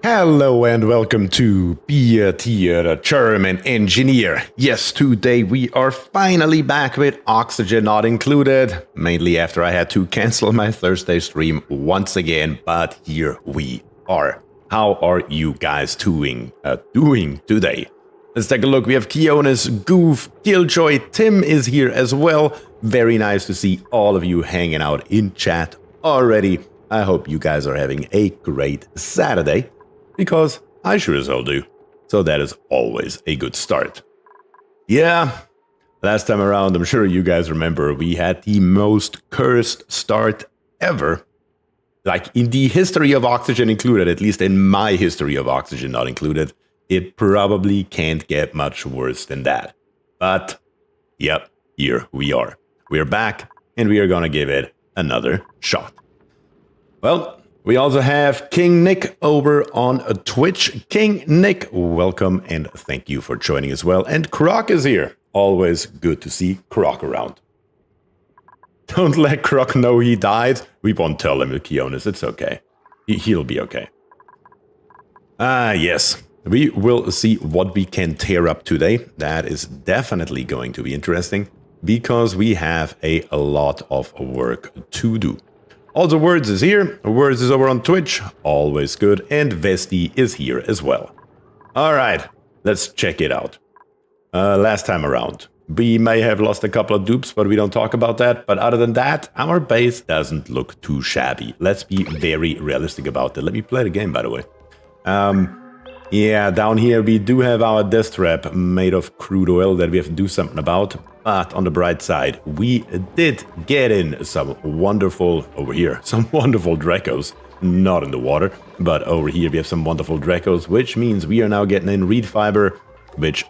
Hello and welcome to BierTier, the German engineer. Yes, today we are finally back with oxygen not included, mainly after I had to cancel my Thursday stream once again, but here we are. How are you guys doing today? Let's take a look. We have Kionis, Goof, Killjoy, Tim is here as well. Very nice to see all of you hanging out in chat already. I hope you guys are having a great Saturday. Because I sure as hell do. So that is always a good start. Yeah, last time around, I'm sure you guys remember, we had the most cursed start ever. Like in the history of Oxygen included, at least in my history of Oxygen not included, it probably can't get much worse than that. But, yep, here we are. We're back, and we are gonna give it another shot. Well, we also have King Nick over on Twitch. King Nick, welcome and thank you for joining as well. And Croc is here. Always good to see Croc around. Don't let Croc know he died. We won't tell him, Kionis. It's okay. He'll be okay. Yes. We will see what we can tear up today. That is definitely going to be interesting because we have a lot of work to do. Also, Words is here. Words is over on Twitch. Always good. And Vesti is here as well. Alright, let's check it out. Last time around, we may have lost a couple of dupes, but we don't talk about that. But other than that, our base doesn't look too shabby. Let's be very realistic about it. Let me play the game, by the way. Yeah, down here we do have our death trap made of crude oil that we have to do something about. But on the bright side, we did get in some wonderful, over here, some wonderful Dracos. Not in the water, but over here we have some wonderful Dracos, which means we are now getting in reed fiber, which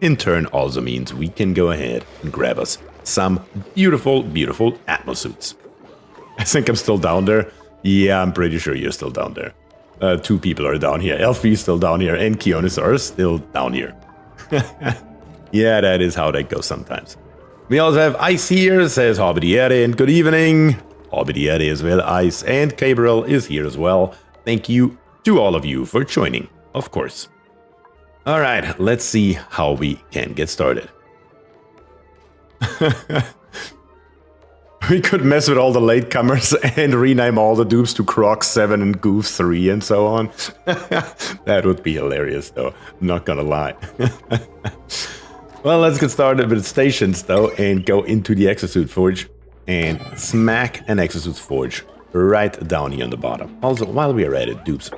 in turn also means we can go ahead and grab us some beautiful, beautiful Atmos suits. I think I'm still down there. Yeah, I'm pretty sure you're still down there. Two people are down here. Elfie is still down here, and Kionis are still down here. Yeah, that is how that goes sometimes. We also have Ice here, says Hobbitiere, and good evening. Hobbitiere as well, Ice, and Gabriel is here as well. Thank you to all of you for joining, of course. Alright, let's see how we can get started. We could mess with all the latecomers and rename all the dupes to Croc 7 and Goof 3 and so on. That would be hilarious though, I'm not gonna lie. Well, let's get started with stations though and go into the Exosuit Forge and smack an Exosuit Forge right down here on the bottom. Also, while we are at it, dupes,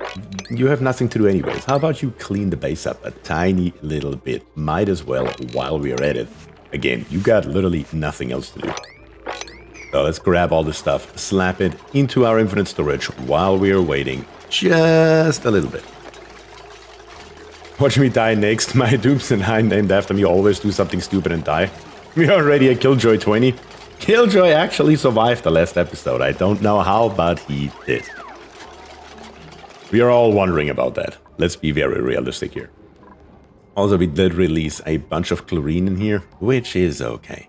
you have nothing to do anyways. How about you clean the base up a tiny little bit? Might as well while we are at it. Again, you got literally nothing else to do. So let's grab all this stuff, slap it into our infinite storage while we are waiting just a little bit. Watch me die next. My dupes and I named after me always do something stupid and die. We are already at Killjoy 20. Killjoy actually survived the last episode. I don't know how, but he did. We are all wondering about that. Let's be very realistic here. Also, we did release a bunch of chlorine in here, which is okay.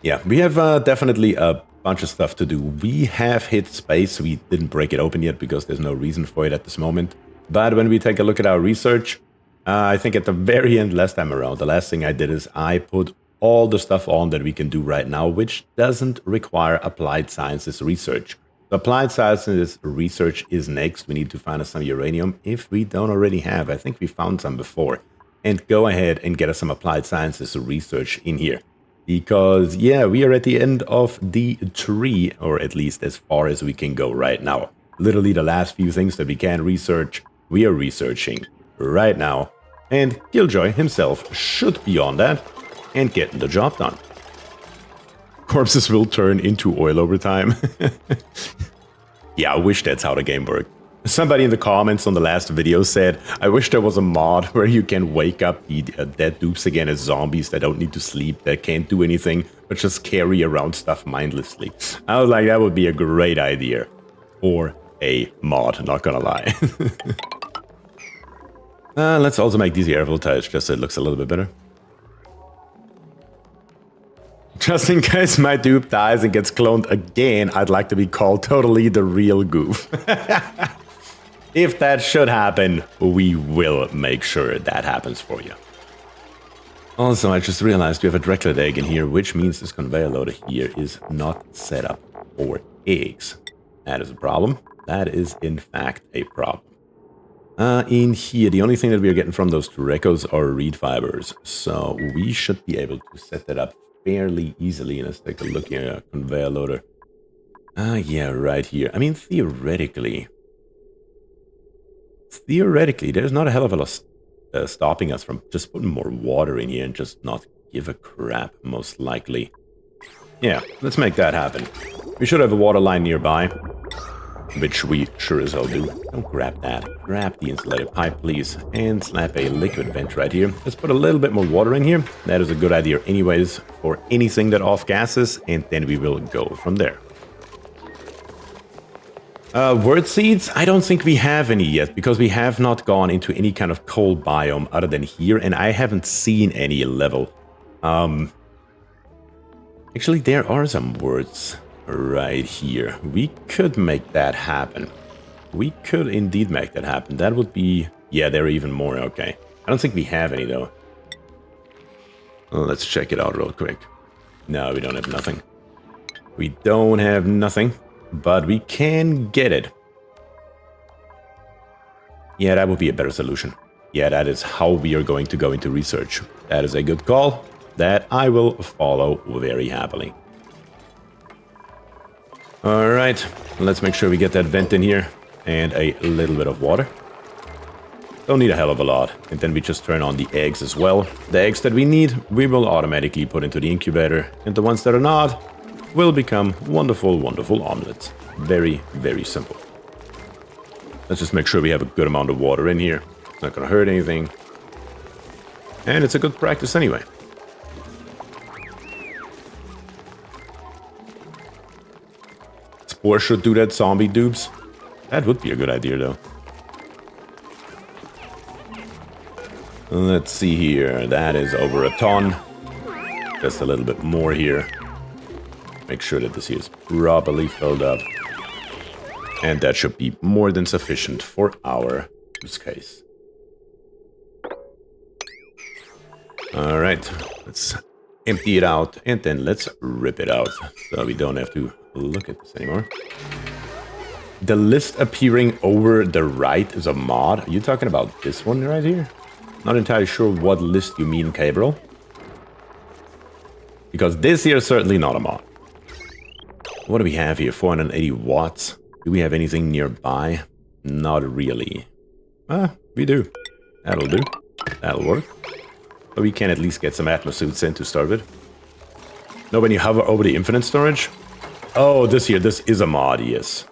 Yeah, we have definitely a bunch of stuff to do. We have hit space. We didn't break it open yet because there's no reason for it at this moment. But when we take a look at our research, I think at the very end last time around, the last thing I did is I put all the stuff on that we can do right now, which doesn't require applied sciences research. The applied sciences research is next. We need to find us some uranium if we don't already have. I think we found some before. And go ahead and get us some applied sciences research in here. Because, yeah, we are at the end of the tree, or at least as far as we can go right now. Literally the last few things that we can research, we are researching right now. And Killjoy himself should be on that and getting the job done. Corpses will turn into oil over time. Yeah, I wish that's how the game worked. Somebody in the comments on the last video said, I wish there was a mod where you can wake up the dead dupes again as zombies that don't need to sleep, that can't do anything, but just carry around stuff mindlessly. I was like, that would be a great idea. Or a mod, not gonna lie. Let's also make these air voltage just so it looks a little bit better. Just in case my dupe dies and gets cloned again, I'd like to be called totally the real goof. If that should happen, we will make sure that happens for you. Also, I just realized we have a Draco egg in here, which means this conveyor loader here is not set up for eggs. That is a problem. That is, in fact, a problem. In here, the only thing that we are getting from those Dracos are reed fibers. So we should be able to set that up fairly easily. Let's take a look here. Conveyor loader. Yeah, right here. I mean, theoretically, there's not a hell of a lot stopping us from just putting more water in here and just not give a crap, most likely. Yeah, let's make that happen. We should have a water line nearby, which we sure as hell do. Don't grab that. Grab the insulated pipe, please, and slap a liquid vent right here. Let's put a little bit more water in here. That is a good idea anyways for anything that off-gases, and then we will go from there. Word seeds? I don't think we have any yet, because we have not gone into any kind of cold biome other than here, and I haven't seen any level. Actually, there are some words right here. We could make that happen. We could indeed make that happen. That would be... Yeah, there are even more. Okay. I don't think we have any, though. Well, let's check it out real quick. No, we don't have nothing. We don't have nothing, but we can get it. Yeah, that would be a better solution. Yeah, that is how we are going to go into research. That is a good call that I will follow very happily. Alright, let's make sure we get that vent in here. And a little bit of water. Don't need a hell of a lot. And then we just turn on the eggs as well. The eggs that we need, we will automatically put into the incubator. And the ones that are not, will become wonderful, wonderful omelets. Very, very simple. Let's just make sure we have a good amount of water in here. It's not going to hurt anything. And it's a good practice anyway. Spore should do that zombie dupes. That would be a good idea, though. Let's see here. That is over a ton. Just a little bit more here. Make sure that this here is properly filled up. And that should be more than sufficient for our use case. Alright, let's empty it out and then let's rip it out so we don't have to look at this anymore. The list appearing over the right is a mod. Are you talking about this one right here? Not entirely sure what list you mean, Gabriel. Because this here is certainly not a mod. What do we have here? 480 watts. Do we have anything nearby? Not really. We do. That'll do. That'll work. But we can at least get some Atmos suits in to start with. No, when you hover over the infinite storage? Oh, this is a mod, yes.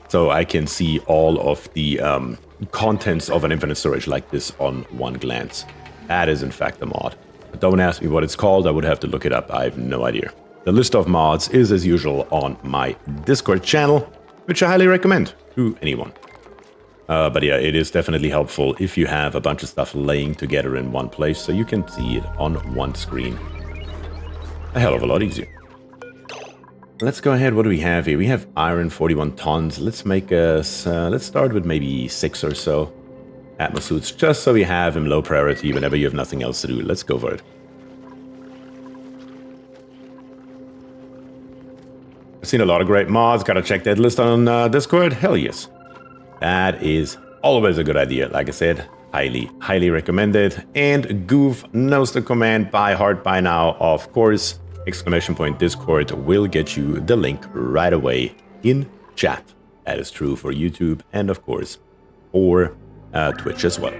So I can see all of the contents of an infinite storage like this on one glance. That is in fact a mod. But don't ask me what it's called, I would have to look it up, I have no idea. The list of mods is as usual on my Discord channel, which I highly recommend to anyone. But yeah, it is definitely helpful if you have a bunch of stuff laying together in one place so you can see it on one screen. A hell of a lot easier. Let's go ahead. What do we have here? We have iron, 41 tons. Let's make us... let's start with maybe 6 or so Atmos suits, just so we have him low priority whenever you have nothing else to do. Let's go for it. I've seen a lot of great mods. Gotta check that list on Discord. Hell yes. That is always a good idea. Like I said, highly, highly recommended. And Goof knows the command by heart by now, of course. Exclamation point Discord will get you the link right away in chat. That is true for YouTube and of course for Twitch as well.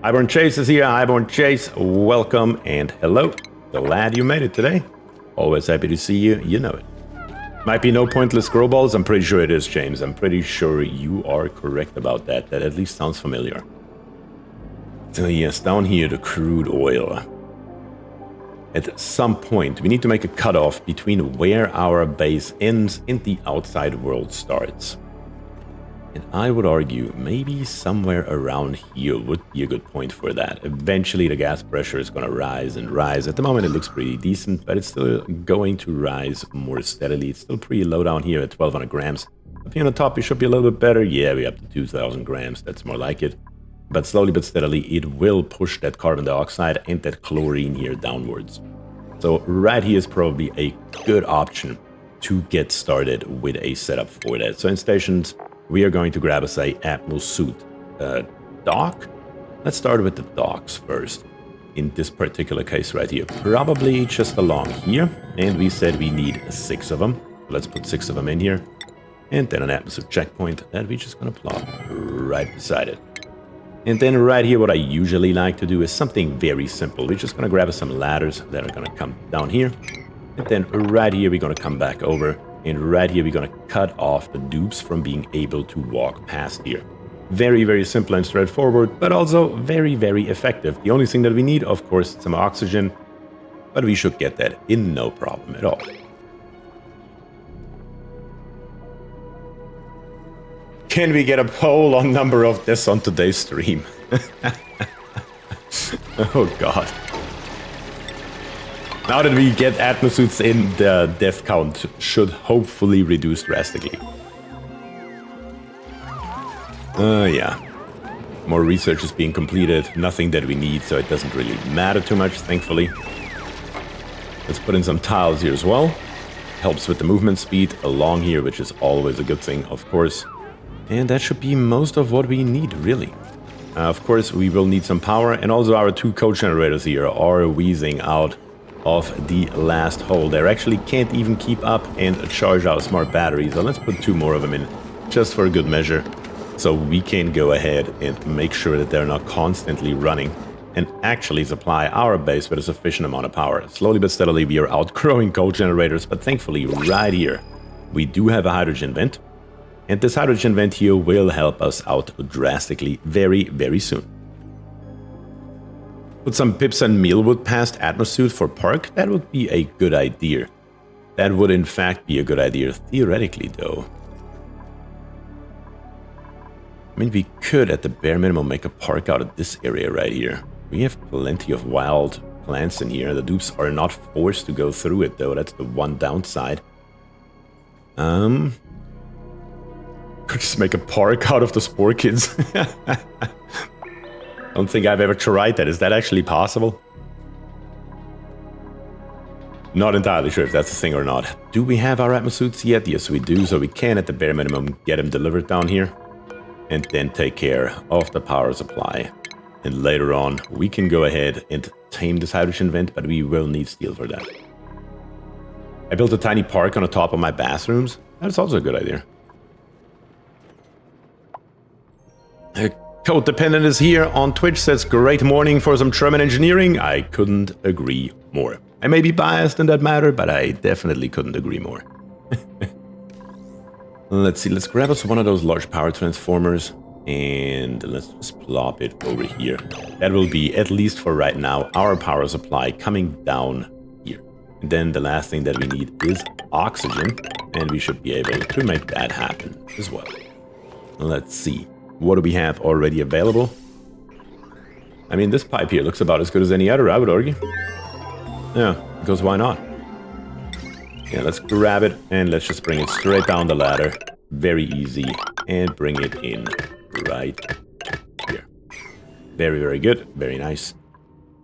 Highborn Chase is here. Highborn Chase, welcome and hello. Glad you made it today. Always happy to see you. You know it. Might be no pointless scroll balls. I'm pretty sure it is, James. I'm pretty sure you are correct about that. That at least sounds familiar. So yes, down here the crude oil. At some point, we need to make a cutoff between where our base ends and the outside world starts. And I would argue maybe somewhere around here would be a good point for that. Eventually the gas pressure is going to rise and rise. At the moment it looks pretty decent, but it's still going to rise more steadily. It's still pretty low down here at 1200 grams. Up here on the top it should be a little bit better. Yeah, we're up to 2000 grams. That's more like it. But slowly but steadily it will push that carbon dioxide and that chlorine here downwards. So right here is probably a good option to get started with a setup for that. So in stations, we are going to grab us a Atmos suit dock. Let's start with the docks first. In this particular case right here, probably just along here. And we said we need 6 of them. Let's put 6 of them in here. And then an atmosphere checkpoint that we're just going to plop right beside it. And then right here, what I usually like to do is something very simple. We're just going to grab us some ladders that are going to come down here. And then right here, we're going to come back over. And right here, we're going to cut off the dupes from being able to walk past here. Very, very simple and straightforward, but also very, very effective. The only thing that we need, of course, is some oxygen. But we should get that in no problem at all. Can we get a poll on number of this on today's stream? Oh god. Now that we get Atmosuits in, the death count should hopefully reduce drastically. Yeah. More research is being completed. Nothing that we need, so it doesn't really matter too much, thankfully. Let's put in some tiles here as well. Helps with the movement speed along here, which is always a good thing, of course. And that should be most of what we need, really. Of course, we will need some power, and also our 2 co-generators here are wheezing out of the last hole. They actually can't even keep up and charge our smart batteries, so let's put 2 more of them in, just for a good measure, so we can go ahead and make sure that they're not constantly running and actually supply our base with a sufficient amount of power. Slowly but steadily, we are outgrowing co-generators, but thankfully, right here, we do have a hydrogen vent. And this hydrogen vent here will help us out drastically very, very soon. Put some pips and mealwood past Atmosuit for park. That would be a good idea. That would in fact be a good idea theoretically though. I mean, we could at the bare minimum make a park out of this area right here. We have plenty of wild plants in here. The dupes are not forced to go through it though. That's the one downside. Could just make a park out of the spore kids. I don't think I've ever tried that. Is that actually possible? Not entirely sure if that's a thing or not. Do we have our Atmosuits yet? Yes, we do. So we can, at the bare minimum, get them delivered down here. And then take care of the power supply. And later on, we can go ahead and tame this hydrogen vent, but we will need steel for that. I built a tiny park on the top of my bathrooms. That's also a good idea. Code Dependent is here on Twitch, says great morning for some German engineering. I couldn't agree more. I may be biased in that matter, but I definitely couldn't agree more. Let's see, let's grab us one of those large power transformers and let's just plop it over here. That will be, at least for right now, our power supply coming down here. And then the last thing that we need is oxygen, and we should be able to make that happen as well. Let's see. What do we have already available? I mean, this pipe here looks about as good as any other, I would argue. Yeah, because why not? Yeah, let's grab it and let's just bring it straight down the ladder. Very easy. And bring it in right here. Very, very good. Very nice.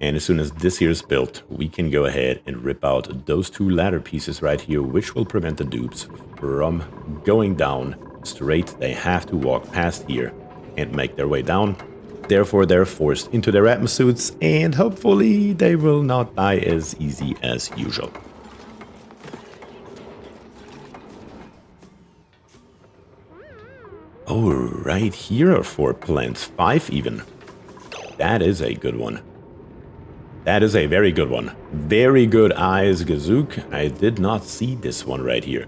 And as soon as this here is built, we can go ahead and rip out those 2 ladder pieces right here, which will prevent the dupes from going down straight. They have to walk past here and make their way down. Therefore, they're forced into their Atmosuits, and hopefully they will not die as easy as usual. Oh, right here are 4 plants. 5 even. That is a good one. That is a very good one. Very good eyes, Gazook. I did not see this one right here.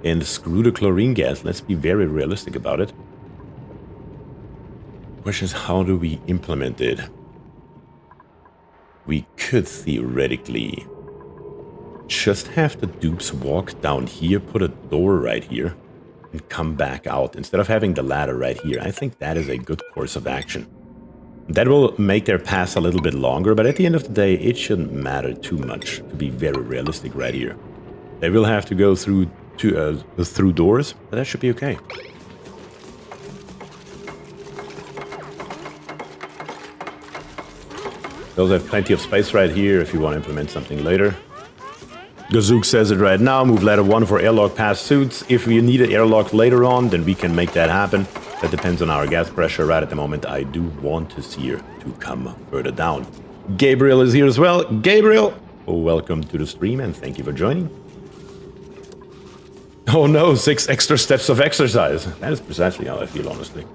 And screw the chlorine gas. Let's be very realistic about it. Question is, how do we implement it? We could theoretically just have the dupes walk down here, put a door right here, and come back out instead of having the ladder right here. I think that is a good course of action. That will make their pass a little bit longer, but at the end of the day, it shouldn't matter too much, to be very realistic right here. They will have to go through doors, but that should be okay. Those have plenty of space right here if you want to implement something later. Gazook says it right now, move ladder 1 for airlock pass suits. If we need an airlock later on, then we can make that happen. That depends on our gas pressure. Right at the moment, I do want to see her to come further down. Gabriel is here as well. Gabriel, welcome to the stream and thank you for joining. Oh no, 6 extra steps of exercise. That is precisely how I feel, honestly.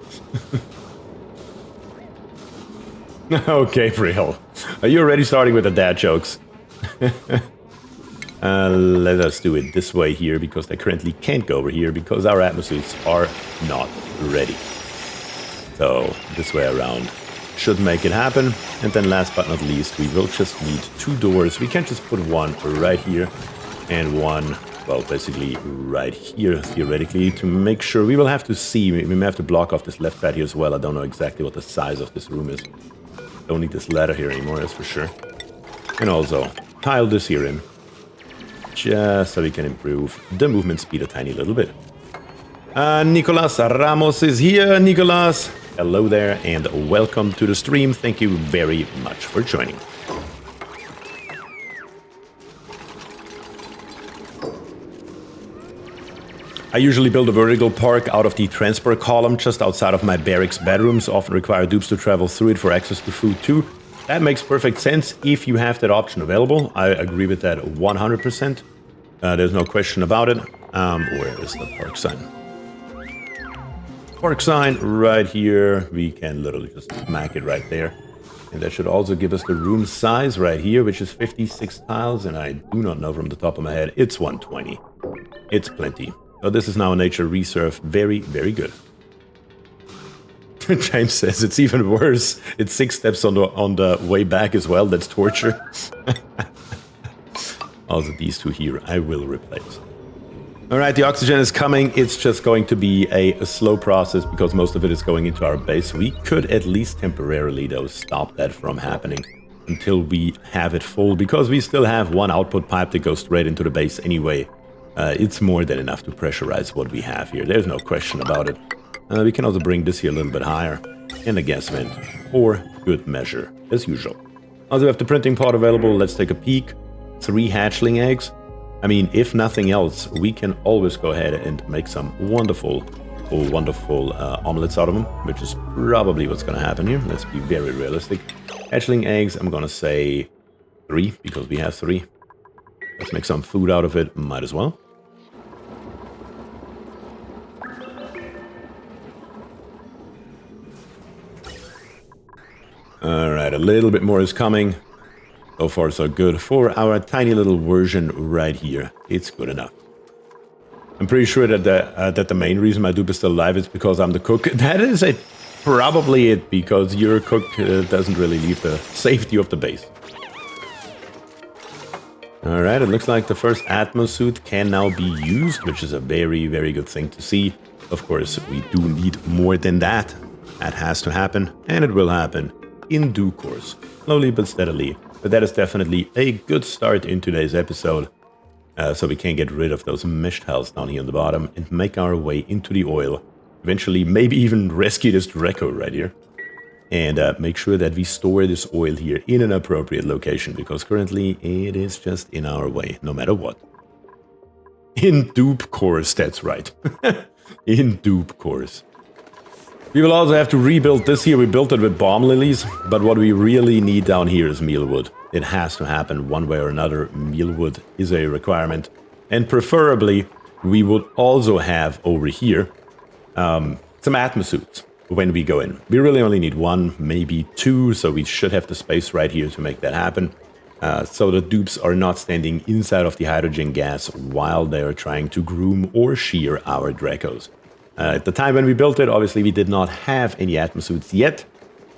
Oh, Gabriel, are you already starting with the dad jokes? Let us do it this way here, because they currently can't go over here, because our atmospheres are not ready. So, this way around should make it happen. And then last but not least, we will just need 2 doors. We can just put one right here and one, well, basically right here, theoretically, to make sure. We will have to see. We may have to block off this left side here as well. I don't know exactly what the size of this room is. Don't need this ladder here anymore, that's for sure. And also, tile this here in, just so we can improve the movement speed a tiny little bit. Nicolas Ramos is here. Nicolas, hello there, and welcome to the stream. Thank you very much for joining. I usually build a vertical park out of the transport column just outside of my barracks bedrooms. Often require dupes to travel through it for access to food too. That makes perfect sense if you have that option available. I agree with that 100%. There's no question about it. Where is the park sign? Park sign right here. We can literally just smack it right there. And that should also give us the room size right here, which is 56 tiles. And I do not know from the top of my head. It's 120. It's plenty. So this is now a nature reserve. Very, very good. James says it's even worse. It's 6 steps on the way back as well. That's torture. Also, these 2 here I will replace. All right, the oxygen is coming. It's just going to be a slow process because most of it is going into our base. We could at least temporarily, though, stop that from happening until we have it full, because we still have 1 output pipe that goes straight into the base anyway. It's more than enough to pressurize what we have here. There's no question about it. We can also bring this here a little bit higher. And a gas vent for good measure, as usual. Also, we have the printing pod available. Let's take a peek. 3 hatchling eggs. I mean, if nothing else, we can always go ahead and make some wonderful omelets out of them, which is probably what's going to happen here. Let's be very realistic. Hatchling eggs, I'm going to say 3, because we have 3. Let's make some food out of it. Might as well. Alright, a little bit more is coming. So far, so good. For our tiny little version right here, it's good enough. I'm pretty sure that the main reason my dupe is still alive is because I'm the cook. That is probably it, because your cook doesn't really leave the safety of the base. Alright, it looks like the first Atmos suit can now be used, which is a very, very good thing to see. Of course, we do need more than that. That has to happen, and it will happen in due course. Slowly but steadily. But that is definitely a good start in today's episode. So we can get rid of those mesh tiles down here on the bottom and make our way into the oil. Eventually, maybe even rescue this Draco right here. And make sure that we store this oil here in an appropriate location, because currently it is just in our way, no matter what. In dupe course, that's right. In dupe course. We will also have to rebuild this here. We built it with bomb lilies, but what we really need down here is mealwood. It has to happen one way or another. Mealwood is a requirement. And preferably, we would also have over here some Atmos suits when we go in. We really only need 1, maybe 2, so we should have the space right here to make that happen. So the dupes are not standing inside of the hydrogen gas while they are trying to groom or shear our Dracos. At the time when we built it, obviously we did not have any Atmos suits yet,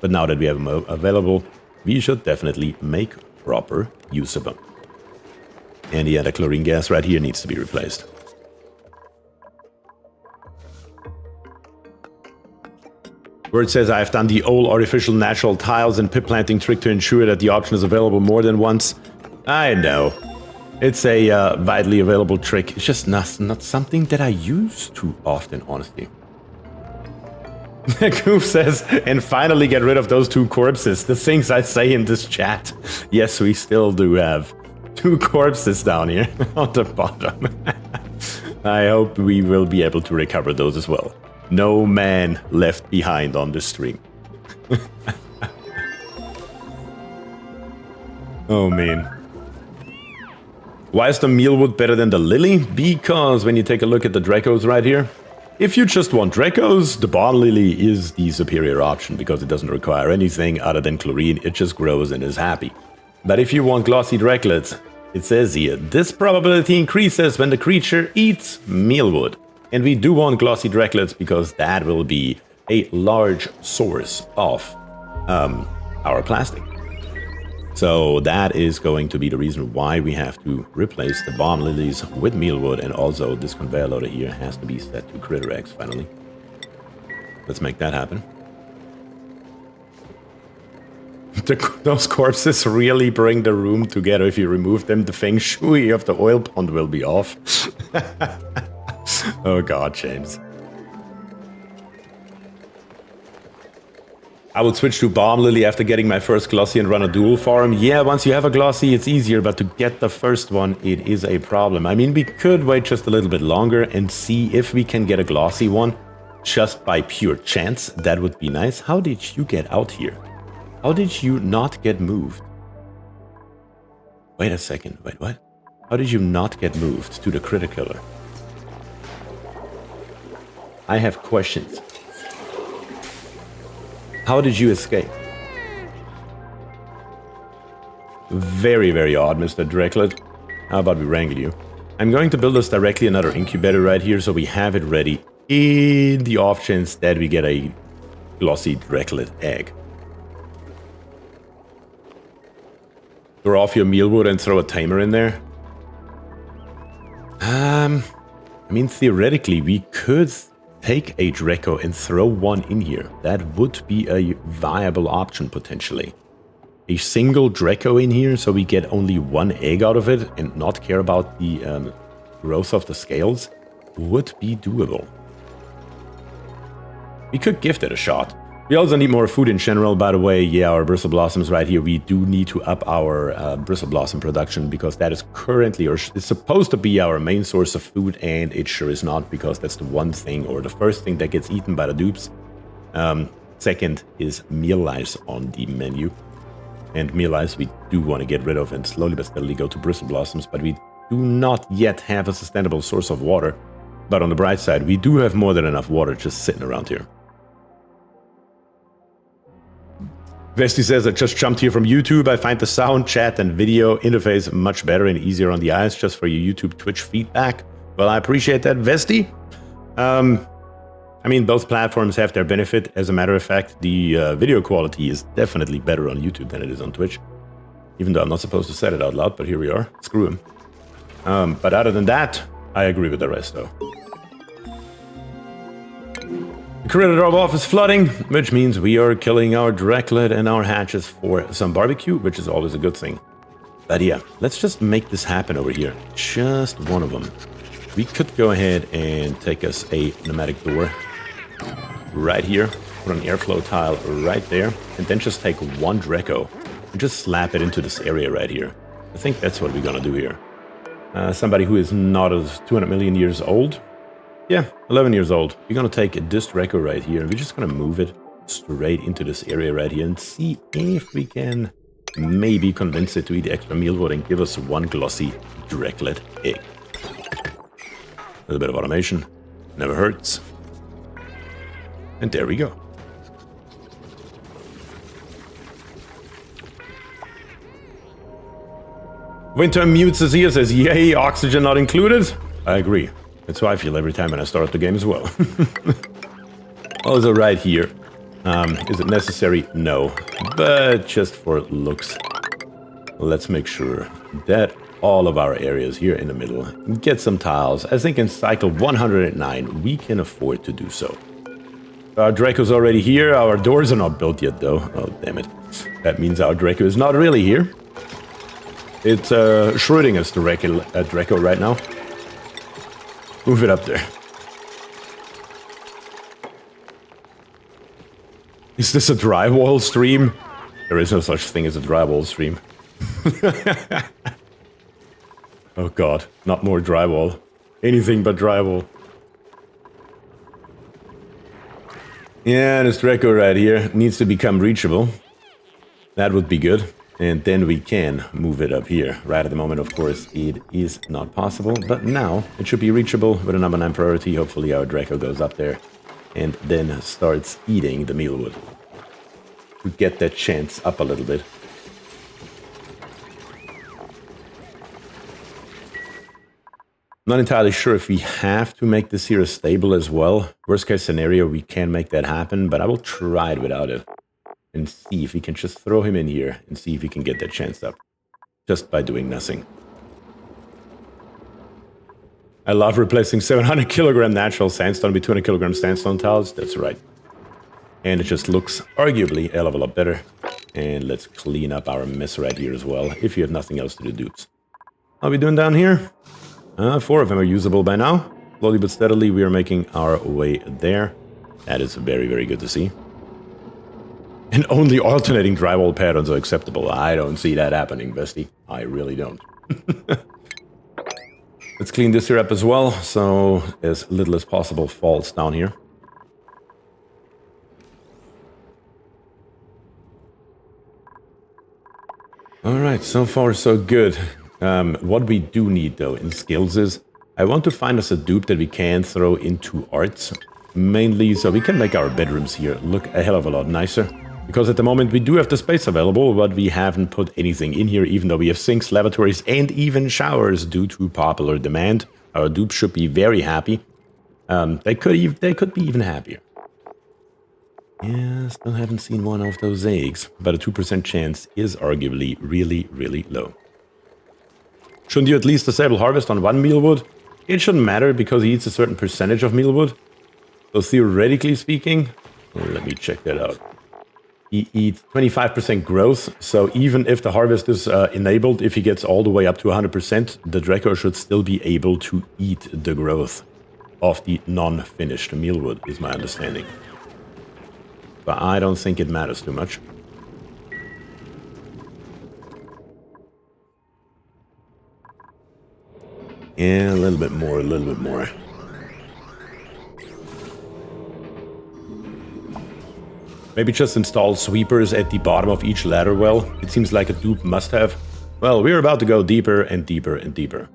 but now that we have them available, we should definitely make proper use of them. And yeah, the chlorine gas right here needs to be replaced. where it says I've done the old artificial natural tiles and pit planting trick to ensure that the option is available more than once. I know. It's a widely available trick. It's just not something that I use too often, honestly. Goof says, and finally get rid of those 2 corpses. The things I say in this chat. Yes, we still do have 2 corpses down here on the bottom. I hope we will be able to recover those as well. No man left behind on the stream. Oh man. Why is the mealwood better than the lily? Because when you take a look at the Dracos right here, if you just want Dracos, the bond lily is the superior option because it doesn't require anything other than chlorine. It just grows and is happy. But if you want glossy Draclets, it says here, this probability increases when the creature eats mealwood. And we do want glossy Draclets because that will be a large source of our plastic. So that is going to be the reason why we have to replace the bomb lilies with mealwood, and also this conveyor loader here has to be set to Critter X finally. Let's make that happen. Those corpses really bring the room together. If you remove them, the feng shui of the oil pond will be off. Oh god, James. I will switch to Bomb Lily after getting my first glossy and run a dual farm. Yeah, once you have a glossy, it's easier, but to get the first one, it is a problem. I mean, we could wait just a little bit longer and see if we can get a glossy one just by pure chance. That would be nice. How did you get out here? How did you not get moved? Wait a second. Wait, what? How did you not get moved to the critter killer? I have questions. How did you escape? Very, very odd, Mr. Draclet. How about we wrangle you? I'm going to build us directly another incubator right here so we have it ready in the off chance that we get a glossy Draclet egg. Throw off your mealwood and throw a tamer in there. I mean, theoretically, we could take a Draco and throw one in here. That would be a viable option, potentially. A single Draco in here, so we get only one egg out of it and not care about the growth of the scales, would be doable. We could give that a shot. We also need more food in general, by the way. Yeah, our bristle blossoms right here. We do need to up our bristle blossom production because that is currently, or it's supposed to be, our main source of food, and it sure is not, because that's the one thing, or the first thing that gets eaten by the dupes. Second is meal lice on the menu. And meal lice we do want to get rid of and slowly but steadily go to bristle blossoms, but we do not yet have a sustainable source of water. But on the bright side, we do have more than enough water just sitting around here. Vesti says, I just jumped here from YouTube. I find the sound, chat, and video interface much better and easier on the eyes just for your YouTube Twitch feedback. Well, I appreciate that, Vesti. I mean, both platforms have their benefit. As a matter of fact, the video quality is definitely better on YouTube than it is on Twitch. Even though I'm not supposed to say it out loud, but here we are. Screw him. But other than that, I agree with the rest, though. The critter drop-off is flooding, which means we are killing our Draclet and our hatches for some barbecue, which is always a good thing. But yeah, let's just make this happen over here. Just one of them. We could go ahead and take us a pneumatic door right here, put an airflow tile right there, and then just take one Draco and just slap it into this area right here. I think that's what we're gonna do here. Somebody who is not as 200 million years old. Yeah, 11 years old. We're gonna take this Draco right here. We're just gonna move it straight into this area right here and see if we can maybe convince it to eat extra mealwood and give us one glossy Draclet egg. A little bit of automation, never hurts. And there we go. Winter Mutes is here, says, yay, oxygen not included. I agree. That's how I feel every time when I start the game as well. Also right here. Is it necessary? No. But just for looks, let's make sure that all of our areas here in the middle get some tiles. I think in cycle 109 we can afford to do so. Our Draco's already here. Our doors are not built yet, though. Oh, damn it. That means our Draco is not really here. It's Schrodinger's Draco right now. Move it up there. Is this a drywall stream? There is no such thing as a drywall stream. Oh god, not more drywall. Anything but drywall. Yeah, this Draco right here needs to become reachable. That would be good. And then we can move it up here. Right at the moment, of course, it is not possible. But now it should be reachable with a number 9 priority. Hopefully our Draco goes up there and then starts eating the mealwood. To get that chance up a little bit. Not entirely sure if we have to make this here stable as well. Worst case scenario, we can make that happen, but I will try it without it. And see if we can just throw him in here and see if we can get that chance up. Just by doing nothing. I love replacing 700 kilogram natural sandstone with 200 kilogram sandstone tiles. That's right. And it just looks arguably a hell of a lot better. And let's clean up our mess right here as well, if you have nothing else to do, dupes. How are we doing down here? 4 of them are usable by now. Slowly but steadily, we are making our way there. That is very, very good to see. And only alternating drywall patterns are acceptable. I don't see that happening, bestie. I really don't. Let's clean this here up as well, so as little as possible falls down here. Alright, so far so good. What we do need, though, in skills is, I want to find us a dupe that we can throw into arts. Mainly so we can make our bedrooms here look a hell of a lot nicer. Because at the moment we do have the space available, but we haven't put anything in here, even though we have sinks, lavatories, and even showers due to popular demand. Our dupes should be very happy. They could be even happier. Yeah, still haven't seen one of those eggs, but a 2% chance is arguably really, really low. Shouldn't you at least disable harvest on 1 mealwood? It shouldn't matter because he eats a certain percentage of mealwood. So theoretically speaking, well, let me check that out. He eats 25% growth, so even if the harvest is enabled, if he gets all the way up to 100%, the Draco should still be able to eat the growth of the non-finished mealwood, is my understanding. But I don't think it matters too much. Yeah, a little bit more, a little bit more. Maybe just install sweepers at the bottom of each ladder well. It seems like a dupe must have. Well, we're about to go deeper and deeper and deeper.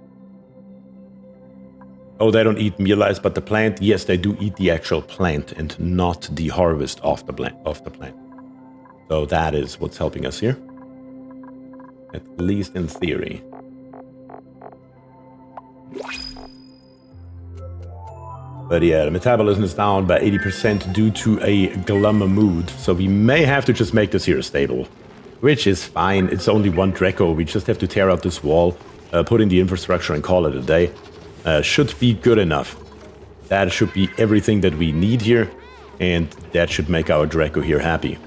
Oh, they don't eat meal lice, but the plant? Yes, they do eat the actual plant and not the harvest of the plant. So that is what's helping us here. At least in theory. But yeah, the metabolism is down by 80% due to a glum mood. So we may have to just make this here stable. Which is fine. It's only 1 Draco. We just have to tear out this wall, put in the infrastructure and call it a day. Should be good enough. That should be everything that we need here. And that should make our Draco here happy.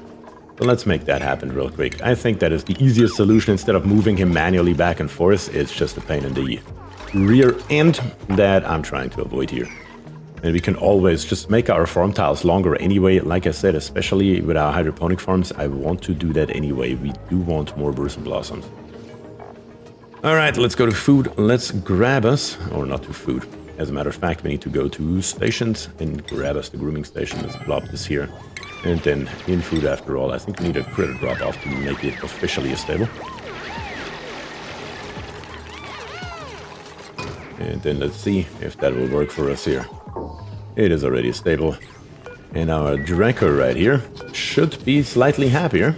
So let's make that happen real quick. I think that is the easiest solution. Instead of moving him manually back and forth, it's just a pain in the rear end that I'm trying to avoid here. And we can always just make our farm tiles longer anyway. Like I said, especially with our hydroponic farms, I want to do that anyway. We do want more bursts and blossoms. All right, let's go to food. Let's grab us, or not to food. As a matter of fact, we need to go to stations and grab us the grooming station. Let's plop this here. And then in food after all, I think we need a critter drop off to make it officially a stable. And then let's see if that will work for us here. It is already stable. And our Draco right here should be slightly happier.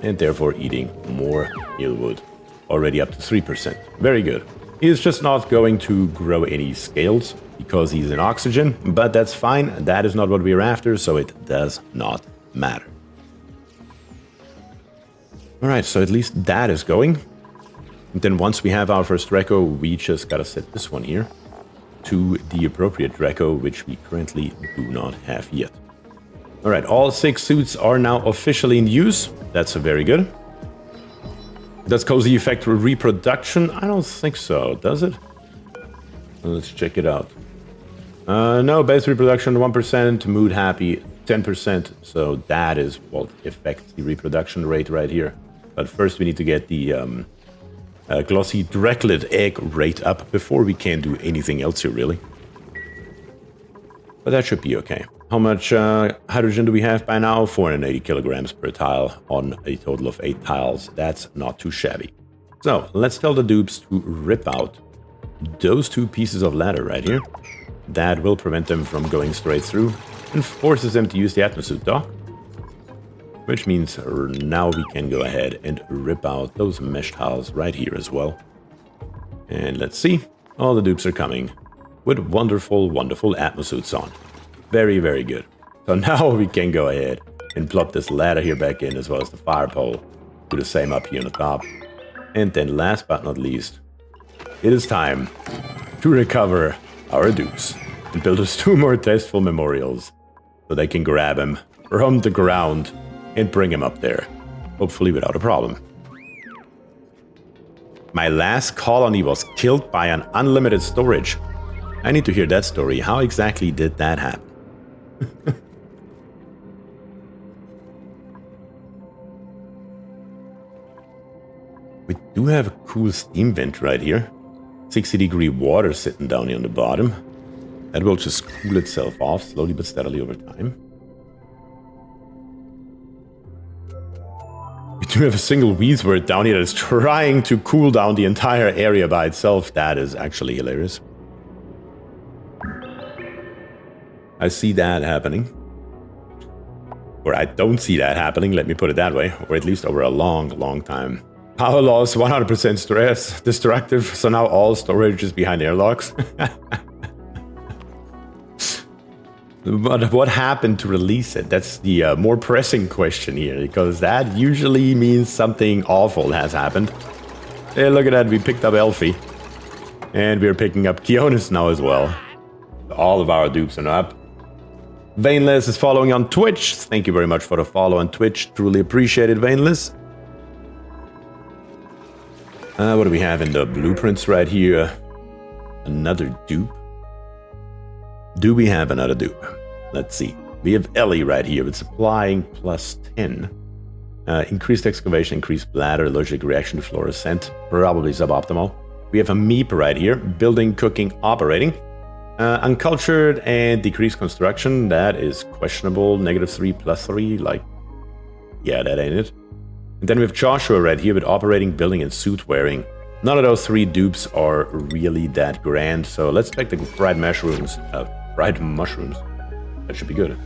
And therefore eating more mealwood. Already up to 3%. Very good. He's just not going to grow any scales because he's in oxygen. But that's fine. That is not what we're after, so it does not matter. Alright, so at least that is going. And then once we have our first Draco, we just gotta set this one here to the appropriate Draco, which we currently do not have yet. All right, all 6 suits are now officially in use. That's very good. Does cozy affect reproduction? I don't think so, does it? Let's check it out. No, base reproduction 1%, mood happy 10%. So that is what affects the reproduction rate right here. But first we need to get the glossy Draclid egg rate up before we can do anything else here, really. But that should be okay. How much hydrogen do we have by now? 480 kilograms per tile on a total of 8 tiles. That's not too shabby. So let's tell the dupes to rip out those 2 pieces of ladder right here. That will prevent them from going straight through and forces them to use the Atmos suit dock. Which means now we can go ahead and rip out those mesh tiles right here as well. And let's see. All the dupes are coming with wonderful, wonderful Atmos suits on. Very, very good. So now we can go ahead and plop this ladder here back in, as well as the fire pole. Do the same up here on the top. And then last but not least, it is time to recover our dupes and build us 2 more tasteful memorials so they can grab him from the ground and bring him up there, hopefully without a problem. My last colony was killed by an unlimited storage. I need to hear that story. How exactly did that happen? We do have a cool steam vent right here. 60-degree water sitting down here on the bottom. That will just cool itself off slowly but steadily over time. We do have a single Weathwort down here that is trying to cool down the entire area by itself. That is actually hilarious. I see that happening. Or I don't see that happening, let me put it that way. Or at least over a long, long time. Power loss, 100% stress, destructive, so now all storage is behind airlocks. But what happened to release it? That's the more pressing question here, because that usually means something awful has happened. Hey, look at that, we picked up Elfie. And we're picking up Kionis now as well. All of our dupes are up. Vainless is following on Twitch. Thank you very much for the follow on Twitch. Truly appreciate it, Vainless. What do we have in the blueprints right here? Another dupe. Do we have another dupe? Let's see. We have Ellie right here with supplying plus 10. Increased excavation, increased bladder, allergic reaction to fluorescent. Probably suboptimal. We have a Meep right here. Building, cooking, operating. Uncultured and decreased construction. That is questionable. -3, +3. Like, yeah, that ain't it. And then we have Joshua right here with operating, building, and suit wearing. None of those 3 dupes are really that grand. So let's take the fried mushrooms. Fried mushrooms. That should be good.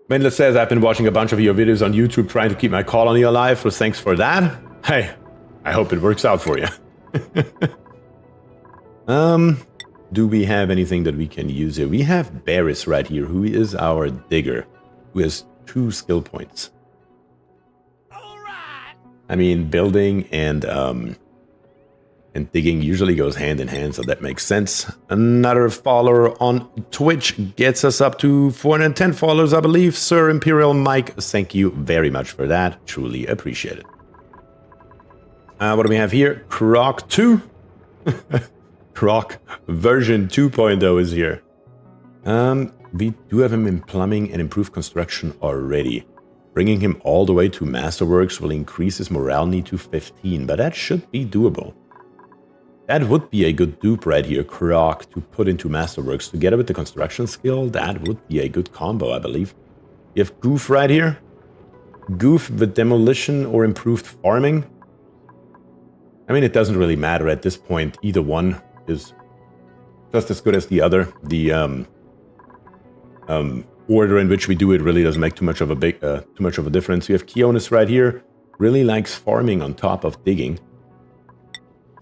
Mendler says, I've been watching a bunch of your videos on YouTube trying to keep my colony alive. So thanks for that. Hey, I hope it works out for you. Do we have anything that we can use here? We have Barris right here, who is our digger, who has 2 skill points. All right. I mean, building and digging usually goes hand in hand, so that makes sense. Another follower on Twitch gets us up to 410 followers, I believe. Sir Imperial Mike, thank you very much for that. Truly appreciate it. What do we have here? Croc 2. Croc version 2.0 is here. We do have him in plumbing and improved construction already. Bringing him all the way to Masterworks will increase his morale need to 15, but that should be doable. That would be a good dupe right here, Croc, to put into Masterworks. Together with the construction skill, that would be a good combo, I believe. You have Goof right here. Goof with demolition or improved farming. I mean, it doesn't really matter at this point. Either one is just as good as the other. The order in which we do it really doesn't make too much of a difference. You have Kionis right here. Really likes farming on top of digging.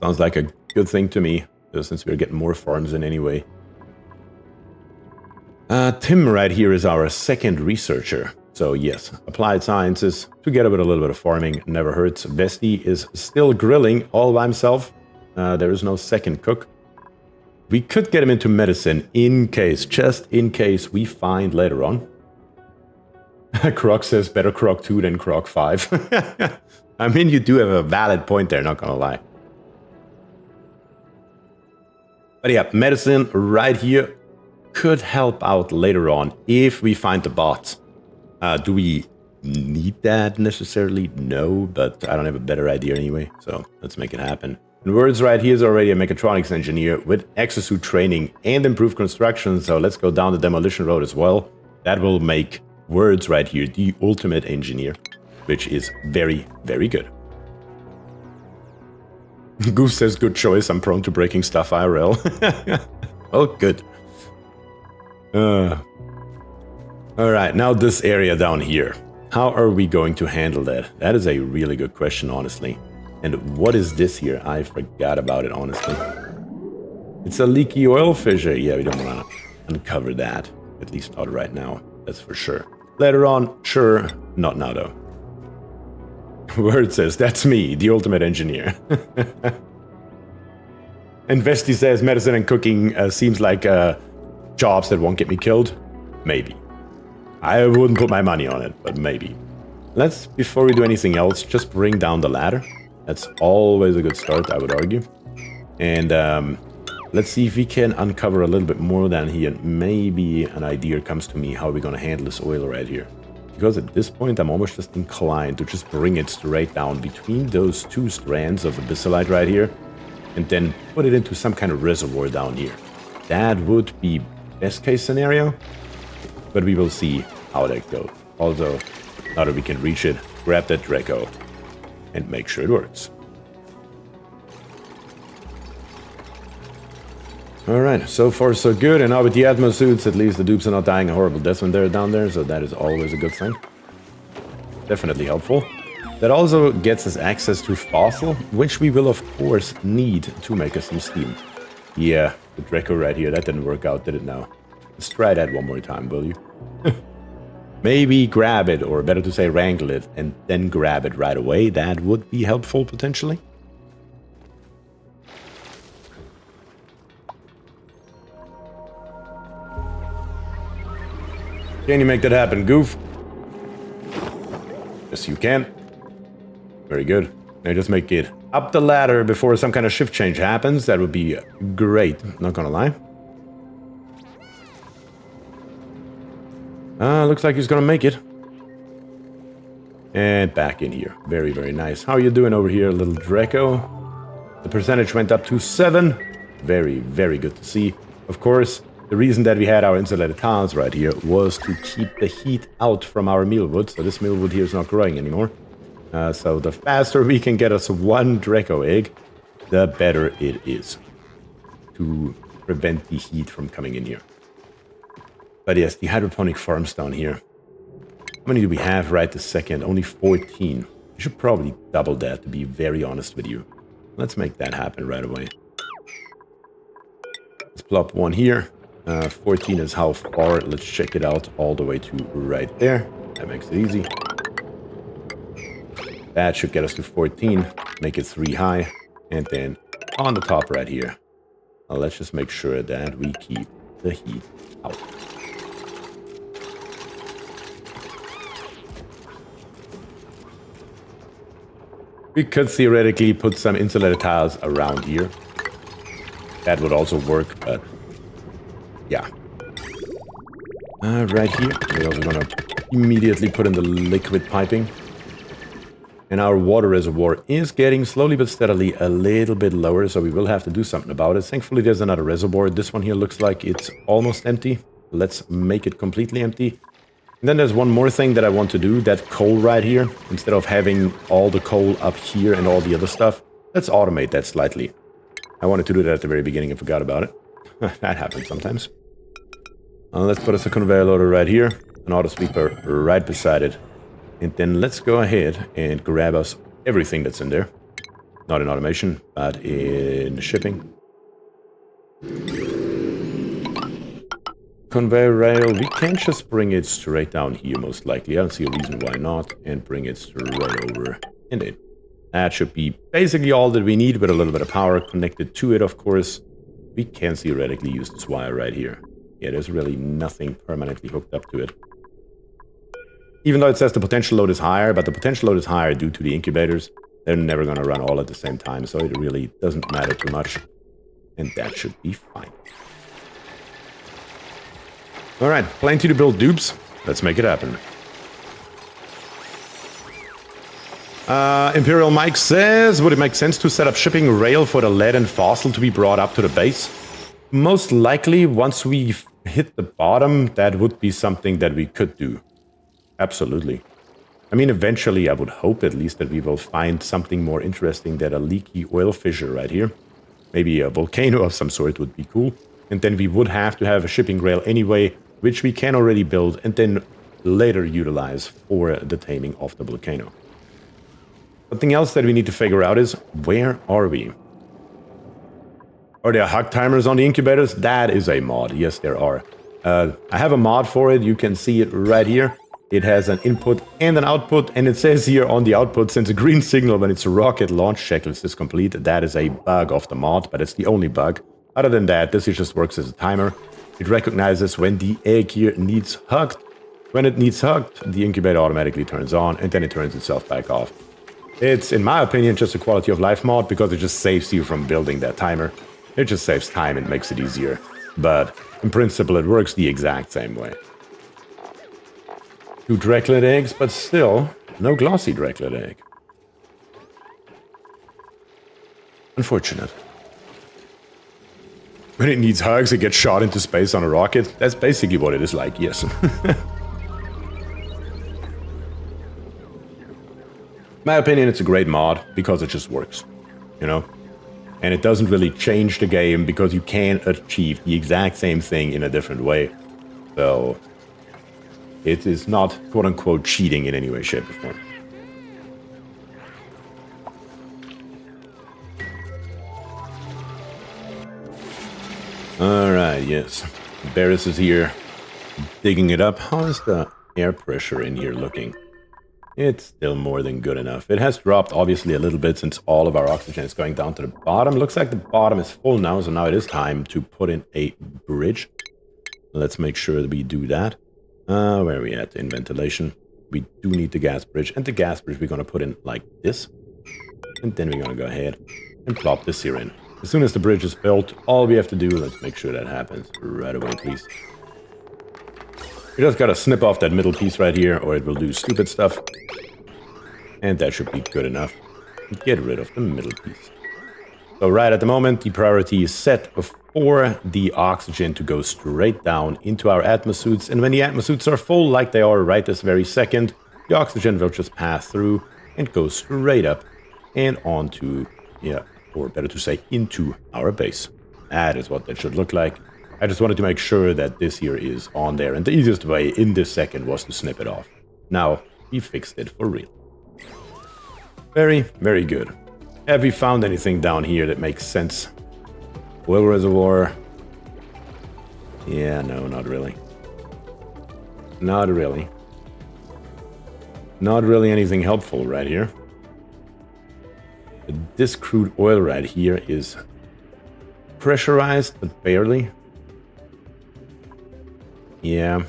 Sounds like a good thing to me, since we're getting more farms in anyway. Tim right here is our second researcher. So yes, applied sciences together with a little bit of farming never hurts. Vesti is still grilling all by himself. There is no second cook. We could get him into medicine in case, just in case we find later on. Croc says better Croc 2 than Croc 5. I mean, you do have a valid point there, not gonna lie. But yeah, medicine right here could help out later on if we find the bots. Do we need that necessarily? No, but I don't have a better idea anyway, so let's make it happen. And Words right here is already a mechatronics engineer with exosuit training and improved construction, so let's go down the demolition road as well. That will make Words right here the ultimate engineer, which is very, very good. Goof says, good choice, I'm prone to breaking stuff IRL. Oh, good. Alright, now this area down here. How are we going to handle that? That is a really good question, honestly. And what is this here? I forgot about it, honestly. It's a leaky oil fissure. Yeah, we don't want to uncover that. At least not right now, that's for sure. Later on, sure. Not now, though. Word says, that's me, the ultimate engineer. And Vesti says, medicine and cooking seems like jobs that won't get me killed. Maybe. I wouldn't put my money on it, but maybe. Let's, before we do anything else, just bring down the ladder. That's always a good start, I would argue. And let's see if we can uncover a little bit more down here. Maybe an idea comes to me how we're going to handle this oil right here. Because at this point, I'm almost just inclined to just bring it straight down between those two strands of abyssalite right here. And then put it into some kind of reservoir down here. That would be best case scenario. But we will see how that goes. Also, now that we can reach it, grab that Draco and make sure it works. Alright, so far so good. And now with the Atmos suits, at least the dupes are not dying a horrible death when they're down there, so that is always a good thing. Definitely helpful. That also gets us access to fossil, which we will of course need to make us some steam. Yeah, the Draco right here, that didn't work out, did it now? Let's try that one more time, will you? Maybe grab it, or better to say wrangle it, and then grab it right away. That would be helpful, potentially. Can you make that happen, Goof? Yes, you can. Very good. Now just make it up the ladder before some kind of shift change happens. That would be great, not gonna lie. Looks like he's gonna make it. And back in here. Very, very nice. How are you doing over here, little Draco? The percentage went up to 7. Very, very good to see. Of course, the reason that we had our insulated tiles right here was to keep the heat out from our mealwood. So this mealwood here is not growing anymore. So the faster we can get us one Draco egg, the better it is. To prevent the heat from coming in here. But yes, the hydroponic farms down here. How many do we have right this second? Only 14. We should probably double that, to be very honest with you. Let's make that happen right away. Let's plop one here. 14 is how far. Let's check it out all the way to right there. That makes it easy. That should get us to 14. Make it 3 high. And then on the top right here. Let's just make sure that we keep the heat out. We could theoretically put some insulated tiles around here. That would also work, but yeah. Right here, we're also gonna immediately put in the liquid piping. And our water reservoir is getting slowly but steadily a little bit lower, so we will have to do something about it. Thankfully, there's another reservoir. This one here looks like it's almost empty. Let's make it completely empty. And then there's one more thing that I want to do, that coal right here. Instead of having all the coal up here and all the other stuff, let's automate that slightly. I wanted to do that at the very beginning and forgot about it. That happens sometimes. Let's put us a conveyor loader right here, an auto sweeper right beside it. And then let's go ahead and grab us everything that's in there. Not in automation, but in shipping. Conveyor rail, we can just bring it straight down here most likely. I don't see a reason why not. And bring it straight over and in. That should be basically all that we need with a little bit of power connected to it, of course. we can theoretically use this wire right here. Yeah, there's really nothing permanently hooked up to it. Even though it says the potential load is higher, but the potential load is higher due to the incubators. They're never going to run all at the same time, so it really doesn't matter too much. And that should be fine. Alright, plenty to build dupes. Let's make it happen. Imperial Mike says, would it make sense to set up shipping rail for the lead and fossil to be brought up to the base? Most likely, once we hit the bottom, that would be something that we could do. Absolutely. I mean, eventually, I would hope at least that we will find something more interesting than a leaky oil fissure right here. Maybe a volcano of some sort would be cool. And then we would have to have a shipping rail anyway, which we can already build and then later utilize for the taming of the volcano. Something else that we need to figure out is, where are we? Are there hug timers on the incubators? That is a mod. Yes, there are. I have a mod for it. You can see it right here. It has an input and an output, and it says here on the output, sends a green signal when its rocket launch checklist is complete. That is a bug of the mod, but it's the only bug. Other than that, this just works as a timer. It recognizes when the egg here needs hugged. When it needs hugged, the incubator automatically turns on, and then it turns itself back off. It's, in my opinion, just a quality of life mod, because it just saves you from building that timer. It just saves time and makes it easier. But in principle, it works the exact same way. 2 Draclet eggs, but still, no glossy Draclet egg. Unfortunate. When it needs hugs, it gets shot into space on a rocket. That's basically what it is like, yes. My opinion, it's a great mod, because it just works, you know? And it doesn't really change the game, because you can achieve the exact same thing in a different way. So it is not, quote-unquote, cheating in any way, shape, or form. Alright, yes. Barris is here, digging it up. How is the air pressure in here looking? It's still more than good enough. It has dropped, obviously, a little bit since all of our oxygen is going down to the bottom. Looks like the bottom is full now, so now it is time to put in a bridge. Let's make sure that we do that. Where are we at in ventilation? We do need the gas bridge, and the gas bridge we're going to put in like this. And then we're going to go ahead and plop this here in. As soon as the bridge is built, all we have to do, let's make sure that happens right away, please. We just got to snip off that middle piece right here, or it will do stupid stuff. And that should be good enough. Get rid of the middle piece. So right at the moment, the priority is set for the oxygen to go straight down into our Atmos suits. And when the Atmos suits are full, like they are right this very second, the oxygen will just pass through and go straight up and onto, yeah, or better to say, into our base. That is what that should look like. I just wanted to make sure that this here is on there. And the easiest way in this second was to snip it off. Now, we fixed it for real. Very, very good. Have we found anything down here that makes sense? Oil reservoir. Yeah, no, not really. Not really. Not really anything helpful right here. This crude oil right here is pressurized, but barely. Yeah.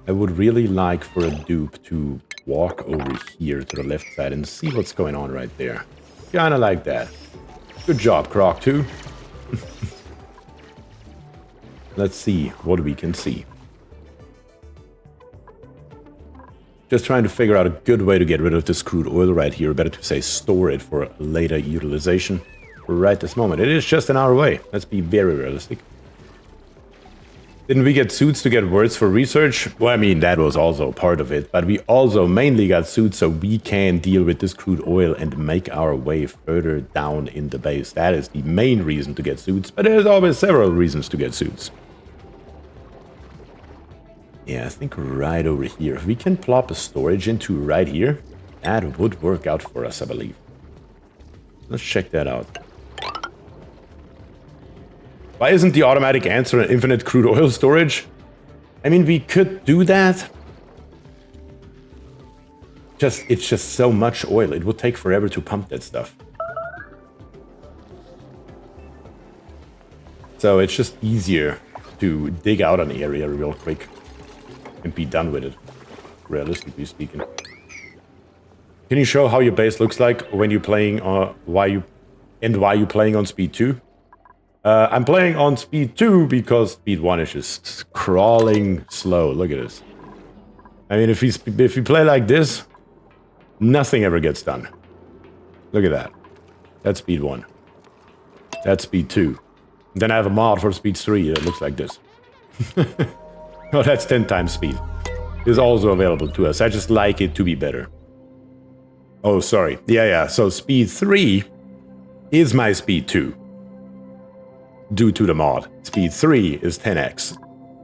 I would really like for a dupe to walk over here to the left side and see what's going on right there. Kinda like that. Good job, Croc 2. Let's see what we can see. Just trying to figure out a good way to get rid of this crude oil right here. Better to say store it for later utilization. Right this moment. It is just an hour away. Let's be very realistic. Didn't we get suits to get words for research? Well, I mean, that was also part of it. But we also mainly got suits so we can deal with this crude oil and make our way further down in the base. That is the main reason to get suits. But there's always several reasons to get suits. Yeah, I think right over here. If we can plop a storage into right here, that would work out for us, I believe. Let's check that out. Why isn't the automatic answer an infinite crude oil storage? I mean, we could do that. It's just so much oil. It would take forever to pump that stuff. So it's just easier to dig out an area real quick and be done with it, realistically speaking. Can you show how your base looks like when you're playing why you playing on speed 2? I'm playing on speed 2 because speed 1 is just crawling slow. Look at this. I mean, if you play like this, nothing ever gets done. Look at that. That's speed 1. That's speed 2. Then I have a mod for speed 3 that looks like this. Oh, that's 10 times speed. It's also available to us. I just like it to be better. Oh, sorry. Yeah. So speed 3 is my speed 2. Due to the mod. Speed 3 is 10x.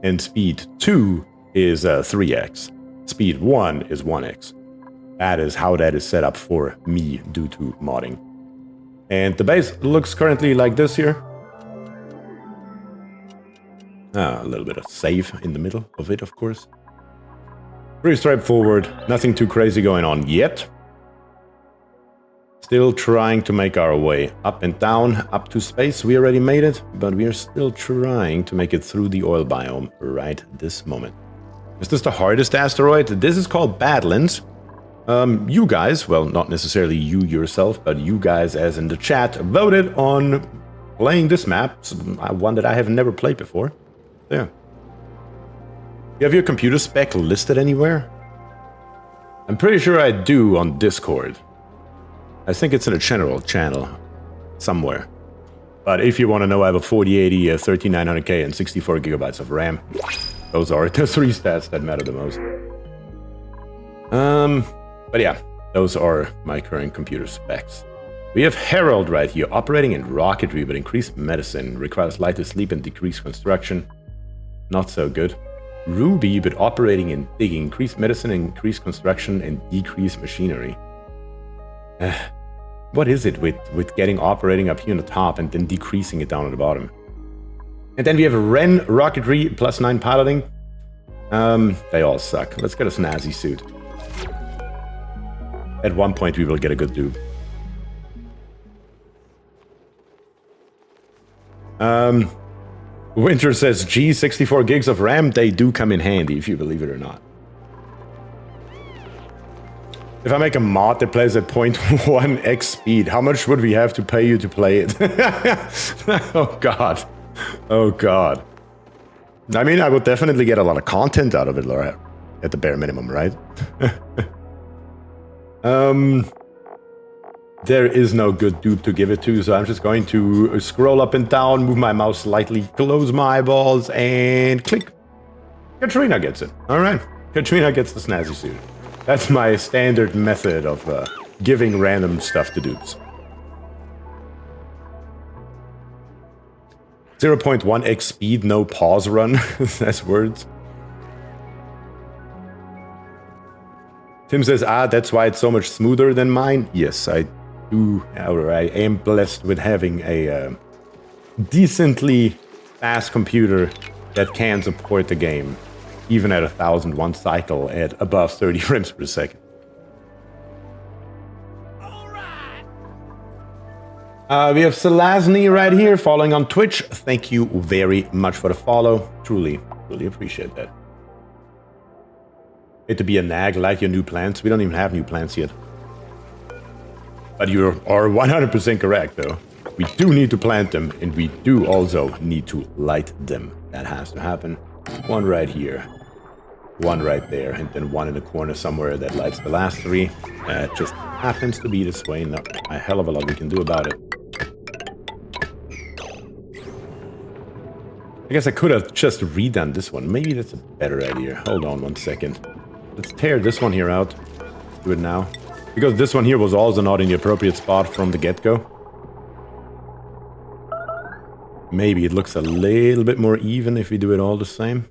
And speed 2 is 3x. Speed 1 is 1x. That is how that is set up for me due to modding. And the base looks currently like this here. A little bit of save in the middle of it, of course. Pretty straightforward. Nothing too crazy going on yet. Still trying to make our way up and down, up to space. We already made it, but we are still trying to make it through the oil biome right this moment. Is this the hardest asteroid? This is called Badlands. You guys, well, not necessarily you yourself, but you guys as in the chat, voted on playing this map, one that I have never played before. Yeah. You have your computer spec listed anywhere? I'm pretty sure I do on Discord. I think it's in a general channel somewhere. But if you want to know, I have a 4080, a 13900K, and 64 gigabytes of RAM. Those are the 3 stats that matter the most. But yeah, those are my current computer specs. We have Herald right here, operating in rocketry but increased medicine, requires lighter sleep and decreased construction. Not so good. Ruby but operating in digging, increased medicine, increased construction, and decreased machinery. What is it with getting operating up here on the top and then decreasing it down at the bottom? And then we have Ren, rocketry, +9 piloting. They all suck. Let's get a snazzy suit. At one point we will get a good dupe. Winter says, gee, 64 gigs of RAM, they do come in handy, if you believe it or not. If I make a mod that plays at 0.1x speed, how much would we have to pay you to play it? Oh god. Oh god. I mean, I would definitely get a lot of content out of it, Laura, at the bare minimum, right? There is no good dupe to give it to, so I'm just going to scroll up and down, move my mouse slightly, close my eyeballs, and click. Katrina gets it. Alright. Katrina gets the snazzy suit. That's my standard method of giving random stuff to dupes. 0.1x speed, no pause run. That's words. Tim says, that's why it's so much smoother than mine. Yes, I do, or I am blessed with having a decently fast computer that can support the game, even at 1001 cycle at above 30 frames per second. We have Selazny right here following on Twitch. Thank you very much for the follow. Truly, really appreciate that. Hate to be a nag, like your new plants. We don't even have new plants yet. But you are 100% correct, though. We do need to plant them, and we do also need to light them. That has to happen. One right here. One right there, and then one in the corner somewhere that lights the last 3. It just happens to be this way. Not a hell of a lot we can do about it. I guess I could have just redone this one. Maybe that's a better idea. Hold on 1 second. Let's tear this one here out. Do it now. Because this one here was also not in the appropriate spot from the get-go. Maybe it looks a little bit more even if we do it all the same.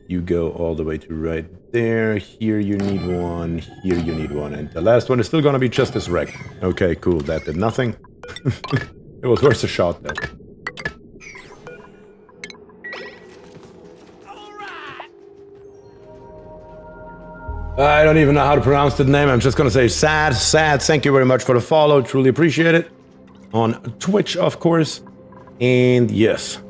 You go all the way to right there. Here you need one. Here you need one. And the last one is still gonna be just as wrecked. Okay, cool. That did nothing. It was worth a shot, though. I don't even know how to pronounce the name. I'm just gonna say Sad. Thank you very much for the follow. Truly appreciate it. On Twitch, of course. And yes.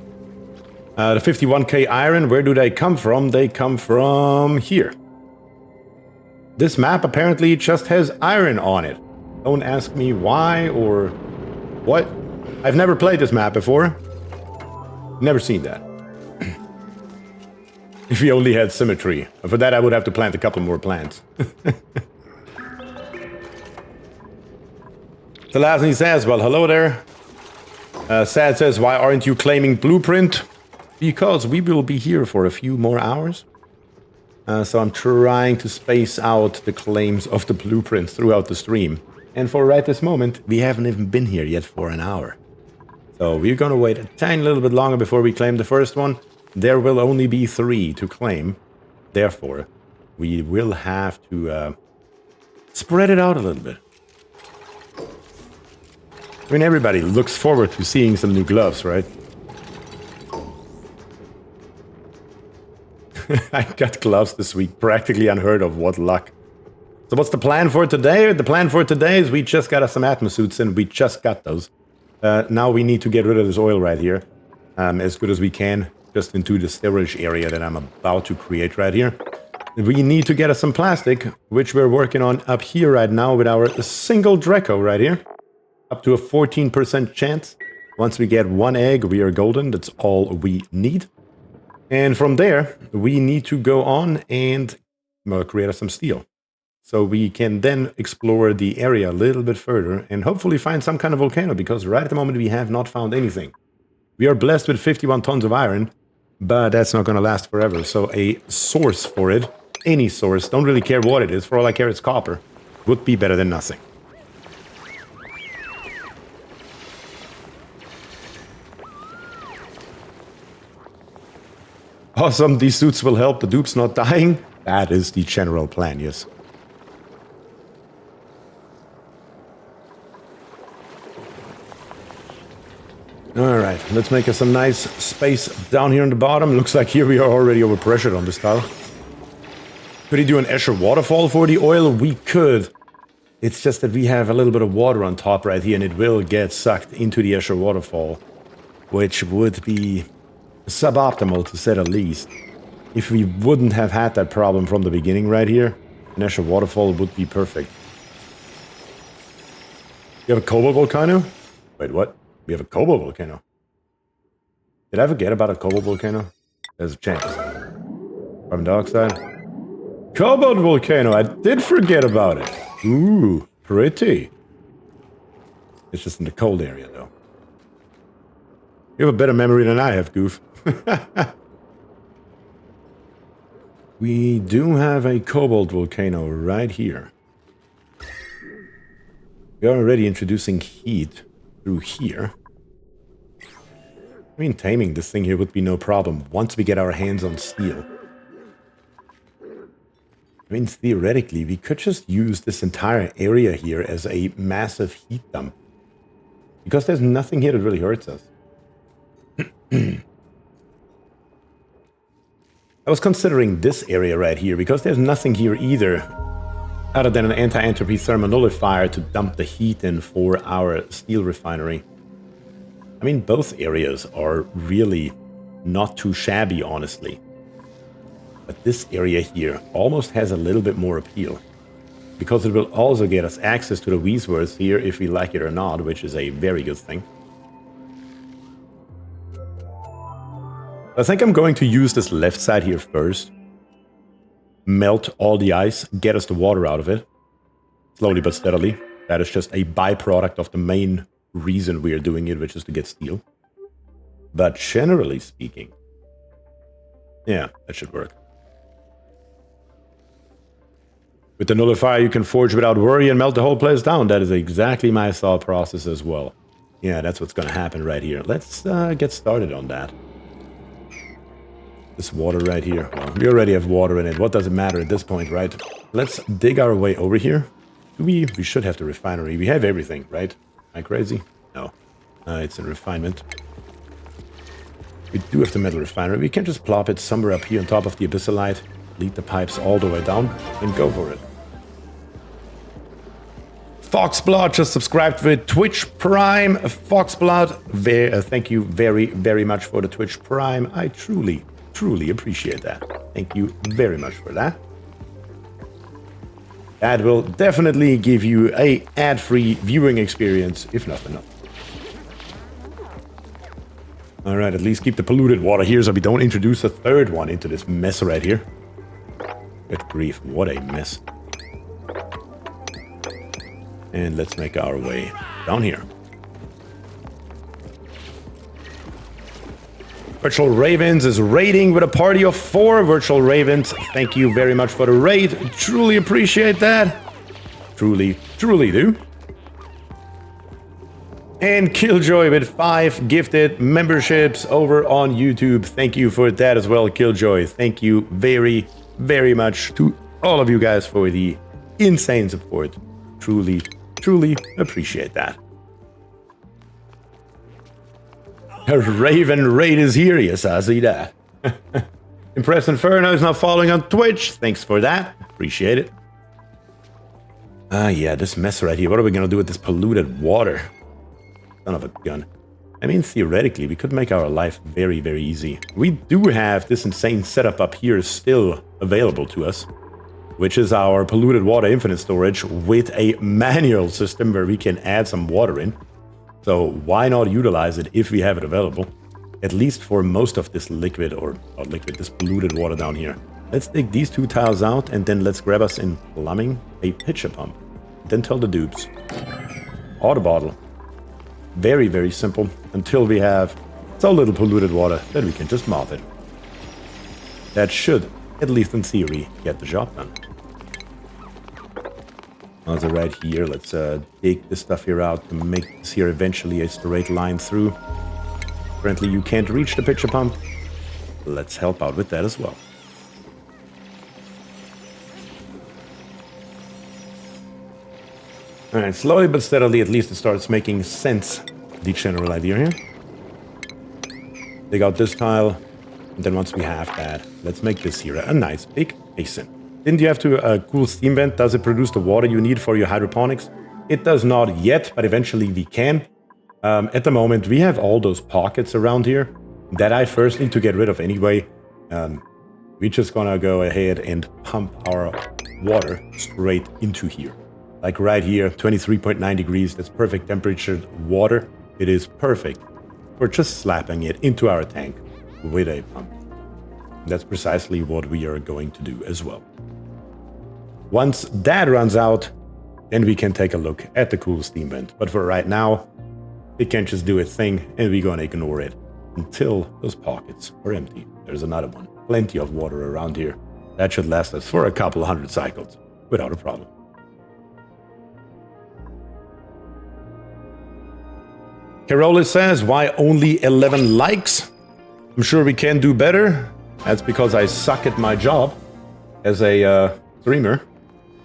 The 51k iron, where do they come from? They come from here. This map apparently just has iron on it. Don't ask me why or what. I've never played this map before. Never seen that. If we only had symmetry. For that I would have to plant a couple more plants. Zelazny says, well, hello there. Sad says, why aren't you claiming blueprint? Because we will be here for a few more hours. So I'm trying to space out the claims of the blueprints throughout the stream. And for right this moment, we haven't even been here yet for an hour. So we're gonna wait a tiny little bit longer before we claim the first one. There will only be 3 to claim. Therefore, we will have to spread it out a little bit. I mean, everybody looks forward to seeing some new gloves, right? I got gloves this week. Practically unheard of. What luck. So what's the plan for today? The plan for today is we just got us some Atmos suits and we just got those. Now we need to get rid of this oil right here. As good as we can. Just into the storage area that I'm about to create right here. We need to get us some plastic, which we're working on up here right now with our single Draco right here. Up to a 14% chance. Once we get 1 egg, we are golden. That's all we need. And from there, we need to go on and create some steel. So we can then explore the area a little bit further and hopefully find some kind of volcano, because right at the moment we have not found anything. We are blessed with 51 tons of iron, but that's not going to last forever. So a source for it, any source, don't really care what it is, for all I care it's copper, would be better than nothing. Awesome, these suits will help the dupes not dying. That is the general plan, yes. Alright, let's make us some nice space down here on the bottom. Looks like here we are already overpressured on this tile. Could he do an Escher waterfall for the oil? We could. It's just that we have a little bit of water on top right here and it will get sucked into the Escher waterfall, which would be suboptimal to say the least. If we wouldn't have had that problem from the beginning right here, an Escher waterfall would be perfect. You have a cobalt volcano? Wait, what? We have a cobalt volcano. Did I forget about a cobalt volcano? There's a chance. Carbon dioxide. Cobalt volcano! I did forget about it. Ooh, pretty. It's just in the cold area, though. You have a better memory than I have, Goof. We do have a cobalt volcano right here. We are already introducing heat through here. I mean, taming this thing here would be no problem once we get our hands on steel. I mean, theoretically, we could just use this entire area here as a massive heat dump. Because there's nothing here that really hurts us. I was considering this area right here, because there's nothing here either, other than an anti-entropy thermonullifier to dump the heat in for our steel refinery. I mean, both areas are really not too shabby, honestly. But this area here almost has a little bit more appeal, because it will also get us access to the Weesworth here if we like it or not, which is a very good thing. I think I'm going to use this left side here first. Melt all the ice, get us the water out of it. Slowly but steadily. That is just a byproduct of the main reason we are doing it, which is to get steel. But generally speaking, yeah, that should work. With the nullifier, you can forge without worry and melt the whole place down. That is exactly my thought process as well. Yeah, that's what's going to happen right here. Let's get started on that. This water right here. Well, we already have water in it. What does it matter at this point, right? Let's dig our way over here. We should have the refinery. We have everything, right? Am I crazy? No. It's a refinement. We do have the metal refinery. We can just plop it somewhere up here on top of the abyssalite, lead the pipes all the way down, and go for it. Foxblood just subscribed with Twitch Prime. Foxblood, thank you very, very much for the Twitch Prime. I truly, truly appreciate that. Thank you very much for that. That will definitely give you a ad-free viewing experience, if nothing else. All right, at least keep the polluted water here so we don't introduce a third one into this mess right here. Good grief, what a mess. And let's make our way down here. Virtual Ravens is raiding with a party of 4. Virtual Ravens, thank you very much for the raid. Truly appreciate that. Truly, truly do. And Killjoy with 5 gifted memberships over on YouTube. Thank you for that as well, Killjoy. Thank you very, very much to all of you guys for the insane support. Truly, truly appreciate that. A Raven raid is here. Yes, I see that. Impressed Inferno is now following on Twitch. Thanks for that. Appreciate it. Yeah, this mess right here. What are we going to do with this polluted water? Son of a gun. I mean, theoretically, we could make our life very, very easy. We do have this insane setup up here still available to us, which is our polluted water infinite storage with a manual system where we can add some water in. So why not utilize it if we have it available, at least for most of this liquid, or not liquid, this polluted water down here. Let's take these 2 tiles out, and then let's grab us in plumbing a pitcher pump. Then tell the dupes. Auto bottle. Very, very simple, until we have so little polluted water that we can just mop it. That should, at least in theory, get the job done. Also right here, let's dig this stuff here out to make this here eventually a straight line through. Currently you can't reach the pitcher pump. Let's help out with that as well. Alright, slowly but steadily at least it starts making sense, the general idea here. Dig out this tile, and then once we have that, let's make this here a nice big basin. Didn't you have to cool steam vent? Does it produce the water you need for your hydroponics? It does not yet, but eventually we can. At the moment, we have all those pockets around here that I first need to get rid of anyway. We're just gonna go ahead and pump our water straight into here. Like right here, 23.9 degrees, that's perfect temperature water. It is perfect for just slapping it into our tank with a pump. That's precisely what we are going to do as well. Once that runs out, then we can take a look at the cool steam vent. But for right now, it can just do its thing, and we're gonna ignore it until those pockets are empty. There's another one. Plenty of water around here. That should last us for a couple hundred cycles without a problem. Carolis says, why only 11 likes? I'm sure we can do better. That's because I suck at my job as a streamer.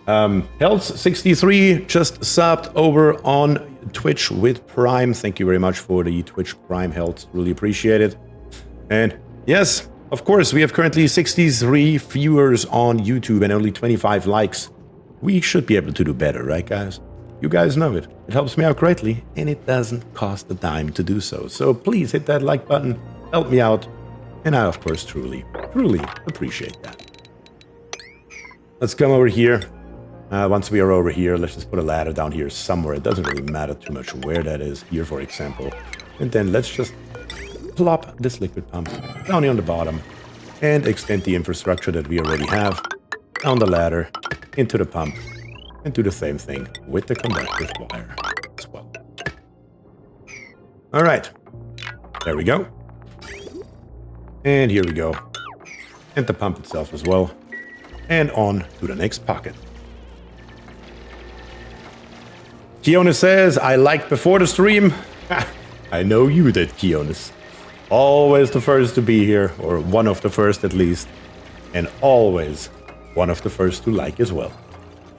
Health63 just subbed over on Twitch with Prime. Thank you very much for the Twitch Prime Health. Really appreciate it. And yes, of course, we have currently 63 viewers on YouTube and only 25 likes. We should be able to do better, right, guys? You guys know it. It helps me out greatly, and it doesn't cost a dime to do so. So please hit that like button, help me out, and I, of course, truly, truly appreciate that. Let's come over here. Once we are over here, let's just put a ladder down here somewhere. It doesn't really matter too much where that is, here for example. And then let's just plop this liquid pump down here on the bottom and extend the infrastructure that we already have down the ladder into the pump, and do the same thing with the conductive wire as well. All right, there we go. And here we go. And the pump itself as well. And on to the next pocket. Keonis says, I liked before the stream. I know you did, Keonis. Always the first to be here, or one of the first at least. And always one of the first to like as well.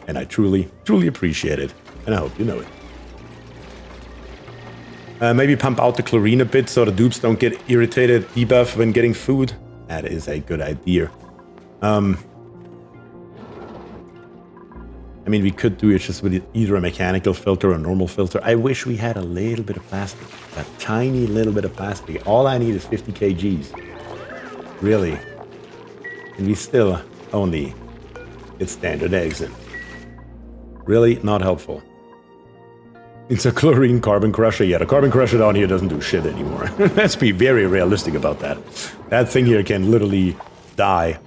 And I truly, truly appreciate it. And I hope you know it. Maybe pump out the chlorine a bit so the dupes don't get irritated debuff when getting food. That is a good idea. I mean, we could do it just with either a mechanical filter or a normal filter. I wish we had a little bit of plastic. A tiny little bit of plastic. All I need is 50 kgs. Really. And we still only get standard eggs in. Really not helpful. It's a chlorine carbon crusher. Yeah, the carbon crusher down here doesn't do shit anymore. Let's be very realistic about that. That thing here can literally die.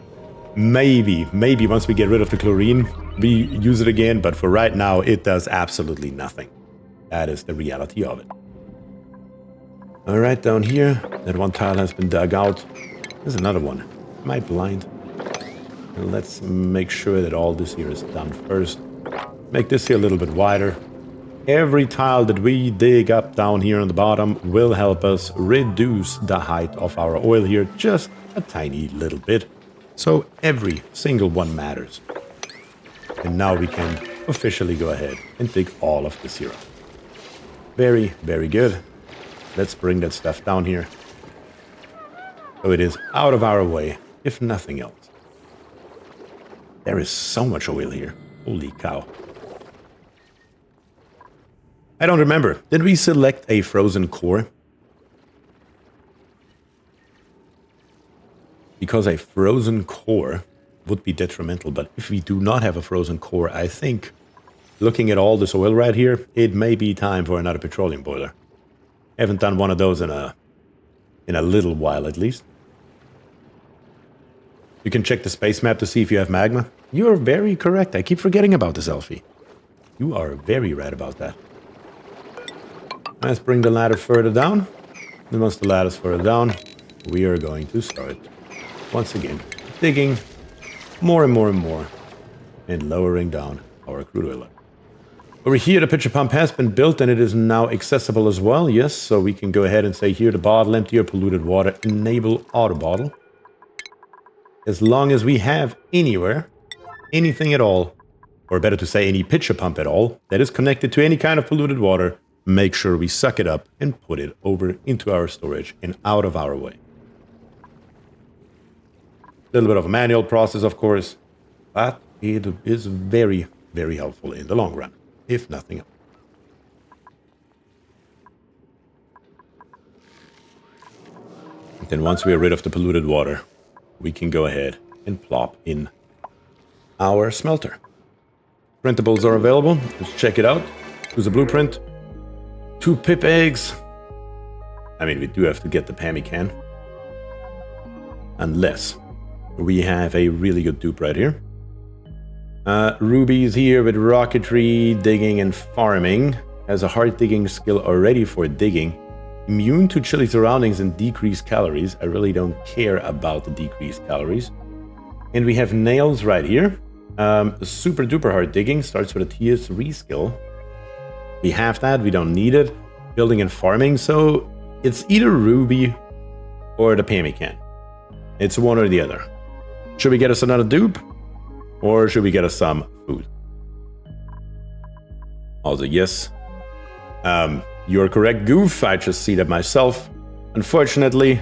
Maybe once we get rid of the chlorine, we use it again, but for right now, it does absolutely nothing. That is the reality of it. All right, down here, that one tile has been dug out. There's another one. Am I blind? Let's make sure that all this here is done first. Make this here a little bit wider. Every tile that we dig up down here on the bottom will help us reduce the height of our oil here just a tiny little bit. So every single one matters. And now we can officially go ahead and dig all of this here up. Very, very good. Let's bring that stuff down here. So it is out of our way, if nothing else. There is so much oil here. Holy cow. I don't remember. Did we select a frozen core? Because a frozen core would be detrimental, but if we do not have a frozen core, I think, looking at all this oil right here, it may be time for another petroleum boiler. Haven't done one of those in a little while at least. You can check the space map to see if you have magma. You are very correct. I keep forgetting about this, Elfie. You are very right about that. Let's bring the ladder further down. And once the ladder's further down, we are going to start once again digging more and more and more and lowering down our crude oil. Over here, the pitcher pump has been built and it is now accessible as well. Yes, so we can go ahead and say here, the bottle empty or polluted water, enable auto bottle. As long as we have anywhere, anything at all, or better to say any pitcher pump at all, that is connected to any kind of polluted water, make sure we suck it up and put it over into our storage and out of our way. A little bit of a manual process, of course, but it is very, very helpful in the long run, if nothing else. And then once we are rid of the polluted water, we can go ahead and plop in our smelter. Printables are available. Let's check it out. Here's a blueprint. 2 pip eggs. I mean, we do have to get the Pammy can. Unless we have a really good dupe right here. Ruby's here with rocketry, digging, and farming. Has a hard digging skill already for digging. Immune to chilly surroundings and decreased calories. I really don't care about the decreased calories. And we have nails right here. Super duper hard digging. Starts with a tier 3 skill. We have that. We don't need it. Building and farming. So it's either Ruby or the Pammy can. It's one or the other. Should we get us another dupe? Or should we get us some food? Also, yes. You're correct, Goof. I just see that myself. Unfortunately,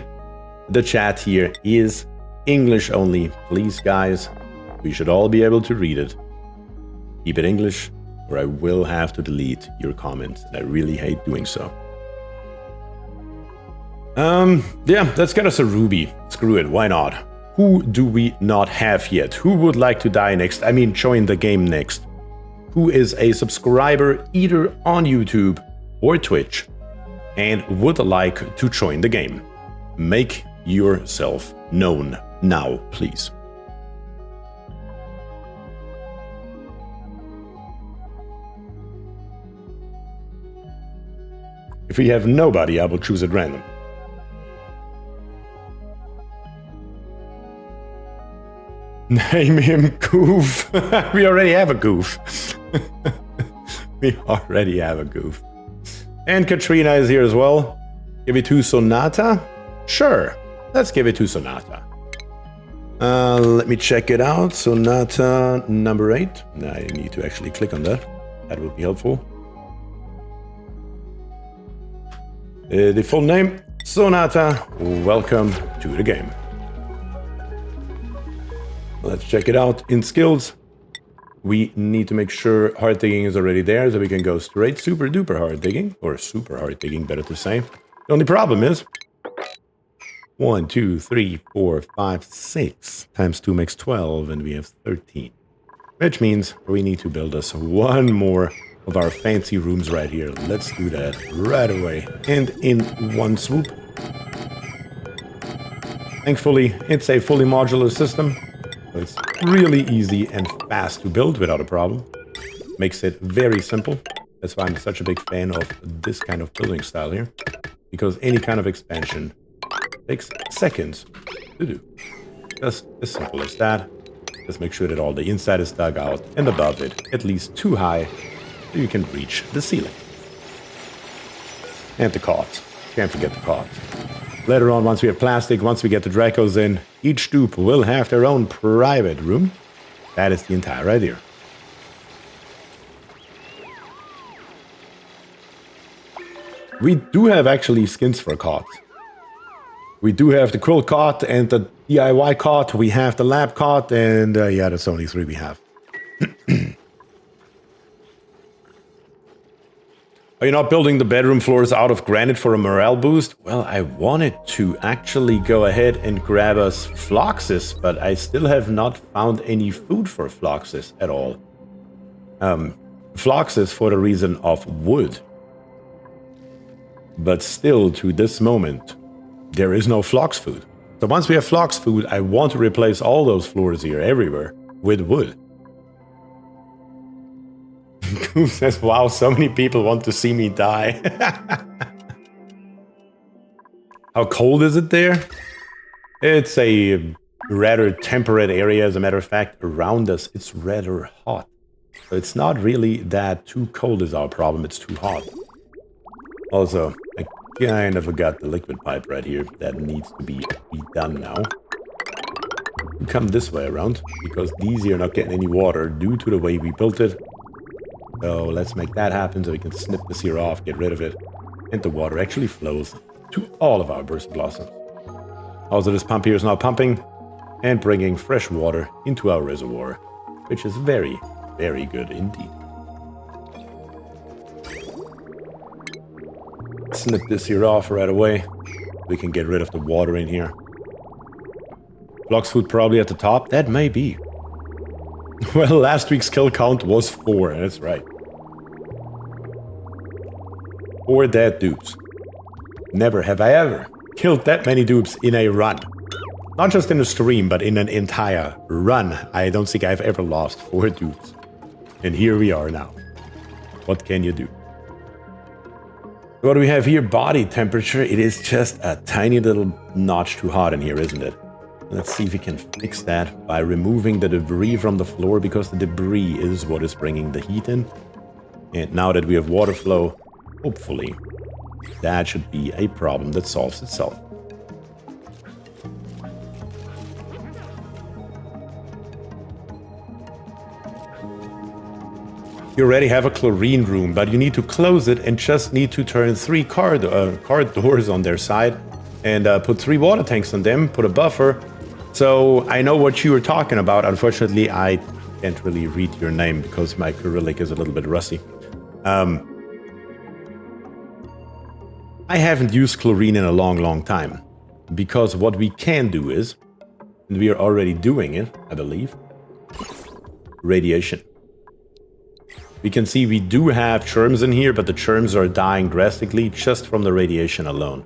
the chat here is English only. Please, guys, we should all be able to read it. Keep it English, or I will have to delete your comments, and I really hate doing so. Yeah, let's get us a Ruby. Screw it, why not? Who do we not have yet? Who would like to die next? I mean, join the game next. Who is a subscriber either on YouTube or Twitch and would like to join the game? Make yourself known now, please. If we have nobody, I will choose at random. Name him Goof. We already have a Goof. We already have a Goof. And Katrina is here as well. Give it to Sonata? Sure, let's give it to Sonata. Let me check it out. Sonata number 8. I need to actually click on that. That would be helpful. The full name, Sonata. Welcome to the game. Let's check it out in skills. we need to make sure hard digging is already there so we can go straight super duper hard digging, or super hard digging, better to say. The only problem is 1, 2, 3, 4, 5, 6 times 2 makes 12, and we have 13. Which means we need to build us one more of our fancy rooms right here. Let's do that right away and in one swoop. Thankfully, it's a fully modular system, so it's really easy and fast to build without a problem. Makes it very simple. That's why I'm such a big fan of this kind of building style here, because any kind of expansion takes seconds to do. Just as simple as that. Just make sure that all the inside is dug out and above it, at least 2 high, so you can reach the ceiling. And the cots. Can't forget the cots. Later on, once we have plastic, once we get the Dracos in, each dupe will have their own private room. That is the entire idea. We do have actually skins for cots. We do have the Quill cot and the DIY cot. We have the lab cot, and yeah, that's only 3 we have. Are you not building the bedroom floors out of granite for a morale boost? Well, I wanted to actually go ahead and grab us Floxes, but I still have not found any food for Floxes at all. Floxes for the reason of wood. But still, to this moment, there is no Flox food. So once we have Flox food, I want to replace all those floors here everywhere with wood. Goof says, wow, so many people want to see me die. How cold is it there? It's a rather temperate area. As a matter of fact, around us, it's rather hot. So it's not really that too cold is our problem, it's too hot. Also, I kind of forgot the liquid pipe right here. That needs to be done now. We come this way around, because these here are not getting any water due to the way we built it. So let's make that happen so we can snip this here off, get rid of it. And the water actually flows to all of our burst blossoms. Also, this pump here is now pumping and bringing fresh water into our reservoir, which is very, very good indeed. Snip this here off right away. We can get rid of the water in here. Flox food probably at the top? That may be. Well, last week's kill count was 4, that's right. 4 dead dupes. Never have I ever killed that many dupes in a run. Not just in a stream, but in an entire run. I don't think I've ever lost 4 dupes. And here we are now. What can you do? What do we have here? Body temperature. It is just a tiny little notch too hot in here, isn't it? Let's see if we can fix that by removing the debris from the floor, because the debris is what is bringing the heat in. And now that we have water flow, hopefully, that should be a problem that solves itself. You already have a chlorine room, but you need to close it and just need to turn 3 car doors on their side and put 3 water tanks on them, put a buffer. So I know what you were talking about. Unfortunately, I can't really read your name because my Cyrillic is a little bit rusty. I haven't used chlorine in a long, long time, because what we can do is, and we are already doing it, I believe, radiation. We can see we do have churms in here, but the churms are dying drastically just from the radiation alone.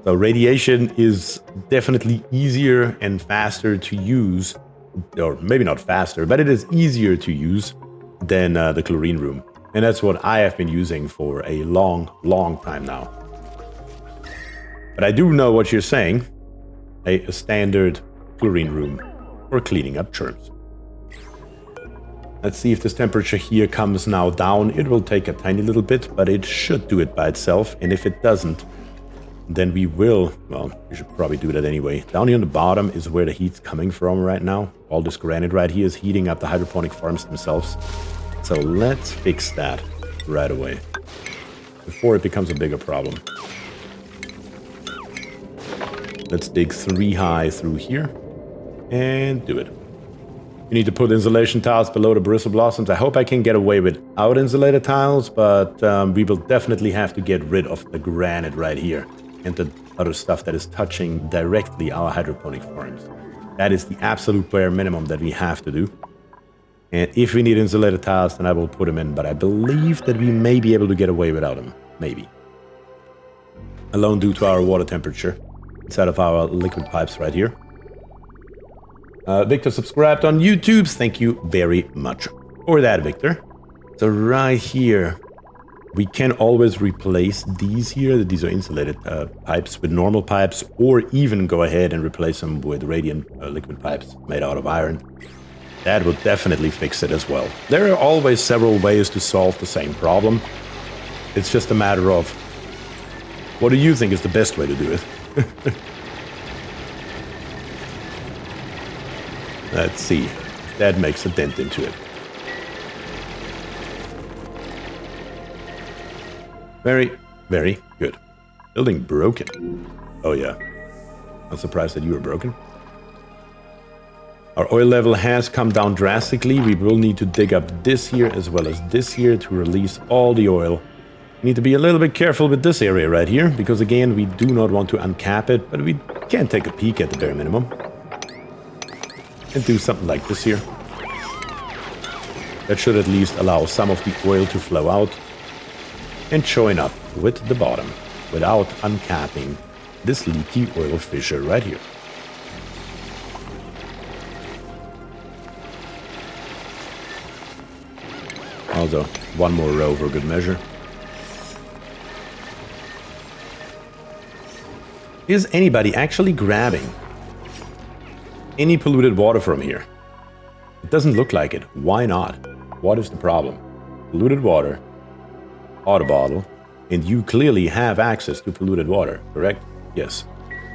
So radiation is definitely easier and faster to use, or maybe not faster, but it is easier to use than the chlorine room. And that's what I have been using for a long, long time now. But I do know what you're saying, a standard chlorine room for cleaning up churms. Let's see if this temperature here comes now down. It will take a tiny little bit, but it should do it by itself. And if it doesn't, then we will, well, we should probably do that anyway. Down here on the bottom is where the heat's coming from right now. All this granite right here is heating up the hydroponic farms themselves. So let's fix that right away before it becomes a bigger problem. Let's dig 3 high through here and do it. You need to put insulation tiles below the bristle blossoms. I hope I can get away without insulated tiles, but we will definitely have to get rid of the granite right here and the other stuff that is touching directly our hydroponic farms. That is the absolute bare minimum that we have to do. And if we need insulated tiles, then I will put them in, but I believe that we may be able to get away without them. Maybe. Alone due to our water temperature inside of our liquid pipes right here. Victor subscribed on YouTube. Thank you very much for that, Victor. So right here, we can always replace these here. These are insulated pipes with normal pipes, or even go ahead and replace them with radiant liquid pipes made out of iron. That would definitely fix it as well. There are always several ways to solve the same problem. It's just a matter of, what do you think is the best way to do it? Let's see. That makes a dent into it. Very, very good. Building broken. Oh yeah. Not surprised that you were broken. Our oil level has come down drastically. We will need to dig up this here as well as this here to release all the oil. We need to be a little bit careful with this area right here, because again, we do not want to uncap it, but we can take a peek at the bare minimum. And do something like this here. That should at least allow some of the oil to flow out and join up with the bottom without uncapping this leaky oil fissure right here. Also, one more row for good measure. Is anybody actually grabbing any polluted water from here? It doesn't look like it. Why not? What is the problem? Polluted water, water bottle, and you clearly have access to polluted water, correct? Yes.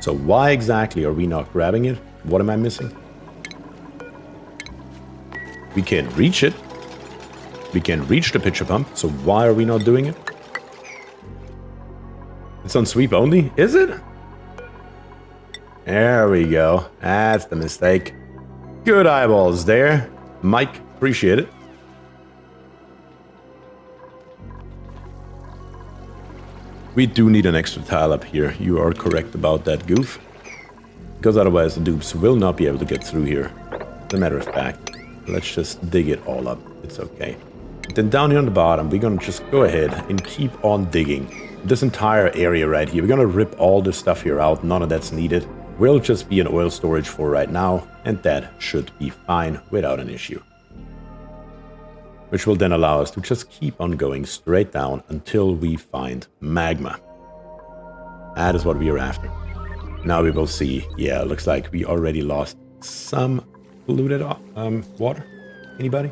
So why exactly are we not grabbing it? What am I missing? We can reach it. We can reach the pitcher pump, so why are we not doing it? It's on sweep only, is it? There we go. That's the mistake. Good eyeballs there, Mike. Appreciate it. We do need an extra tile up here. You are correct about that, Goof. Because otherwise the dupes will not be able to get through here. As a matter of fact, let's just dig it all up. It's okay. Then down here on the bottom, we're going to just go ahead and keep on digging. This entire area right here, we're going to rip all this stuff here out. None of that's needed. Will just be an oil storage for right now, and that should be fine without an issue. Which will then allow us to just keep on going straight down until we find magma. That is what we are after. Now we will see. Yeah, looks like we already lost some polluted water. Anybody?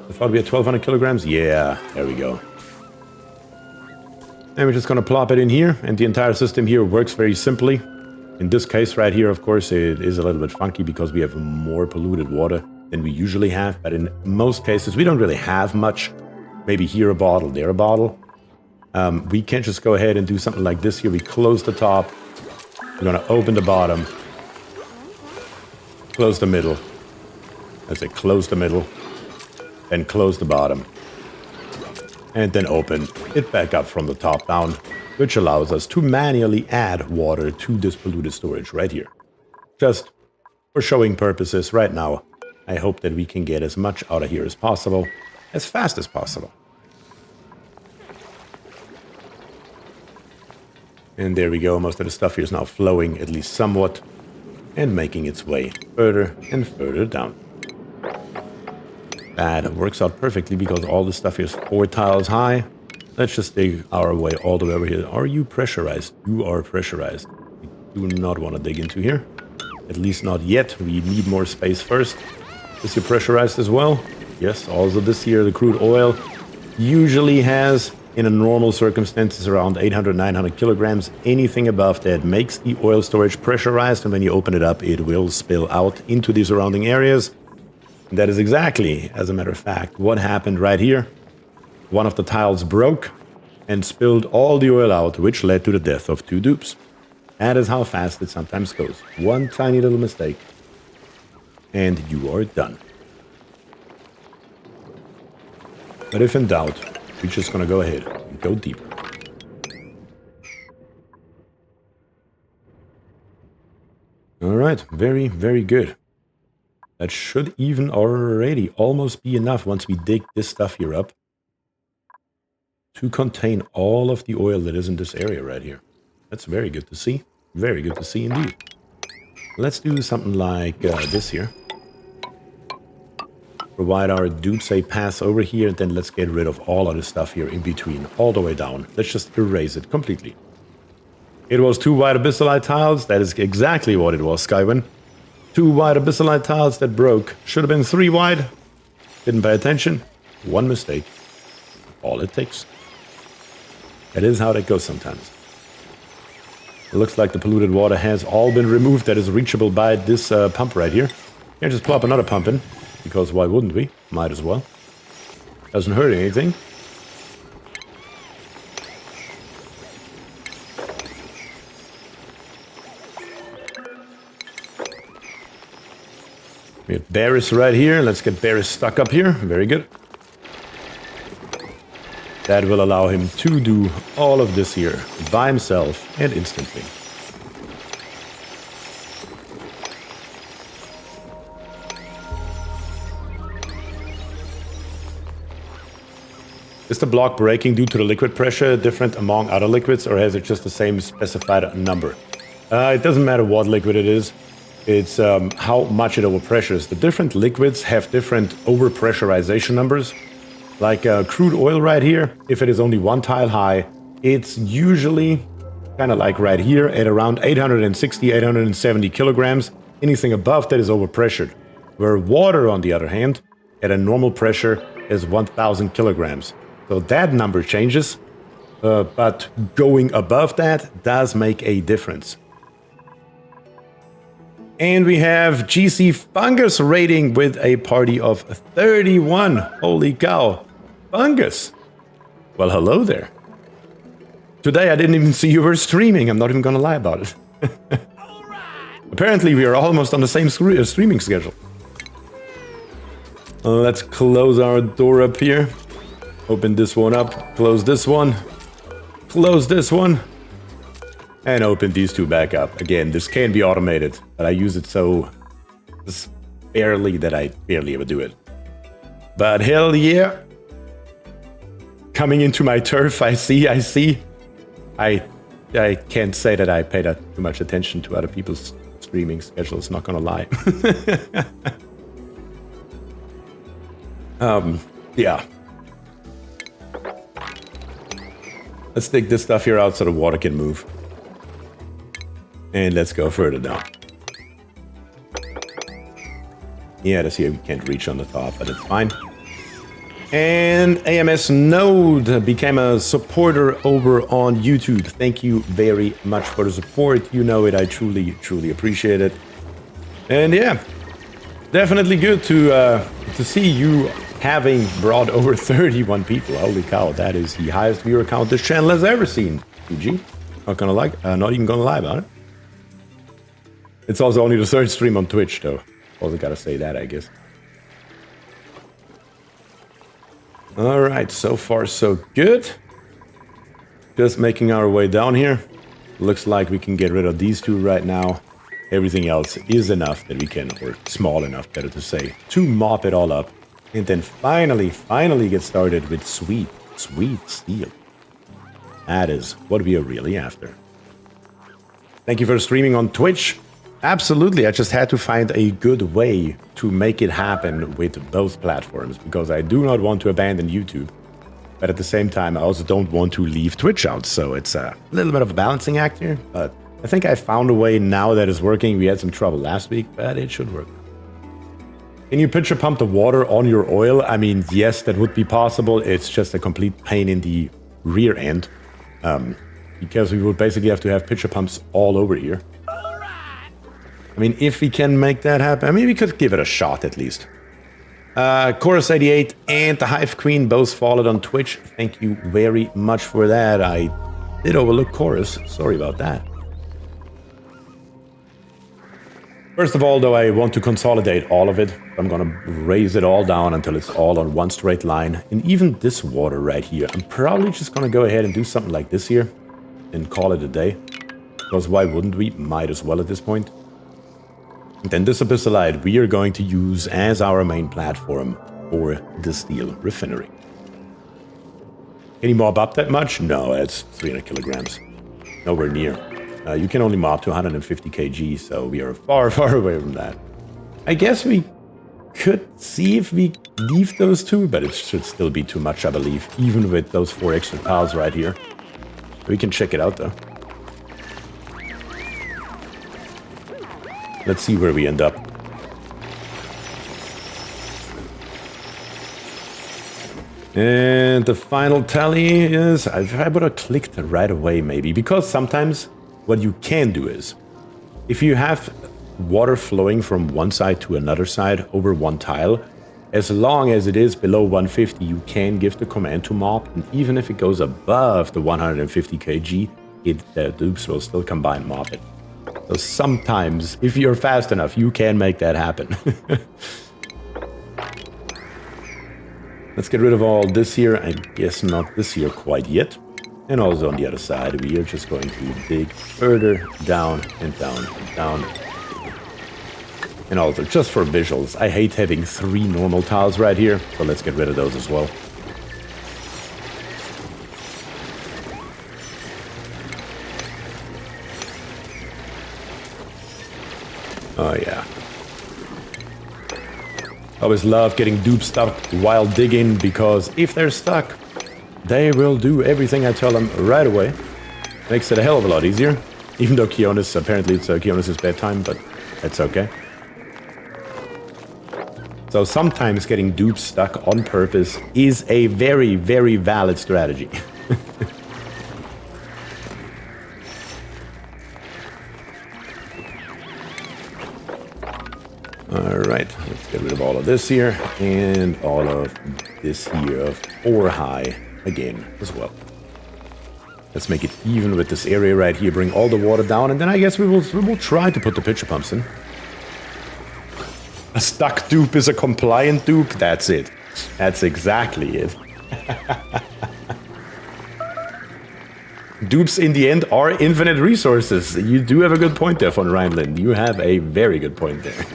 I thought we had 1,200 kilograms. Yeah, there we go. And we're just going to plop it in here, and the entire system here works very simply. In this case right here, of course, it is a little bit funky because we have more polluted water than we usually have. But in most cases, we don't really have much. Maybe here a bottle, there a bottle. We can just go ahead and do something like this here. We close the top. We're going to open the bottom. Close the middle. I say close the middle. Then close the bottom. And then open it back up from the top down, which allows us to manually add water to this polluted storage right here. Just for showing purposes right now, I hope that we can get as much out of here as possible, as fast as possible. And there we go, most of the stuff here is now flowing at least somewhat and making its way further and further down. That works out perfectly because all the stuff here is 4 tiles high. Let's just dig our way all the way over here. Are you pressurized? You are pressurized. We do not want to dig into here. At least not yet. We need more space first. Is you pressurized as well? Yes, also this here, the crude oil usually has, in a normal circumstances, around 800, 900 kilograms. Anything above that makes the oil storage pressurized, and when you open it up, it will spill out into the surrounding areas. And that is exactly, as a matter of fact, what happened right here. One of the tiles broke and spilled all the oil out, which led to the death of 2 dupes. That is how fast it sometimes goes. One tiny little mistake. and you are done. But if in doubt, we're just gonna go ahead and go deeper. Alright, very, very good. That should even already almost be enough once we dig this stuff here up to contain all of the oil that is in this area right here. That's very good to see. Very good to see indeed. Let's do something like this here. Provide our dupes a pass over here, and then let's get rid of all of the stuff here in between, all the way down. Let's just erase it completely. It was 2 wide abyssalite tiles. That is exactly what it was, Skywin. 2 wide abyssalite tiles that broke. Should have been 3 wide. Didn't pay attention. 1 mistake. All it takes. That is how that goes sometimes. It looks like the polluted water has all been removed that is reachable by this pump right here. Can't just plop another pump in, because why wouldn't we? Might as well. Doesn't hurt anything. We have Barris right here. Let's get Barris stuck up here. Very good. That will allow him to do all of this here by himself and instantly. Is the block breaking due to the liquid pressure different among other liquids, or has it just the same specified number? It doesn't matter what liquid it is. It's how much it overpressures. The different liquids have different overpressurization numbers. Like crude oil right here, if it is only 1 tile high, it's usually kind of like right here at around 860, 870 kilograms. Anything above that is overpressured. Where water, on the other hand, at a normal pressure is 1000 kilograms. So that number changes, but going above that does make a difference. And we have GC Fungus rating with a party of 31. Holy cow. Fungus. Well, hello there. Today I didn't even see you were streaming. I'm not even gonna lie about it. Apparently we are almost on the same streaming schedule. Let's close our door up here. Open this one up. Close this one. Close this one. And open these 2 back up. Again, this can be automated, but I use it so barely that I barely ever do it. But hell yeah. Coming into my turf, I see. I can't say that I pay that too much attention to other people's streaming schedules, not gonna lie. Yeah. Let's take this stuff here out so the water can move. And let's go further down. Yeah, this here we can't reach on the top, but it's fine. And AMS Node became a supporter over on YouTube. Thank you very much for the support. You know it, I truly, truly appreciate it. And yeah, definitely good to see you having brought over 31 people. Holy cow, that is the highest viewer count this channel has ever seen. GG. Not even gonna lie about it. It's also only the 3rd stream on Twitch, though. Also gotta say that, I guess. Alright, so far so good. Just making our way down here. Looks like we can get rid of these 2 right now. Everything else is enough that we can, or small enough, better to say, to mop it all up. And then finally get started with sweet steel. That is what we are really after. Thank you for streaming on Twitch. Absolutely, I just had to find a good way to make it happen with both platforms, because I do not want to abandon YouTube, but at the same time I also don't want to leave Twitch out, so it's a little bit of a balancing act here, but I think I found a way now that is working. We had some trouble last week, but it should work. Can you pitcher pump the water on your oil? I mean, yes, that would be possible. It's just a complete pain in the rear end, because we would basically have to have pitcher pumps all over here. I mean, if we can make that happen, I mean, we could give it a shot at least. Chorus 88 and the Hive Queen both followed on Twitch. Thank you very much for that. I did overlook Chorus. Sorry about that. First of all, though, I want to consolidate all of it. I'm gonna raise it all down until it's all on one straight line. And even this water right here, I'm probably just gonna go ahead and do something like this here and call it a day. Because why wouldn't we? Might as well at this point. And then this abyssalite we are going to use as our main platform for the steel refinery. Can you mob up that much? No, that's 300 kilograms. Nowhere near. You can only mob to 150 kg, so we are far, far away from that. I guess we could see if we leave those two, but it should still be too much, I believe, even with those 4 extra tiles right here. We can check it out, though. Let's see where we end up. And the final tally is, I would have clicked right away maybe, because sometimes what you can do is, if you have water flowing from one side to another side over one tile, as long as it is below 150, you can give the command to mop, and even if it goes above the 150 kg, the dupes will still come by and mop it. So sometimes, if you're fast enough, you can make that happen. Let's get rid of all this here. I guess not this here quite yet. And also on the other side, we are just going to dig further down and down and down. And also, just for visuals, I hate having 3 normal tiles right here, so let's get rid of those as well. Oh yeah. I always love getting dupes stuck while digging, because if they're stuck, they will do everything I tell them right away. Makes it a hell of a lot easier. Even though Kionis, apparently it's Kionis' bedtime, but that's okay. So sometimes getting dupes stuck on purpose is a very, very valid strategy. Alright, let's get rid of all of this here, and all of this here of 4 high again as well. Let's make it even with this area right here, bring all the water down, and then I guess we will try to put the pitcher pumps in. A stuck dupe is a compliant dupe? That's it. That's exactly it. Dupes in the end are infinite resources. You do have a good point there, von Rheinland. You have a very good point there.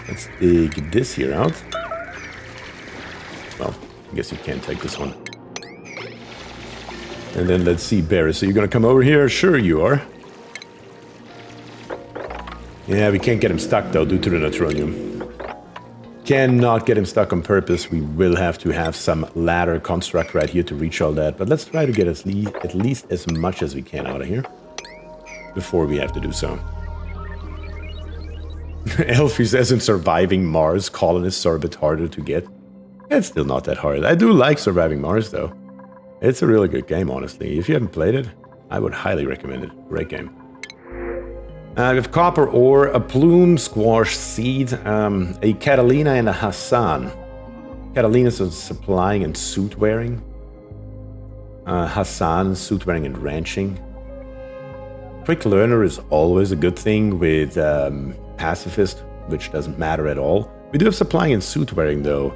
Let's dig this here out. Well, I guess you can't take this one. And then let's see, Barry. So you're gonna come over here? Sure you are. Yeah, we can't get him stuck though due to the neutronium. Cannot get him stuck on purpose. We will have to have some ladder construct right here to reach all that. But let's try to get at least as much as we can out of here before we have to do so. Elfie says in Surviving Mars, colonists are a bit harder to get. It's still not that hard. I do like Surviving Mars though. It's a really good game, honestly. If you haven't played it, I would highly recommend it. Great game. We have copper ore, a plume squash seed, a Catalina and a Hassan. Catalina is supplying and suit wearing. Hassan, suit wearing and ranching. Quick learner is always a good thing with pacifist, which doesn't matter at all. We do have supplying and suit wearing though.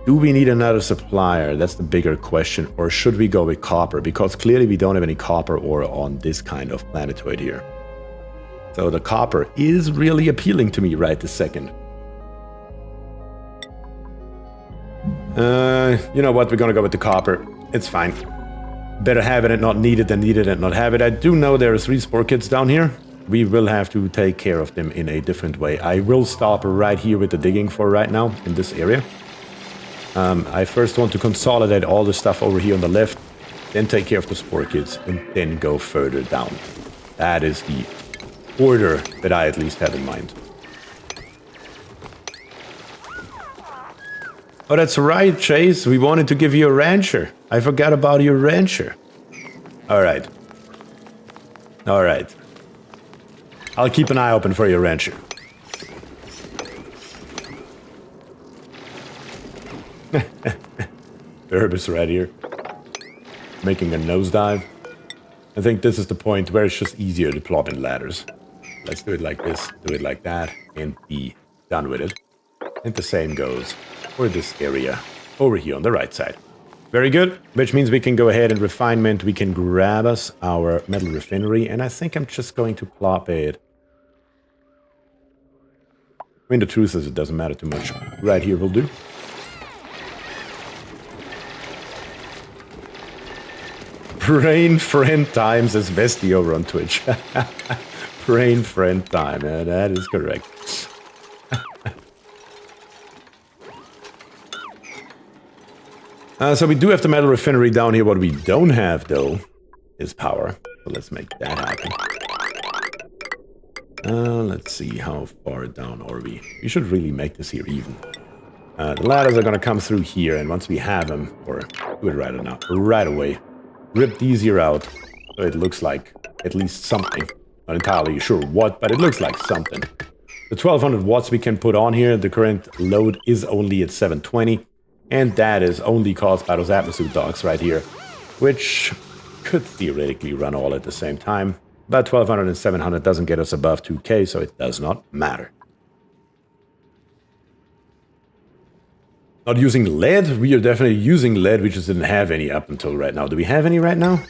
Do we need another supplier? That's the bigger question. Or should we go with copper? Because clearly we don't have any copper ore on this kind of planetoid here. So the copper is really appealing to me right this second. You know what? We're gonna go with the copper. It's fine. Better have it and not need it than need it and not have it. I do know there are 3 spore kits down here. We will have to take care of them in a different way. I will stop right here with the digging for right now in this area. I first want to consolidate all the stuff over here on the left, then take care of the spore kits, and then go further down. That is the order that I at least have in mind. Oh, that's right, Chase. We wanted to give you a rancher. I forgot about your rancher. Alright. Alright. I'll keep an eye open for your rancher. Herb is right here. making a nosedive. I think this is the point where it's just easier to plot in ladders. Let's do it like this, do it like that, and be done with it. And the same goes for this area over here on the right side. Very good, which means we can go ahead and refinement. We can grab us our metal refinery, and I think I'm just going to plop it. I mean, the truth is it doesn't matter too much. Right here will do. Brain friend times is Vesti over on Twitch. Brain friend time, yeah, that is correct. So we do have the metal refinery down here. What we don't have, though, is power. So let's make that happen. Let's see, how far down are we? We should really make this here even. The ladders are going to come through here, and once we have them, or do it right away, rip these here out, so it looks like at least something. Not entirely sure what, but it looks like something. The 1200 watts we can put on here, the current load is only at 720. And that is only caused by those Atmos dogs right here, which could theoretically run all at the same time. But 1200 and 700 doesn't get us above 2K, so it does not matter. Not using lead? We are definitely using lead, we just didn't have any up until right now. Do we have any right now?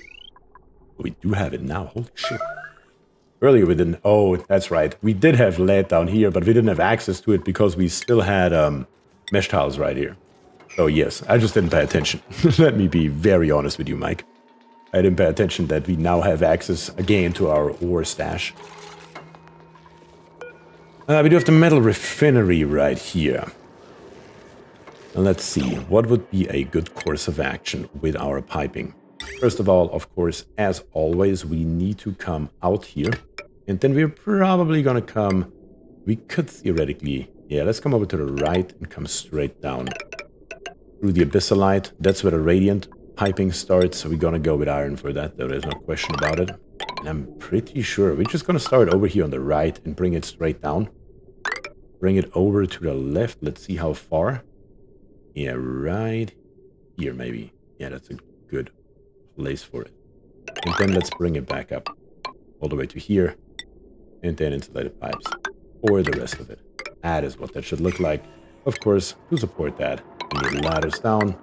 We do have it now, holy shit. Earlier we didn't, oh, that's right. We did have lead down here, but we didn't have access to it because we still had mesh tiles right here. Oh yes, I just didn't pay attention. Let me be very honest with you, Mike. I didn't pay attention that we now have access again to our ore stash. We do have the metal refinery right here. And let's see, what would be a good course of action with our piping? First of all, of course, as always, we need to come out here. And then we're probably gonna come... We could theoretically... Yeah, let's come over to the right and come straight down. Through the abyssalite, that's where the radiant piping starts, so we're gonna go with iron for that, though there's no question about it. And I'm pretty sure we're just gonna start over here on the right and bring it straight down. Bring it over to the left, let's see how far. Yeah, right here maybe. Yeah, that's a good place for it. And then let's bring it back up all the way to here. And then insulated pipes for the rest of it. That is what that should look like. Of course, to support that, we need ladders down,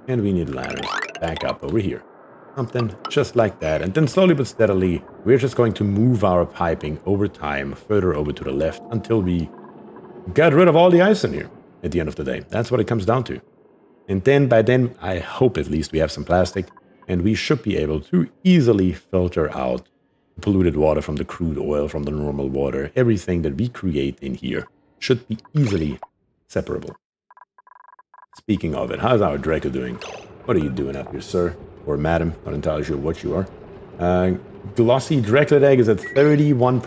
and we need ladders back up over here. Something just like that. And then slowly but steadily, we're just going to move our piping over time further over to the left until we get rid of all the ice in here at the end of the day. That's what it comes down to. And then by then, I hope at least we have some plastic, and we should be able to easily filter out polluted water from the crude oil, from the normal water. Everything that we create in here should be easily separable. Speaking of it, how's our Draco doing? What are you doing up here, sir? Or madam? Not entirely sure what you are. Glossy Dracolet egg is at 31%.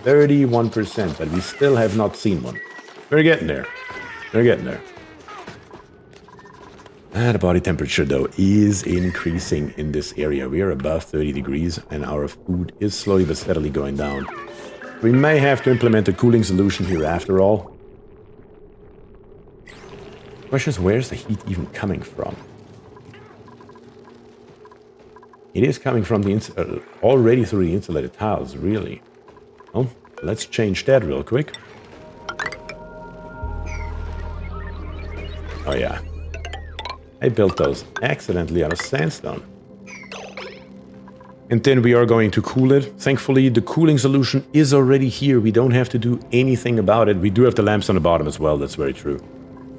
31%, but we still have not seen one. We're getting there. We're getting there. The body temperature, though, is increasing in this area. We are above 30 degrees, and our food is slowly but steadily going down. We may have to implement a cooling solution here after all. The question is, where's the heat even coming from? It is coming from the already through the insulated tiles, really. Well, let's change that real quick. Oh yeah. I built those accidentally out of sandstone. And then we are going to cool it. Thankfully, the cooling solution is already here. We don't have to do anything about it. We do have the lamps on the bottom as well, that's very true.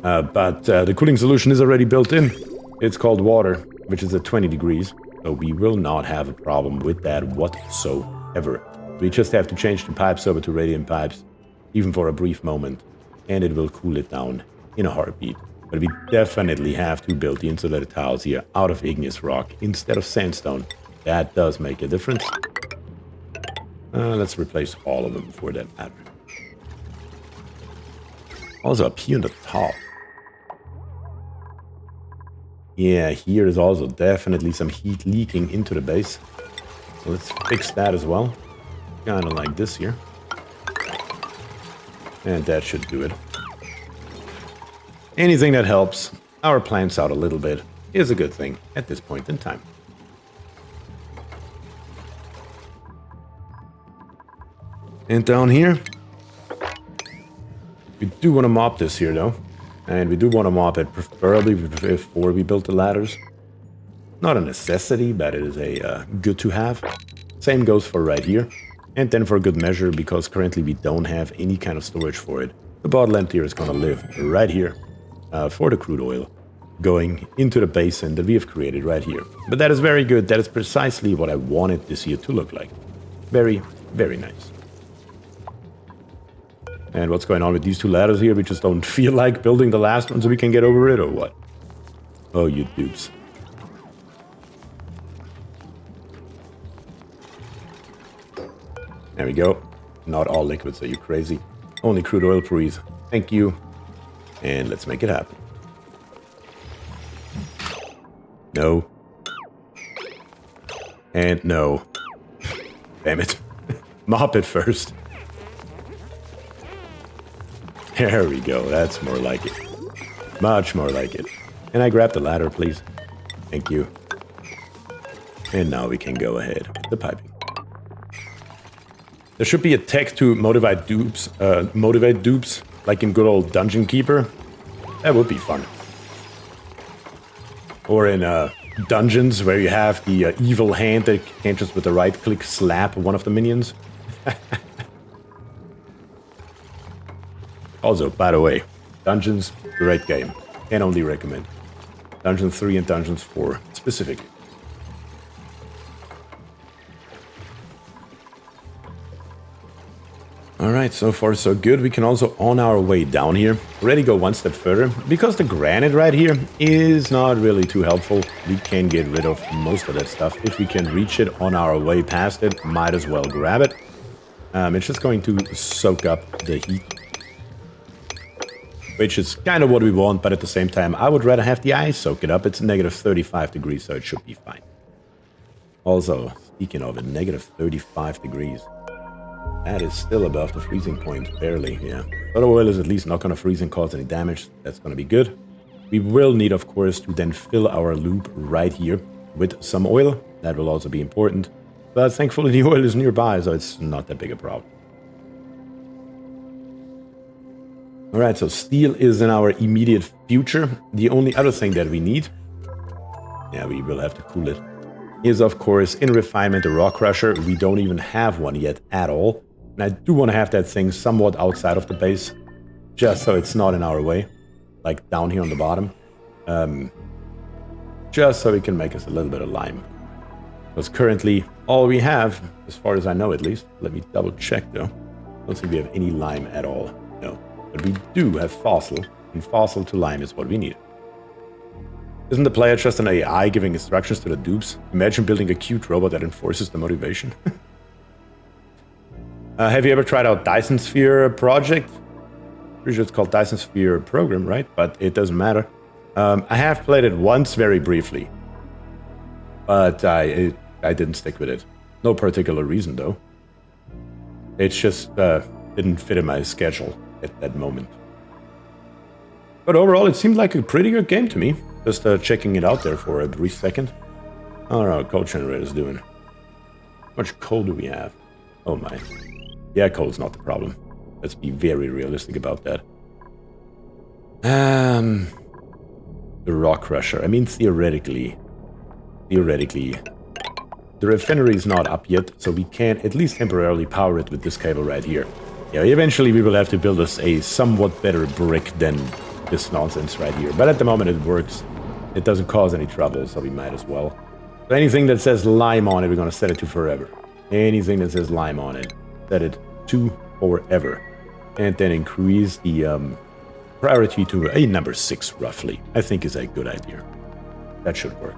But the cooling solution is already built in. It's called water, which is at 20 degrees. So we will not have a problem with that whatsoever. We just have to change the pipes over to radiant pipes, even for a brief moment, and it will cool it down in a heartbeat. But we definitely have to build the insulated tiles here out of igneous rock instead of sandstone. That does make a difference. Let's replace all of them for that matter. Also up here on the top. Yeah, here is also definitely some heat leaking into the base. So let's fix that as well. Kind of like this here. And that should do it. Anything that helps our plants out a little bit is a good thing at this point in time. And down here, we do want to mop this here though. And we do want to mop it preferably before we build the ladders. Not a necessity, but it is a good to have. Same goes for right here. And then for good measure, because currently we don't have any kind of storage for it, the bottle emptier is going to live right here for the crude oil going into the basin that we have created right here. But that is very good. That is precisely what I wanted this here to look like. Very, very nice. And what's going on with these two ladders here? We just don't feel like building the last one so we can get over it, or what? Oh, you dupes. There we go. Not all liquids, are you crazy? Only crude oil, please. Thank you. And let's make it happen. No. And no. Damn it. Mop it first. There we go. That's more like it. Much more like it. Can I grab the ladder, please? Thank you. And now we can go ahead with the piping. There should be a tech to motivate dupes, like in good old Dungeon Keeper. That would be fun. Or in dungeons where you have the evil hand that can just with the right click slap one of the minions. Also, by the way, Dungeons, great game. Can only recommend. Dungeons 3 and Dungeons 4 specifically. Alright, so far so good. We can also, on our way down here, already go one step further. Because the granite right here is not really too helpful, we can get rid of most of that stuff. If we can reach it on our way past it, might as well grab it. It's just going to soak up the heat. Which is kind of what we want, but at the same time, I would rather have the ice soak it up. It's negative 35 degrees, so it should be fine. Also, speaking of it, negative 35 degrees. That is still above the freezing point, barely, yeah. But oil is at least not going to freeze and cause any damage. That's going to be good. We will need, of course, to then fill our loop right here with some oil. That will also be important. But thankfully, the oil is nearby, so it's not that big a problem. Alright, so steel is in our immediate future. The only other thing that we need, yeah, we will have to cool it, is of course in refinement a rock crusher. We don't even have one yet at all. And I do want to have that thing somewhat outside of the base, just so it's not in our way, like down here on the bottom. Just so we can make us a little bit of lime. Because currently all we have, as far as I know at least, let me double check though. I don't think we have any lime at all, no. But we do have fossil, and fossil to lime is what we need. Isn't the player just an AI giving instructions to the dupes? Imagine building a cute robot that enforces the motivation. Have you ever tried out Dyson Sphere project? Pretty sure it's called Dyson Sphere program, right? But it doesn't matter. I have played it once very briefly. But I didn't stick with it. No particular reason though. It just didn't fit in my schedule at that moment. But overall, it seemed like a pretty good game to me. Just checking it out there for a brief second. I don't know how coal generator is doing. How much coal do we have? Oh my. Yeah, coal's not the problem. Let's be very realistic about that. The rock crusher. I mean, theoretically, the refinery is not up yet, so we can at least temporarily power it with this cable right here. Yeah, eventually we will have to build us a somewhat better brick than this nonsense right here. But at the moment it works. It doesn't cause any trouble, so we might as well. So anything that says lime on it, we're going to set it to forever. Anything that says lime on it, set it to forever. And then increase the priority to a number 6, roughly. I think is a good idea. That should work.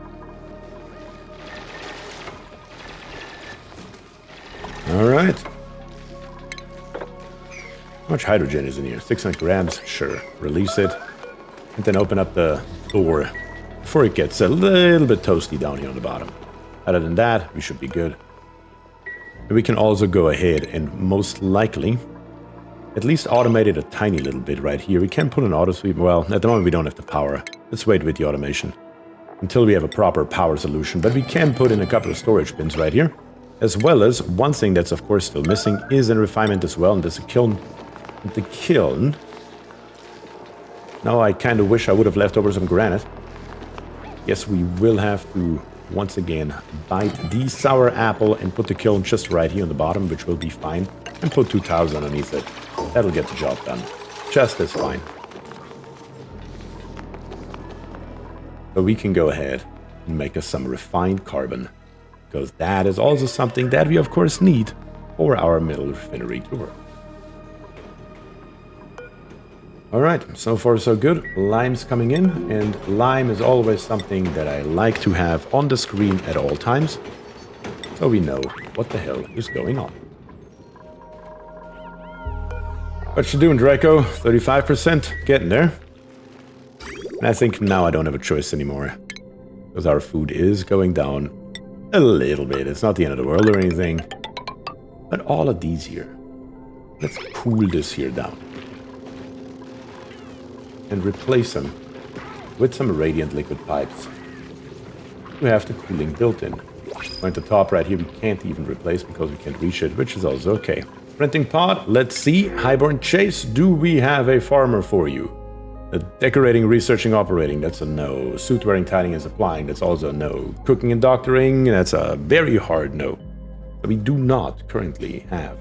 Alright. How much hydrogen is in here? 600 grams? Sure. Release it. And then open up the door before it gets a little bit toasty down here on the bottom. Other than that, we should be good. And we can also go ahead and most likely at least automate it a tiny little bit right here. We can put an auto sweep. Well, at the moment we don't have the power. Let's wait with the automation until we have a proper power solution. But we can put in a couple of storage bins right here. As well as, one thing that's of course still missing is a refinement as well, and there's a kiln. The kiln... Now I kind of wish I would have left over some granite. Yes, we will have to, once again, bite the sour apple and put the kiln just right here on the bottom, which will be fine. And put 2 tiles underneath it. That'll get the job done. Just as fine. So we can go ahead and make us some refined carbon. Because that is also something that we of course need for our middle refinery to work. Alright, so far so good. Lime's coming in, and lime is always something that I like to have on the screen at all times, so we know what the hell is going on. What you doing, Draco? 35%, getting there. And I think now I don't have a choice anymore, because our food is going down a little bit. It's not the end of the world or anything, but all of these here. Let's cool this here down. And replace them with some radiant liquid pipes. We have the cooling built in. At the top right here we can't even replace because we can't reach it, which is also okay. Printing pod, let's see. Highborn Chase, do we have a farmer for you? Decorating, researching, operating, that's a no. Suit wearing, tiling, and supplying, that's also a no. Cooking and doctoring, that's a very hard no. So we do not currently have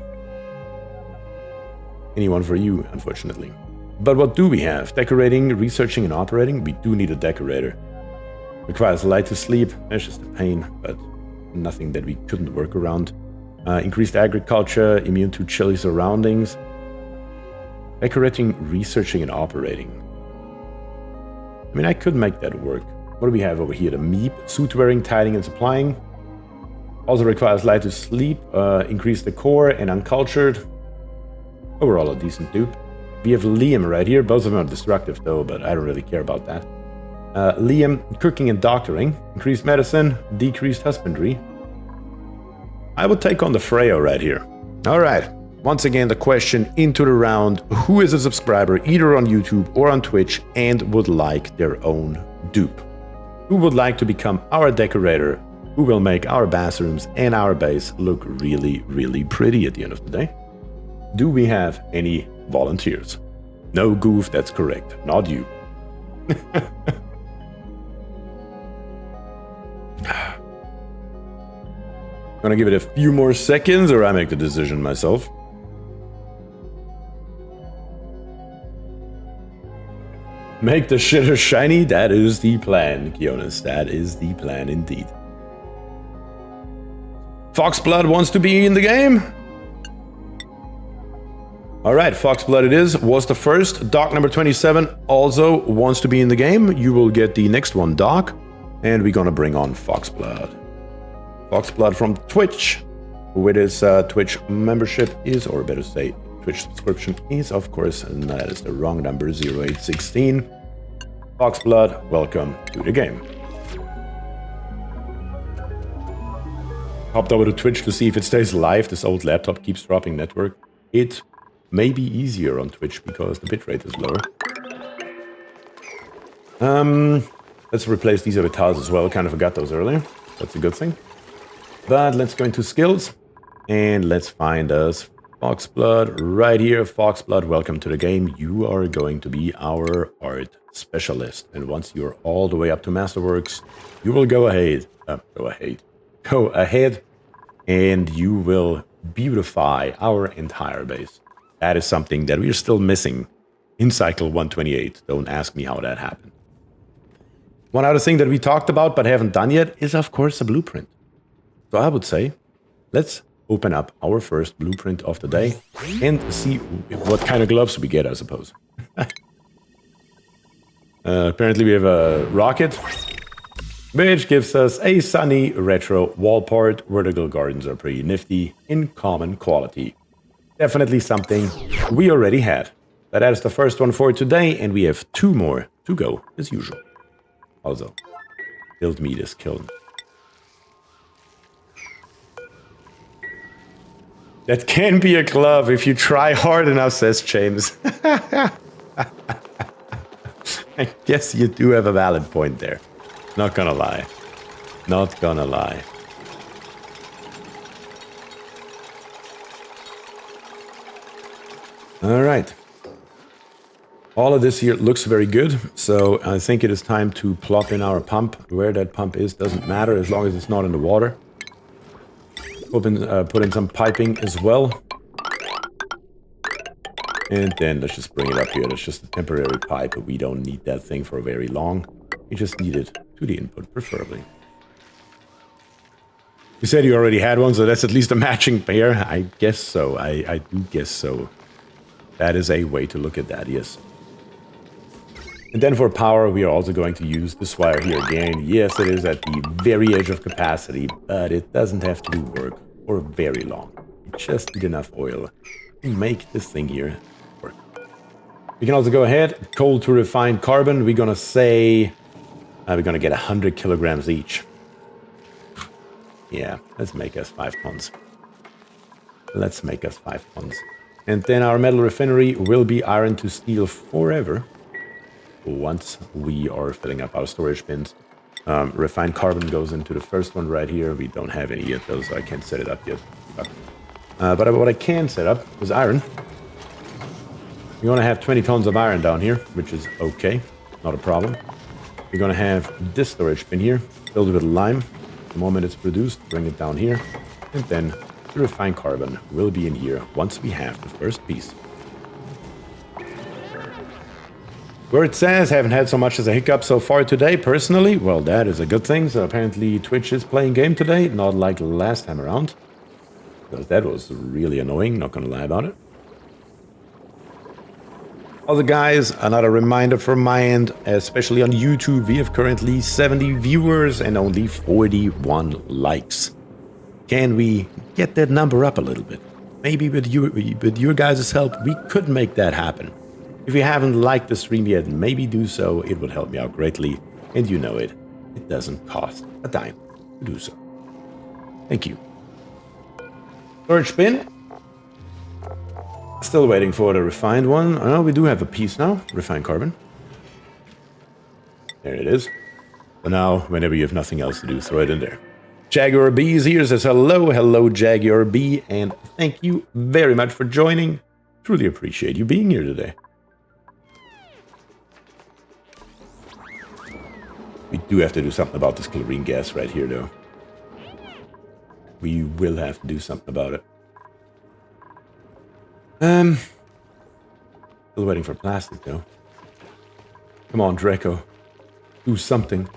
anyone for you, unfortunately. But what do we have? Decorating, researching, and operating? We do need a decorator. Requires light to sleep. It's just a pain, but nothing that we couldn't work around. Increased agriculture, immune to chilly surroundings. Decorating, researching, and operating. I mean, I could make that work. What do we have over here? The Meep, suit wearing, tiling, and supplying. Also requires light to sleep. Increase the core and uncultured. Overall, a decent dupe. We have Liam right here. Both of them are destructive though, but I don't really care about that. Liam, cooking and doctoring. Increased medicine, decreased husbandry. I would take on the Freyo right here. Alright, once again the question into the round. Who is a subscriber either on YouTube or on Twitch and would like their own dupe? Who would like to become our decorator? Who will make our bathrooms and our base look really, really pretty at the end of the day? Do we have any volunteers? No, Goof, that's correct. Not you. Gonna give it a few more seconds or I make the decision myself. Make the shitter shiny? That is the plan, Kionis. That is the plan indeed. Foxblood wants to be in the game? Alright, Foxblood it is. Was the first. Doc number 27 also wants to be in the game. You will get the next one, Doc. And we're gonna bring on Foxblood. Foxblood from Twitch, with his Twitch membership is, or better say, Twitch subscription is, of course, and that is the wrong number, 0816. Foxblood, welcome to the game. Hopped over to Twitch to see if it stays live. This old laptop keeps dropping network. It may be easier on Twitch because the bitrate is lower. Let's replace these other tiles as well. Kind of forgot those earlier. That's a good thing. But let's go into skills and let's find us Foxblood right here. Foxblood, welcome to the game. You are going to be our art specialist. And once you're all the way up to Masterworks, you will go ahead and you will beautify our entire base. That is something that we're still missing in cycle 128. Don't ask me how that happened. One other thing that we talked about but haven't done yet is, of course, a blueprint. So I would say, let's open up our first blueprint of the day and see what kind of gloves we get, I suppose. Apparently we have a rocket, which gives us a sunny retro wall part. Vertical gardens are pretty nifty in common quality. Definitely something we already had. That is the first one for today, and we have 2 more to go as usual. Also, build me this kiln. That can be a glove if you try hard enough, says James. I guess you do have a valid point there. Not gonna lie. Not gonna lie. All right. All of this here looks very good, so I think it is time to plop in our pump. Where that pump is doesn't matter as long as it's not in the water. Put in some piping as well. And then let's just bring it up here. That's just a temporary pipe, but we don't need that thing for very long. We just need it to the input, preferably. You said you already had one, so that's at least a matching pair. I guess so. I do guess so. That is a way to look at that, yes. And then for power, we are also going to use this wire here again. Yes, it is at the very edge of capacity, but it doesn't have to do work for very long. You just need enough oil to make this thing here work. We can also go ahead, coal to refined carbon. We're gonna say we're gonna get 100 kilograms each. Yeah, let's make us 5 tons. Let's make us 5 tons. And then our metal refinery will be iron to steel forever. Once we are filling up our storage bins. Refined carbon goes into the first one right here. We don't have any yet though, so I can't set it up yet. But what I can set up is iron. We want to have 20 tons of iron down here, which is okay. Not a problem. We're going to have this storage bin here, filled with lime. The moment it's produced, bring it down here. And then the refined carbon will be in here once we have the first piece. Where it says, haven't had so much as a hiccup so far today, personally. Well, that is a good thing. So apparently Twitch is playing game today, not like last time around. Because that was really annoying, not gonna lie about it. Also guys, another reminder from my end, especially on YouTube, we have currently 70 viewers and only 41 likes. Can we get that number up a little bit? Maybe with your guys' help, we could make that happen. If you haven't liked the stream yet, maybe do so. It would help me out greatly. And you know it. It doesn't cost a dime to do so. Thank you. Storage bin. Still waiting for the refined one. Oh, we do have a piece now. Refined carbon. There it is. So now, whenever you have nothing else to do, throw it in there. Jaguar B is here. Says hello. Hello, Jaguar B. And thank you very much for joining. Truly appreciate you being here today. We do have to do something about this chlorine gas right here, though. We will have to do something about it. Still waiting for plastic, though. Come on, Draco. Do something.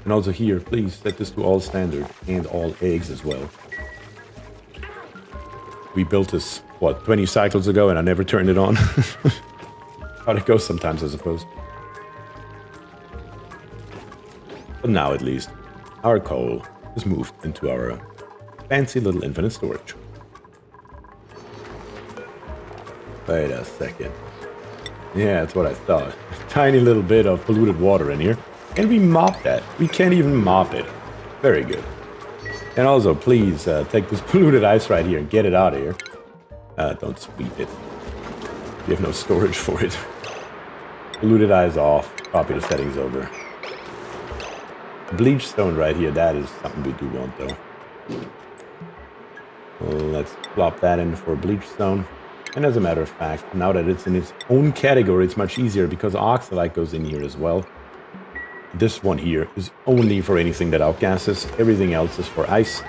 And also here, please, set this to all standard. And all eggs as well. We built this, what, 20 cycles ago, and I never turned it on. How it goes sometimes, I suppose. But now, at least, our coal is moved into our fancy little infinite storage. Wait a second. Yeah, that's what I thought. A tiny little bit of polluted water in here. And we mop that. We can't even mop it. Very good. And also, please, take this polluted ice right here and get it out of here. Don't sweep it. We have no storage for it. Polluted ice off. Copy the settings over. Bleach stone right here, that is something we do want though. Let's plop that in for bleach stone. And as a matter of fact, now that it's in its own category, it's much easier because oxalite goes in here as well. This one here is only for anything that outgasses. Everything else is for ice.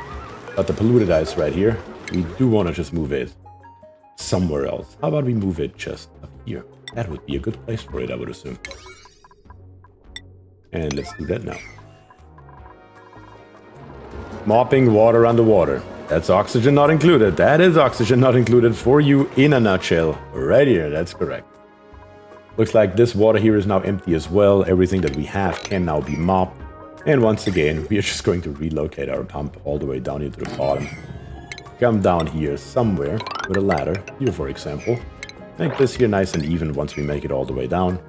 But the polluted ice right here, we do want to just move it somewhere else. How about we move it just up here? That would be a good place for it, I would assume. And let's do that now. Mopping water underwater. That's oxygen not included. That is oxygen not included for you in a nutshell. Right here, that's correct. Looks like this water here is now empty as well. Everything that we have can now be mopped. And once again, we are just going to relocate our pump all the way down here to the bottom. Come down here somewhere with a ladder. Here, for example. Make this here nice and even once we make it all the way down.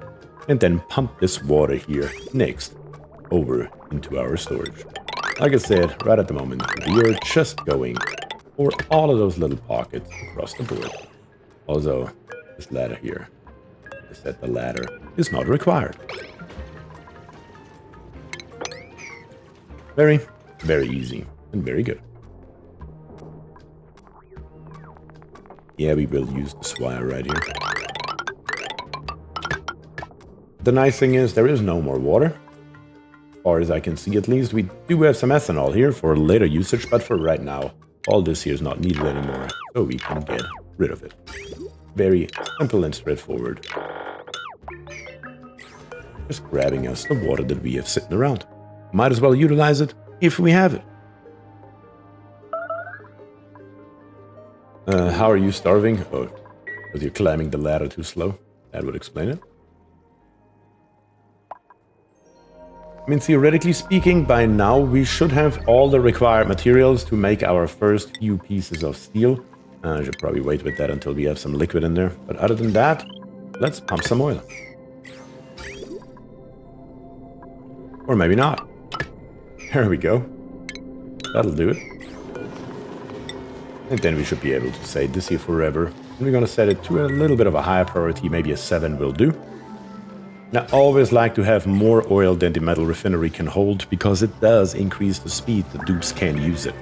And then pump this water here next over into our storage. Like I said, right at the moment, we are just going for all of those little pockets across the board. Also, this ladder here. I said the ladder is not required. Very, very easy and very good. Yeah, we will use this wire right here. The nice thing is there is no more water. As far as I can see at least. We do have some ethanol here for later usage, but for right now, all this here is not needed anymore, so we can get rid of it. Very simple and straightforward. Just grabbing us the water that we have sitting around. Might as well utilize it if we have it. How are you starving? Oh, because you're climbing the ladder too slow. That would explain it. I mean, theoretically speaking, by now we should have all the required materials to make our first few pieces of steel. I should probably wait with that until we have some liquid in there. But other than that, let's pump some oil. Or maybe not. There we go. That'll do it. And then we should be able to say this here forever. And we're going to set it to a little bit of a higher priority. Maybe a 7 will do. Now, I always like to have more oil than the metal refinery can hold, because it does increase the speed the dupes can use it.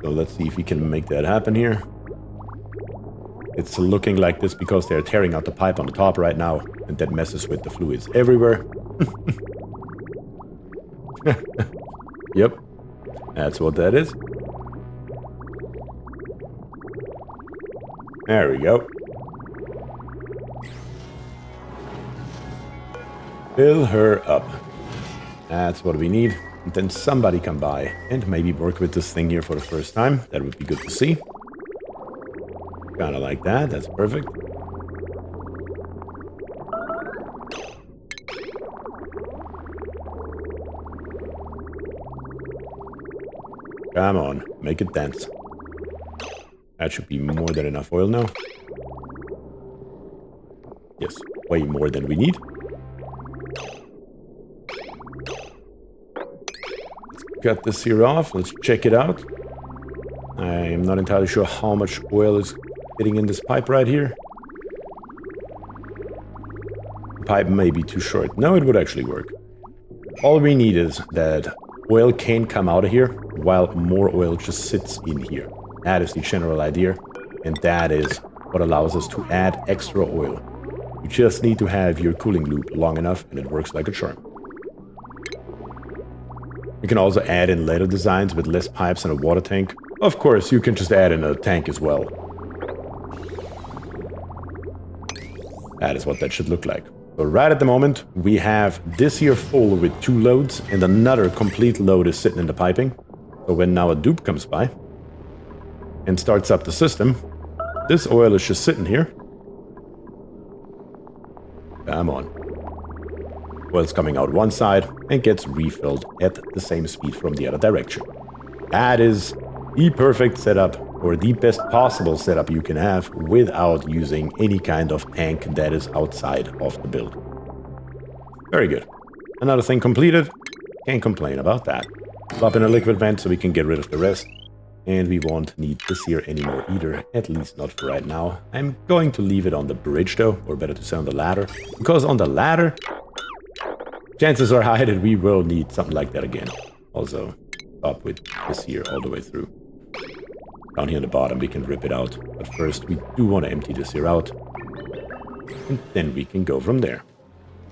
So let's see if we can make that happen here. It's looking like this because they're tearing out the pipe on the top right now, and that messes with the fluids everywhere. Yep, that's what that is. There we go. Fill her up. That's what we need. And then somebody come by and maybe work with this thing here for the first time. That would be good to see. Kind of like that. That's perfect. Come on, make it dance. That should be more than enough oil now. Yes, way more than we need. Cut this here off. Let's check it out. I am not entirely sure how much oil is fitting in this pipe right here. The pipe may be too short. No, it would actually work. All we need is that oil can come out of here while more oil just sits in here. That is the general idea, and that is what allows us to add extra oil. You just need to have your cooling loop long enough, and it works like a charm. You can also add in later designs with less pipes and a water tank. Of course, you can just add in a tank as well. That is what that should look like. So right at the moment, we have this here full with 2 loads, and another complete load is sitting in the piping. So when now a dupe comes by and starts up the system, this oil is just sitting here. Come on. Oil's coming out one side and gets refilled at the same speed from the other direction. That is the perfect setup, or the best possible setup you can have without using any kind of tank that is outside of the build. Very good. Another thing completed. Can't complain about that. Plop in a liquid vent so we can get rid of the rest. And we won't need this here anymore either, at least not for right now. I'm going to leave it on the bridge though, or better to say on the ladder, because on the ladder, chances are high that we will need something like that again. Also, stop with this here all the way through. Down here on the bottom, we can rip it out. But first, we do want to empty this here out. And then we can go from there.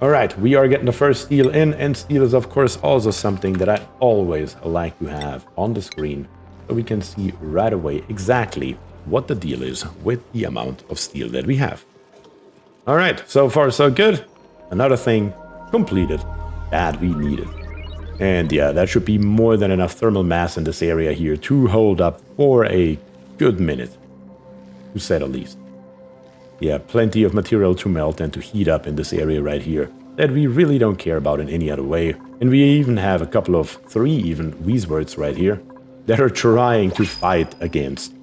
Alright, we are getting the first steel in. And steel is, of course, also something that I always like to have on the screen. So we can see right away exactly what the deal is with the amount of steel that we have. Alright, so far so good. Another thing completed that we needed. And yeah, that should be more than enough thermal mass in this area here to hold up for a good minute, to say the least. Yeah, plenty of material to melt and to heat up in this area right here that we really don't care about in any other way. And we even have a couple of 3 even Weezwords right here that are trying to fight against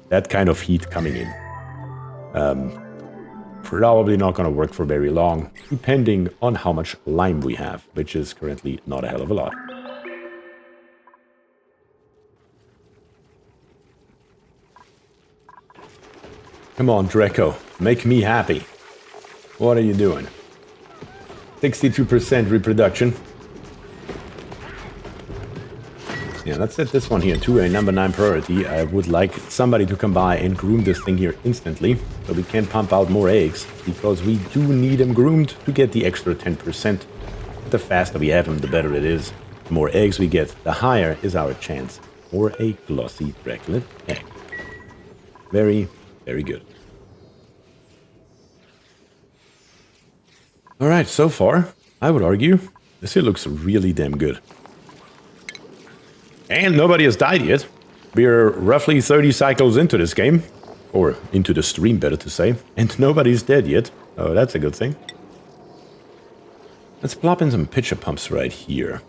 that kind of heat coming in. Probably not going to work for very long, depending on how much lime we have, which is currently not a hell of a lot. Come on, Draco, make me happy. What are you doing? 62% reproduction. Yeah, let's set this one here to a number 9 priority. I would like somebody to come by and groom this thing here instantly, so we can pump out more eggs, because we do need them groomed to get the extra 10%. The faster we have them, the better it is. The more eggs we get, the higher is our chance for a glossy Dracolet egg. Very, very good. Alright, so far, I would argue, this here looks really damn good. And nobody has died yet. We're roughly 30 cycles into this game. Or into the stream, better to say. And nobody's dead yet. Oh, that's a good thing. Let's plop in some pitcher pumps right here.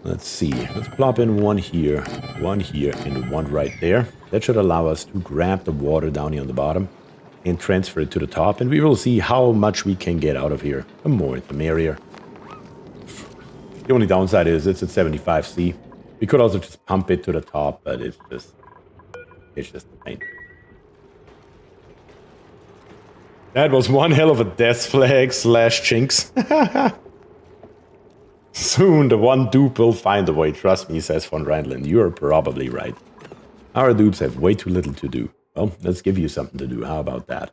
Let's see. Let's plop in one here, and one right there. That should allow us to grab the water down here on the bottom and transfer it to the top. And we will see how much we can get out of here. The more, the merrier. The only downside is it's at 75C. We could also just pump it to the top, but it's just a pain. That was one hell of a death flag / jinx. Soon the one dupe will find a way, trust me, says von Reinland. You're probably right. Our dupes have way too little to do. Well, let's give you something to do. How about that?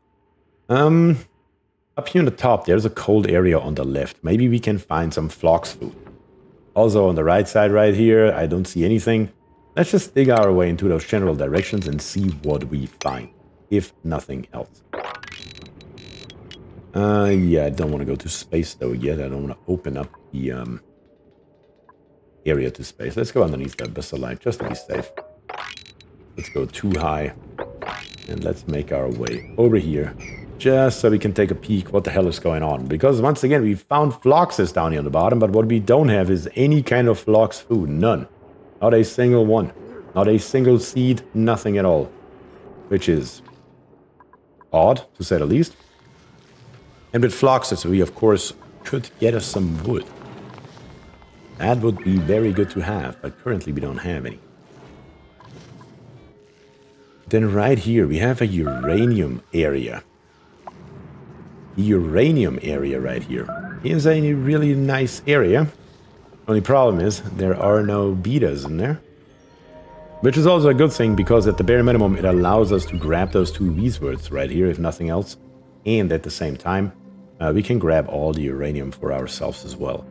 Up here on the top, there's a cold area on the left. Maybe we can find some flocks food. Also on the right side right here, I don't see anything. Let's just dig our way into those general directions and see what we find, if nothing else. Yeah, I don't want to go to space though yet. I don't want to open up the area to space. Let's go underneath that basalite just to be safe. Let's go too high. And let's make our way over here. Just so we can take a peek what the hell is going on. Because once again, we found floxes down here on the bottom, but what we don't have is any kind of flox food. None. Not a single one. Not a single seed. Nothing at all. Which is odd, to say the least. And with floxes, we of course could get us some wood. That would be very good to have, but currently we don't have any. Then right here, we have a uranium area. The uranium area right here is a really nice area. Only problem is there are no betas in there. Which is also a good thing because at the bare minimum it allows us to grab those 2 V's right here if nothing else. And at the same time we can grab all the uranium for ourselves as well.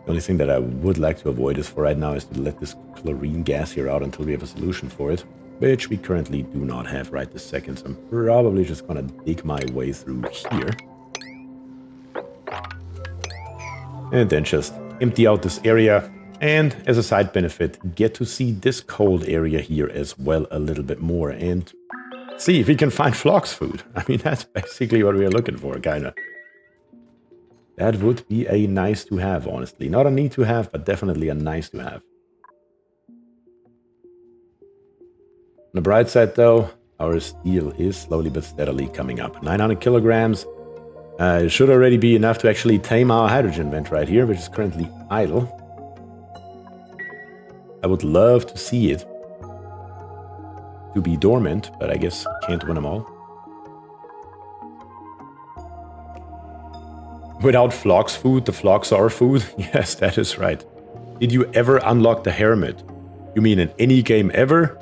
The only thing that I would like to avoid is for right now is to let this chlorine gas here out until we have a solution for it. Which we currently do not have right this second, so I'm probably just gonna dig my way through here. And then just empty out this area, and as a side benefit, get to see this cold area here as well a little bit more, and see if we can find flox food. I mean, that's basically what we are looking for, kinda. That would be a nice to have, honestly. Not a need to have, but definitely a nice to have. On the bright side, though, our steel is slowly but steadily coming up. 900 kilograms. It should already be enough to actually tame our hydrogen vent right here, which is currently idle. I would love to see it to be dormant, but I guess can't win them all. Without flox food, the flox are food? Yes, that is right. Did you ever unlock the Hermit? You mean in any game ever?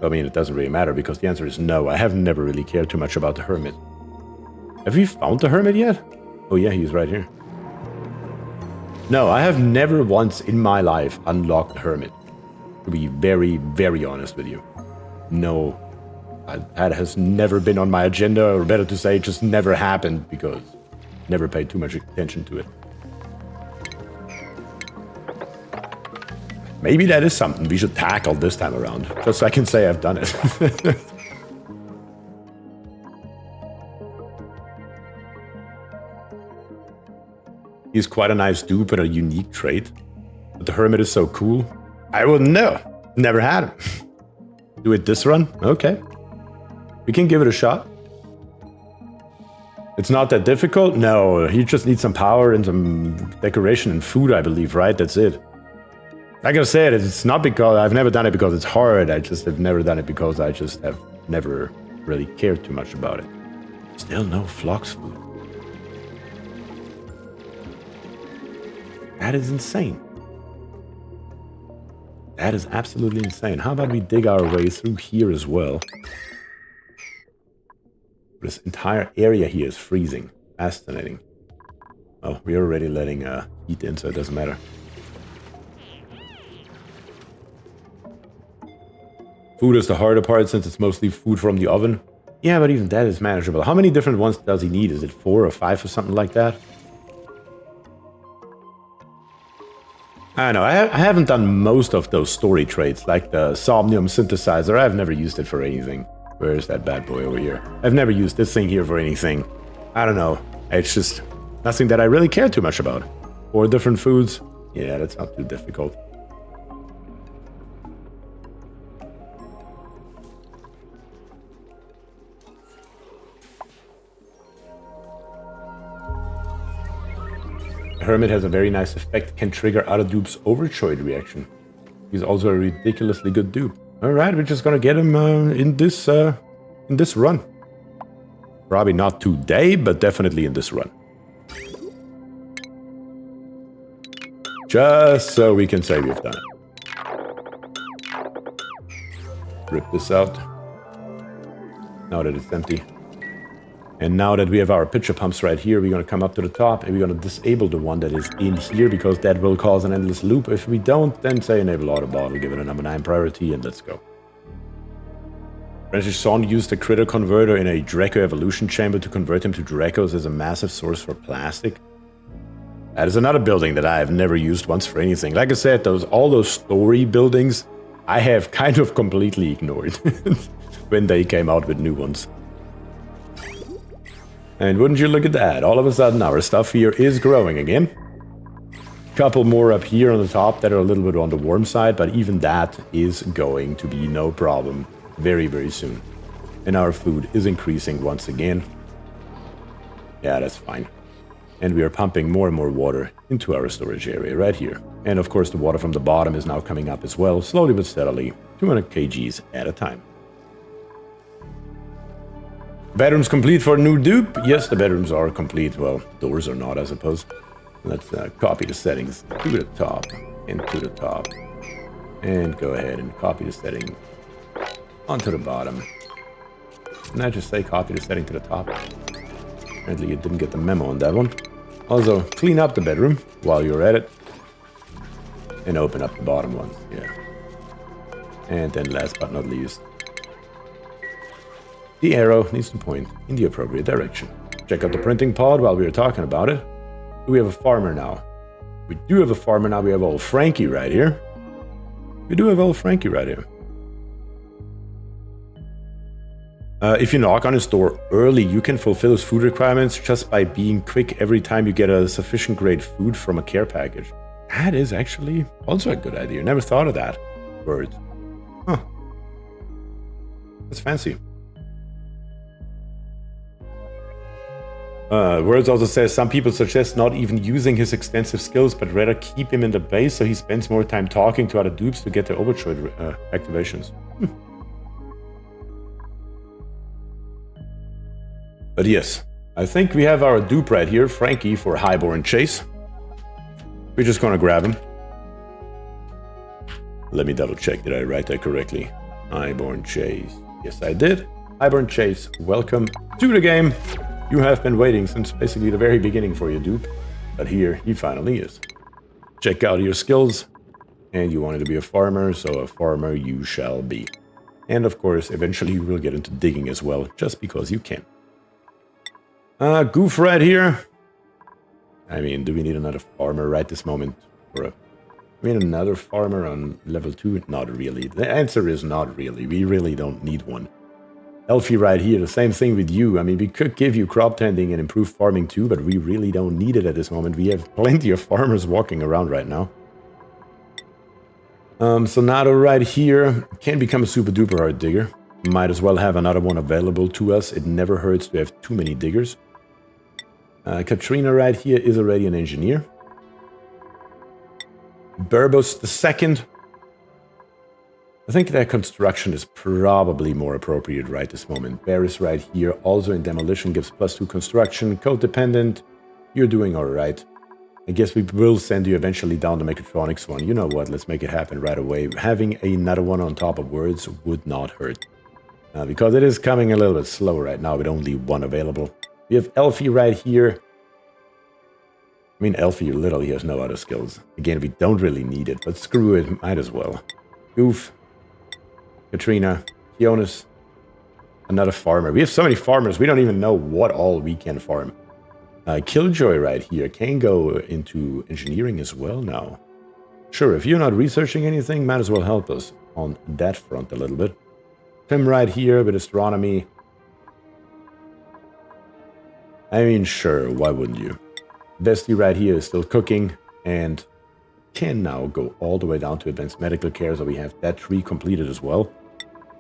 I mean, it doesn't really matter because the answer is no. I have never really cared too much about the Hermit. Have we found the Hermit yet? Oh yeah, he's right here. No, I have never once in my life unlocked the Hermit. To be very, very honest with you. No, that has never been on my agenda, or better to say, it just never happened because I never paid too much attention to it. Maybe that is something we should tackle this time around, just so I can say I've done it. He's quite a nice dupe and a unique trait. But the Hermit is so cool. I wouldn't know. Never had him. Do it this run? Okay. We can give it a shot. It's not that difficult? No, he just needs some power and some decoration and food, I believe, right? That's it. Like I said, it's not because I've never done it because it's hard. I just have never done it because I just have never really cared too much about it. Still no flox food. That is insane. That is absolutely insane. How about we dig our way through here as well? This entire area here is freezing. Fascinating. Oh, we're already letting heat in, so it doesn't matter. Food is the harder part since it's mostly food from the oven. Yeah, but even that is manageable. How many different ones does he need? Is it 4 or 5 or something like that? I don't know. I haven't done most of those story traits, like the Somnium synthesizer. I've never used it for anything. Where's that bad boy over here? I've never used this thing here for anything. I don't know. It's just nothing that I really care too much about. 4 different foods? Yeah, that's not too difficult. Hermit has a very nice effect, can trigger other dupes' overjoyed reaction. He's also a ridiculously good dupe. Alright, we're just gonna get him in this run. Probably not today, but definitely in this run. Just so we can say we've done it. Rip this out. Now that it's empty. And now that we have our pitcher pumps right here, we're going to come up to the top and we're going to disable the one that is in here because that will cause an endless loop. If we don't, then say enable auto bottle, give it a number 9 priority, and let's go. Francis Son used a critter converter in a Draco evolution chamber to convert him to Dracos as a massive source for plastic. That is another building that I have never used once for anything. Like I said, all those story buildings, I have kind of completely ignored when they came out with new ones. And wouldn't you look at that, all of a sudden our stuff here is growing again. Couple more up here on the top that are a little bit on the warm side, but even that is going to be no problem very, very soon. And our food is increasing once again. Yeah, that's fine. And we are pumping more and more water into our storage area right here. And of course the water from the bottom is now coming up as well, slowly but steadily, 200 kgs at a time. Bedrooms complete for a new dupe? Yes, the bedrooms are complete. Well, doors are not, I suppose. Let's copy the settings to the top and to the top. And go ahead and copy the setting onto the bottom. Didn't I just say copy the setting to the top? Apparently you didn't get the memo on that one. Also, clean up the bedroom while you're at it. And open up the bottom ones, yeah. And then last but not least, the arrow needs to point in the appropriate direction. Check out the printing pod while we were talking about it. Do we have a farmer now? We do have a farmer now. We have old Frankie right here. We do have old Frankie right here. If you knock on his door early, you can fulfill his food requirements just by being quick every time you get a sufficient grade food from a care package. That is actually also a good idea. Never thought of that. Words. Huh. That's fancy. Words also says some people suggest not even using his extensive skills, but rather keep him in the base so he spends more time talking to other dupes to get their overjoyed activations. But yes, I think we have our dupe right here, Frankie, for Highborn Chase. We're just gonna grab him. Let me double check, did I write that correctly? Highborn Chase. Yes, I did. Highborn Chase, welcome to the game. You have been waiting since basically the very beginning for your dupe, but here he finally is. Check out your skills, and you wanted to be a farmer, so a farmer you shall be. And of course, eventually you will get into digging as well, just because you can. Goof right here. I mean, do we need another farmer right this moment? I mean, another farmer on level 2? Not really. The answer is not really. We really don't need one. Elfie right here, the same thing with you. I mean, we could give you crop tending and improved farming too, but we really don't need it at this moment. We have plenty of farmers walking around right now. Sonato right here can become a super duper hard digger. Might as well have another one available to us. It never hurts to have too many diggers. Katrina right here is already an engineer. Burbos the second. I think that construction is probably more appropriate right this moment. Barris right here, also in demolition, gives +2 construction. Code dependent, you're doing alright. I guess we will send you eventually down the mechatronics one. You know what? Let's make it happen right away. Having another one on top of words would not hurt. Because it is coming a little bit slow right now with only one available. We have Elfie right here. I mean, Elfie literally has no other skills. Again, we don't really need it, but screw it, might as well. Goof, Katrina, Jonas, another farmer. We have so many farmers, we don't even know what all we can farm. Killjoy right here can go into engineering as well now. Sure, if you're not researching anything, might as well help us on that front a little bit. Tim right here with astronomy. I mean, sure, why wouldn't you? Bestie right here is still cooking and can now go all the way down to advanced medical care, so we have that tree completed as well.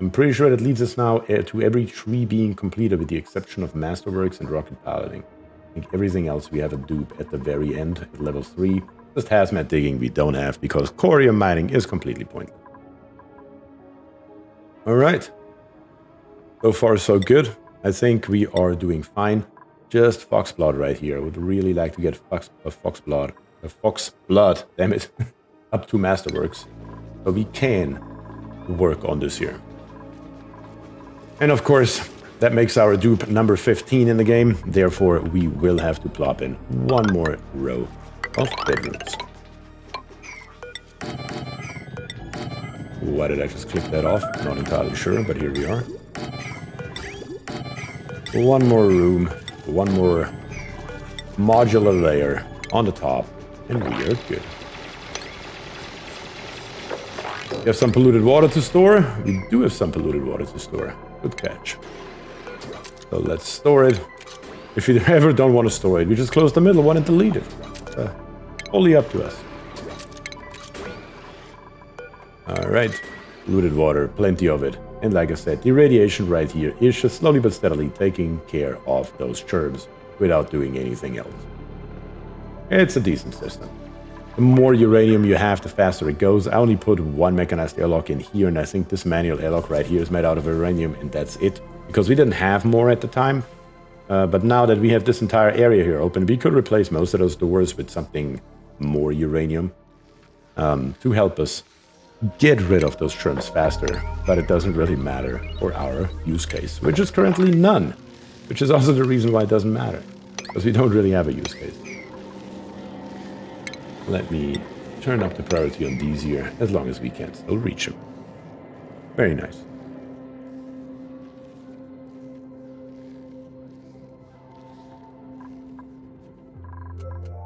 I'm pretty sure that leads us now to every tree being completed with the exception of Masterworks and Rocket Piloting. I think everything else we have a dupe at the very end at level 3. Just hazmat digging we don't have because corium mining is completely pointless. Alright. So far so good. I think we are doing fine. Just Foxblood right here. I would really like to get Foxblood, damn it, up to Masterworks. So we can work on this here. And of course, that makes our dupe number 15 in the game. Therefore, we will have to plop in one more row of bedrooms. Why did I just click that off? Not entirely sure, but here we are. One more room, one more modular layer on the top, and we are good. We have some polluted water to store. We do have some polluted water to store. Good catch. So let's store it. If you ever don't want to store it, we just close the middle one and delete it. Wholly up to us. Alright. Polluted water, plenty of it. And like I said, the radiation right here is just slowly but steadily taking care of those germs without doing anything else. It's a decent system. The more uranium you have, the faster it goes. I only put one mechanized airlock in here, and I think this manual airlock right here is made out of uranium, and that's it. Because we didn't have more at the time. But now that we have this entire area here open, we could replace most of those doors with something more uranium to help us get rid of those germs faster. But it doesn't really matter for our use case, which is currently none. Which is also the reason why it doesn't matter. Because we don't really have a use case. Let me turn up the priority on these here, as long as we can still reach them. Very nice.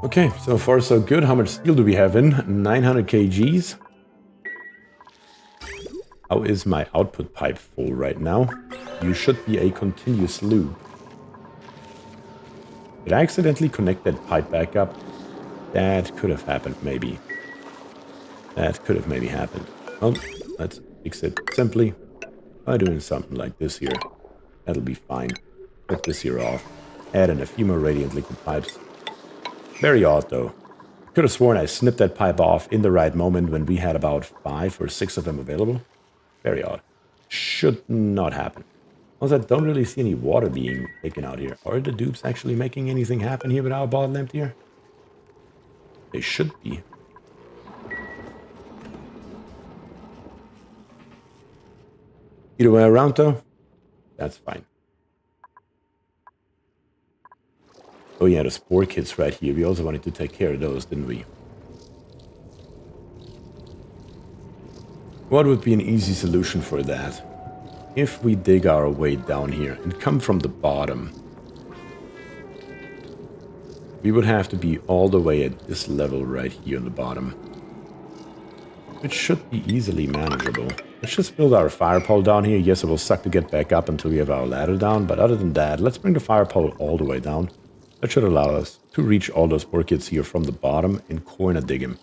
Okay, so far so good. How much steel do we have in? 900 kgs. How is my output pipe full right now? You should be a continuous loop. Did I accidentally connect that pipe back up? That could have happened, maybe. That could have maybe happened. Well, let's fix it simply by doing something like this here. That'll be fine. Put this here off. Add in a few more radiant liquid pipes. Very odd, though. Could have sworn I snipped that pipe off in the right moment when we had about 5 or 6 of them available. Very odd. Should not happen. Also, I don't really see any water being taken out here. Are the dupes actually making anything happen here with our bottleneck here? They should be. Either way around, though, that's fine. Oh yeah, the spore kits right here. We also wanted to take care of those, didn't we? What would be an easy solution for that? If we dig our way down here and come from the bottom, we would have to be all the way at this level right here on the bottom. Which should be easily manageable. Let's just build our fire pole down here. Yes, it will suck to get back up until we have our ladder down, but other than that, let's bring the fire pole all the way down. That should allow us to reach all those spore kits here from the bottom and corner dig them.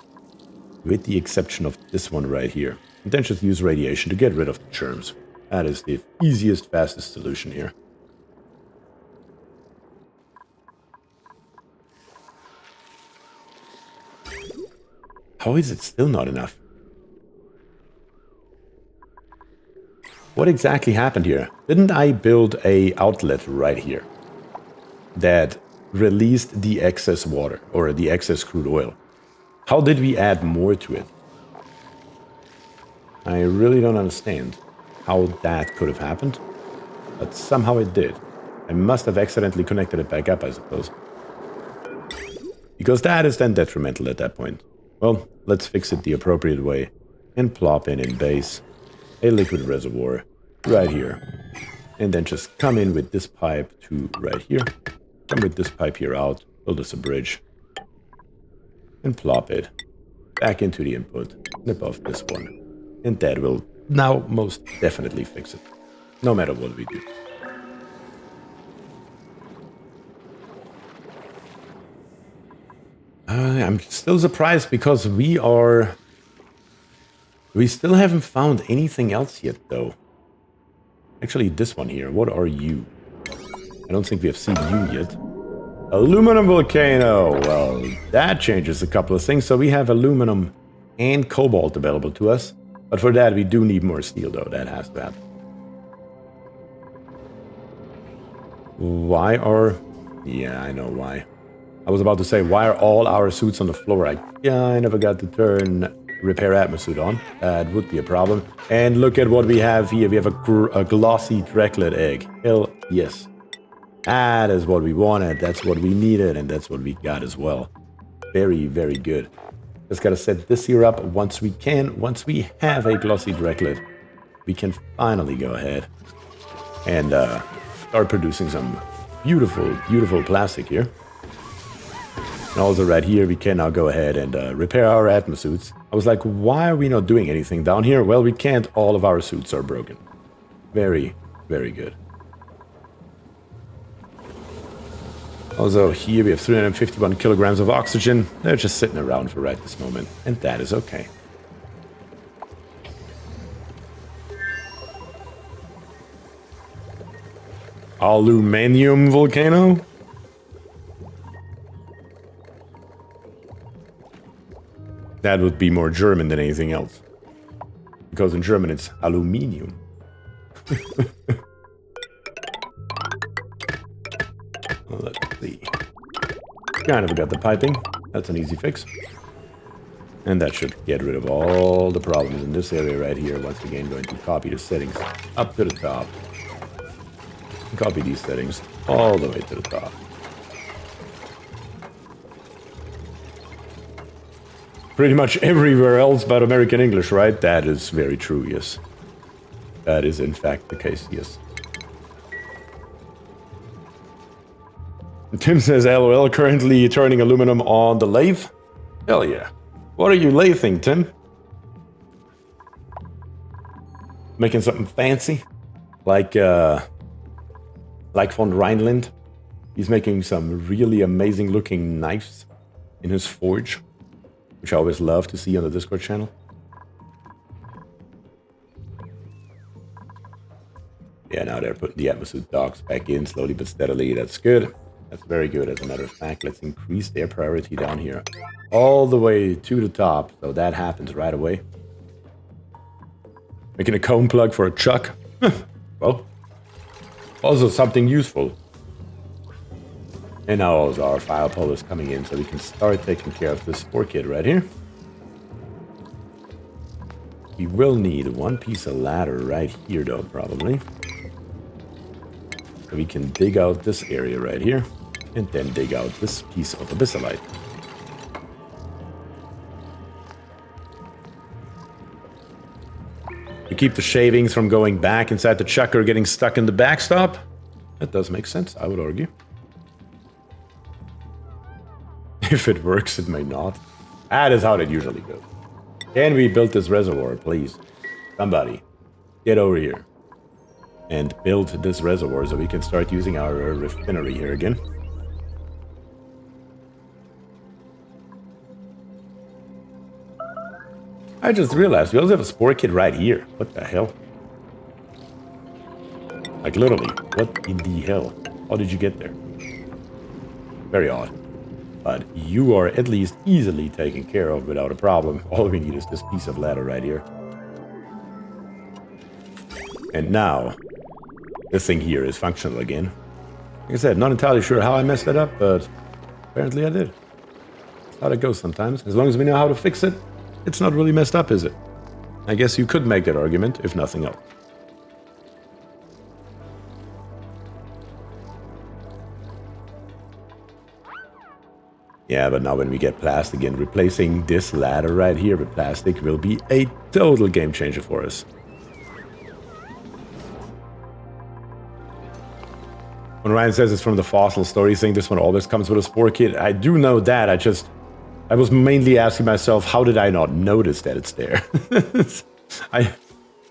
With the exception of this one right here. And then just use radiation to get rid of the germs. That is the easiest, fastest solution here. How is it still not enough? What exactly happened here? Didn't I build a outlet right here that released the excess water, or the excess crude oil. How did we add more to it? I really don't understand how that could have happened, but somehow it did. I must have accidentally connected it back up, I suppose. Because that is then detrimental at that point. Well, let's fix it the appropriate way and plop in base a liquid reservoir right here. And then just come in with this pipe to right here. Come with this pipe here out, build us a bridge. And plop it back into the input, snip off this one. And that will now most definitely fix it, no matter what we do. I'm still surprised because we still haven't found anything else yet, though. Actually, this one here, what are you? I don't think we have seen you yet. Aluminum volcano. Well, that changes a couple of things. So we have aluminum and cobalt available to us. But for that, we do need more steel, though. That has to happen. Why are... Yeah, I know why. I was about to say, why are all our suits on the floor? I never got to turn repair Atmos suit on. That would be a problem. And look at what we have here. We have a glossy Draclet egg. Hell yes. That is what we wanted. That's what we needed. And that's what we got as well. Very, very good. Just gotta set this here up once we can. Once we have a glossy Draclet, we can finally go ahead and start producing some beautiful, beautiful plastic here. And also right here, we can now go ahead and repair our Atmos suits. I was like, why are we not doing anything down here? Well, we can't. All of our suits are broken. Very, very good. Also, here we have 351 kilograms of oxygen. They're just sitting around for right this moment. And that is okay. Aluminium volcano? That would be more German than anything else. Because in German it's aluminium. Well, let's see. Kind of got the piping. That's an easy fix. And that should get rid of all the problems in this area right here. Once again, going to copy the settings up to the top. Copy these settings all the way to the top. Pretty much everywhere else but American English, right? That is very true, yes. That is in fact the case, yes. Tim says, LOL, currently turning aluminum on the lathe? Hell yeah. What are you lathing, Tim? Making something fancy? Like von Rhineland? He's making some really amazing looking knives in his forge, which I always love to see on the Discord channel. Yeah, now they're putting the Atmos suit docks back in slowly but steadily. That's good. That's very good, as a matter of fact. Let's increase their priority down here all the way to the top, so that happens right away. Making a cone plug for a chuck. Well, also something useful. And now also our file pull is coming in, so we can start taking care of this poor kid right here. We will need one piece of ladder right here, though, probably. So we can dig out this area right here, and then dig out this piece of abyssalite. To keep the shavings from going back inside the chuck or getting stuck in the backstop. That does make sense, I would argue. If it works, it may not. That is how it usually goes. Can we build this reservoir, please? Somebody, get over here and build this reservoir so we can start using our refinery here again. I just realized we also have a spore kit right here. What the hell? Like literally, what in the hell? How did you get there? Very odd. But you are at least easily taken care of without a problem. All we need is this piece of ladder right here. And now, this thing here is functional again. Like I said, not entirely sure how I messed that up, but apparently I did. That's how it goes sometimes. As long as we know how to fix it, it's not really messed up, is it? I guess you could make that argument, if nothing else. Yeah, but now when we get plastic in, replacing this ladder right here with plastic will be a total game changer for us. When Ryan says it's from the fossil story, saying this one always comes with a spore kit, I do know that. I was mainly asking myself, how did I not notice that it's there?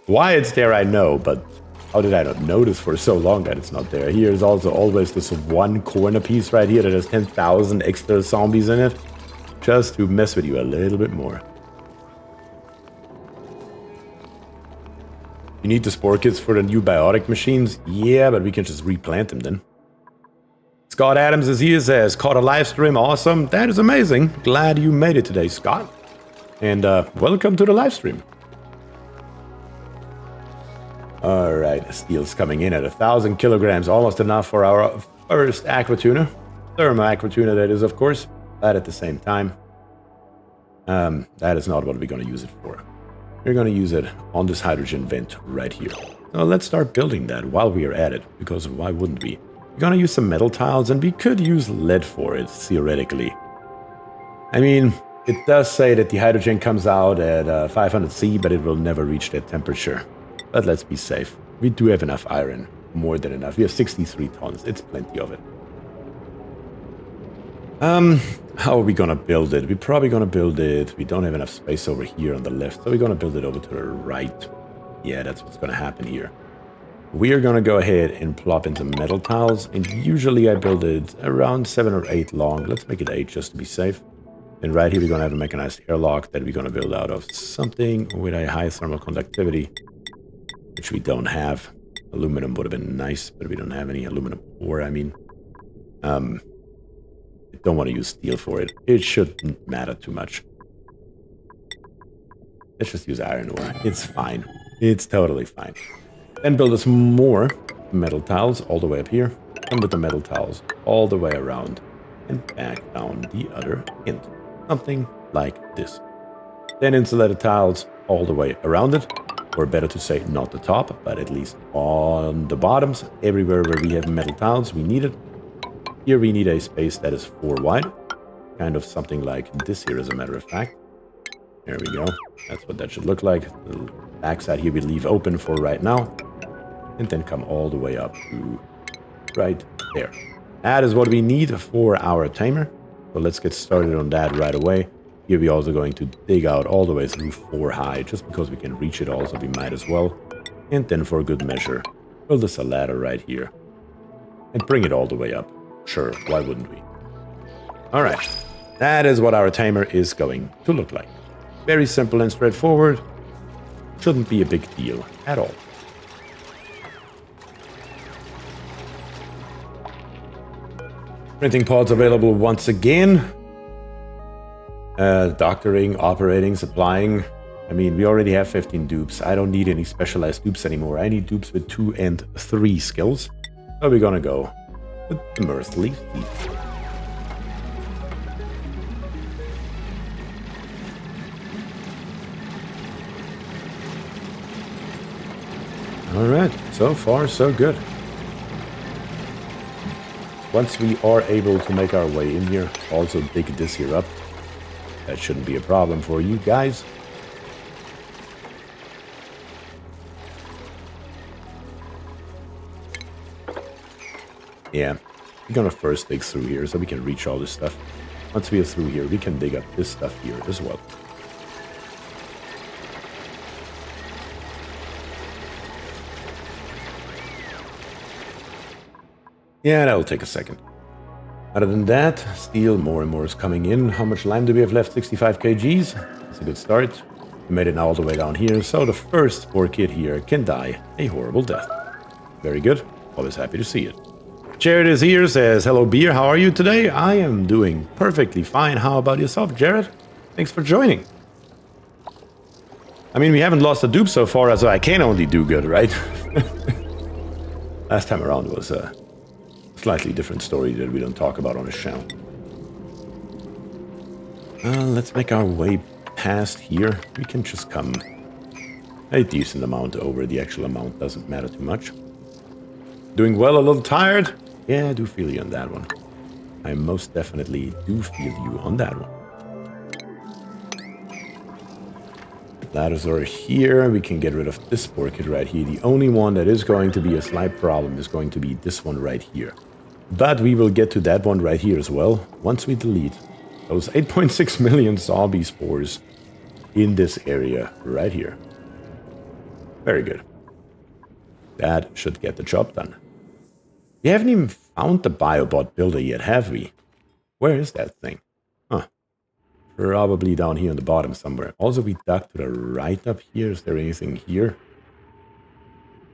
Why it's there, I know, but how did I not notice for so long that it's not there? Here's also always this one corner piece right here that has 10,000 extra zombies in it, just to mess with you a little bit more. You need the spore kits for the new biotic machines? Yeah, but we can just replant them then. Scott Adams is here, says, caught a live stream, awesome. That is amazing. Glad you made it today, Scott. And welcome to the live stream. Alright, steel's coming in at 1,000 kilograms, almost enough for our first aqua tuna. Thermo aqua tuna, that is, of course. But at the same time, that is not what we're going to use it for. We're going to use it on this hydrogen vent right here. So let's start building that while we are at it, because why wouldn't we? We're going to use some metal tiles, and we could use lead for it, theoretically. I mean, it does say that the hydrogen comes out at 500 C, but it will never reach that temperature. But let's be safe. We do have enough iron. More than enough. We have 63 tons. It's plenty of it. How are we gonna build it? We're probably gonna build it. We don't have enough space over here on the left, so we're gonna build it over to the right. Yeah, that's what's gonna happen here. We are gonna go ahead and plop in some metal tiles, and usually I build it around 7 or 8 long. Let's make it 8 just to be safe. And right here we're gonna have a mechanized airlock that we're gonna build out of something with a high thermal conductivity, which we don't have. Aluminum would have been nice, but we don't have any aluminum ore. I mean, I don't want to use steel for it. It shouldn't matter too much. Let's just use iron ore. It's fine. It's totally fine. Then build us more metal tiles all the way up here. And with the metal tiles all the way around and back down the other end. Something like this. Then insulated tiles all the way around it. Or better to say, not the top, but at least on the bottoms. Everywhere where we have metal tiles, we need it. Here we need a space that is 4 wide. Kind of something like this here, as a matter of fact. There we go. That's what that should look like. The backside here we leave open for right now. And then come all the way up to right there. That is what we need for our tamer. So let's get started on that right away. Here we're also going to dig out all the way through 4 high, just because we can reach it all, so we might as well. And then for good measure, build us a ladder right here. And bring it all the way up. Sure, why wouldn't we? Alright, that is what our tamer is going to look like. Very simple and straightforward. Shouldn't be a big deal at all. Printing pods available once again. Doctoring, operating, supplying. I mean, we already have 15 dupes. I don't need any specialized dupes anymore. I need dupes with 2 and 3 skills. So we're gonna go with the Mirthly Thief. Alright, so far so good. Once we are able to make our way in here, also dig this here up. That shouldn't be a problem for you guys. Yeah, we're gonna first dig through here so we can reach all this stuff. Once we are through here, we can dig up this stuff here as well. Yeah, that'll take a second. Other than that, steel, more and more is coming in. How much lime do we have left? 65 kgs. That's a good start. We made it now all the way down here, so the first spore kid here can die a horrible death. Very good. Always happy to see it. Jared is here, says, hello Bier, how are you today? I am doing perfectly fine. How about yourself, Jared? Thanks for joining. I mean, we haven't lost a dupe so far, so I can only do good, right? Last time around was slightly different story that we don't talk about on this channel. Let's make our way past here. We can just come a decent amount over. The actual amount doesn't matter too much. Doing well, a little tired? Yeah, I do feel you on that one. I most definitely do feel you on that one. Ladders are here. We can get rid of this spore kit right here. The only one that is going to be a slight problem is going to be this one right here. But we will get to that one right here as well once we delete those 8.6 million zombie spores in this area right here. Very good. That should get the job done. We haven't even found the biobot builder yet, have we? Where is that thing? Huh. Probably down here on the bottom somewhere. Also, we dug to the right up here. Is there anything here?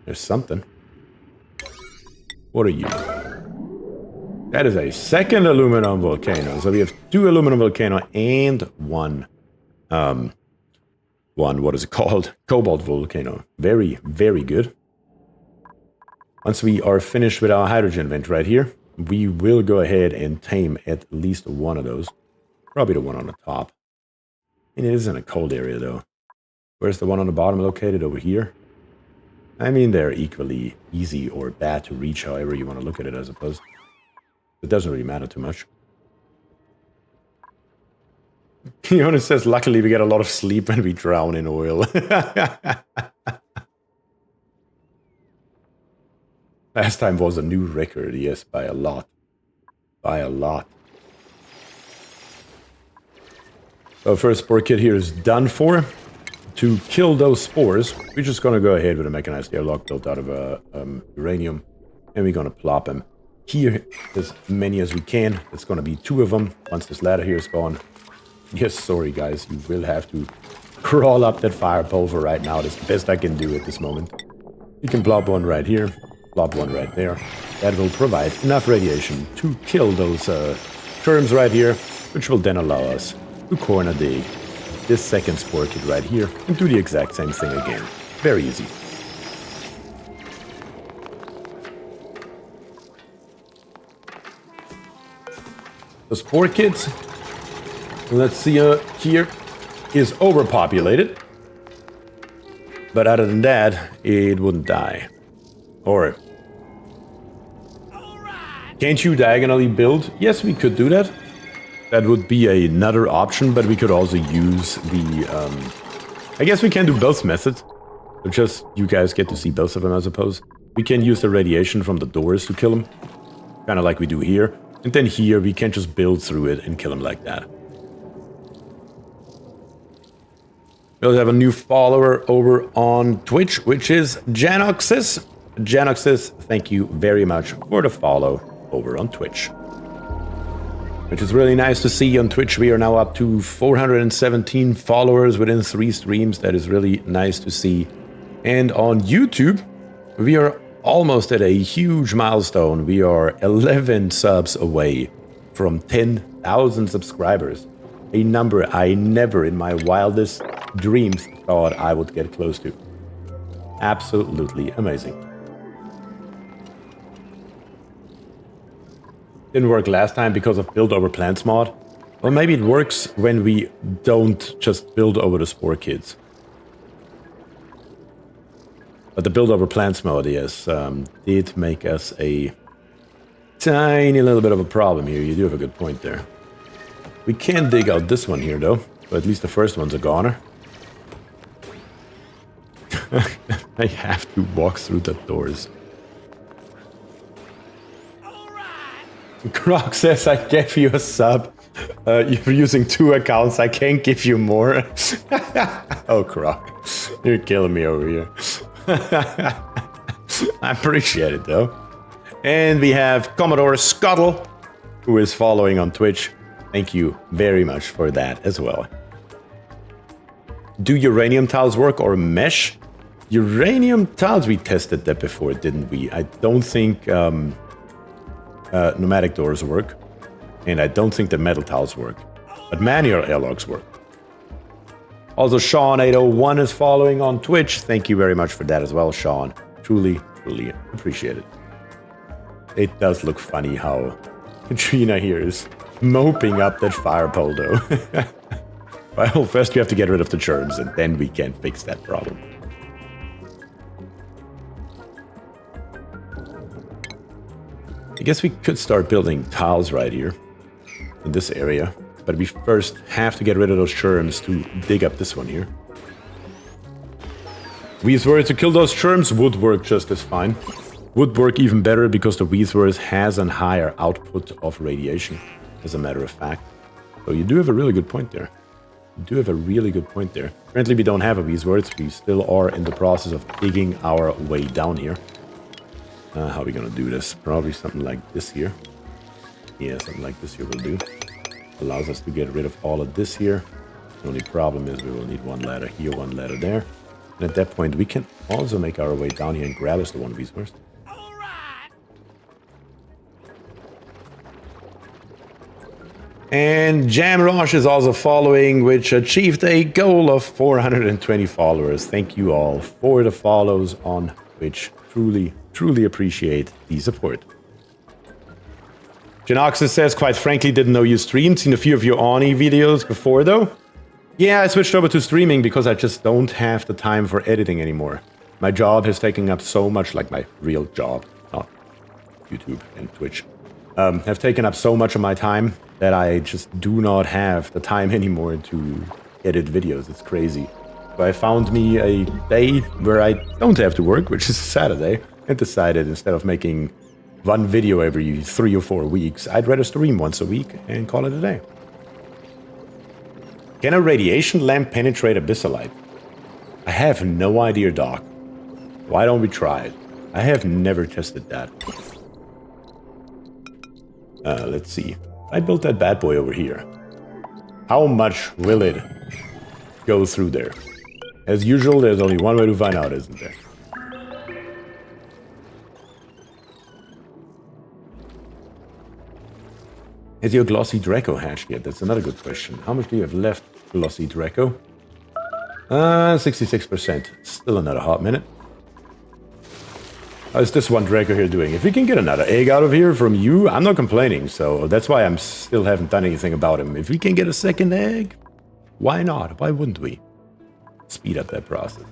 There's something. What are you? That is a second aluminum volcano. So we have 2 aluminum volcano and one, what is it called? Cobalt volcano. Very, very good. Once we are finished with our hydrogen vent right here, we will go ahead and tame at least one of those. Probably the one on the top. And it is in a cold area though. Where's the one on the bottom located? Over here? I mean, they're equally easy or bad to reach, however you want to look at it, I suppose. It doesn't really matter too much. Jonas says, luckily we get a lot of sleep when we drown in oil. Last time was a new record, yes, by a lot. By a lot. So first spore kit here is done for. To kill those spores, we're just going to go ahead with a mechanized airlock built out of uranium. And we're going to plop them here as many as we can. It's going to be 2 of them once this ladder here is gone. Yes, sorry guys, you will have to crawl up that fire pulver right now. That's the best I can do at this moment. You can plop one right here, plop one right there. That will provide enough radiation to kill those terms right here, which will then allow us to corner this second spore kit right here and do the exact same thing again. Very easy. The spore kit, let's see here, is overpopulated. But other than that, it wouldn't die. Or, can't you diagonally build? Yes, we could do that. That would be another option, but we could also use the... I guess we can do both methods. So just, you guys get to see both of them, I suppose. We can use the radiation from the doors to kill them. Kind of like we do here. And then here, we can just build through it and kill them like that. We also have a new follower over on Twitch, which is Janoxis. Janoxis, thank you very much for the follow over on Twitch. Which is really nice to see on Twitch. We are now up to 417 followers within 3 streams. That is really nice to see. And on YouTube, we are almost at a huge milestone. We are 11 subs away from 10,000 subscribers. A number I never in my wildest dreams thought I would get close to. Absolutely amazing. Didn't work last time because of build over plants mod. Well, maybe it works when we don't just build over the spore kits. But the build over plants mode, yes, did make us a tiny little bit of a problem here. You do have a good point there. We can dig out this one here, though. So at least the first one's a goner. I have to walk through the doors. Croc says, I gave you a sub. You're using 2 accounts. I can't give you more. Oh, Croc. You're killing me over here. I appreciate it, though. And we have Commodore Scuttle, who is following on Twitch. Thank you very much for that as well. Do uranium tiles work or mesh? Uranium tiles, we tested that before, didn't we? I don't think pneumatic doors work. And I don't think the metal tiles work. But manual airlocks work. Also, Sean801 is following on Twitch. Thank you very much for that as well, Sean. Truly, truly appreciate it. It does look funny how Katrina here is moping up that fire pole, though. Well, first we have to get rid of the germs, and then we can fix that problem. I guess we could start building tiles right here in this area, but we first have to get rid of those germs to dig up this one here. Weathworth to kill those germs would work just as fine. Would work even better because the Weathworth has a higher output of radiation, as a matter of fact. So you do have a really good point there. You do have a really good point there. Currently we don't have a Weathworth. We still are in the process of digging our way down here. How are we gonna do this? Probably something like this here. Yeah, something like this here will do. Allows us to get rid of all of this here. The only problem is we will need one ladder here, one ladder there. And at that point, we can also make our way down here and grab us the one Weathworth. And Jamrosh is also following, which achieved a goal of 420 followers. Thank you all for the follows on Twitch. Truly appreciate the support. Janoxus says, quite frankly, didn't know you streamed. Seen a few of your ONI videos before, though. Yeah, I switched over to streaming because I just don't have the time for editing anymore. My job has taken up so much, like my real job, not YouTube and Twitch, have taken up so much of my time that I just do not have the time anymore to edit videos. It's crazy. So I found me a day where I don't have to work, which is Saturday, and decided instead of making one video every 3 or 4 weeks, I'd rather stream once a week and call it a day. Can a radiation lamp penetrate abyssalite? I have no idea, Doc. Why don't we try it? I have never tested that. Let's see. I built that bad boy over here. How much will it go through there? As usual, there's only one way to find out, isn't there? Has your glossy Draco hatched yet? That's another good question. How much do you have left, glossy Draco? 66%. Still another hot minute. How's this one Draco here doing? If we can get another egg out of here from you, I'm not complaining. So that's why I'm still haven't done anything about him. If we can get a second egg, why not? Why wouldn't we? Speed up that process.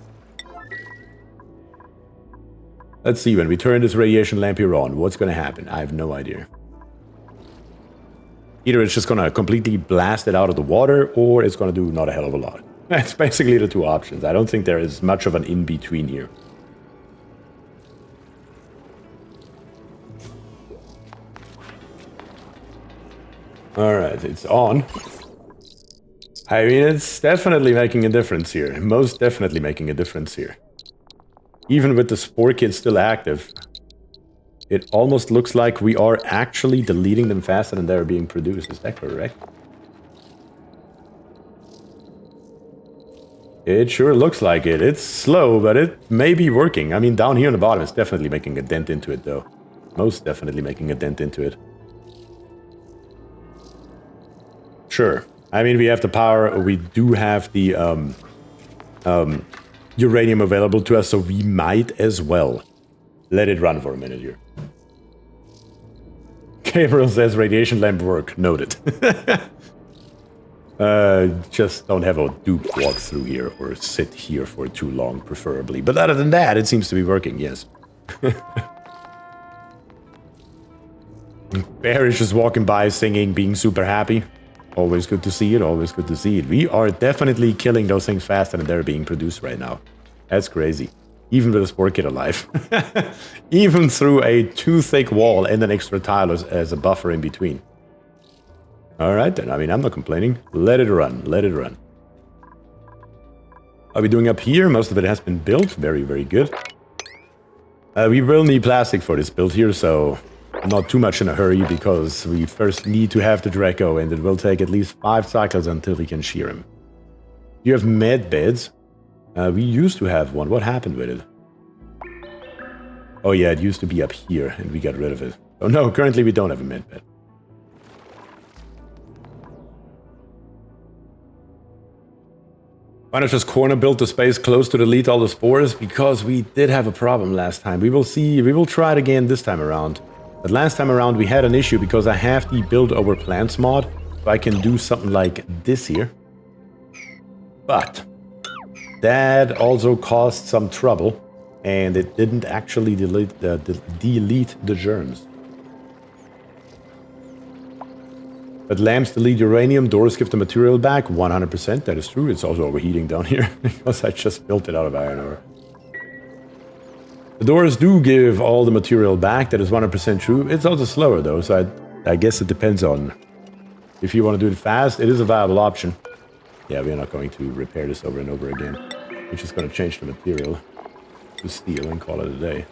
Let's see, when we turn this radiation lamp here on, what's going to happen? I have no idea. Either it's just going to completely blast it out of the water, or it's going to do not a hell of a lot. That's basically the two options. I don't think there is much of an in-between here. Alright, it's on. I mean, it's definitely making a difference here. Most definitely making a difference here. Even with the spore kit still active, it almost looks like we are actually deleting them faster than they're being produced. Is that correct? It sure looks like it. It's slow, but it may be working. I mean, down here on the bottom, it's definitely making a dent into it, though. Most definitely making a dent into it. Sure. I mean, we have the power. We do have the uranium available to us, so we might as well let it run for a minute here. Gabriel says radiation lamp work. Noted. Just don't have a dupe walk through here or sit here for too long, preferably. But other than that, it seems to be working, yes. Bear is just walking by, singing, being super happy. Always good to see it, always good to see it. We are definitely killing those things faster than they're being produced right now. That's crazy. Even with a spore kit alive. Even through a too thick wall and an extra tile as a buffer in between. Alright then, I mean, I'm not complaining. Let it run, let it run. Are we doing up here? Most of it has been built. Very, very good. We will need plastic for this build here, so not too much in a hurry, because we first need to have the Draco, and it will take at least 5 cycles until we can shear him. You have med beds. We used to have one. What happened with it? Oh yeah, it used to be up here, and we got rid of it. Oh no, currently we don't have a med bed. Why not just corner build the space close to delete all the spores? Because we did have a problem last time. We will see. We will try it again this time around. But last time around we had an issue because I have the build over plants mod, so I can do something like this here. But that also caused some trouble, and it didn't actually delete the germs. But lamps delete uranium, doors give the material back, 100%, that is true. It's also overheating down here, because I just built it out of iron ore. The doors do give all the material back, that is 100% true. It's also slower though, so I guess it depends on if you want to do it fast. It is a viable option. Yeah, we're not going to repair this over and over again. We're just going to change the material to steel and call it a day.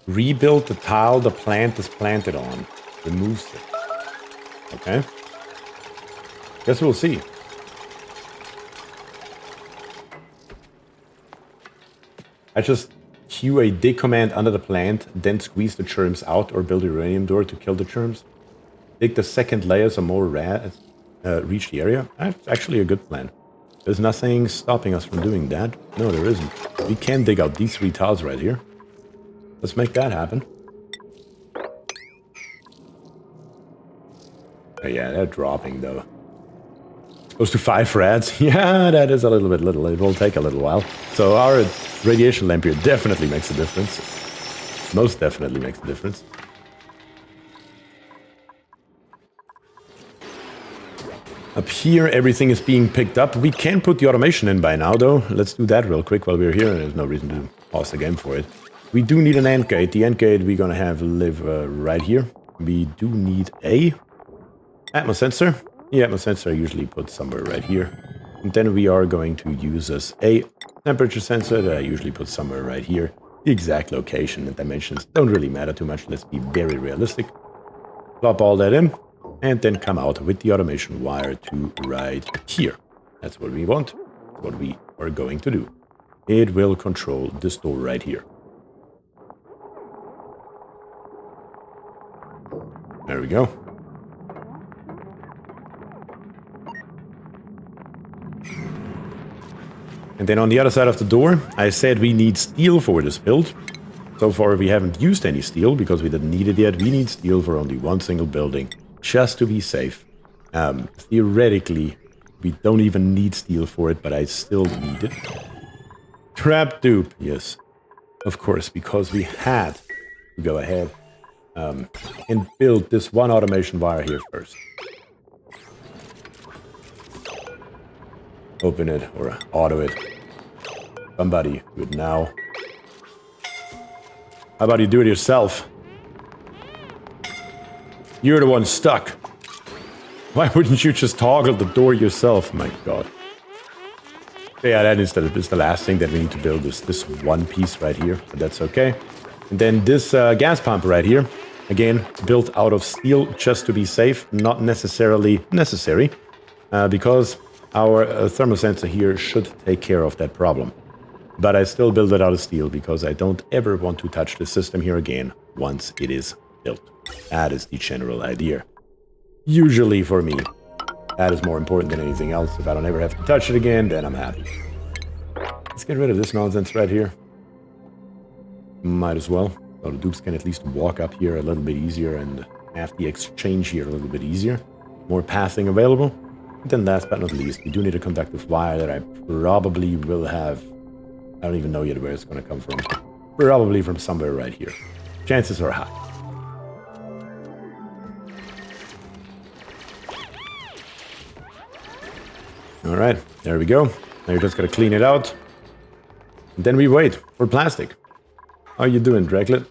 Rebuild the tile the plant is planted on. Removes it. Okay. Guess we'll see. I just cue a dig command under the plant, then squeeze the germs out or build a uranium door to kill the germs. Dig the second layer so more rats reach the area. That's actually a good plan. There's nothing stopping us from doing that. No, there isn't. We can dig out these 3 tiles right here. Let's make that happen. Oh yeah, they're dropping though. Close to 5 rats. Yeah, that is a little bit little. It will take a little while. So our radiation lamp here definitely makes a difference. Most definitely makes a difference. Up here, everything is being picked up. We can put the automation in by now, though. Let's do that real quick while we're here. There's no reason to pause the game for it. We do need an end gate. The end gate we're going to have live right here. We do need a Atmos sensor. The Atmos sensor I usually put somewhere right here. And then we are going to use as a temperature sensor that I usually put somewhere right here. The exact location and dimensions don't really matter too much. Let's be very realistic. Plop all that in. And then come out with the automation wire to right here. That's what we want. That's what we are going to do. It will control this door right here. There we go. And then on the other side of the door, I said we need steel for this build. So far we haven't used any steel because we didn't need it yet. We need steel for only one single building, just to be safe. Theoretically, we don't even need steel for it, but I still need it. Trap dupe, yes. Of course, because we had to go ahead and build this one automation wire here first. Open it or auto it. Somebody do it now. How about you do it yourself? You're the one stuck. Why wouldn't you just toggle the door yourself? My god. Yeah, that is the last thing that we need to build is this one piece right here, but that's okay. And then this gas pump right here, again, built out of steel just to be safe, not necessarily necessary, because our thermal sensor here should take care of that problem. But I still build it out of steel because I don't ever want to touch the system here again once it is built. That is the general idea. Usually for me, that is more important than anything else. If I don't ever have to touch it again, then I'm happy. Let's get rid of this nonsense right here. Might as well. So the dupes can at least walk up here a little bit easier and have the exchange here a little bit easier. More pathing available. And then last but not least, we do need a conductive wire that I probably will have. I don't even know yet where it's going to come from. Probably from somewhere right here. Chances are high. Alright, there we go. Now you're just going to clean it out. And then we wait for plastic. How are you doing, Draco?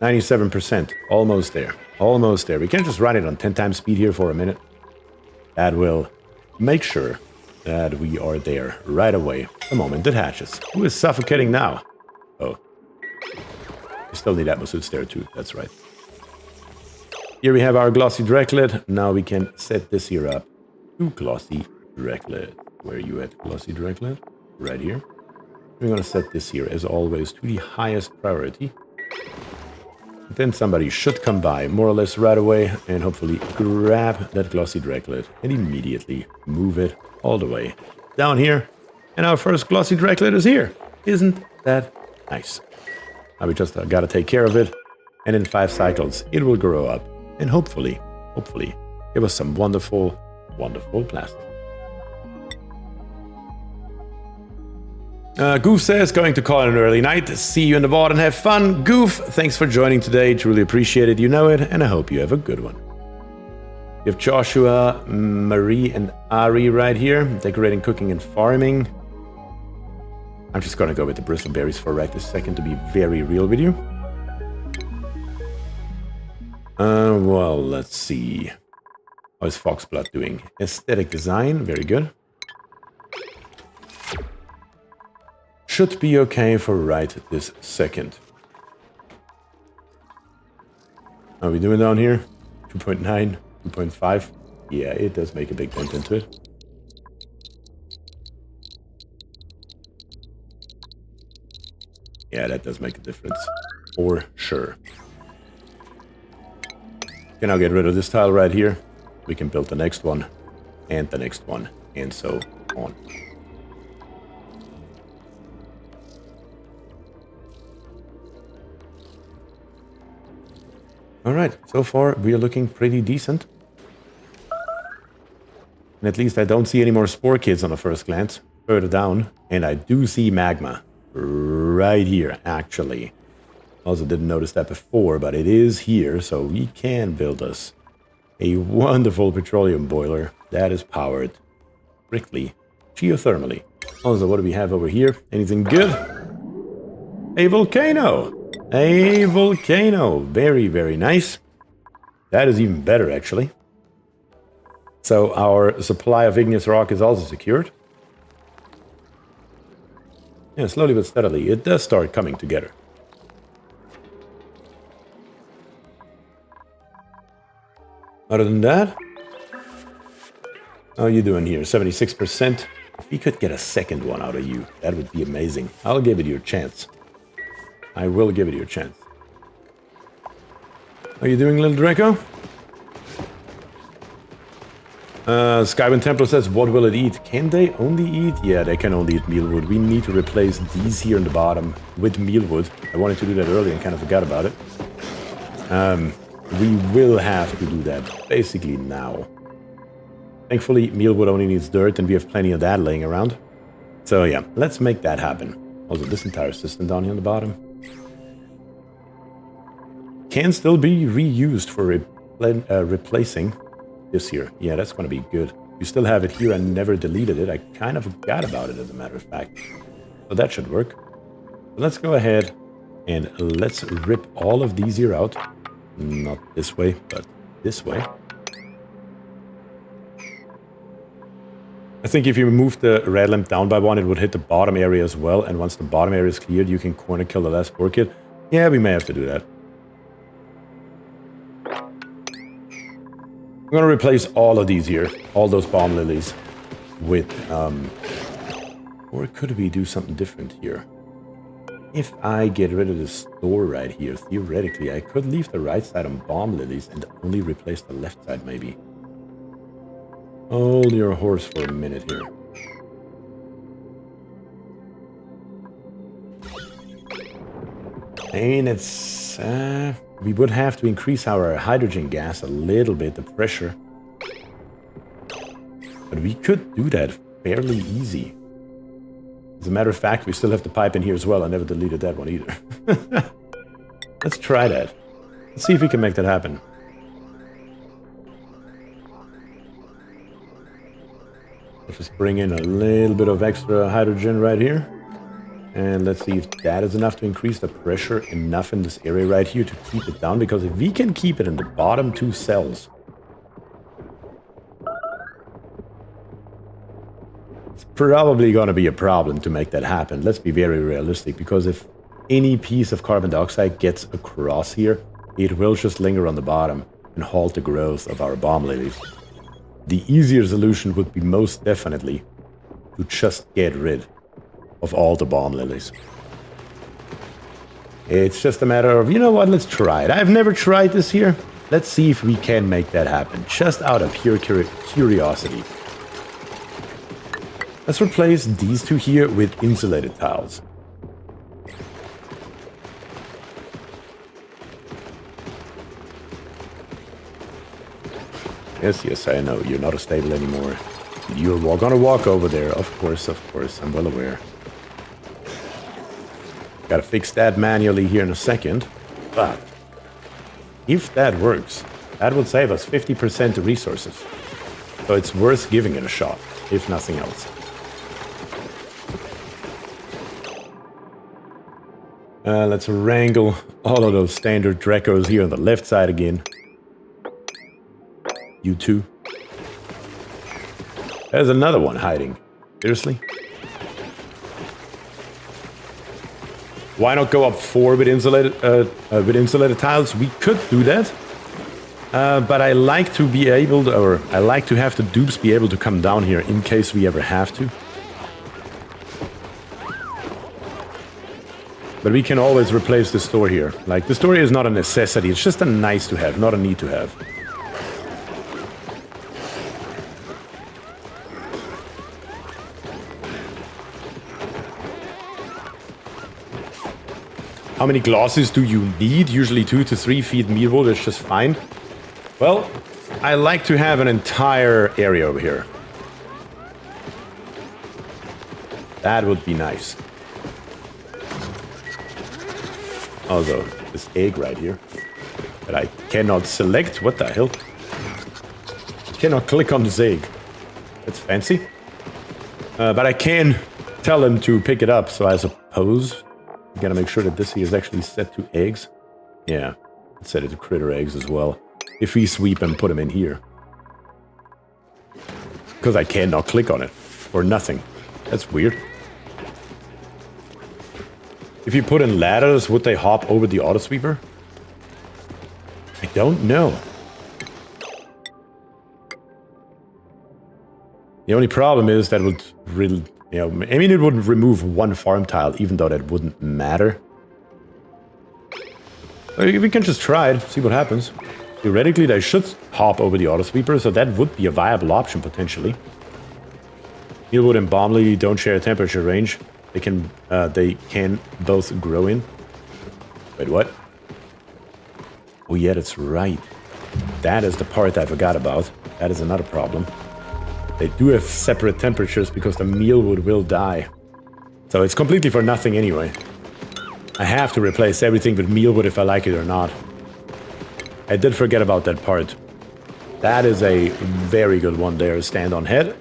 97%. Almost there. Almost there. We can just run it on 10 times speed here for a minute. That will make sure that we are there right away the moment it hatches. Who is suffocating now? Oh. We still need atmosuits there too, that's right. Here we have our glossy Draco. Now we can set this here up to glossy Draco. Where are you at, glossy Draco? Right here. We're going to set this here as always to the highest priority. then somebody should come by more or less right away and hopefully grab that glossy Draclet and immediately move it all the way down here. And our first glossy Draclet is here. Isn't that nice? Now we just gotta take care of it, and in 5 cycles it will grow up and hopefully give us some wonderful plastic. Goof says, going to call it an early night. See you in the bot and have fun. Goof, thanks for joining today. Truly appreciate it. You know it, and I hope you have a good one. We have Joshua, Marie, and Ari right here. Decorating, cooking, and farming. I'm just going to go with the bristleberries for right this second to be very real with you. Well, let's see. How is Foxblood doing? Aesthetic design, very good. Should be okay for right this second. How are we doing down here? 2.9, 2.5. Yeah, it does make a big dent into it. Yeah, that does make a difference. For sure. Okay, now get rid of this tile right here. We can build the next one, and the next one, and so on. Alright, so far we are looking pretty decent. And at least I don't see any more spore kids on the first glance. Further down, and I do see magma. Right here, actually. Also didn't notice that before, but it is here, so we can build us a wonderful petroleum boiler that is powered strictly geothermally. Also, what do we have over here? Anything good? A volcano! A volcano! Very, very nice. That is even better, actually. So our supply of igneous rock is also secured. Yeah, slowly but steadily, it does start coming together. Other than that, how are you doing here? 76%. If we could get a second one out of you, that would be amazing. I'll give it your chance. I will give it your chance. How are you doing, little Draco? Skywind Templar says, what will it eat? Can they only eat? Yeah, they can only eat mealwood. We need to replace these here in the bottom with mealwood. I wanted to do that earlier and kind of forgot about it. We will have to do that basically now. Thankfully, mealwood only needs dirt, and we have plenty of that laying around. So yeah, let's make that happen. Also, this entire system down here on the bottom can still be reused for replacing this here. Yeah, that's going to be good. You still have it here. I never deleted it. I kind of forgot about it, as a matter of fact. So that should work. Let's go ahead and let's rip all of these here out. Not this way, but this way. I think if you move the red lamp down by 1, it would hit the bottom area as well. And once the bottom area is cleared, you can corner kill the last spore kid. Yeah, we may have to do that. I'm going to replace all of these here, all those bomb lilies, with, or could we do something different here? If I get rid of the store right here, theoretically, I could leave the right side on bomb lilies and only replace the left side, maybe. Hold your horse for a minute here. I mean, it's... we would have to increase our hydrogen gas a little bit, the pressure. But we could do that fairly easy. As a matter of fact, we still have the pipe in here as well. I never deleted that one either. Let's try that. Let's see if we can make that happen. Let's just bring in a little bit of extra hydrogen right here. And let's see if that is enough to increase the pressure enough in this area right here to keep it down. Because if we can keep it in the bottom 2 cells, it's probably going to be a problem to make that happen. Let's be very realistic, because if any piece of carbon dioxide gets across here, it will just linger on the bottom and halt the growth of our bomb lilies. The easier solution would be most definitely to just get rid of all the bomb lilies. It's just a matter of, you know what, let's try it. I've never tried this here. Let's see if we can make that happen, just out of pure curiosity. Let's replace these two here with insulated tiles. Yes, I know, you're not a stable anymore. You're gonna walk over there, of course, I'm well aware. Gotta fix that manually here in a second, but if that works, that would save us 50% resources. So it's worth giving it a shot, if nothing else. Let's wrangle all of those standard Dracos here on the left side again. You two. There's another one hiding. Seriously? Why not go up 4 with insulated tiles? We could do that. But I like to be able to, or I like to have the dupes be able to come down here in case we ever have to. But we can always replace the store here. Like, the store is not a necessity, it's just a nice to have, not a need to have. How many glosses do you need? Usually 2 to 3 feet mealwood is just fine. Well, I like to have an entire area over here. That would be nice. Also, this egg right here that I cannot select. What the hell? Cannot click on this egg. That's fancy. But I can tell him to pick it up, so I suppose we gotta make sure that this here is actually set to eggs. Yeah, set it to critter eggs as well. If we sweep and put them in here. Because I cannot click on it. Or nothing. That's weird. If you put in ladders, would they hop over the auto sweeper? I don't know. The only problem is that would really, you know, I mean, it would remove 1 farm tile, even though that wouldn't matter. We can just try it, see what happens. Theoretically, they should hop over the auto sweeper, so that would be a viable option potentially. Mealwood and balm lily don't share a temperature range. They can both grow in. Wait, what? Oh yeah, that's right. That is the part I forgot about. That is another problem. They do have separate temperatures because the mealwood will die. So it's completely for nothing anyway. I have to replace everything with mealwood if I like it or not. I did forget about that part. That is a very good one there, stand on head.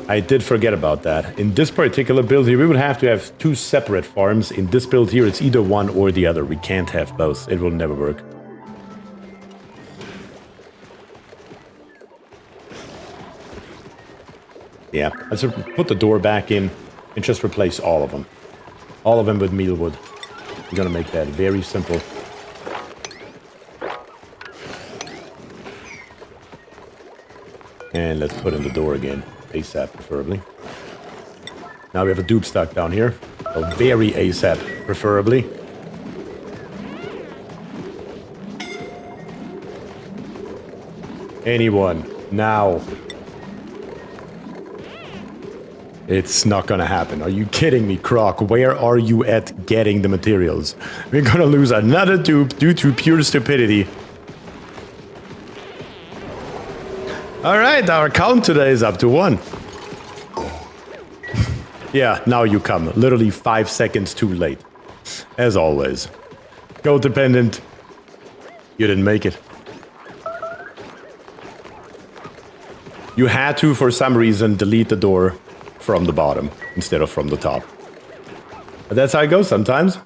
I did forget about that. In this particular build here, we would have to have 2 separate farms. In this build here, it's either one or the other. We can't have both. It will never work. Yeah, let's put the door back in and just replace all of them. All of them with mealwood. We're gonna make that very simple. And let's put in the door again, ASAP preferably. Now we have a dupe stuck down here, so very ASAP preferably. Anyone, now. It's not gonna happen. Are you kidding me, Croc? Where are you at getting the materials? We're gonna lose another dupe due to pure stupidity. Alright, our count today is up to 1. Yeah, now you come. Literally 5 seconds too late. As always. Codependent. You didn't make it. You had to, for some reason, delete the door from the bottom instead of from the top. But that's how it goes sometimes.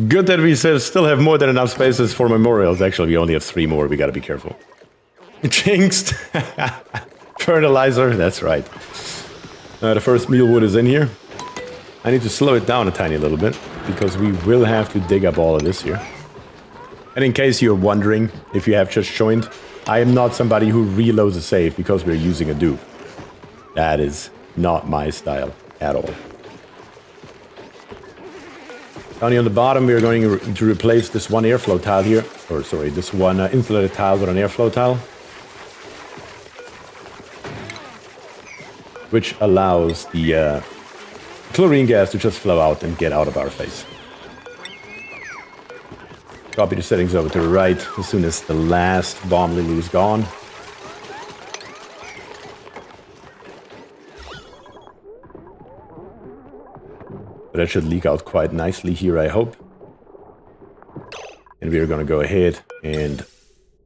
Good that we still have more than enough spaces for memorials. Actually, we only have 3 more. We gotta be careful. Jinxed. Fertilizer, that's right. The first mealwood is in here. I need to slow it down a tiny little bit because we will have to dig up all of this here. And in case you're wondering if you have just joined, I am not somebody who reloads a save because we're using a dupe. That is not my style at all. Down here on the bottom, we are going to replace this one airflow tile here. Or sorry, this one insulated tile with an airflow tile. Which allows the chlorine gas to just flow out and get out of our face. Copy the settings over to the right as soon as the last bomb lily is gone. But that should leak out quite nicely here, I hope. And we are going to go ahead and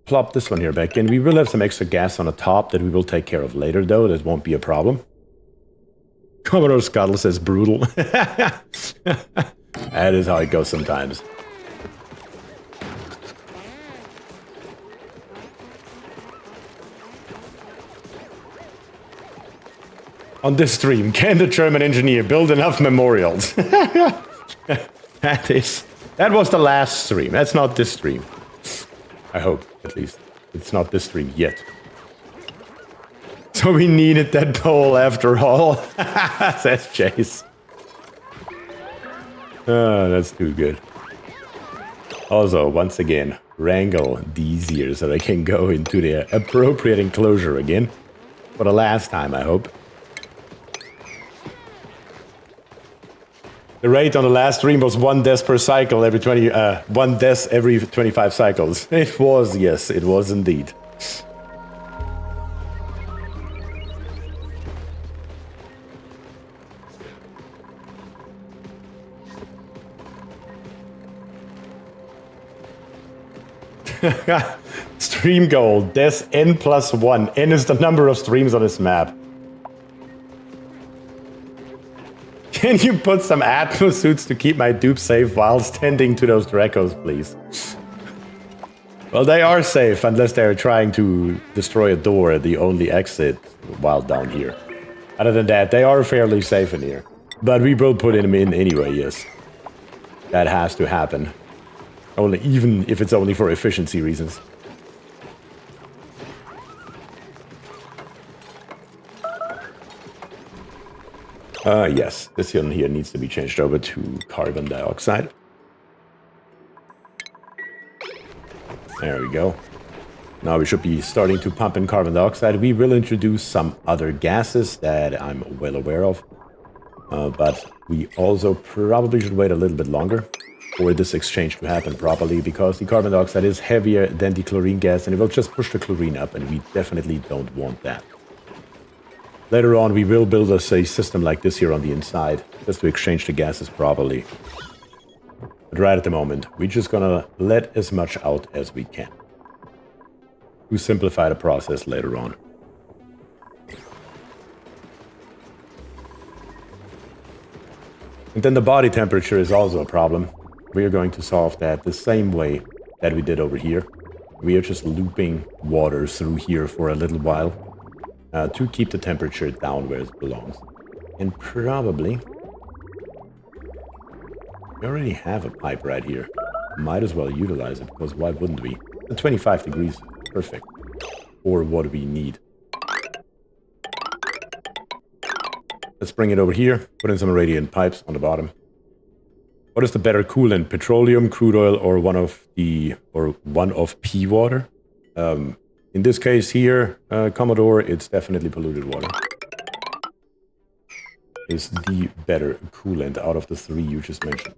plop this one here back in. We will have some extra gas on the top that we will take care of later, though. That won't be a problem. Commodore Scuttle says brutal. That is how it goes sometimes. On this stream, can the German engineer build enough memorials? That was the last stream. That's not this stream. I hope, at least. It's not this stream yet. So we needed that pole after all. Says Chase. Oh, that's too good. Also, once again, wrangle these here so they can go into their appropriate enclosure again. For the last time, I hope. The rate on the last stream was 1 death per cycle every 1 death every 25 cycles. It was, yes, it was indeed. Stream goal, death n+1. N is the number of streams on this map. Can you put some Atmos suits to keep my dupe safe while tending to those Dracos, please? Well, they are safe unless they're trying to destroy a door, the only exit while down here. Other than that, they are fairly safe in here. But we will put them in anyway, yes. That has to happen. Only, even if it's only for efficiency reasons. Yes, this one here needs to be changed over to carbon dioxide. There we go. Now we should be starting to pump in carbon dioxide. We will introduce some other gases that I'm well aware of. But we also probably should wait a little bit longer for this exchange to happen properly, because the carbon dioxide is heavier than the chlorine gas and it will just push the chlorine up, and we definitely don't want that. Later on, we will build us a system like this here on the inside, just to exchange the gases properly. But right at the moment, we're just gonna let as much out as we can, to simplify the process later on. And then the body temperature is also a problem. We are going to solve that the same way that we did over here. We are just looping water through here for a little while. To keep the temperature down where it belongs. And probably... we already have a pipe right here. Might as well utilize it, because why wouldn't we? At 25 degrees, perfect. For what we need. Let's bring it over here, put in some radiant pipes on the bottom. What is the better coolant? Petroleum, crude oil, or one of P water? In this case here, Commodore, it's definitely polluted water. Is the better coolant out of the three you just mentioned.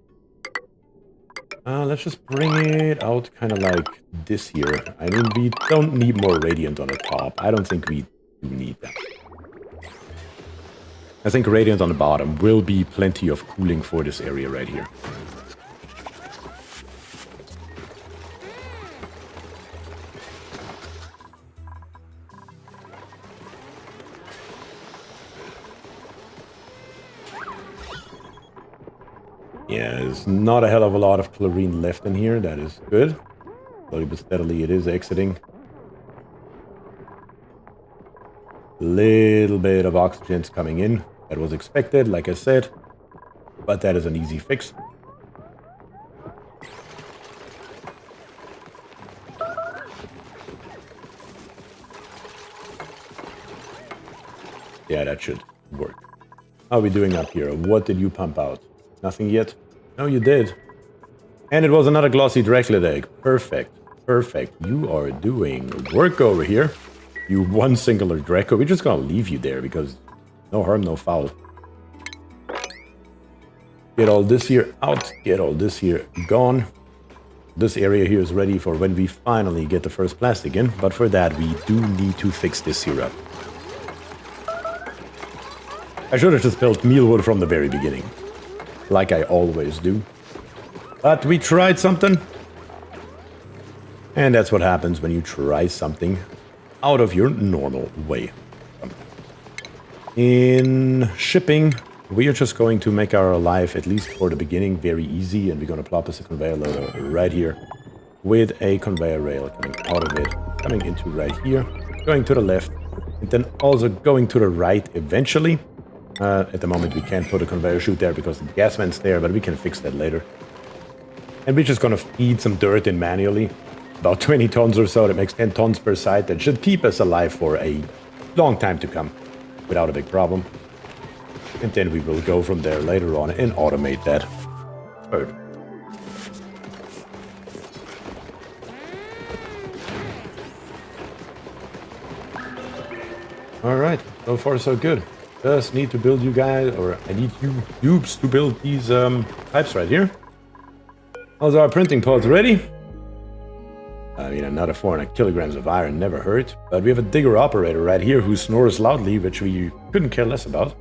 Let's just bring it out kind of like this here. I mean, we don't need more radiant on the top. I don't think we do need that. I think radiant on the bottom will be plenty of cooling for this area right here. Yeah, there's not a hell of a lot of chlorine left in here. That is good. Slowly but steadily it is exiting. Little bit of oxygen's coming in. That was expected, like I said. But that is an easy fix. Yeah, that should work. How are we doing up here? What did you pump out? Nothing yet? No, you did. And it was another glossy Dracula egg. Perfect. Perfect. You are doing work over here. You one singular Draco. We're just gonna leave you there because no harm, no foul. Get all this here out. Get all this here gone. This area here is ready for when we finally get the first plastic in. But for that, we do need to fix this here up. I should have just built mealwood from the very beginning. Like I always do. But we tried something. And that's what happens when you try something out of your normal way. In shipping, we are just going to make our life, at least for the beginning, very easy. And we're going to plop us a conveyor loader right here with a conveyor rail coming out of it, coming into right here, going to the left, and then also going to the right eventually. At the moment, we can't put a conveyor chute there because the gas vent's there, but we can fix that later. And we're just going to feed some dirt in manually. About 20 tons or so. That makes 10 tons per side. That should keep us alive for a long time to come without a big problem. And then we will go from there later on and automate that. Third. Alright, so far so good. Just need to build you guys, or I need you dupes to build these pipes right here. Also, our printing pods ready. I mean, another 400 kilograms of iron never hurt. But we have a digger operator right here who snores loudly, which we couldn't care less about.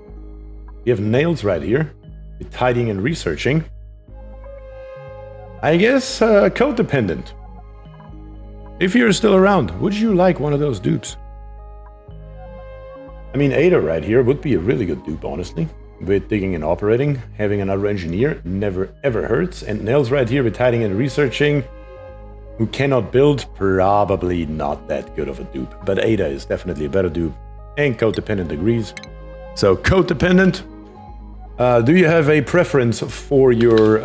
We have nails right here. We're tidying and researching. I guess codependent. If you're still around, would you like one of those dupes? I mean, Ada right here would be a really good dupe, honestly. With digging and operating, having another engineer never ever hurts. And Nails right here with tidying and researching, who cannot build, probably not that good of a dupe. But Ada is definitely a better dupe, and codependent agrees. So codependent, do you have a preference for your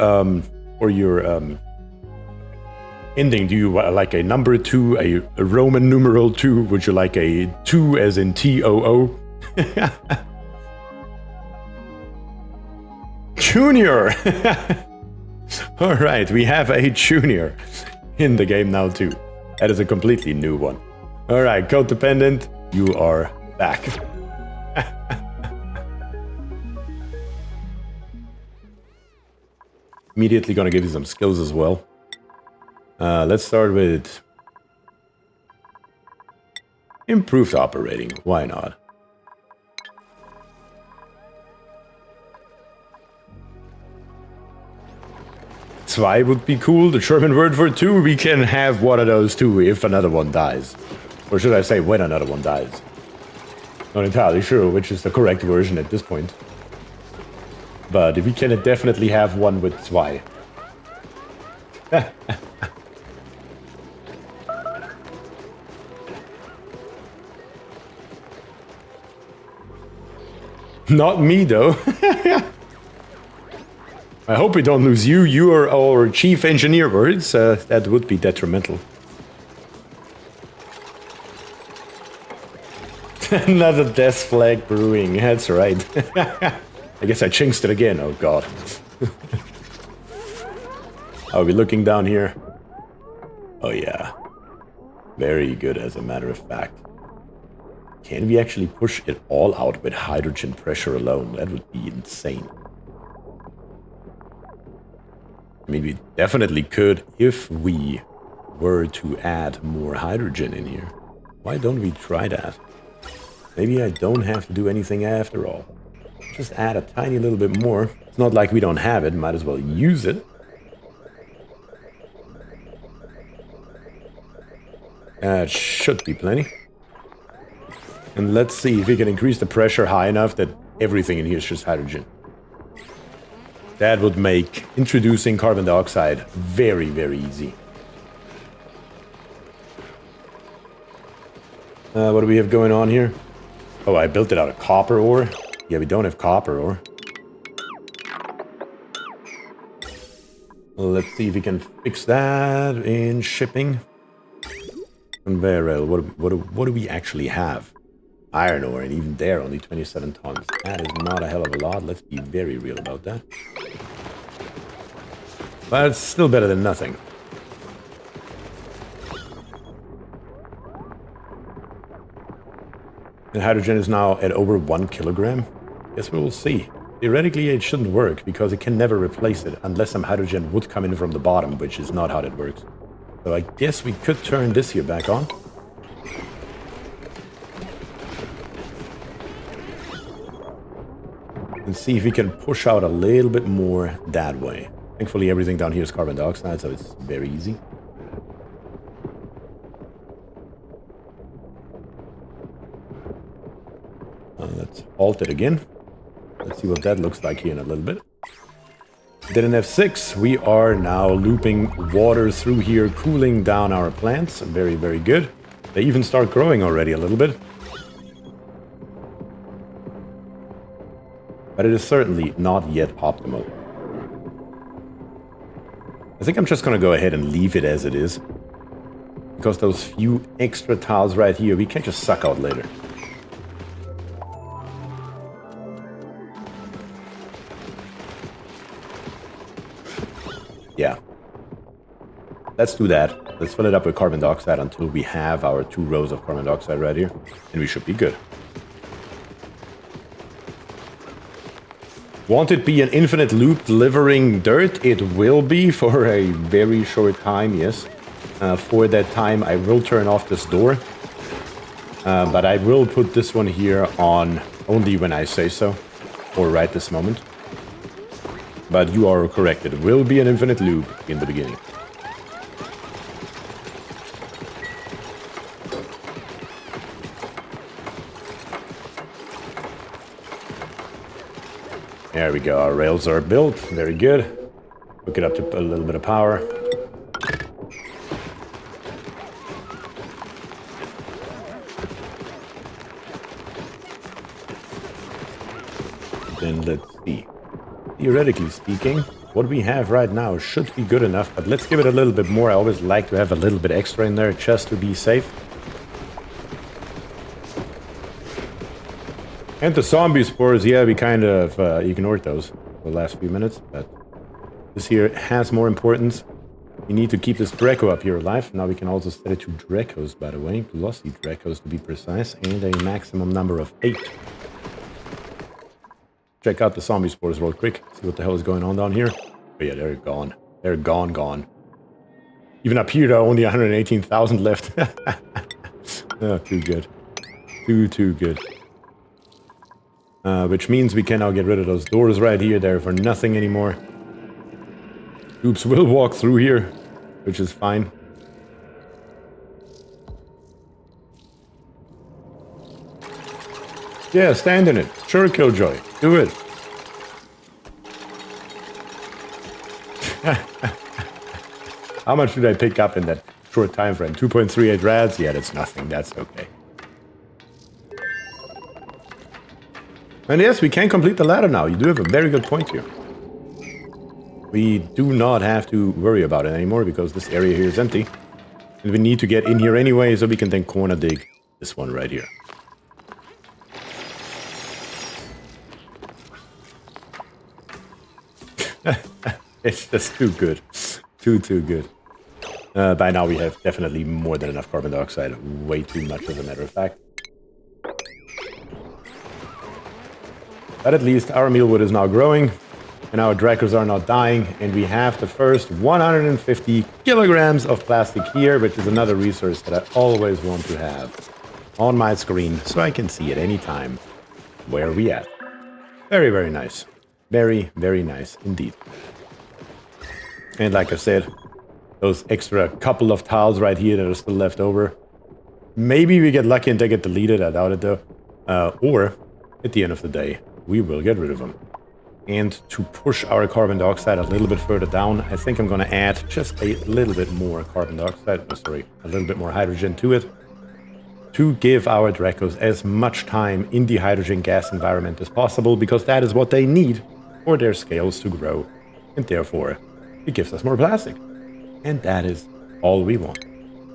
ending? Do you like a number 2, a Roman numeral 2? Would you like a 2 as in TOO? Junior! Alright, we have a junior in the game now too. That is a completely new one. Alright, codependent, you are back. Immediately gonna give you some skills as well. Let's start with improved operating. Why not? Zwei would be cool. The German word for 2. We can have one of those too if another one dies. Or should I say when another one dies? Not entirely sure which is the correct version at this point. But we can definitely have one with Zwei. Not me, though. I hope we don't lose you. You are our chief engineer, words. That would be detrimental. Another death flag brewing. That's right. I guess I jinxed it again. Oh, God. Are we looking down here? Oh, yeah. Very good, as a matter of fact. Can we actually push it all out with hydrogen pressure alone? That would be insane. I mean, we definitely could if we were to add more hydrogen in here. Why don't we try that? Maybe I don't have to do anything after all. Just add a tiny little bit more. It's not like we don't have it. Might as well use it. That should be plenty. And let's see if we can increase the pressure high enough that everything in here is just hydrogen. That would make introducing carbon dioxide very, very easy. What do we have going on here? Oh, I built it out of copper ore. Yeah, we don't have copper ore. Let's see if we can fix that in shipping. Conveyor rail. What do we actually have? Iron ore, and even there, only 27 tons. That is not a hell of a lot. Let's be very real about that. But it's still better than nothing. The hydrogen is now at over 1 kilogram. Guess we will see. Theoretically, it shouldn't work, because it can never replace it, unless some hydrogen would come in from the bottom, which is not how that works. So I guess we could turn this here back on. And see if we can push out a little bit more that way. Thankfully, everything down here is carbon dioxide, so it's very easy. Let's halt it again. Let's see what that looks like here in a little bit. Then in F6, we are now looping water through here, cooling down our plants. Very, very good. They even start growing already a little bit. But it is certainly not yet optimal. I think I'm just going to go ahead and leave it as it is. Because those few extra tiles right here, we can just suck out later. Yeah. Let's do that. Let's fill it up with carbon dioxide until we have our 2 rows of carbon dioxide right here. And we should be good. Won't it be an infinite loop delivering dirt? It will be for a very short time, yes. For that time, I will turn off this door. But I will put this one here on only when I say so. Or right this moment. But you are correct, it will be an infinite loop in the beginning. There we go, our rails are built, very good. Hook it up to a little bit of power. Then let's see. Theoretically speaking, what we have right now should be good enough, but let's give it a little bit more. I always like to have a little bit extra in there just to be safe. And the zombie spores, yeah, we kind of ignored those for the last few minutes, but this here has more importance. We need to keep this Draco up here alive. Now we can also set it to Dracos, by the way, glossy Dracos to be precise, and a maximum number of 8. Check out the zombie spores real quick. See what the hell is going on down here. Oh yeah, they're gone. They're gone. Even up here, there are only 118,000 left. Oh, too good. Too good. Which means we can now get rid of those doors right here. They're for nothing anymore. Dupes will walk through here, which is fine. Yeah, stand in it. Sure, Killjoy. Do it. How much did I pick up in that short time frame? 2.38 rads? Yeah, that's nothing. That's okay. And yes, we can complete the ladder now. You do have a very good point here. We do not have to worry about it anymore because this area here is empty. And we need to get in here anyway, so we can then corner dig this one right here. It's just too good. Too good. By now we have definitely more than enough carbon dioxide. Way too much, as a matter of fact. But at least our mealwood is now growing. And our Dracos are not dying. And we have the first 150 kilograms of plastic here, which is another resource that I always want to have on my screen so I can see at any time where we at. Very, very nice. Very, very nice indeed. And like I said, those extra couple of tiles right here that are still left over. Maybe we get lucky and they get deleted. I doubt it though. Or at the end of the day, we will get rid of them. And to push our carbon dioxide a little bit further down, I think I'm going to add just a little bit more carbon dioxide. Oh, sorry, a little bit more hydrogen to it. To give our Dracos as much time in the hydrogen gas environment as possible, because that is what they need for their scales to grow. And therefore, it gives us more plastic. And that is all we want.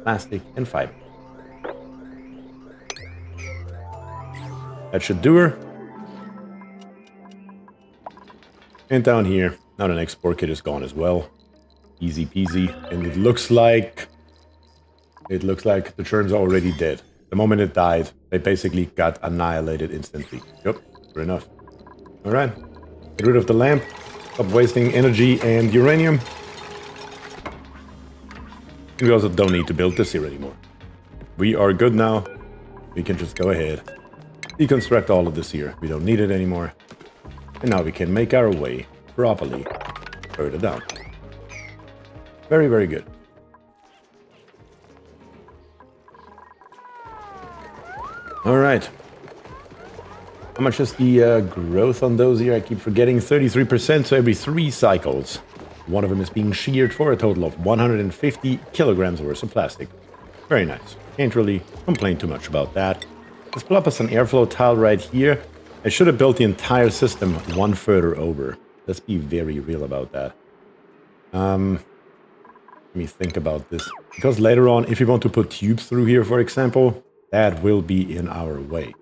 Plastic and fiber. That should do her. And down here, now the next spore kit is gone as well. Easy peasy. And it looks like the churn's already dead. The moment it died, they basically got annihilated instantly. Yep, fair enough. Alright. Get rid of the lamp. Stop wasting energy and uranium. We also don't need to build this here anymore. We are good now. We can just go ahead. Deconstruct all of this here. We don't need it anymore. And now we can make our way properly further down. Very, very good. Alright. How much is the growth on those here? I keep forgetting. 33%, so every 3 cycles. One of them is being sheared for a total of 150 kilograms worth of plastic. Very nice. Can't really complain too much about that. Let's plop us an airflow tile right here. I should have built the entire system one further over. Let's be very real about that. Let me think about this. Because later on, if you want to put tubes through here, for example, that will be in our way.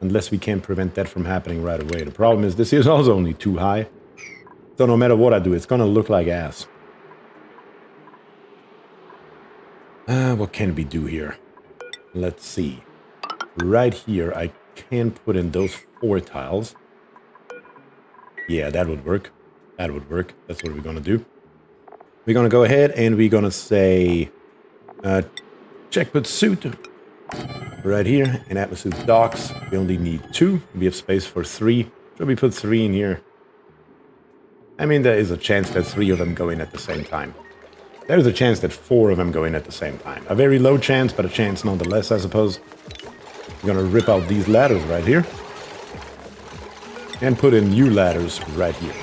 Unless we can prevent that from happening right away. The problem is this is also only too high. So no matter what I do, it's gonna look like ass. What can we do here? Let's see. Right here, I can put in those 4 tiles. Yeah, that would work. That would work. That's what we're gonna do. We're gonna go ahead and we're gonna say check put suit right here in Atmos suit docks. We only need 2. We have space for 3. Should we put 3 in here? I mean, there is a chance that 3 of them go in at the same time. There's a chance that 4 of them go in at the same time. A very low chance, but a chance nonetheless, I suppose. We're gonna rip out these ladders right here. And put in new ladders right here.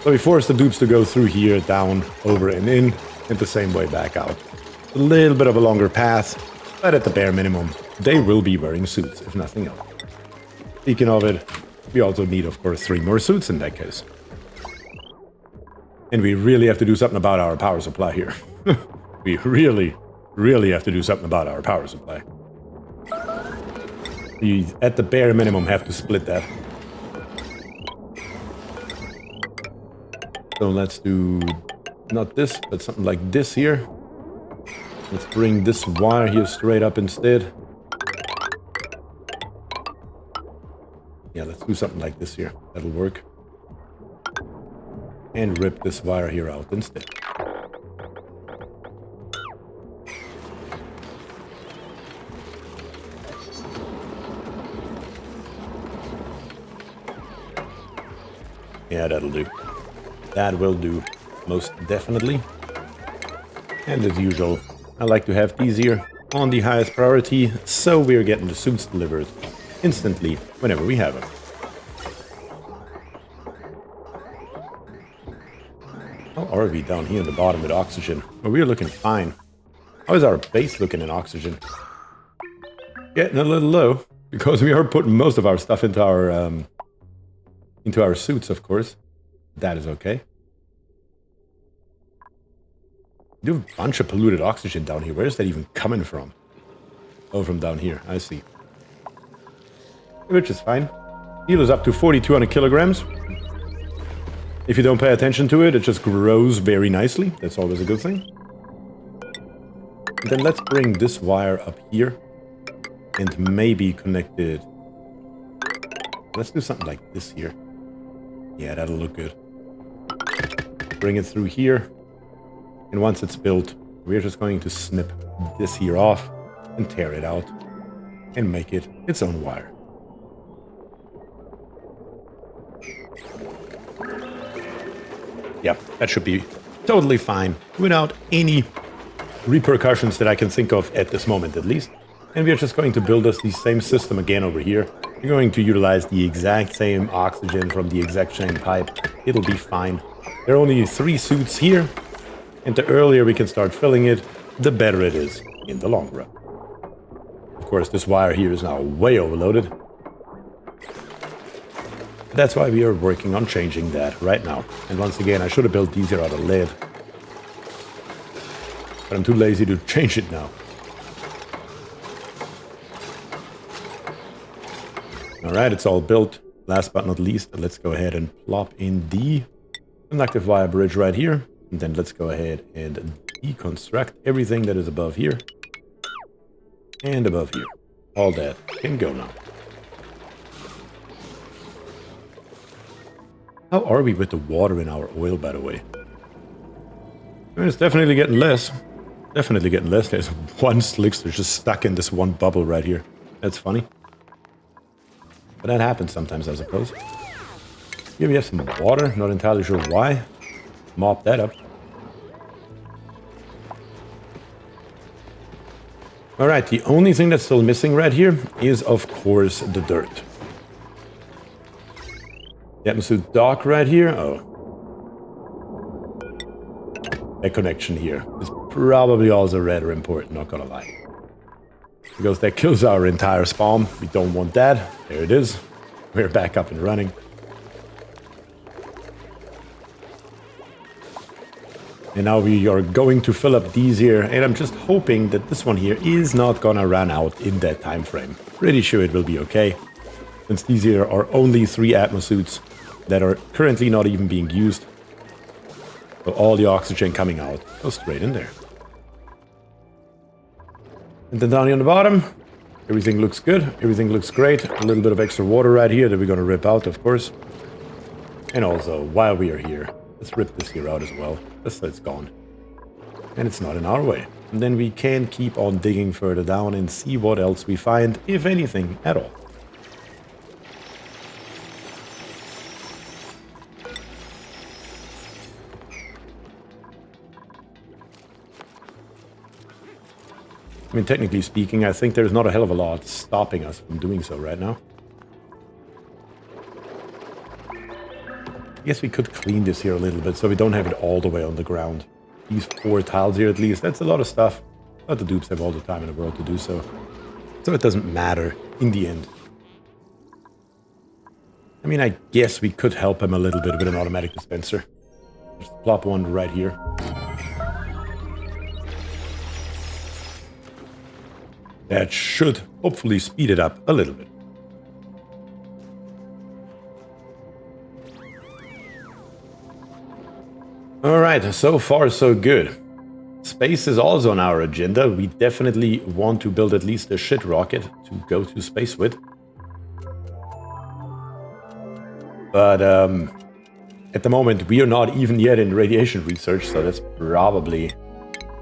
So we force the dupes to go through here, down, over, and in, and the same way back out. A little bit of a longer path, but at the bare minimum, they will be wearing suits, if nothing else. Speaking of it, we also need, of course, 3 more suits in that case. And we really have to do something about our power supply here. We really, really have to do something about our power supply. We, at the bare minimum, have to split that. So let's do not this, but something like this here. Let's bring this wire here straight up instead. Yeah, let's do something like this here. That'll work. And rip this wire here out instead. Yeah, that'll do. That will do, most definitely. And as usual, I like to have these here on the highest priority, so we're getting the suits delivered instantly whenever we have them. How are we down here in the bottom with oxygen? Well, we're looking fine. How is our base looking in oxygen? Getting a little low, because we are putting most of our stuff into our suits, of course. That is okay. We do have a bunch of polluted oxygen down here. Where is that even coming from? Oh, from down here. I see. Which is fine. Heal is up to 4,200 kilograms. If you don't pay attention to it, it just grows very nicely. That's always a good thing. And then let's bring this wire up here. And maybe connect it. Let's do something like this here. Yeah, that'll look good. Bring it through here. And once it's built, we're just going to snip this here off and tear it out and make it its own wire. Yeah, that should be totally fine without any repercussions that I can think of at this moment, at least. And we're just going to build us the same system again over here. We're going to utilize the exact same oxygen from the exact same pipe. It'll be fine. There are only 3 suits here, and the earlier we can start filling it, the better it is in the long run. Of course, this wire here is now way overloaded. That's why we are working on changing that right now. And once again, I should have built these here out of lead. But I'm too lazy to change it now. Alright, it's all built. Last but not least, let's go ahead and plop in the conductive wire bridge right here. And then let's go ahead and deconstruct everything that is above here. And above here. All that can go now. How are we with the water in our oil, by the way? I mean, it's definitely getting less. Definitely getting less. There's one slickster just stuck in this one bubble right here. That's funny. But that happens sometimes, I suppose. Here we have some water. Not entirely sure why. Mop that up. Alright, the only thing that's still missing right here is, of course, the dirt. The Atmos dock right here. Oh. That connection here is probably also rather important, not gonna lie. Because that kills our entire spawn. We don't want that. There it is. We're back up and running. And now we are going to fill up these here. And I'm just hoping that this one here is not gonna run out in that time frame. Pretty sure it will be okay. Since these here are only 3 Atmos that are currently not even being used. So all the oxygen coming out goes straight in there. And then down here on the bottom, everything looks good. Everything looks great. A little bit of extra water right here that we're going to rip out, of course. And also, while we are here, let's rip this here out as well. Just so it's gone. And it's not in our way. And then we can keep on digging further down and see what else we find, if anything at all. I mean, technically speaking, I think there's not a hell of a lot stopping us from doing so right now. I guess we could clean this here a little bit so we don't have it all the way on the ground. These 4 tiles here at least, that's a lot of stuff. But the dupes have all the time in the world to do so. So it doesn't matter in the end. I mean, I guess we could help him a little bit with an automatic dispenser. Just plop one right here. That should hopefully speed it up a little bit. Alright, so far so good. Space is also on our agenda. We definitely want to build at least a shit rocket to go to space with. But at the moment we are not even yet in radiation research, so that's probably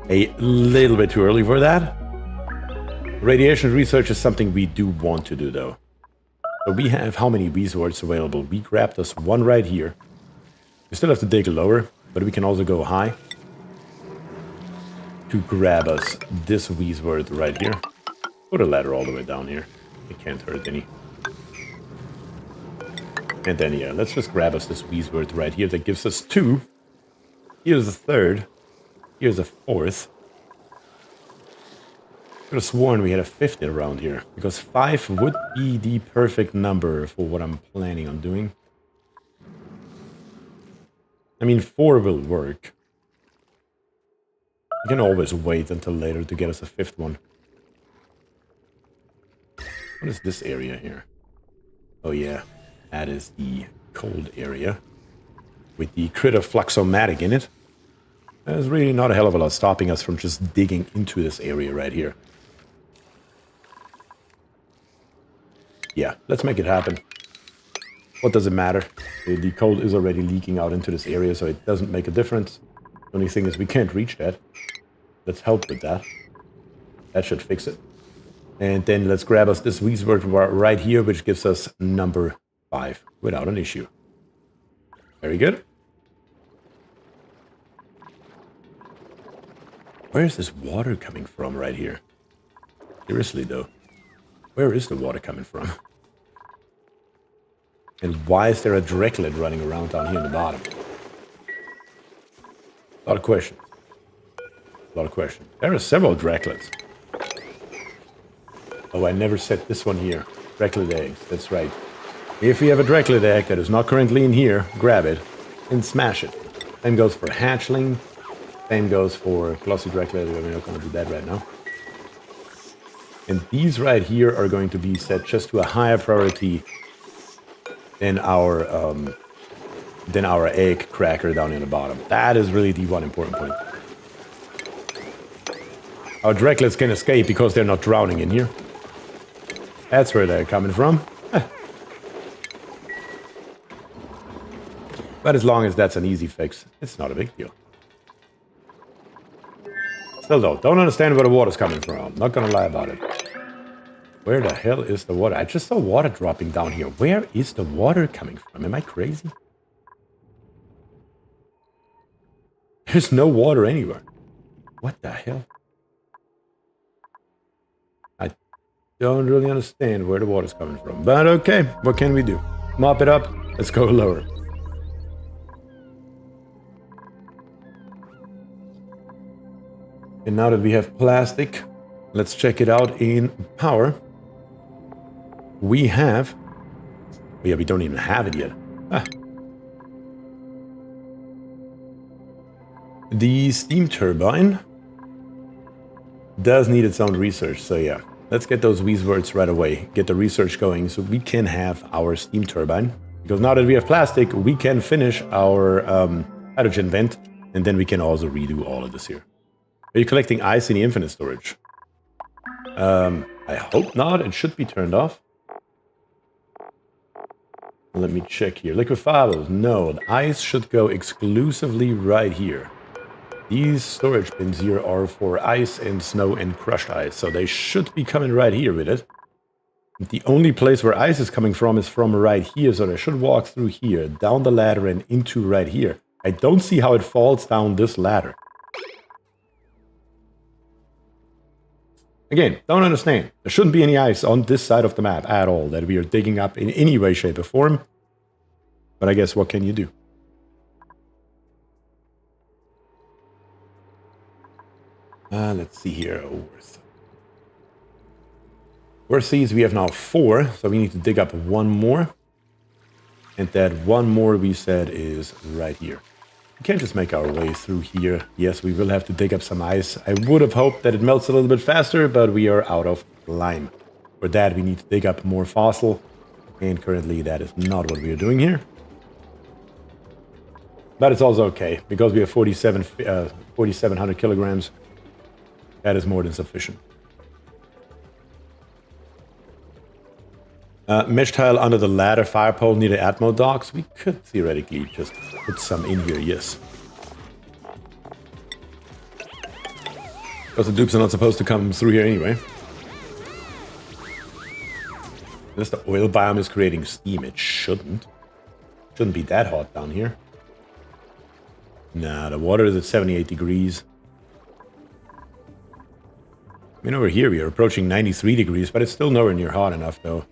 a little bit too early for that. Radiation research is something we do want to do, though. So we have how many resources available? We grabbed us one right here. We still have to dig lower, but we can also go high to grab us this resource right here. Put a ladder all the way down here. It can't hurt any. And then, yeah, let's just grab us this resource right here that gives us 2. Here's a 3rd. Here's a 4th. I could have sworn we had a 5th around here, because 5 would be the perfect number for what I'm planning on doing. I mean, 4 will work. You can always wait until later to get us a 5th one. What is this area here? Oh yeah, that is the cold area with the critter Fluxomatic in it. There's really not a hell of a lot stopping us from just digging into this area right here. Yeah, let's make it happen. What does it matter? The cold is already leaking out into this area, so it doesn't make a difference. The only thing is we can't reach that. Let's help with that. That should fix it. And then let's grab us this resource right here, which gives us number 5 without an issue. Very good. Where is this water coming from right here? Seriously, though. Where is the water coming from? And why is there a Dracolet running around down here in the bottom? A lot of questions. A lot of questions. There are several Dracolets. Oh, I never set this one here. Dracolet eggs, that's right. If you have a Dracolet egg that is not currently in here, grab it and smash it. Same goes for hatchling. Same goes for glossy Dracolet. We're not going to do that right now. And these right here are going to be set just to a higher priority than our than our egg cracker down in the bottom. That is really the one important point. Our Draclets can escape because they're not drowning in here. That's where they're coming from. But as long as that's an easy fix, it's not a big deal. Still though, don't understand where the water's coming from. Not gonna lie about it. Where the hell is the water? I just saw water dropping down here. Where is the water coming from? Am I crazy? There's no water anywhere. What the hell? I don't really understand where the water's coming from. But okay, what can we do? Mop it up. Let's go lower. And now that we have plastic, let's check it out in power. We have... Yeah, we don't even have it yet. The steam turbine does need its own research, so yeah. Let's get those words right away. Get the research going so we can have our steam turbine. Because now that we have plastic, we can finish our hydrogen vent, and then we can also redo all of this here. Are you collecting ice in the infinite storage? I hope not. It should be turned off. Let me check here. Liquefiables. No, the ice should go exclusively right here. These storage bins here are for ice and snow and crushed ice, so they should be coming right here with it. The only place where ice is coming from is from right here, so they should walk through here, down the ladder and into right here. I don't see how it falls down this ladder. Again, don't understand. There shouldn't be any ice on this side of the map at all that we are digging up in any way, shape, or form. But I guess what can you do? Let's see here. Worth seas, we have now 4, so we need to dig up 1 more. And that 1 more we said is right here. We can't just make our way through here. Yes, we will have to dig up some ice. I would have hoped that it melts a little bit faster, but we are out of lime. For that, we need to dig up more fossil. And currently, that is not what we are doing here. But it's also okay, because we have 4,700 kilograms. That is more than sufficient. Mesh tile under the ladder fire pole near the Atmos docks. We could theoretically just put some in here, yes. Because the dupes are not supposed to come through here anyway. Unless the oil biome is creating steam, it shouldn't. Shouldn't be that hot down here. Nah, the water is at 78 degrees. I mean, over here we are approaching 93 degrees, but it's still nowhere near hot enough, though.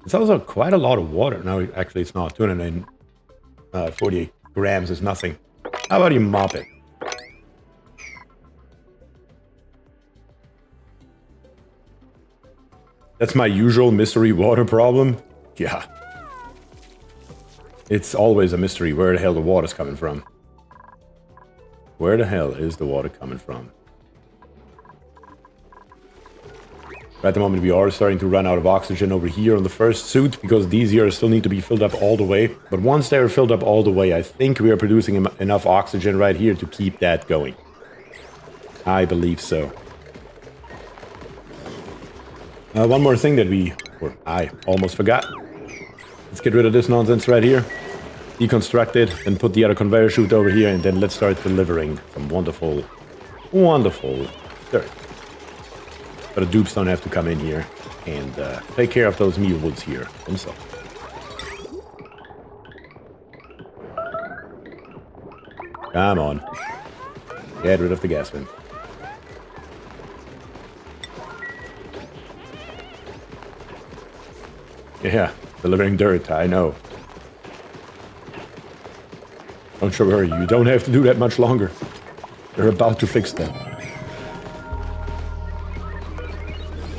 It's also quite a lot of water. No, actually it's not. 248 grams is nothing. How about you mop it? That's my usual mystery water problem. Yeah. It's always a mystery where the hell the water's coming from. Where the hell is the water coming from? At the moment, we are starting to run out of oxygen over here on the first suit, because these here still need to be filled up all the way. But once they are filled up all the way, I think we are producing enough oxygen right here to keep that going. I believe so. One more thing that I almost forgot. Let's get rid of this nonsense right here. Deconstruct it, and put the other conveyor chute over here, and then let's start delivering some wonderful, wonderful dirt. But the dupes don't have to come in here and take care of those mules here themselves. Come on. Get rid of the gas vent. Yeah, delivering dirt, I know. Don't you worry, you don't have to do that much longer. They're about to fix that.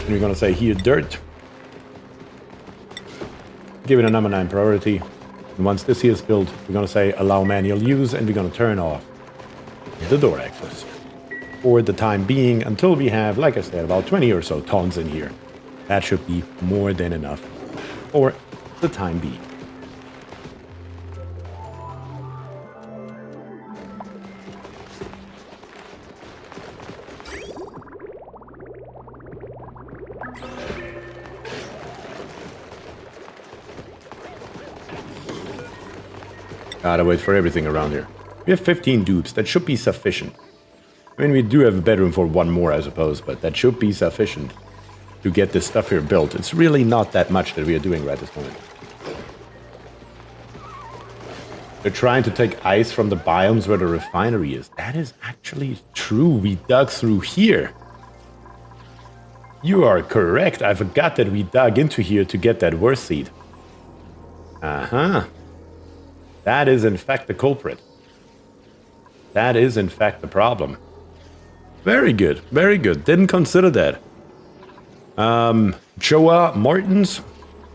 And we're gonna say here dirt. Give it a number 9 priority. And once this here is built, we're gonna say allow manual use, and we're gonna turn off the door access. For the time being, until we have, like I said, about 20 or so tons in here. That should be more than enough for the time being. Gotta wait for everything around here. We have 15 dupes. That should be sufficient. I mean, we do have a bedroom for one more, I suppose, but that should be sufficient to get this stuff here built. It's really not that much that we are doing right this moment. They're trying to take ice from the biomes where the refinery is. That is actually true. We dug through here. You are correct. I forgot that we dug into here to get that worth seed. Uh-huh. That is in fact the culprit. That is in fact the problem. Very good. Very good. Didn't consider that. Joa Martins.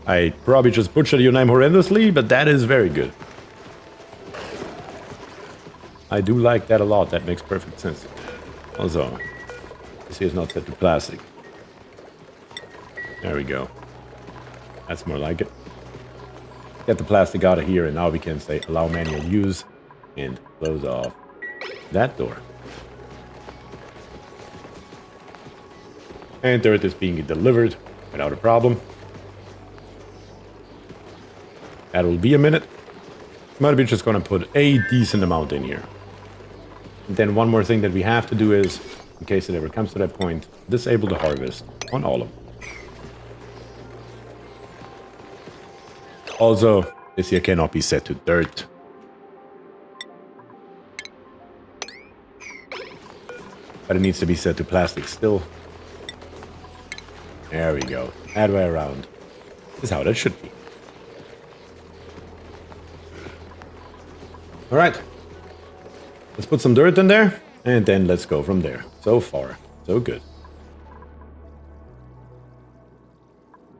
I probably just butchered your name horrendously, but that is very good. I do like that a lot. That makes perfect sense. Also, this here is not set to plastic. There we go. That's more like it. Get the plastic out of here, and now we can say allow manual use and close off that door. And dirt is being delivered without a problem. That will be a minute. Might be just gonna put a decent amount in here. And then one more thing that we have to do is, in case it ever comes to that point, disable the harvest on all of them. Also, this here cannot be set to dirt. But it needs to be set to plastic still. There we go. That way around. This is how that should be. Alright. Let's put some dirt in there, and then let's go from there. So far, so good.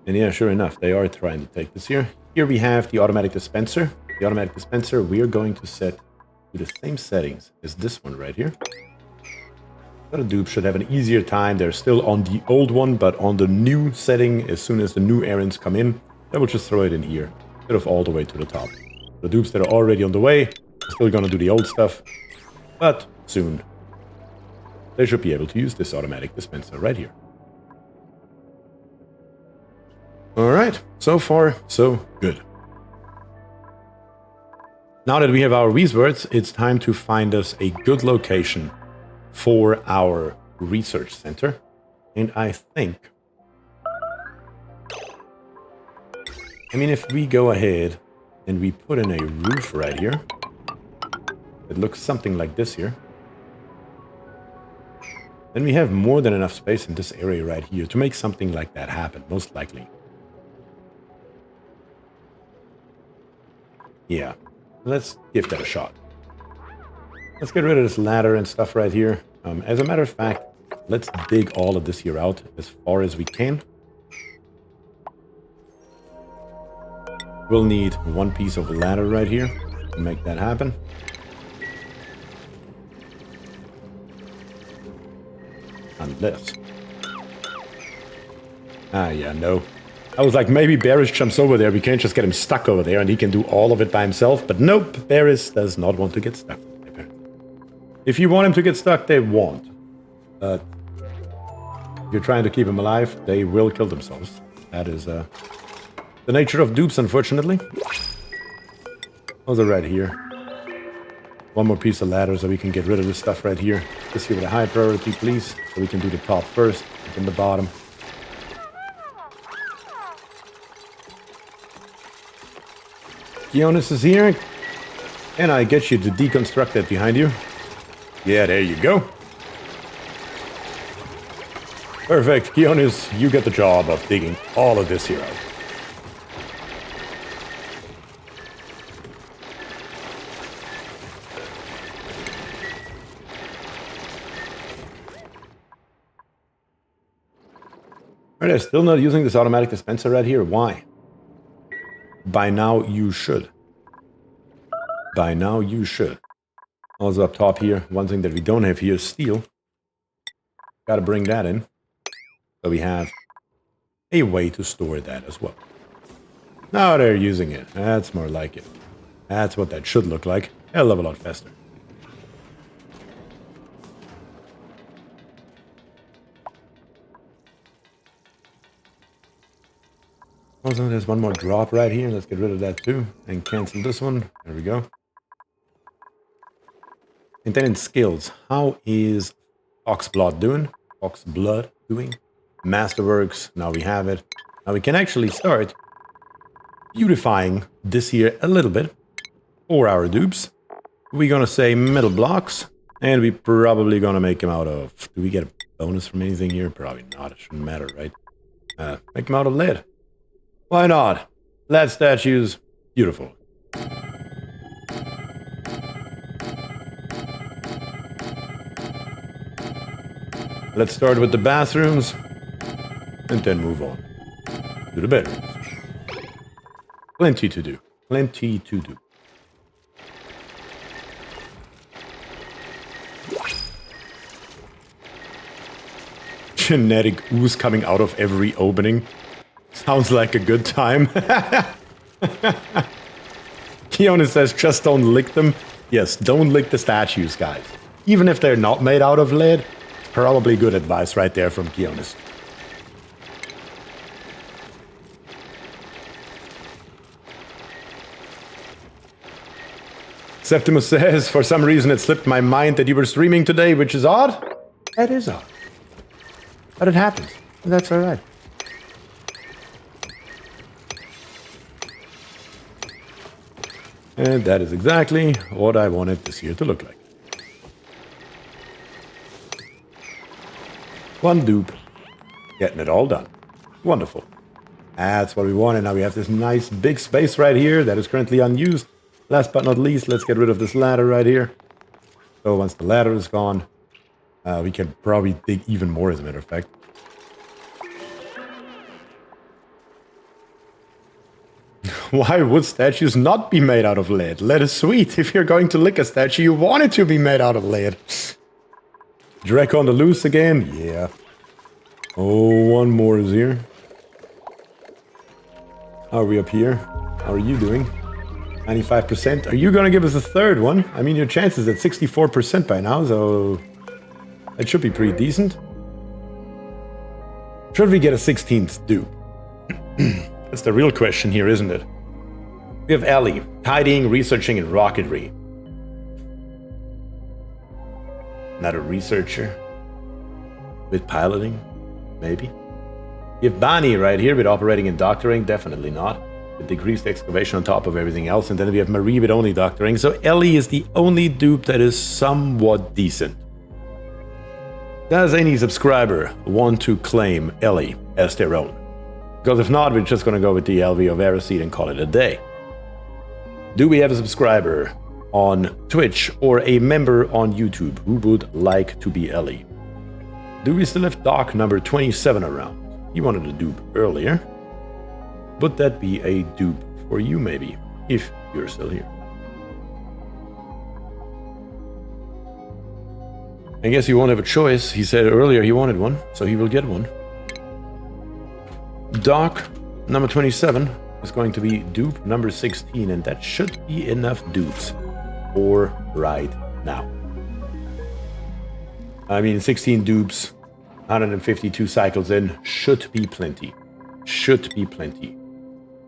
And yeah, sure enough, they are trying to take this here. Here we have the automatic dispenser. The automatic dispenser we are going to set to the same settings as this one right here. The dupe should have an easier time. They're still on the old one, but on the new setting, as soon as the new errands come in, they will just throw it in here, instead of all the way to the top. The dupes that are already on the way are still gonna do the old stuff, but soon they should be able to use this automatic dispenser right here. Alright, so far, so good. Now that we have our resources, it's time to find us a good location for our research center. And I think, I mean, if we go ahead and we put in a roof right here, it looks something like this here. Then we have more than enough space in this area right here to make something like that happen, most likely. Yeah, let's give that a shot. Let's get rid of this ladder and stuff right here. As a matter of fact, let's dig all of this here out as far as we can. We'll need one piece of ladder right here to make that happen. Unless... Ah, yeah, no. I was like, maybe Barris jumps over there. We can't just get him stuck over there and he can do all of it by himself. But nope, Barris does not want to get stuck. If you want him to get stuck, they won't. But if you're trying to keep him alive, they will kill themselves. That is the nature of dupes, unfortunately. Also right here. One more piece of ladder so we can get rid of this stuff right here. This here with a high priority, please. So we can do the top first, then the bottom. Gionis is here. And I get you to deconstruct that behind you. Yeah, there you go. Perfect. Gionis, you get the job of digging all of this here out. Alright, I'm still not using this automatic dispenser right here. Why? By now you should. By now you should. Also up top here, one thing that we don't have here is steel. Gotta bring that in. So we have a way to store that as well. Now they're using it. That's more like it. That's what that should look like. A hell of a lot faster. Also, there's one more drop right here. Let's get rid of that too. And cancel this one. There we go. And then in skills, how is Oxblood doing? Oxblood doing? Masterworks, now we have it. Now we can actually start beautifying this here a little bit for our dupes. We're gonna say metal blocks, and we're probably gonna make them out of... Do we get a bonus from anything here? Probably not, it shouldn't matter, right? Make them out of lead. Why not? Lead statues, beautiful. Let's start with the bathrooms, and then move on to the bedrooms. Plenty to do. Plenty to do. Genetic ooze coming out of every opening. Sounds like a good time. Keone says, just don't lick them. Yes, don't lick the statues, guys. Even if they're not made out of lead, it's probably good advice right there from Keonis. Septimus says, for some reason it slipped my mind that you were streaming today, which is odd. That is odd. But it happens. And that's alright. And that is exactly what I wanted this year to look like. One dupe. Getting it all done. Wonderful. That's what we wanted. Now we have this nice big space right here that is currently unused. Last but not least, let's get rid of this ladder right here. So once the ladder is gone, we can probably dig even more, as a matter of fact. Why would statues not be made out of lead? Lead is sweet. If you're going to lick a statue, you want it to be made out of lead. Draco on the loose again? Yeah. Oh, one more is here. How are we up here? How are you doing? 95%. Are you going to give us a third one? I mean, your chances at 64% by now, so that should be pretty decent. Should we get a 16th dupe? That's the real question here, isn't it? We have Ellie, tidying, researching, and rocketry. Not a researcher. With piloting? Maybe. We have Bani right here with operating and doctoring. Definitely not. With decreased excavation on top of everything else. And then we have Marie with only doctoring. So Ellie is the only dupe that is somewhat decent. Does any subscriber want to claim Ellie as their own? Because if not, we're just going to go with the LV of Araseed and call it a day. Do we have a subscriber on Twitch or a member on YouTube who would like to be Ellie? Do we still have Doc number 27 around? He wanted a dupe earlier. Would that be a dupe for you, maybe, if you're still here? I guess you won't have a choice. He said earlier he wanted one, so he will get one. Doc number 27 is going to be dupe number 16, and that should be enough dupes for right now. I mean, 16 dupes, 152 cycles in, should be plenty. Should be plenty.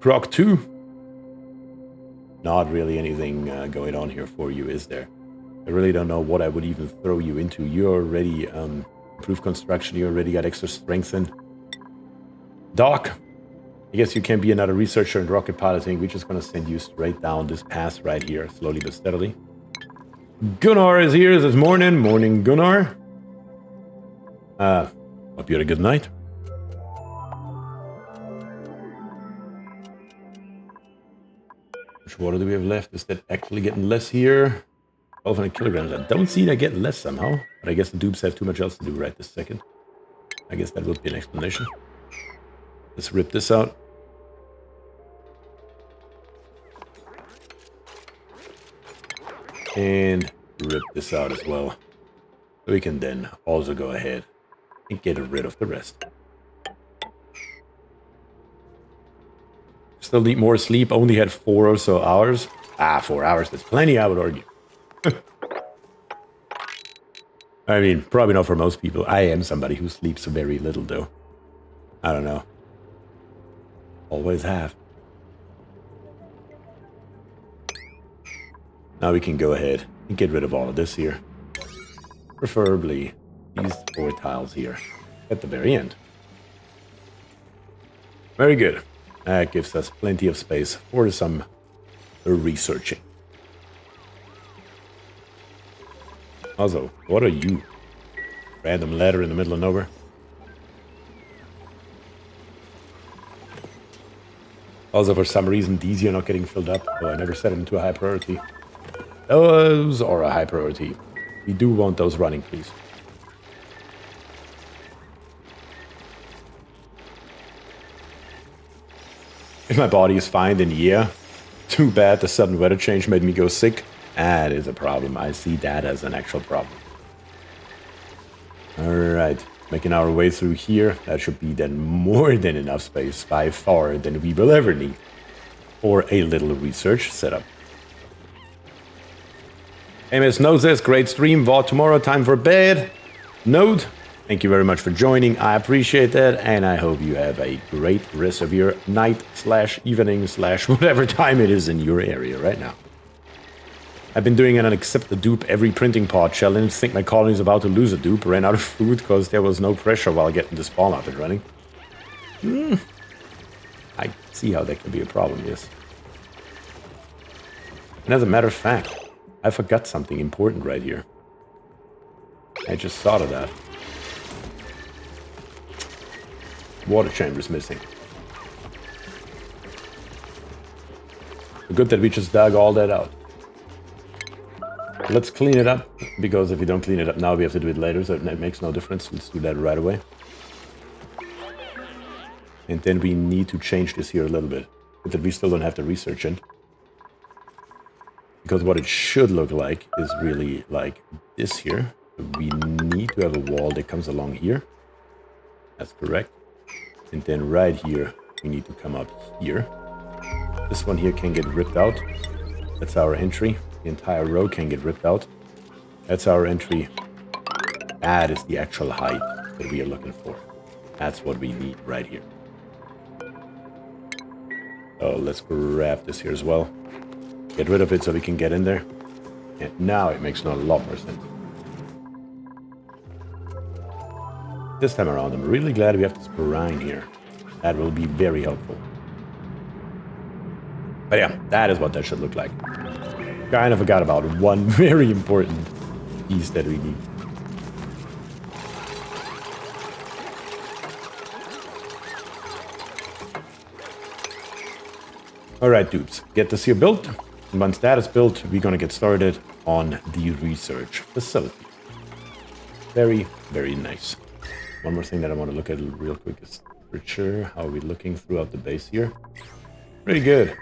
Proc 2? Not really anything going on here for you, is there? I really don't know what I would even throw you into. You already improved construction, you already got extra strength in. Doc, I guess you can be another researcher in rocket piloting. We're just going to send you straight down this path right here, slowly but steadily. Gunnar is here this morning. Morning, Gunnar. Hope you had a good night. Which water do we have left? Is that actually getting less here? 1,200 kilograms. I don't see that getting less somehow. But I guess the dupes have too much else to do right this second. I guess that would be an explanation. Let's rip this out. And rip this out as well. So we can then also go ahead and get rid of the rest. Still need more sleep. Only had 4 or so hours. 4 hours. That's plenty, I would argue. I mean, probably not for most people. I am somebody who sleeps very little, though. I don't know. Always have. Now we can go ahead and get rid of all of this here. Preferably these 4 tiles here at the very end. Very good. That gives us plenty of space for some researching. Also, what are you? Random ladder in the middle of nowhere? Also, for some reason, these are not getting filled up, so I never set them to a high priority. Those are a high priority. We do want those running, please. If my body is fine, then yeah. Too bad the sudden weather change made me go sick. That is a problem. I see that as an actual problem. Alright, making our way through here. That should be then more than enough space, by far, than we will ever need for a little research setup. MS Node says, great stream, VOD tomorrow, time for bed. Node, thank you very much for joining. I appreciate that, and I hope you have a great rest of your night / evening / whatever time it is in your area right now. I've been doing an accept the dupe every printing pod challenge. Think my colony is about to lose a dupe. Ran out of food because there was no pressure while getting the spawn up and running. I see how that can be a problem, yes. And as a matter of fact, I forgot something important right here. I just thought of that. Water chamber's missing. Good that we just dug all that out. Let's clean it up, because if we don't clean it up now, we have to do it later, so it makes no difference. Let's do that right away. And then we need to change this here a little bit, but that we still don't have to research it. Because what it should look like is really like this here. We need to have a wall that comes along here. That's correct. And then right here, we need to come up here. This one here can get ripped out. That's our entry. The entire row can get ripped out. That's our entry. That is the actual height that we are looking for. That's what we need right here. So let's grab this here as well. Get rid of it so we can get in there. And now it makes a lot more sense. This time around, I'm really glad we have this brine here. That will be very helpful. But yeah, that is what that should look like. Kind of forgot about one very important piece that we need. Alright, dupes, get this here built. And once that is built, we're gonna get started on the research facility. Very, very nice. One more thing that I want to look at real quick is temperature. How are we looking throughout the base here? Pretty good.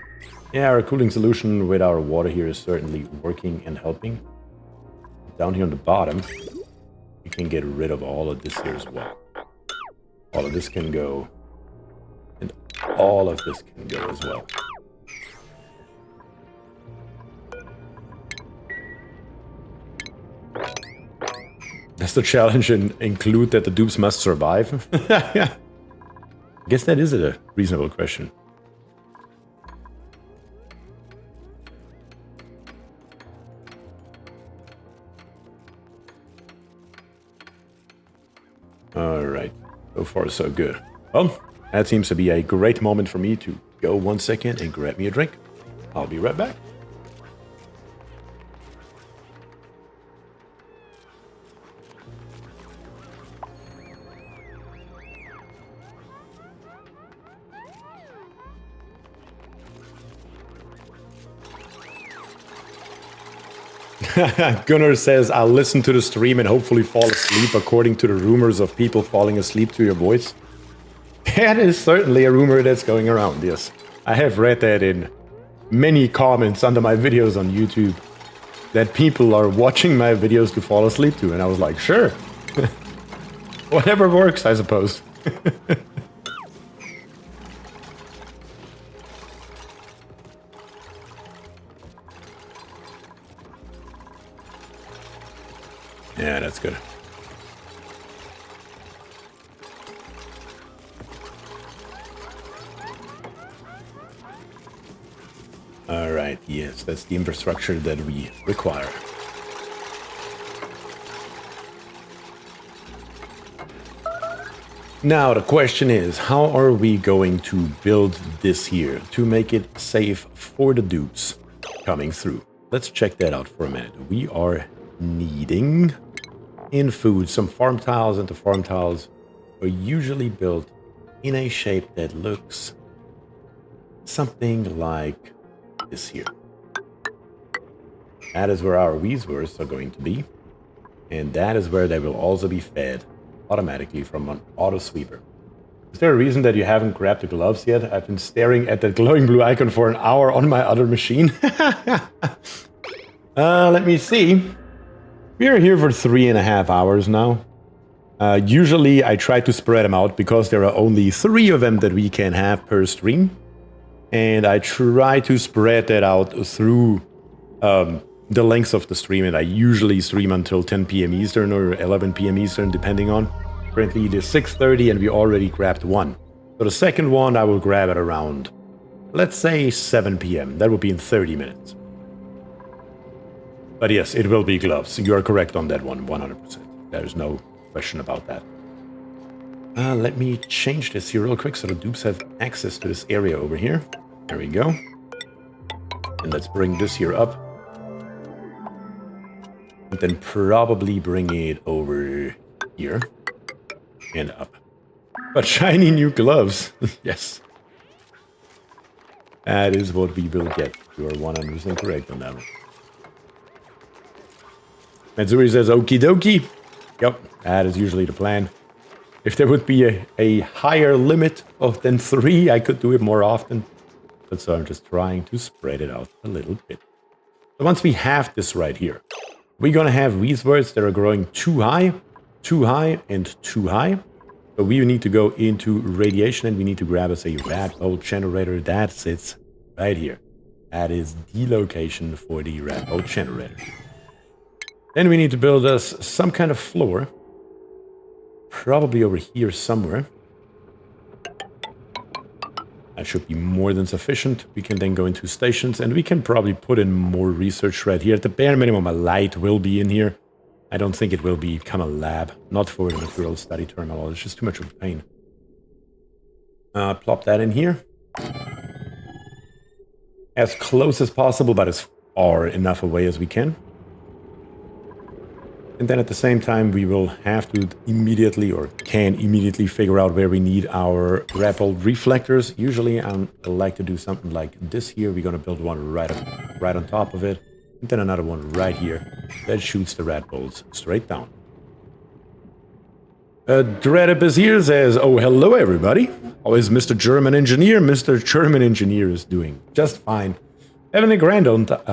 Yeah, our cooling solution with our water here is certainly working and helping. Down here on the bottom, we can get rid of all of this here as well. All of this can go, and all of this can go as well. Does the challenge include that the dupes must survive? I guess that is a reasonable question. Alright, so far so good. Well, that seems to be a great moment for me to go 1 second and grab me a drink. I'll be right back. Gunnar says, I'll listen to the stream and hopefully fall asleep according to the rumors of people falling asleep to your voice. That is certainly a rumor that's going around, yes. I have read that in many comments under my videos on YouTube, that people are watching my videos to fall asleep to, and I was like, sure. Whatever works, I suppose. Yeah, that's good. All right, yes, that's the infrastructure that we require. Now the question is, how are we going to build this here to make it safe for the dupes coming through? Let's check that out for a minute. We are needing in food some farm tiles, and the farm tiles are usually built in a shape that looks something like this here. That is where our resources are going to be, and that is where they will also be fed automatically from an auto sweeper. Is there a reason that you haven't grabbed the gloves yet? I've been staring at that glowing blue icon for an hour on my other machine. Let me see. We are here for 3.5 hours now. Usually I try to spread them out because there are only 3 of them that we can have per stream. And I try to spread that out through the length of the stream, and I usually stream until 10 p.m. Eastern or 11 p.m. Eastern, depending on. Currently it is 6:30 and we already grabbed one. So the second one I will grab at around, let's say 7 p.m. That will be in 30 minutes. But yes, it will be gloves. You are correct on that one, 100%. There's no question about that. Let me change this here real quick so the dupes have access to this area over here. There we go. And let's bring this here up. And then probably bring it over here and up. But shiny new gloves. Yes. That is what we will get. You are 100% correct on that one. Matsuri says, okie dokie. Yep, that is usually the plan. If there would be a higher limit than 3, I could do it more often. But so I'm just trying to spread it out a little bit. So once we have this right here, we're going to have resources that are growing too high, and too high. So we need to go into radiation, and we need to grab us a rat bolt generator that sits right here. That is the location for the rat bolt generator. Then we need to build us some kind of floor. Probably over here somewhere. That should be more than sufficient. We can then go into stations, and we can probably put in more research right here. At the bare minimum, a light will be in here. I don't think it will become a lab. Not for the material study terminal. It's just too much of a pain. Plop that in here. As close as possible, but as far enough away as we can. And then at the same time, we will have to immediately, or can immediately, figure out where we need our rat-bolt reflectors. Usually I like to do something like this here. We're going to build one right on top of it. And then another one right here that shoots the rat-bolts straight down. Dreadip here says, oh, hello everybody. How is Mr. German Engineer? Mr. German Engineer is doing just fine. Having a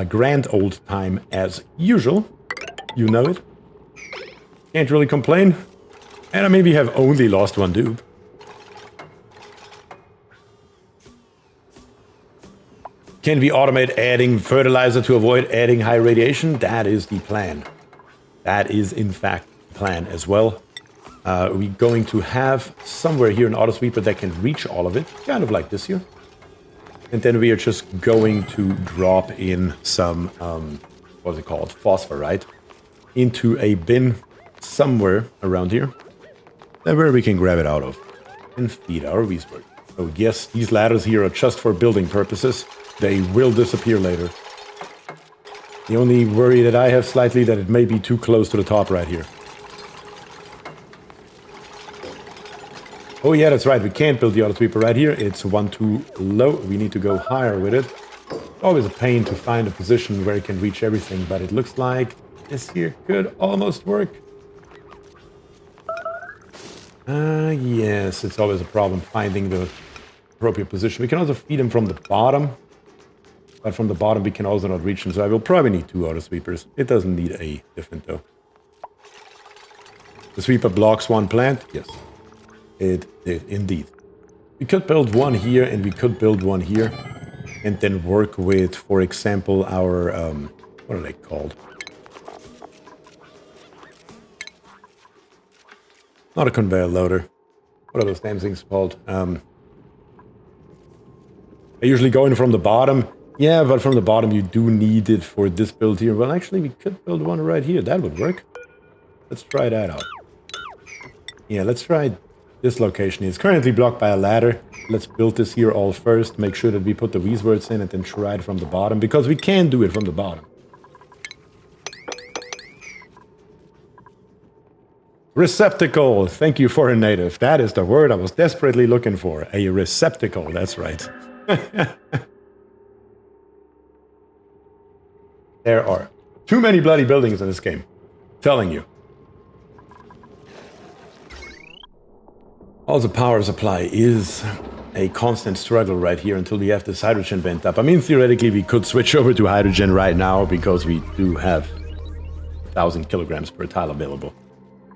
grand old time as usual. You know it. Can't really complain. And I maybe have only lost one dupe. Can we automate adding fertilizer to avoid adding high radiation? That is the plan. That is, in fact, the plan as well. We're going to have somewhere here an auto sweeper that can reach all of it. Kind of like this here. And then we are just going to drop in some, what's it called? Phosphorite. Into a bin somewhere around here, where we can grab it out of and feed our resource. So yes, these ladders here are just for building purposes. They will disappear later. The only worry that I have slightly that it may be too close to the top right here. Oh yeah, that's right. We can't build the auto sweeper right here. It's one too low. We need to go higher with it. Always a pain to find a position where it can reach everything, but it looks like this here could almost work. Yes, it's always a problem finding the appropriate position. We can also feed them from the bottom, but from the bottom we can also not reach them, so I will probably need 2 auto sweepers. It doesn't need a different though. The sweeper blocks 1 plant? Yes, it did indeed. We could build one here and we could build one here and then work with, for example, our, what are they called? Not a conveyor loader. What are those damn things called? I usually go in from the bottom. Yeah, but from the bottom you do need it for this build here. Well, actually, we could build one right here. That would work. Let's try that out. Yeah, let's try This location is currently blocked by a ladder. Let's build this here all first. Make sure that we put the these words in and then try it from the bottom, because we can do it from the bottom. Receptacle. Thank you, foreign native. That is the word I was desperately looking for. A receptacle. That's right. There are too many bloody buildings in this game. Telling you. Also, power supply is a constant struggle right here until we have this hydrogen vent up. I mean, theoretically, we could switch over to hydrogen right now because we do have 1,000 kilograms per tile available.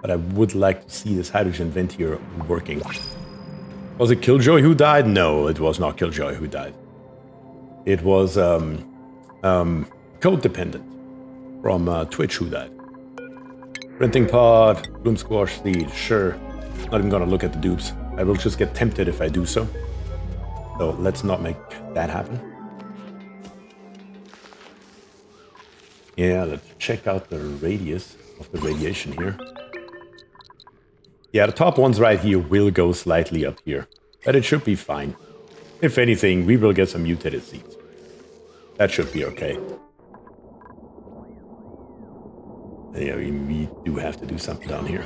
But I would like to see this hydrogen vent here working. Was it Killjoy who died? No, it was not Killjoy who died. It was code dependent from Twitch who died. Printing pod, bloom squash seed, sure. Not even gonna look at the dupes. I will just get tempted if I do so. So let's not make that happen. Yeah, let's check out the radius of the radiation here. Yeah, the top ones right here will go slightly up here, but it should be fine. If anything, we will get some mutated seeds. That should be okay. Yeah, we do have to do something down here.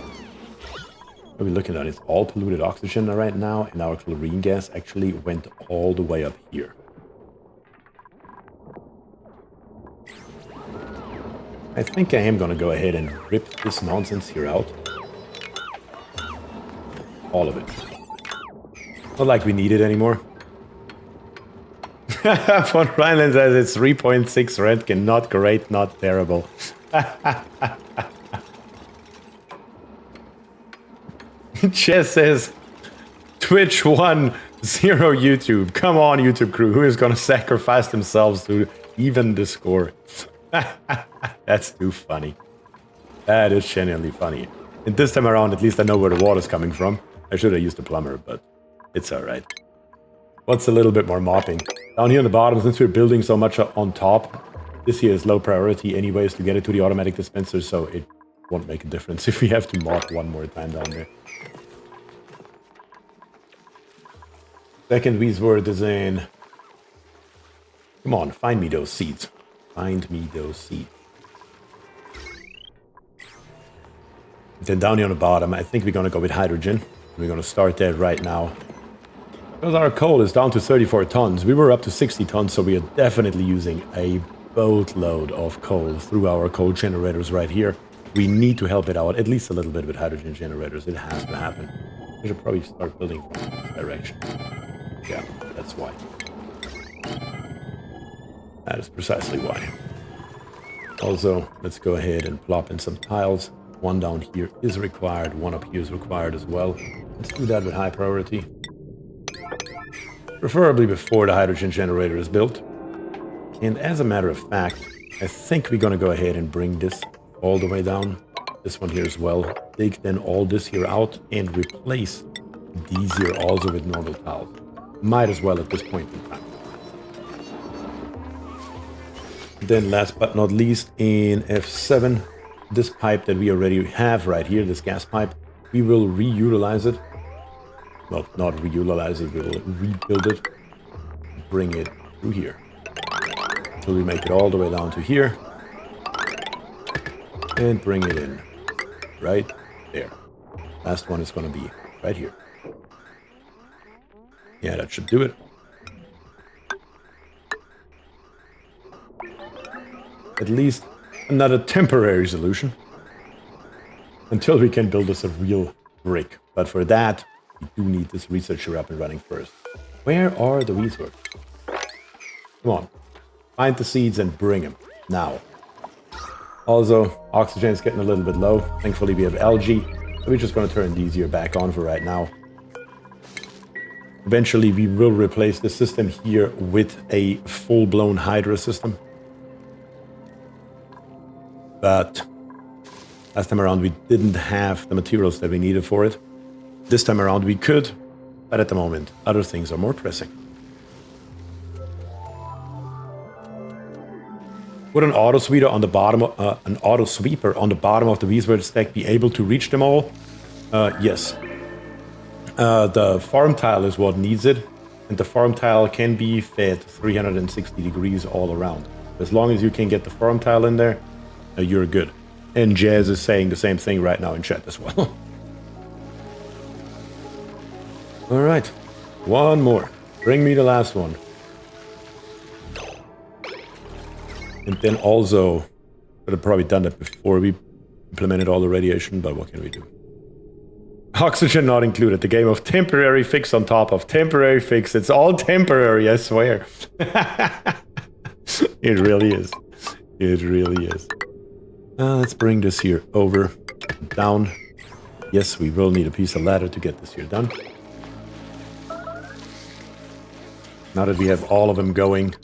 What are we looking at? It's all polluted oxygen right now, and our chlorine gas actually went all the way up here. I think I am going to go ahead and rip this nonsense here out. All of it. Not like we need it anymore. Von Rhineland says it's 3.6 Rentgen. Not great, not terrible. Chess says Twitch 1, 0 YouTube. Come on, YouTube crew. Who is going to sacrifice themselves to even the score? That's too funny. That is genuinely funny. And this time around, at least I know where the water's coming from. I should have used a plumber, but it's alright. What's a little bit more mopping? Down here on the bottom, since we're building so much on top, this here is low priority anyways to get it to the automatic dispenser, so it won't make a difference if we have to mop one more time down there. Second V's word is in. Come on, find me those seeds. Find me those seeds. Then down here on the bottom, I think we're going to go with hydrogen. We're going to start that right now. Because our coal is down to 34 tons. We were up to 60 tons, so we are definitely using a boatload of coal through our coal generators right here. We need to help it out, at least a little bit with hydrogen generators. It has to happen. We should probably start building from this direction. Yeah, that's why. That is precisely why. Also, let's go ahead and plop in some tiles. One down here is required, one up here is required as well. Let's do that with high priority. Preferably before the hydrogen generator is built. And as a matter of fact, I think we're gonna go ahead and bring this all the way down. This one here as well. Take then all this here out and replace these here also with normal tiles. Might as well at this point in time. Then last but not least, in F7, this pipe that we already have right here, this gas pipe, we will reutilize it. Well, not reutilize it, we'll rebuild it. Bring it through here. Until we make it all the way down to here. And bring it in right there. Last one is going to be right here. Yeah, that should do it. At least another temporary solution. Until we can build us a real brick. But for that, we do need this researcher up and running first. Where are the resources? Come on. Find the seeds and bring them. Now. Also, oxygen is getting a little bit low. Thankfully, we have algae. So we're just going to turn these here back on for right now. Eventually, we will replace the system here with a full-blown Hydra system. But last time around, we didn't have the materials that we needed for it. This time around, we could. But at the moment, other things are more pressing. Would an auto sweeper on the bottom, of the Beesword stack be able to reach them all? Yes. The farm tile is what needs it, and the farm tile can be fed 360 degrees all around. As long as you can get the farm tile in there, you're good. And Jazz is saying the same thing right now in chat as well. Alright, one more. Bring me the last one. And then also, could have probably done that before we implemented all the radiation, but what can we do? Oxygen not included. The game of temporary fix on top of temporary fix. It's all temporary, I swear. It really is. It really is. Let's bring this here over, down. Yes, we will need a piece of ladder to get this here done. Now that we have all of them going,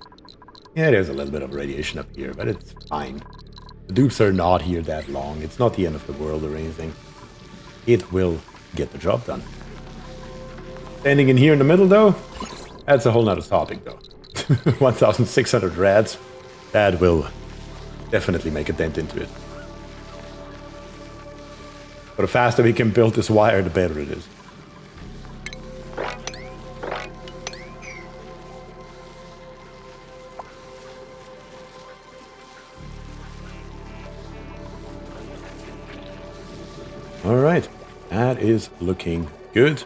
yeah, there's a little bit of radiation up here, but it's fine. The dupes are not here that long. It's not the end of the world or anything. It will get the job done. Standing in here in the middle, though, that's a whole nother topic, though. 1,600 rads. That will definitely make a dent into it. But the faster we can build this wire, the better it is. Alright, that is looking good.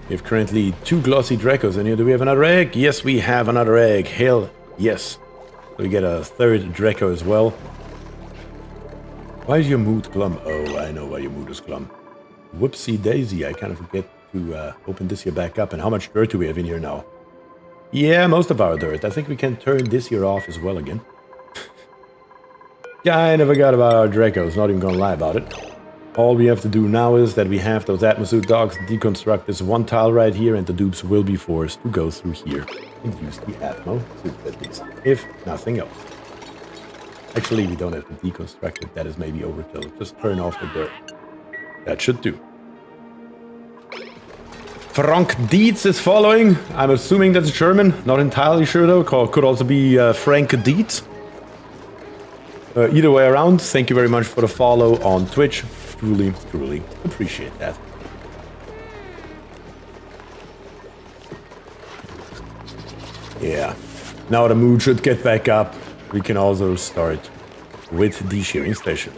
We have currently 2 glossy Dracos in here. Do we have another egg? Yes, we have another egg. Hell, yes. We get a 3rd Draco as well. Why is your mood glum? Oh, I know why your mood is glum. Whoopsie daisy, I kind of forget to open this here back up. And how much dirt do we have in here now? Yeah, most of our dirt. I think we can turn this here off as well again. Yeah, I never forgot about our Dracos. Not even gonna lie about it. All we have to do now is that we have those Atmos dogs deconstruct this one tile right here, and the dupes will be forced to go through here and use the Atmos at least, if nothing else. Actually, we don't have to deconstruct it. That is maybe overkill. Just turn off the dirt. That should do. Frank Dietz is following. I'm assuming that's German. Not entirely sure though. Could also be Frank Dietz. Either way around, thank you very much for the follow on Twitch. Truly, truly appreciate that. Yeah. Now the mood should get back up. We can also start with the shearing station.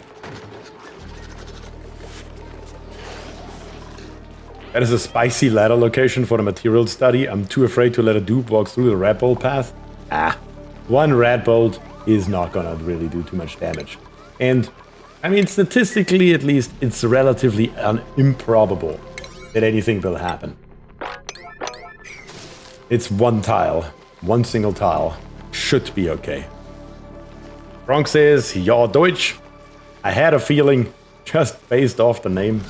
That is a spicy ladder location for the material study. I'm too afraid to let a dupe walk through the rat bolt path. One rat bolt is not gonna really do too much damage. And I mean, statistically at least, it's relatively improbable that anything will happen. It's one tile. One single tile. Should be okay. Frank says, ja Deutsch. I had a feeling, just based off the name.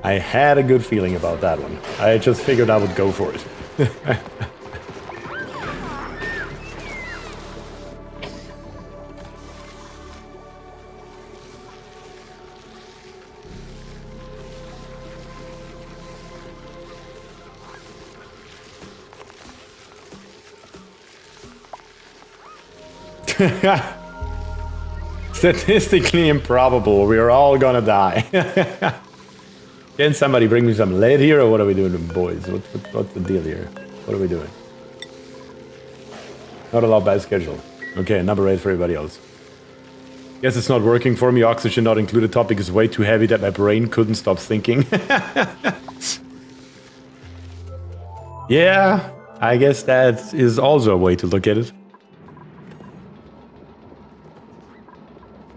I had a good feeling about that one. I just figured I would go for it. Statistically improbable. We are all gonna die. Can somebody bring me some lead here, or what are we doing, boys? What's the deal here? What are we doing? Not allowed by schedule. Okay, number 8 for everybody else. Guess it's not working for me. Oxygen not included topic is way too heavy that my brain couldn't stop thinking. Yeah, I guess that is also a way to look at it.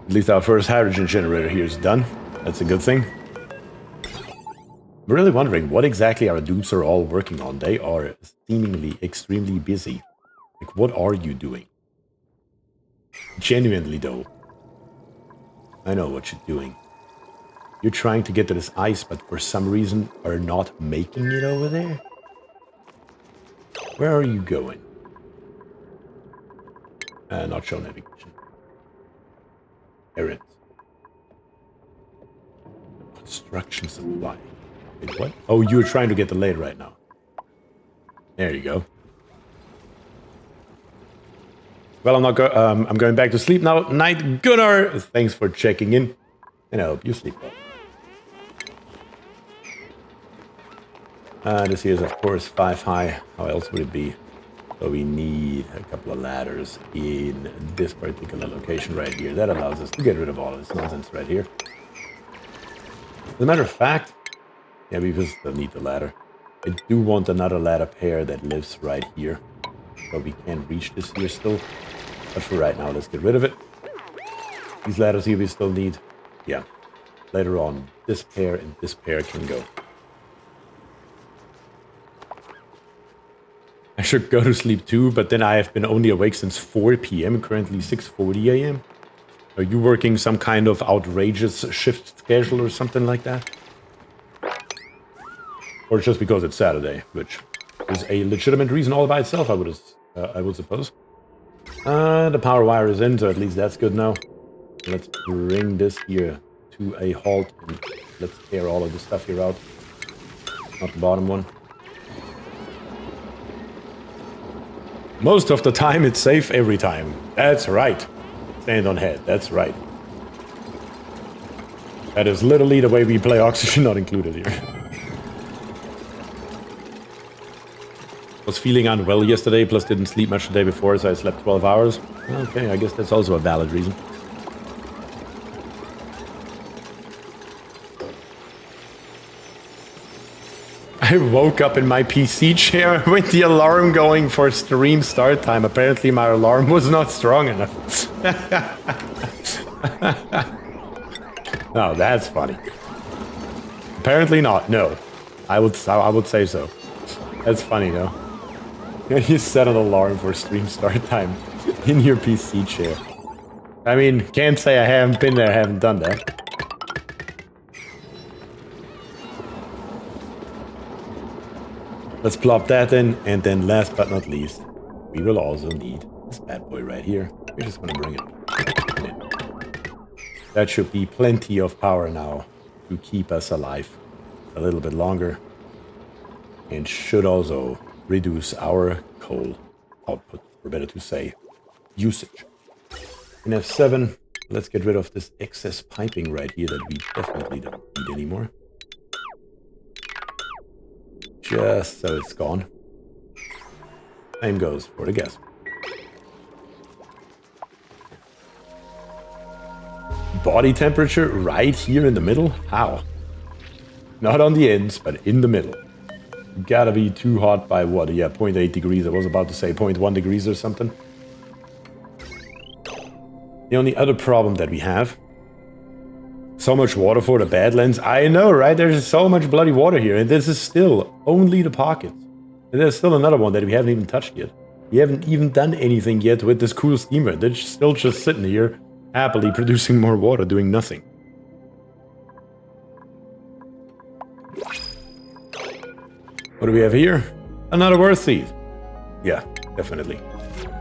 At least our first hydrogen generator here is done. That's a good thing. I'm really wondering what exactly our dupes are all working on. They are seemingly extremely busy. Like, what are you doing? Genuinely, though. I know what you're doing. You're trying to get to this ice, but for some reason are not making it over there? Where are you going? Not show navigation. Errands. Construction supply. Wait, what? Oh, you're trying to get the lead right now. There you go. Well, I'm going back to sleep now. Night, Gunnar. Thanks for checking in, and I hope you sleep well. This here is, of course, 5 high. How else would it be? So we need a couple of ladders in this particular location right here. That allows us to get rid of all of this nonsense right here. As a matter of fact, yeah, we just don't need the ladder. I do want another ladder pair that lives right here. So we can reach this here still. But for right now, let's get rid of it. These ladders here we still need. Yeah. Later on, this pair and this pair can go. I should go to sleep too, but then I have been only awake since 4 p.m. Currently 6:40 a.m. Are you working some kind of outrageous shift schedule or something like that? Or just because it's Saturday, which is a legitimate reason all by itself, I would suppose. The power wire is in, so at least that's good now. Let's bring this here to a halt and let's tear all of this stuff here out. Not the bottom one. Most of the time it's safe every time. That's right. Stand on head, that's right. That is literally the way we play Oxygen Not Included here. Was feeling unwell yesterday, plus didn't sleep much the day before, so I slept 12 hours. Okay, I guess that's also a valid reason. I woke up in my PC chair with the alarm going for stream start time. Apparently my alarm was not strong enough. Oh, that's funny. Apparently not, no. I would say so. That's funny though. You set an alarm for stream start time in your PC chair. I mean, can't say I haven't been there, haven't done that. Let's plop that in, and then last but not least, we will also need this bad boy right here. We're just gonna bring it in. That should be plenty of power now to keep us alive a little bit longer, and should also reduce our coal output, or better to say, usage. In F7, let's get rid of this excess piping right here that we definitely don't need anymore. Just so it's gone. Same goes for the gas. Body temperature right here in the middle? How? Not on the ends, but in the middle. Gotta be too hot by what? Yeah, 0.8 degrees. I was about to say 0.1 degrees or something. The only other problem that we have, so much water for the Badlands. I know, right? There's so much bloody water here, and this is still only the pockets. And there's still another one that we haven't even touched yet. We haven't even done anything yet with this cool steamer. They're still just sitting here, happily producing more water, doing nothing. What do we have here? Another worth seed. Yeah, definitely.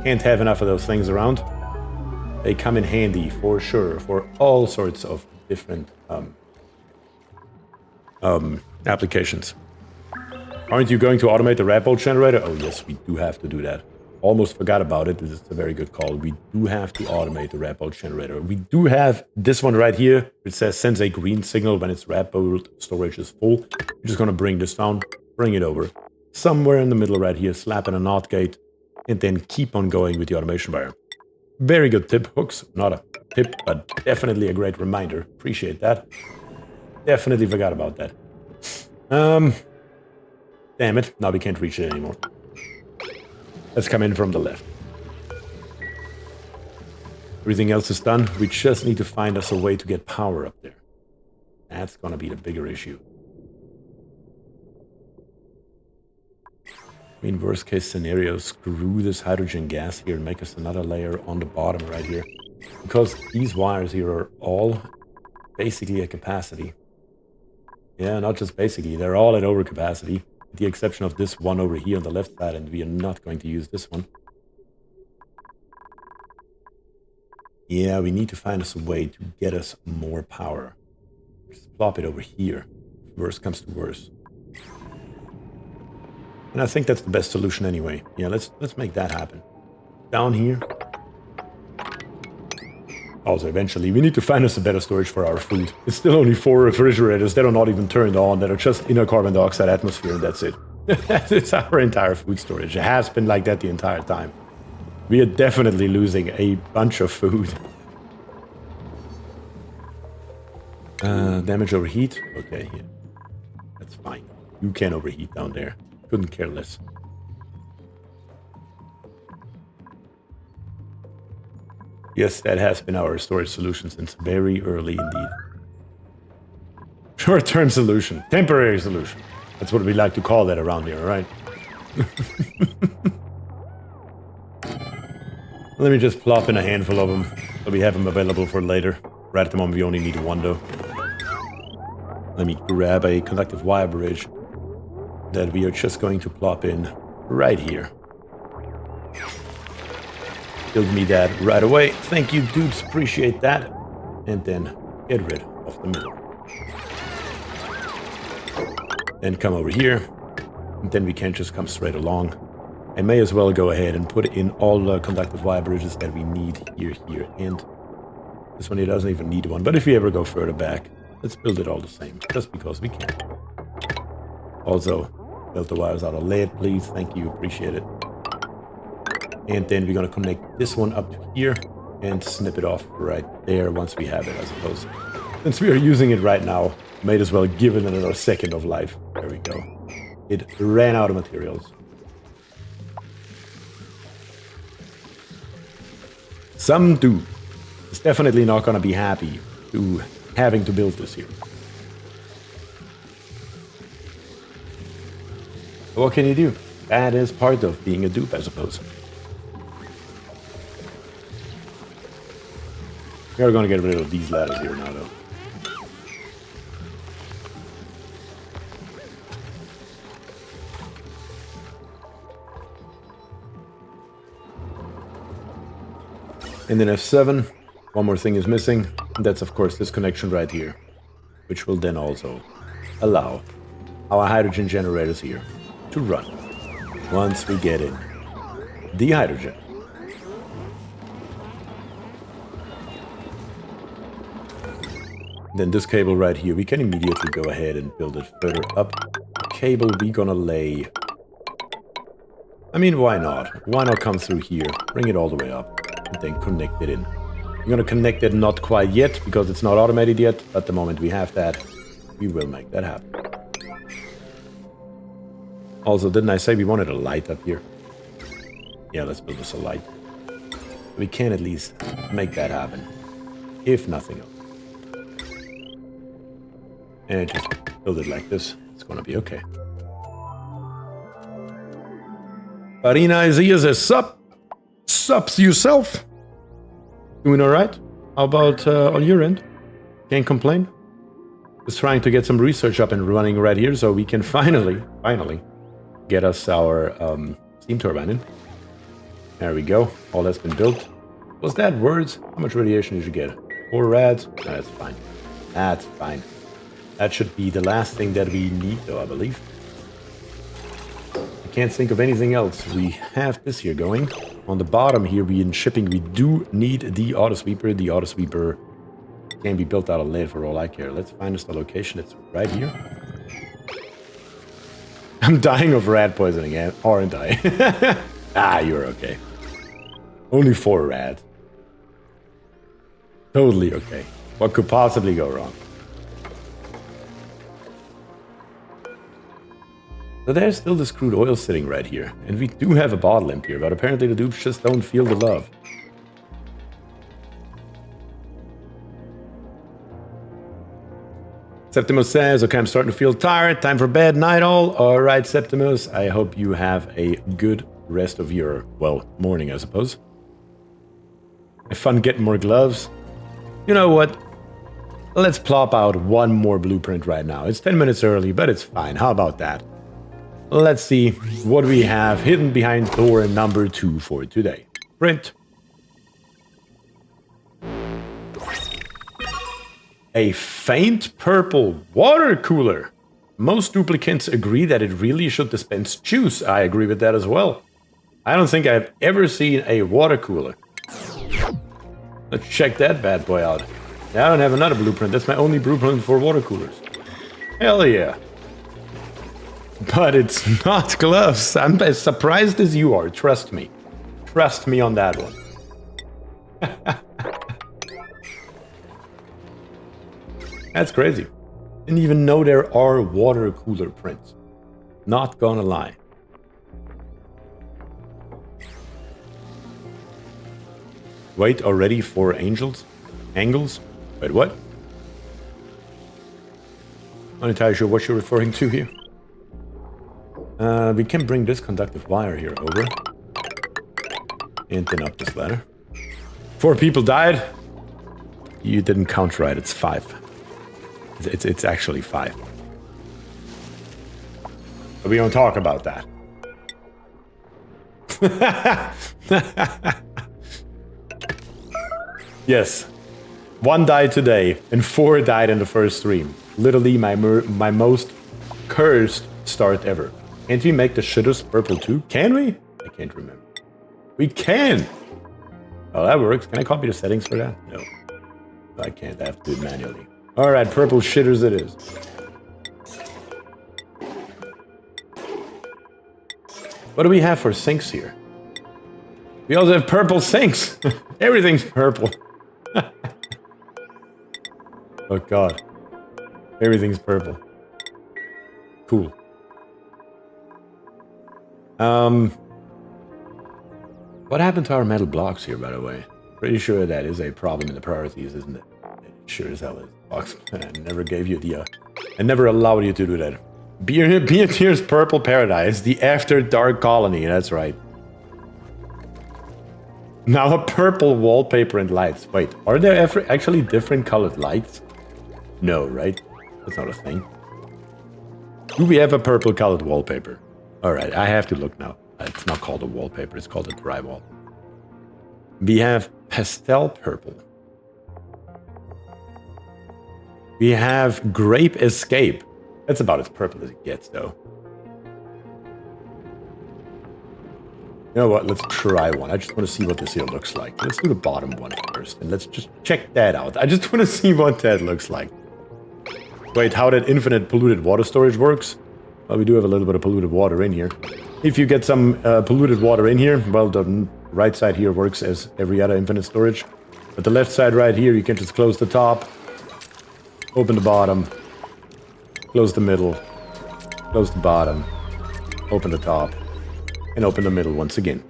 Can't have enough of those things around. They come in handy for sure for all sorts of different applications. Aren't you going to automate the rat bolt generator? Oh yes, we do have to do that. Almost forgot about it. This is a very good call. We do have to automate the rat bolt generator. We do have this one right here, which says sends a green signal when its rat bolt storage is full. We're just gonna bring this down, bring it over somewhere in the middle right here, slap in a NOT gate, and then keep on going with the automation wire. Very good tip, Hooks. Not a tip, but definitely a great reminder. Appreciate that. Definitely forgot about that. Damn it. Now we can't reach it anymore. Let's come in from the left. Everything else is done. We just need to find us a way to get power up there. That's gonna be the bigger issue. I mean, worst case scenario, screw this hydrogen gas here and make us another layer on the bottom right here. Because these wires here are all basically at capacity. Yeah, not just basically, they're all at overcapacity. With the exception of this one over here on the left side, and we are not going to use this one. Yeah, we need to find us a way to get us more power. Just plop it over here. Worst comes to worst. And I think that's the best solution anyway. Yeah, let's make that happen. Down here. Also, eventually, we need to find us a better storage for our food. It's still only 4 refrigerators that are not even turned on, that are just in a carbon dioxide atmosphere, and that's it. It's our entire food storage. It has been like that the entire time. We are definitely losing a bunch of food. Damage overheat? Okay, yeah. That's fine. You can overheat down there. Couldn't care less. Yes, that has been our storage solution since very early indeed. Short-term solution. Temporary solution. That's what we like to call that around here, right? Let me just plop in a handful of them, so we have them available for later. Right at the moment, we only need 1, though. Let me grab a conductive wire bridge that we are just going to plop in right here. Build me that right away. Thank you, dudes. Appreciate that. And then get rid of the middle. Then come over here. And then we can just come straight along. I may as well go ahead and put in all the conductive wire bridges that we need here, and this one here doesn't even need one. But if we ever go further back, let's build it all the same, just because we can. Also, build the wires out of lead, please. Thank you. Appreciate it. And then we're going to connect this one up to here and snip it off right there once we have it, I suppose. Since we are using it right now, might as well give it another second of life. There we go. It ran out of materials. Some dude is definitely not going to be happy to having to build this here. What can you do? That is part of being a dupe, I suppose. We're going to get rid of these ladders here now, though. And then F7, one more thing is missing. And that's, of course, this connection right here, which will then also allow our hydrogen generators here to run once we get in the hydrogen. Then this cable right here, we can immediately go ahead and build it further up. Cable we're gonna lay... I mean, why not? Why not come through here, bring it all the way up, and then connect it in. We're gonna connect it not quite yet, because it's not automated yet, but the moment we have that, we will make that happen. Also, didn't I say we wanted a light up here? Yeah, let's build us a light. We can at least make that happen, if nothing else. And just build it like this. It's gonna be okay. Farina Isaiah says, sup? Sups yourself? Doing alright? How about on your end? Can't complain? Just trying to get some research up and running right here so we can finally get us our steam turbine in. There we go. All that's been built. Was that words? How much radiation did you get? 4 rads? No, that's fine. That's fine. That should be the last thing that we need, though, I believe. I can't think of anything else. We have this here going. On the bottom here, we in shipping, we do need the auto sweeper. The auto sweeper can be built out of lead for all I care. Let's find us the location. It's right here. I'm dying of rat poisoning, aren't I? Ah, you're okay. Only 4 rats. Totally okay. What could possibly go wrong? So there's still this crude oil sitting right here. And we do have a bottle empty here, but apparently the dupes just don't feel the love. Septimus says, okay, I'm starting to feel tired. Time for bed. Night all. All right, Septimus. I hope you have a good rest of your, well, morning, I suppose. Have fun getting more gloves. You know what? Let's plop out one more blueprint right now. It's 10 minutes early, but it's fine. How about that? Let's see what we have hidden behind door number 2 for today. Print. A faint purple water cooler. Most duplicants agree that it really should dispense juice. I agree with that as well. I don't think I've ever seen a water cooler Let's check that bad boy out. Now I don't have another blueprint. That's my only blueprint for water coolers. Hell yeah. But it's not gloves. I'm as surprised as you are. Trust me. Trust me on that one. That's crazy. Didn't even know there are water cooler prints. Not gonna lie. Wait already for angels? Angles? Wait, what? I'm not entirely sure what you're referring to here. We can bring this conductive wire here over. And then up this ladder. 4 people died. You didn't count right, it's 5. It's actually 5. But we don't talk about that. Yes. 1 died today, and 4 died in the first stream. Literally my most cursed start ever. Can't we make the shitters purple too? Can we? I can't remember. We can! Oh, that works. Can I copy the settings for that? No. I can't. I have to do it manually. Alright, purple shitters it is. What do we have for sinks here? We also have purple sinks! Everything's purple. Oh god. Everything's purple. Cool. What happened to our metal blocks here, by the way? Pretty sure that is a problem in the priorities, isn't it? It sure as hell is. Box. I never gave you the, I never allowed you to do that. BierTier's Purple Paradise, the After Dark Colony, that's right. Now a purple wallpaper and lights. Wait, are there actually different colored lights? No, right? That's not a thing. Do we have a purple colored wallpaper? Alright, I have to look now. It's not called a wallpaper, it's called a drywall. We have pastel purple. We have grape escape. That's about as purple as it gets, though. You know what? Let's try one. I just want to see what this here looks like. Let's do the bottom one first, and let's just check that out. I just want to see what that looks like. Wait, how that infinite polluted water storage works? Well, we do have a little bit of polluted water in here. If you get some polluted water in here, well, the right side here works as every other infinite storage. But the left side right here, you can just close the top, open the bottom, close the middle, close the bottom, open the top, and open the middle once again.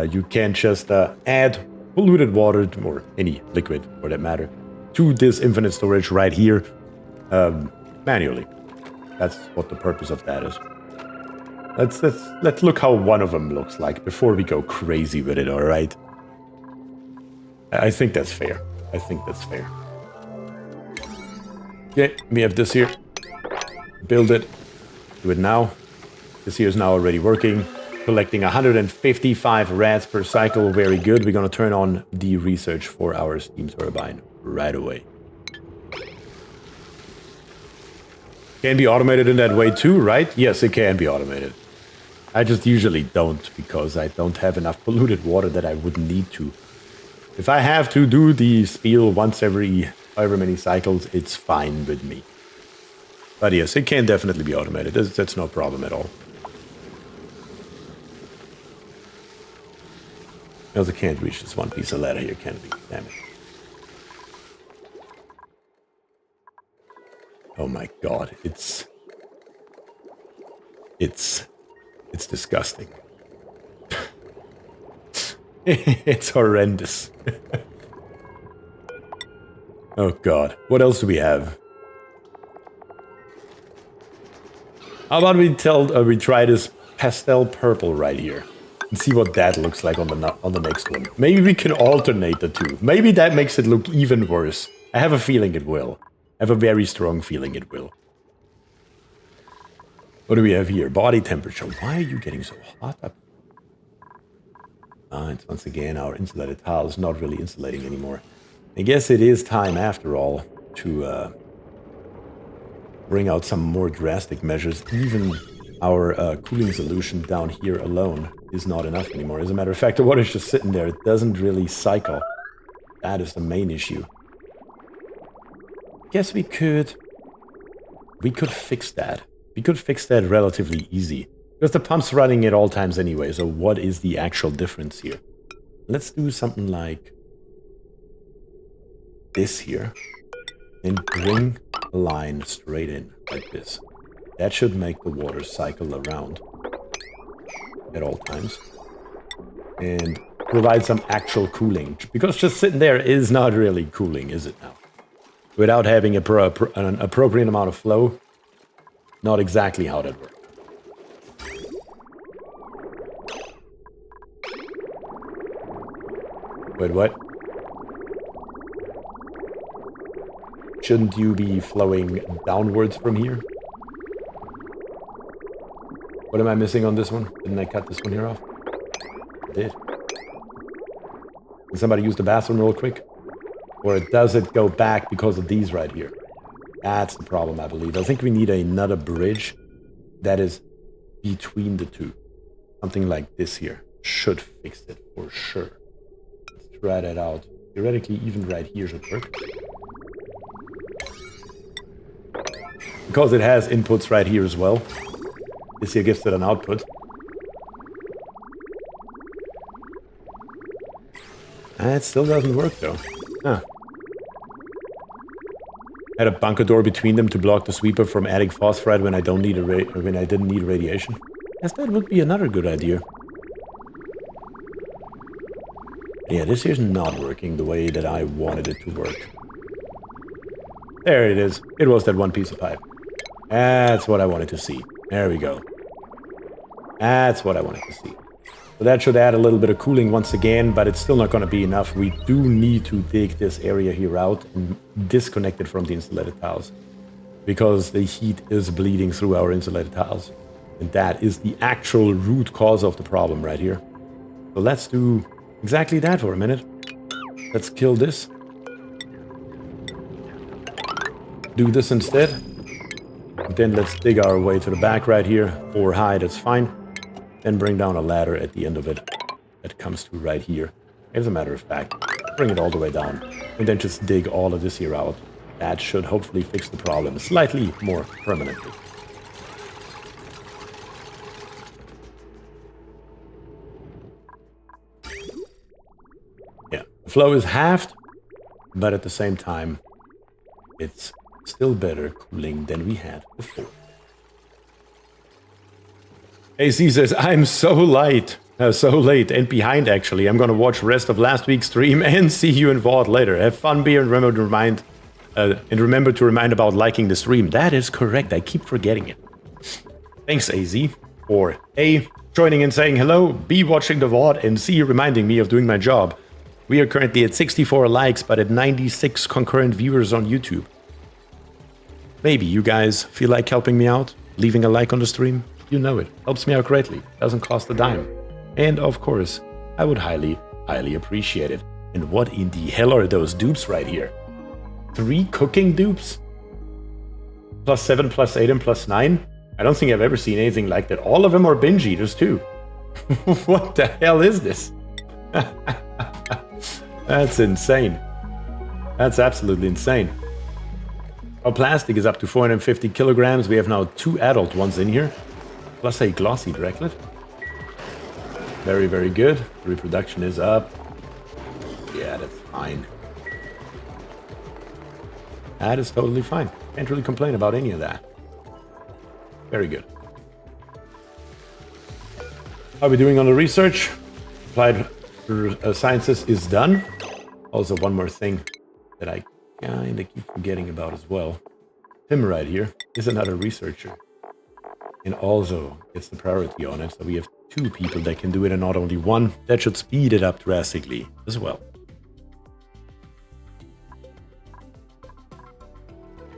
You can just add polluted water, or any liquid for that matter, to this infinite storage right here manually. That's what the purpose of that is. Let's look how one of them looks like before we go crazy with it, alright? I think that's fair. I think that's fair. Okay, we have this here. Build it. Do it now. This here is now already working. Collecting 155 rats per cycle. Very good. We're gonna turn on the research for our steam turbine right away. Can be automated in that way too, right? Yes, it can be automated. I just usually don't, because I don't have enough polluted water that I would need to. If I have to do the spiel once every however many cycles, it's fine with me. But yes, it can definitely be automated. That's no problem at all. I also can't reach this one piece of ladder here, can we? Damn it. Oh my god, it's disgusting. It's horrendous. Oh god, what else do we have? How about we try this pastel purple right here and see what that looks like on the next one. Maybe we can alternate the two. Maybe that makes it look even worse. I have a feeling it will. I have a very strong feeling it will. What do we have here? Body temperature. Why are you getting so hot up? It's once again our insulated tiles not really insulating anymore. I guess it is time after all to bring out some more drastic measures. Even our cooling solution down here alone is not enough anymore. As a matter of fact, the water's just sitting there. It doesn't really cycle That is the main issue. Guess we could fix that. We could fix that relatively easy. Because the pump's running at all times anyway, so what is the actual difference here? Let's do something like this here. And bring a line straight in, like this. That should make the water cycle around at all times. And provide some actual cooling. Because just sitting there is not really cooling, is it now? Without having an appropriate amount of flow, not exactly how that works. Wait, what? Shouldn't you be flowing downwards from here? What am I missing on this one? Didn't I cut this one here off? I did. Can somebody use the bathroom real quick? Or does it go back because of these right here? That's the problem, I believe. I think we need another bridge that is between the two. Something like this here should fix it for sure. Let's try that out. Theoretically, even right here should work. Because it has inputs right here as well. This here gives it an output. It still doesn't work though. Huh. Had a bunker door between them to block the sweeper from adding phosphide when I don't need when I didn't need radiation. Yes, that would be another good idea. Yeah, this here's not working the way that I wanted it to work. There it is. It was that one piece of pipe. That's what I wanted to see. There we go. That's what I wanted to see. So that should add a little bit of cooling once again, but it's still not going to be enough. We do need to dig this area here out and disconnect it from the insulated tiles. Because the heat is bleeding through our insulated tiles. And that is the actual root cause of the problem right here. So let's do exactly that for a minute. Let's kill this. Do this instead. And then let's dig our way to the back right here. 4 high, that's fine. Then bring down a ladder at the end of it that comes to right here. As a matter of fact, bring it all the way down. And then just dig all of this here out. That should hopefully fix the problem slightly more permanently. Yeah, the flow is halved, but at the same time, it's still better cooling than we had before. AC says, I'm so late and behind actually. I'm gonna watch the rest of last week's stream and see you in VOD later. Have fun, Beer, and remember to remind about liking the stream. That is correct, I keep forgetting it. Thanks, AZ, for A, joining and saying hello, B, watching the VOD, and C, reminding me of doing my job. We are currently at 64 likes, but at 96 concurrent viewers on YouTube. Maybe you guys feel like helping me out, leaving a like on the stream? You know it. Helps me out greatly. Doesn't cost a dime. And of course, I would highly, highly appreciate it. And what in the hell are those dupes right here? 3 cooking dupes? +7, +8, and +9? I don't think I've ever seen anything like that. All of them are binge eaters too. What the hell is this? That's insane. That's absolutely insane. Our plastic is up to 450 kilograms. We have now 2 adult ones in here. Plus a glossy Draclet. Very, very good. The reproduction is up. Yeah, that's fine. That is totally fine. Can't really complain about any of that. Very good. How are we doing on the research? Applied Sciences is done. Also, one more thing that I kind of keep forgetting about as well. Tim right here is another researcher. And also, it's the priority on it, so we have 2 people that can do it and not only 1. That should speed it up drastically as well.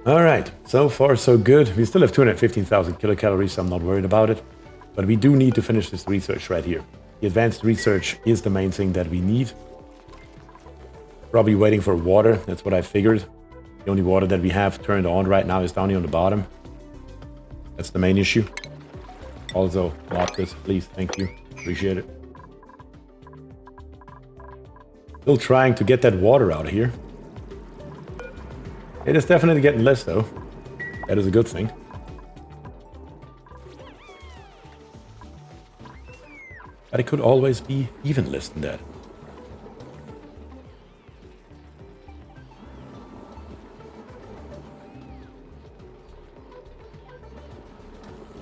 Alright, so far so good. We still have 215,000 kilocalories, so I'm not worried about it. But we do need to finish this research right here. The advanced research is the main thing that we need. Probably waiting for water, that's what I figured. The only water that we have turned on right now is down here on the bottom. That's the main issue. Also, lock this, please. Thank you. Appreciate it. Still trying to get that water out of here. It is definitely getting less, though. That is a good thing. But it could always be even less than that.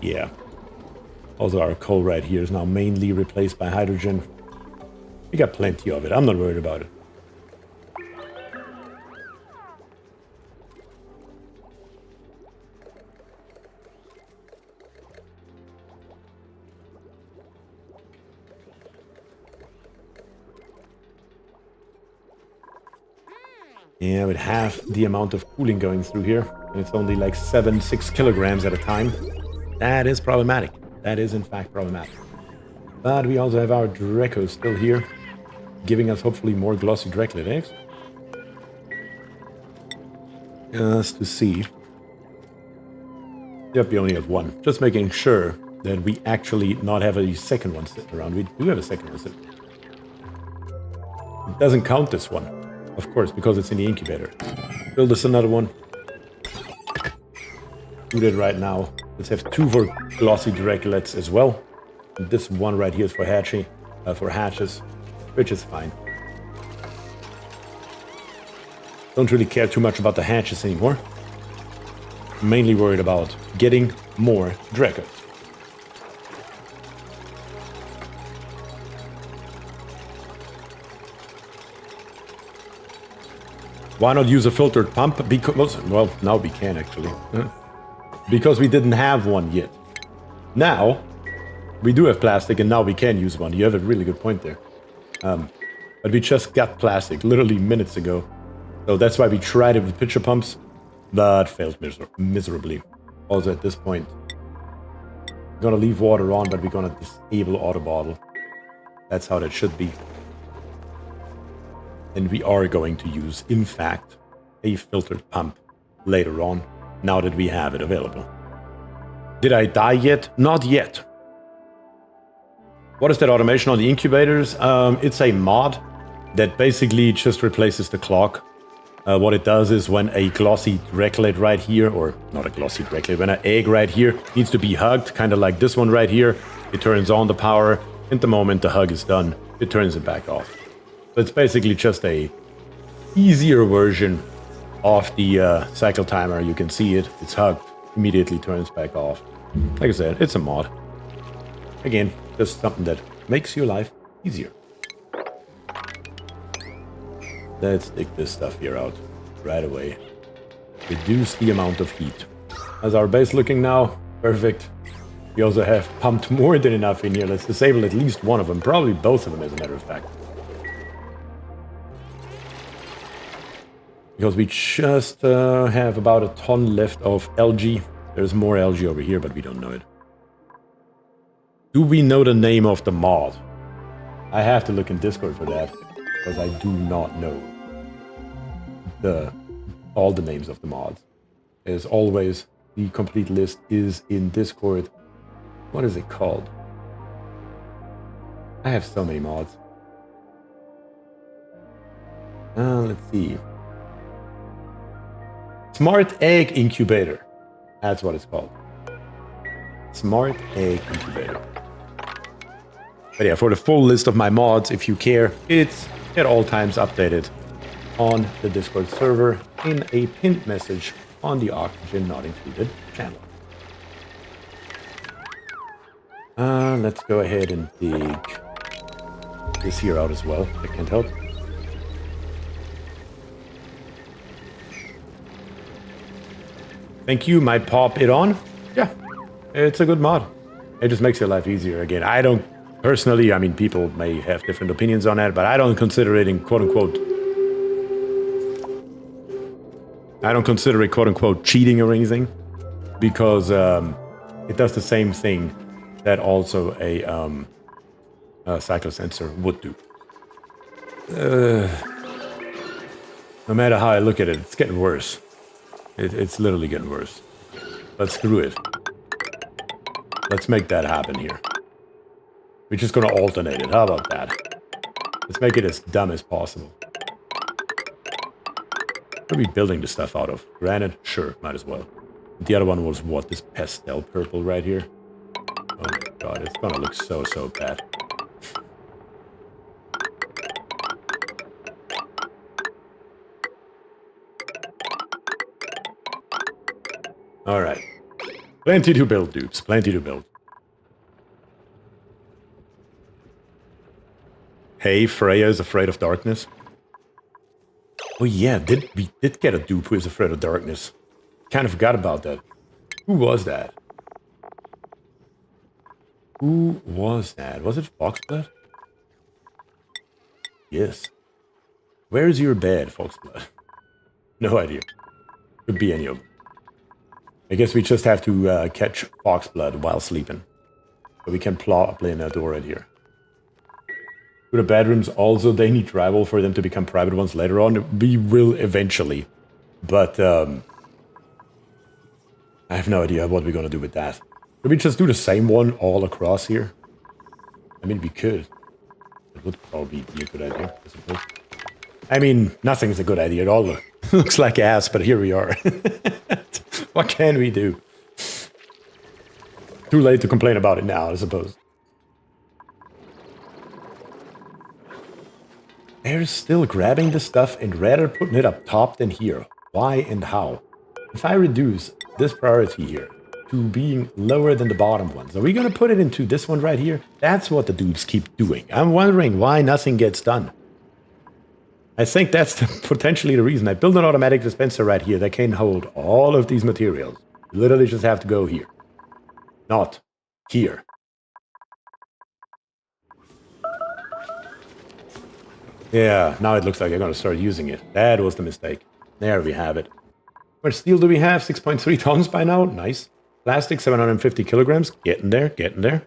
Yeah. Also, our coal right here is now mainly replaced by hydrogen. We got plenty of it. I'm not worried about it. Yeah, with half the amount of cooling going through here, and it's only like 6 kilograms at a time. That is problematic. That is in fact problematic. But we also have our Draco still here, giving us hopefully more glossy Draclet eggs. Just to see. Yep, we only have one. Just making sure that we actually not have a second one sitting around. We do have a second one sitting. It doesn't count this one, of course, because it's in the incubator. Build us another one. Do that right now. Let's have 2 for glossy Draculets as well. And this one right here is for hatches, which is fine. Don't really care too much about the hatches anymore. I'm mainly worried about getting more Dracos. Why not use a filtered pump? Because, well, now we can actually. Because we didn't have one yet. Now, we do have plastic and now we can use one. You have a really good point there. But we just got plastic literally minutes ago. So that's why we tried it with pitcher pumps, but failed miserably. Also at this point, we're gonna leave water on, but we're gonna disable auto bottle. That's how that should be. And we are going to use, in fact, a filtered pump later on, now that we have it available. Did I die yet? Not yet. What is that automation on the incubators? It's a mod that basically just replaces the clock. What it does is when a glossy Draclet right here, or not a glossy Draclet, when an egg right here needs to be hugged, kind of like this one right here, it turns on the power, and the moment the hug is done, it turns it back off. So it's basically just a easier version of the cycle timer. You can see it, it's hugged, immediately turns back off. Like I said, it's a mod. Again, just something that makes your life easier. Let's dig this stuff here out right away. Reduce the amount of heat. How's our base looking now? Perfect. We also have pumped more than enough in here. Let's disable at least one of them. Probably both of them, as a matter of fact. Because we just have about a ton left of algae. There's more algae over here, but we don't know it. Do we know the name of the mod? I have to look in Discord for that, because I do not know all the names of the mods. As always, the complete list is in Discord. What is it called? I have so many mods. Let's see. Smart Egg Incubator. That's what it's called. Smart Egg Incubator. But yeah, for the full list of my mods, if you care, it's at all times updated on the Discord server in a pinned message on the Oxygen Not Included channel. Let's go ahead and dig this here out as well. I can't help. Thank you, might pop it on. Yeah, it's a good mod. It just makes your life easier. Again, I don't personally, I mean, people may have different opinions on that, but I don't consider it in quote-unquote... I don't consider it quote-unquote cheating or anything, because it does the same thing that also a cycle sensor would do. No matter how I look at it, it's getting worse. It's literally getting worse. But screw it. Let's make that happen here. We're just gonna alternate it. How about that? Let's make it as dumb as possible. What are we building the stuff out of? Granite? Sure, might as well. The other one was what? This pastel purple right here? Oh my god, it's gonna look so bad. Alright. Plenty to build, dudes. Plenty to build. Hey, Freya is afraid of darkness. Oh yeah, we did get a dupe who is afraid of darkness. Kind of forgot about that. Who was that? Who was that? Was it Foxblood? Yes. Where's your bed, Foxblood? No idea. Could be any of them. I guess we just have to catch Foxblood while sleeping. So we can play in a door right here. Do the bedrooms also, they need drywall for them to become private ones later on? We will eventually. But I have no idea what we're going to do with that. Could we just do the same one all across here? I mean, we could. It would probably be a good idea, I suppose. I mean, nothing's a good idea at all. Looks like ass, but here we are. What can we do? Too late to complain about it now, I suppose. They're still grabbing the stuff and rather putting it up top than here. Why and how? If I reduce this priority here to being lower than the bottom ones, are we going to put it into this one right here? That's what the dudes keep doing. I'm wondering why nothing gets done. I think that's potentially the reason. I built an automatic dispenser right here that can hold all of these materials. You literally just have to go here. Not here. Yeah, now it looks like I'm going to start using it. That was the mistake. There we have it. What steel do we have? 6.3 tons by now? Nice. Plastic, 750 kilograms. Getting there, getting there.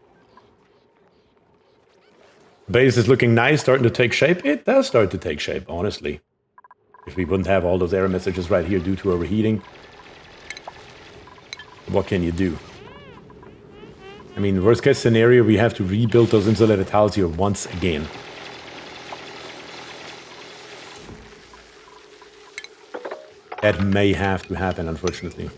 Base is looking nice, starting to take shape. It does start to take shape, honestly. If we wouldn't have all those error messages right here due to overheating. What can you do? I mean, worst case scenario, we have to rebuild those insulated tiles here once again. That may have to happen, unfortunately.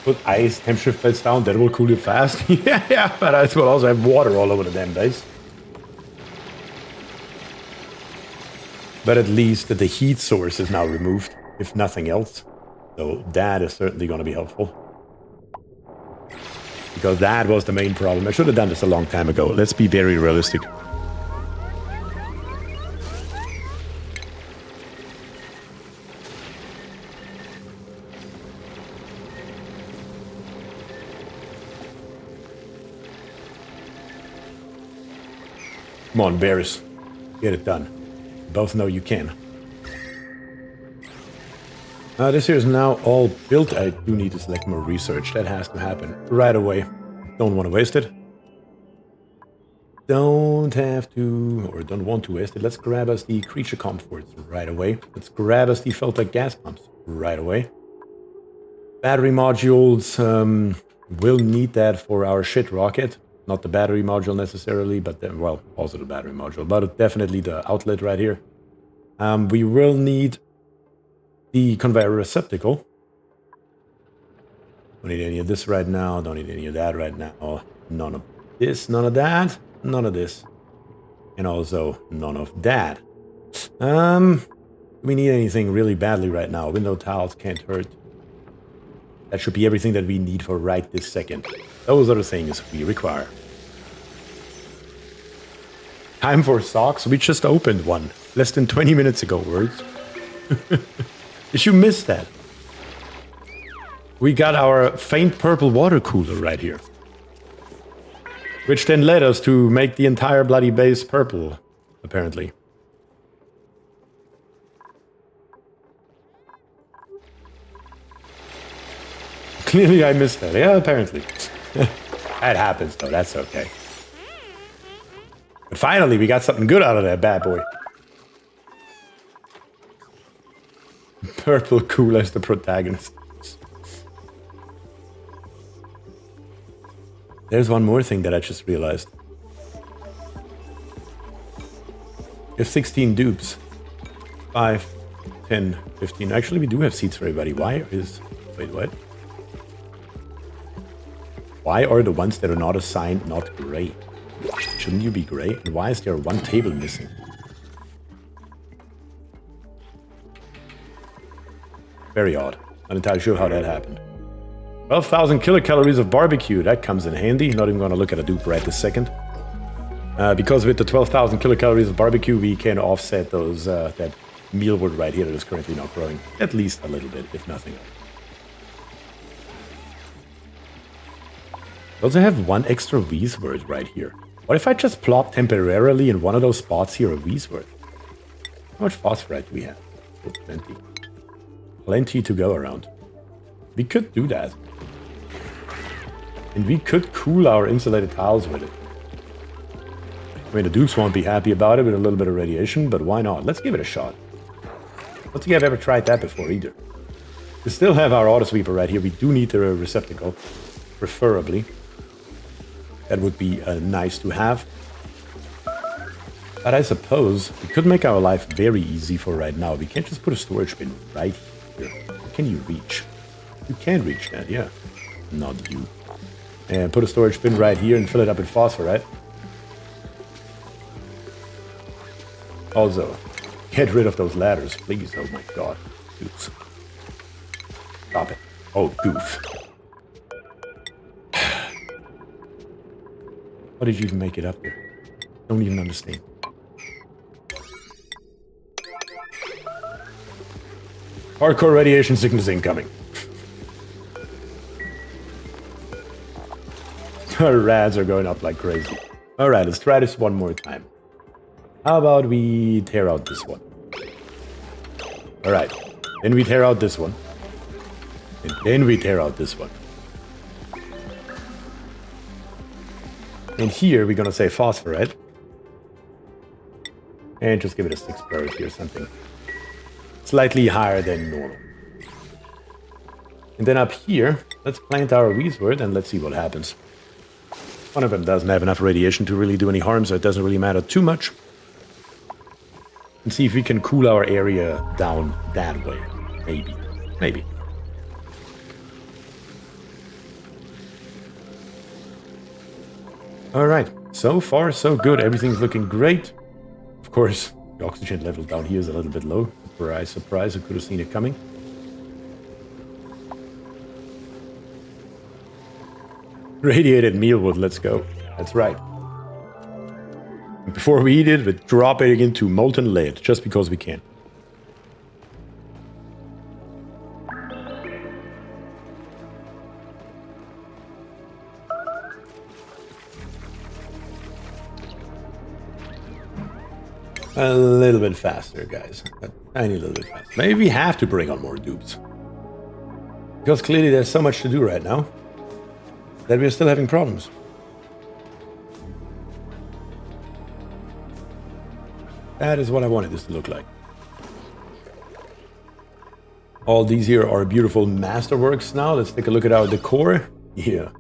Put ice temp shift plates down, that will cool it fast. yeah, but I will also have water all over the damn base. But at least the heat source is now removed, if nothing else. So that is certainly going to be helpful. Because that was the main problem. I should have done this a long time ago. Let's be very realistic. Come on, bears. Get it done. Both know you can. This here is now all built. I do need to select more research. That has to happen right away. Don't want to waste it. Don't have to, or don't want to waste it. Let's grab us the creature comforts right away. Let's grab us the filtered gas pumps right away. Battery modules, we'll need that for our shit rocket. Not the battery module necessarily, but then, well, also the battery module, but definitely the outlet right here. We will need the conveyor receptacle. Don't need any of this right now. Don't need any of that right now. None of this, none of that, none of this. And also none of that. We need anything really badly right now. Window tiles can't hurt. That should be everything that we need for right this second. Those are the things we require. Time for socks. We just opened one. Less than 20 minutes ago, words. Did you miss that? We got our faint purple water cooler right here. Which then led us to make the entire bloody base purple, apparently. Clearly I missed that. Yeah, apparently. That happens though, that's okay. But finally, we got something good out of that bad boy. Purple cool as the protagonist. There's one more thing that I just realized. We have 16 dupes. 5, 10, 15. Actually, we do have seats for everybody. Why is... Wait, what? Why are the ones that are not assigned not gray? Shouldn't you be gray? And why is there one table missing? Very odd. Not entirely sure how that happened. 12,000 kilocalories of barbecue. That comes in handy. Not even going to look at a dupe right this second. Because with the 12,000 kilocalories of barbecue, we can offset those that mealwood right here that is currently not growing. At least a little bit, if nothing else. We also have one extra V's word right here. What if I just plop temporarily in one of those spots here a V's word? How much phosphorite do we have? Oh, plenty. Plenty to go around. We could do that. And we could cool our insulated tiles with it. I mean, the dupes won't be happy about it with a little bit of radiation, but why not? Let's give it a shot. I don't think I've ever tried that before either. We still have our auto sweeper right here. We do need the receptacle, preferably. That would be nice to have. But I suppose we could make our life very easy for right now. We can't just put a storage bin right here. Can you reach? You can reach that, yeah. Not you. And put a storage bin right here and fill it up with phosphorite. Also, get rid of those ladders, please. Oh my god. Oops. Stop it. Oh, goof. How did you even make it up there? Don't even understand. Hardcore radiation sickness incoming. Our rads are going up like crazy. Alright, let's try this one more time. How about we tear out this one? Alright, then we tear out this one. And then we tear out this one. And here we're gonna say phosphorite. And just give it a 6 priority or something. Slightly higher than normal. And then up here, let's plant our wheatwort and let's see what happens. One of them doesn't have enough radiation to really do any harm, so it doesn't really matter too much. And see if we can cool our area down that way. Maybe. Maybe. Alright, so far so good. Everything's looking great. Of course, the oxygen level down here is a little bit low. Surprise, surprise, I could have seen it coming. Radiated mealwood, let's go. That's right. And before we eat it, we drop it into molten lead, just because we can. A little bit faster, guys. A tiny little bit faster. Maybe we have to bring on more dupes. Because clearly there's so much to do right now that we're still having problems. That is what I wanted this to look like. All these here are beautiful masterworks now. Let's take a look at our decor. Yeah.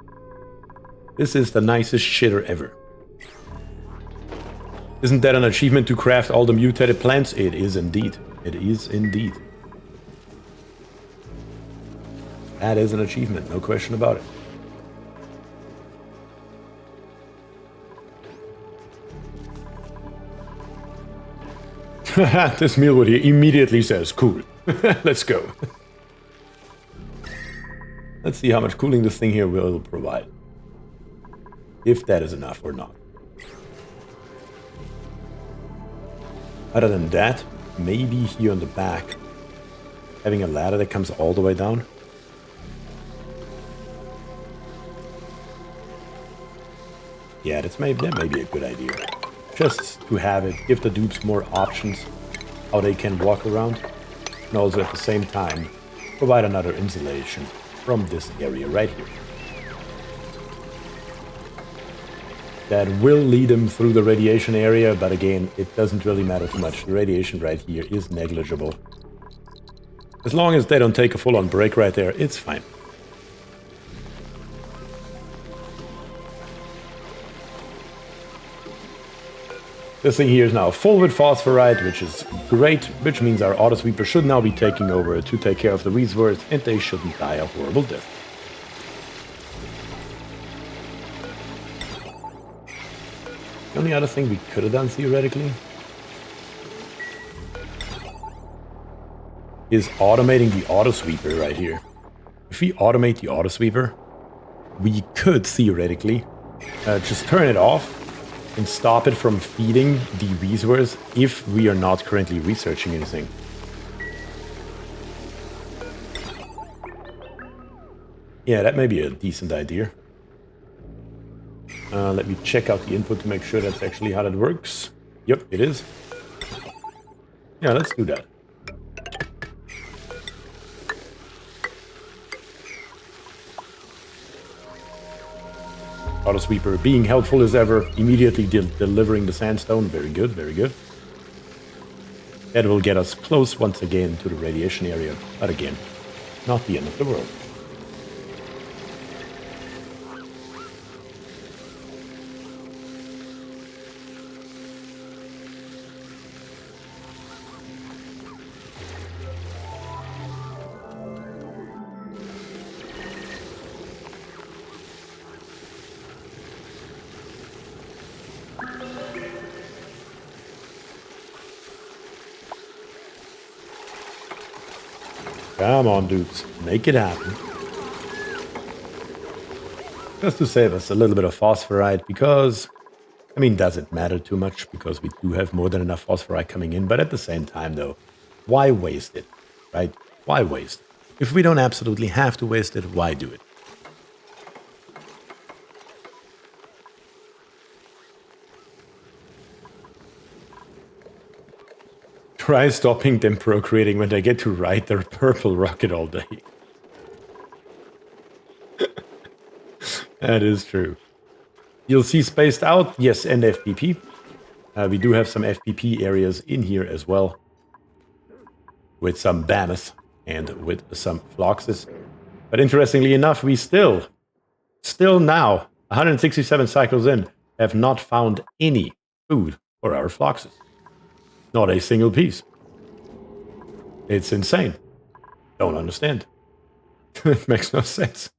This is the nicest shitter ever. Isn't that an achievement to craft all the mutated plants? It is indeed. It is indeed. That is an achievement, no question about it. This mealwood here immediately says, cool. Let's go. Let's see how much cooling this thing here will provide. If that is enough or not. Other than that, maybe here on the back, having a ladder that comes all the way down. Yeah, that may be a good idea. Just to have it, give the dupes more options how they can walk around. And also at the same time, provide another insulation from this area right here. that will lead them through the radiation area, but again, it doesn't really matter too much. The radiation right here is negligible. As long as they don't take a full-on break right there, it's fine. This thing here is now full with phosphorite, which is great, which means our auto sweeper should now be taking over to take care of the reservoirs, and they shouldn't die a horrible death. The only other thing we could have done theoretically is automating the auto sweeper right here. If we automate the auto sweeper, we could theoretically just turn it off and stop it from feeding the reservoirs if we are not currently researching anything. Yeah, that may be a decent idea. Let me check out the input to make sure that's actually how that works. Yep, it is. Yeah, let's do that. Auto sweeper being helpful as ever, immediately delivering the sandstone. Very good, very good. That will get us close once again to the radiation area, but again, not the end of the world. Come on, dudes. Make it happen. Just to save us a little bit of phosphorite, because, I mean, doesn't matter too much, because we do have more than enough phosphorite coming in, but at the same time, though, why waste it, right? Why waste? If we don't absolutely have to waste it, why do it? Try stopping them procreating when they get to ride their purple rocket all day. That is true. You'll see spaced out, yes, and FPP. We do have some FPP areas in here as well, with some Bamas and with some Phloxes. But interestingly enough, we still now, 167 cycles in, have not found any food for our Phloxes. Not a single piece. It's insane. Don't understand. It makes no sense.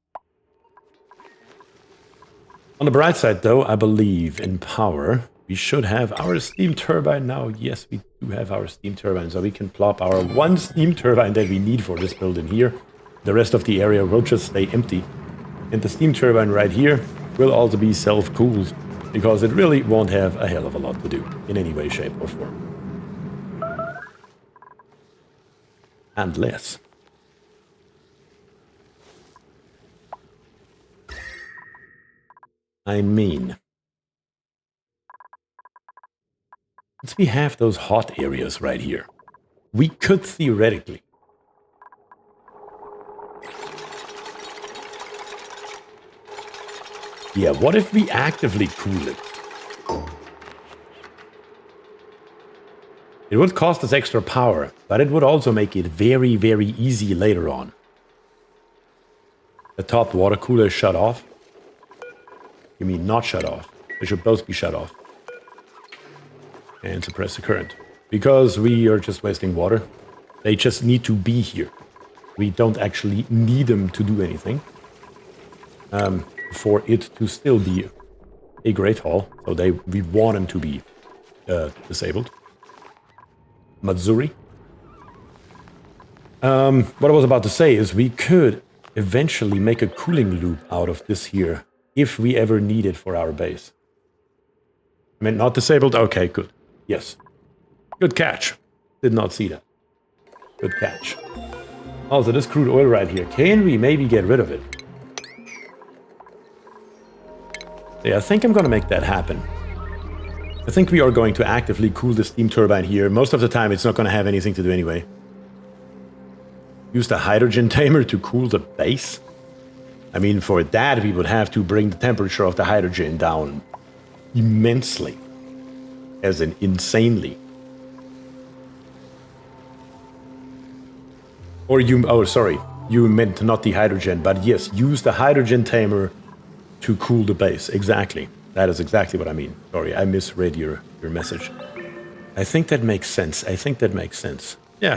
On the bright side, though, I believe in power. We should have our steam turbine now. Yes, we do have our steam turbine, so we can plop our one steam turbine that we need for this build in here. The rest of the area will just stay empty. And the steam turbine right here will also be self-cooled, because it really won't have a hell of a lot to do in any way, shape, or form. Unless I mean, since we have those hot areas right here, we could theoretically what if we actively cool it? It would cost us extra power, but it would also make it very, very easy later on. The top water cooler is shut off. You mean not shut off. They should both be shut off. And suppress the current. Because we are just wasting water. They just need to be here. We don't actually need them to do anything. For it to still be a Great Hall. So we want them to be disabled. Matsuri. What I was about to say is we could eventually make a cooling loop out of this here if we ever need it for our base. I mean, not disabled? Okay, good. Yes. Good catch. Did not see that. Good catch. Also, this crude oil right here. Can we maybe get rid of it? Yeah, I think I'm going to make that happen. I think we are going to actively cool the steam turbine here. Most of the time, it's not going to have anything to do anyway. Use the hydrogen tamer to cool the base? I mean, for that, we would have to bring the temperature of the hydrogen down immensely, as in insanely. Or sorry, you meant not the hydrogen, but yes, use the hydrogen tamer to cool the base. Exactly. That is exactly what I mean. Sorry, I misread your message. I think that makes sense. Yeah.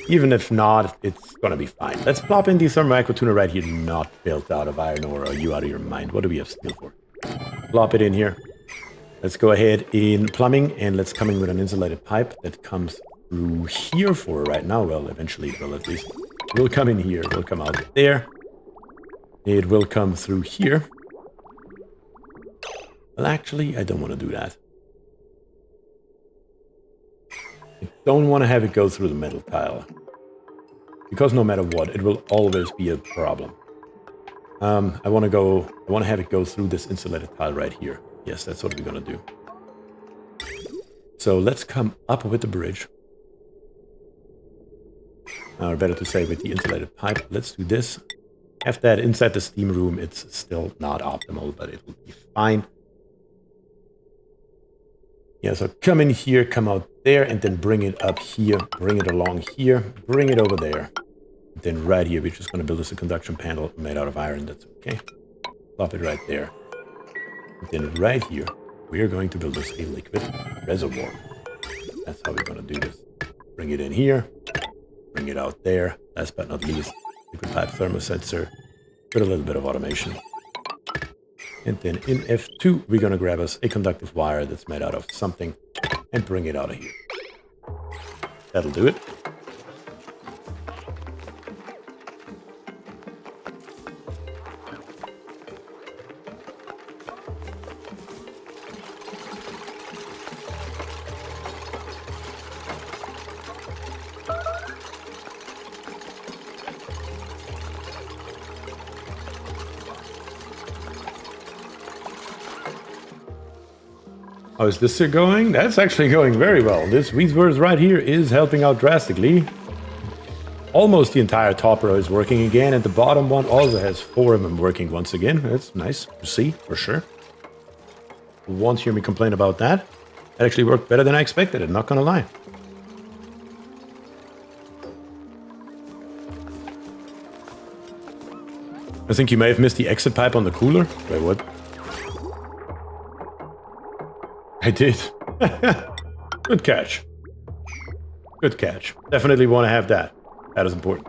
Even if not, it's gonna be fine. Let's plop in the thermal aqua tuner right here, not built out of iron ore. Are you out of your mind? What do we have steel for? Plop it in here. Let's go ahead in plumbing, and let's come in with an insulated pipe that comes through here for right now. Well, eventually it will, at least. It will come in here. It will come out there. It will come through here. Well, actually, I don't want to do that. I don't want to have it go through the metal tile. Because no matter what, it will always be a problem. I want to have it go through this insulated tile right here. Yes, that's what we're going to do. So let's come up with the bridge. Or better to say with the insulated pipe. Let's do this. Have that inside the steam room. It's still not optimal, but it will be fine. Yeah, so come in here, come out there, and then bring it up here, bring it along here, bring it over there. Then right here, we're just going to build us a conduction panel made out of iron. That's okay. Plop it right there. And then right here, we are going to build us a liquid reservoir. That's how we're going to do this. Bring it in here, bring it out there. Last but not least, liquid pipe thermosensor with a little bit of automation. And then in F2, we're going to grab us a conductive wire that's made out of something and bring it out of here. That'll do it. How is this going? That's actually going very well. This Weaveverse right here is helping out drastically. Almost the entire top row is working again, and the bottom one also has 4 of them working once again. That's nice to see, for sure. You won't hear me complain about that. It actually worked better than I expected, I'm not gonna lie. I think you may have missed the exit pipe on the cooler. Wait, what? I did. Good catch. Good catch. Definitely want to have that. That is important.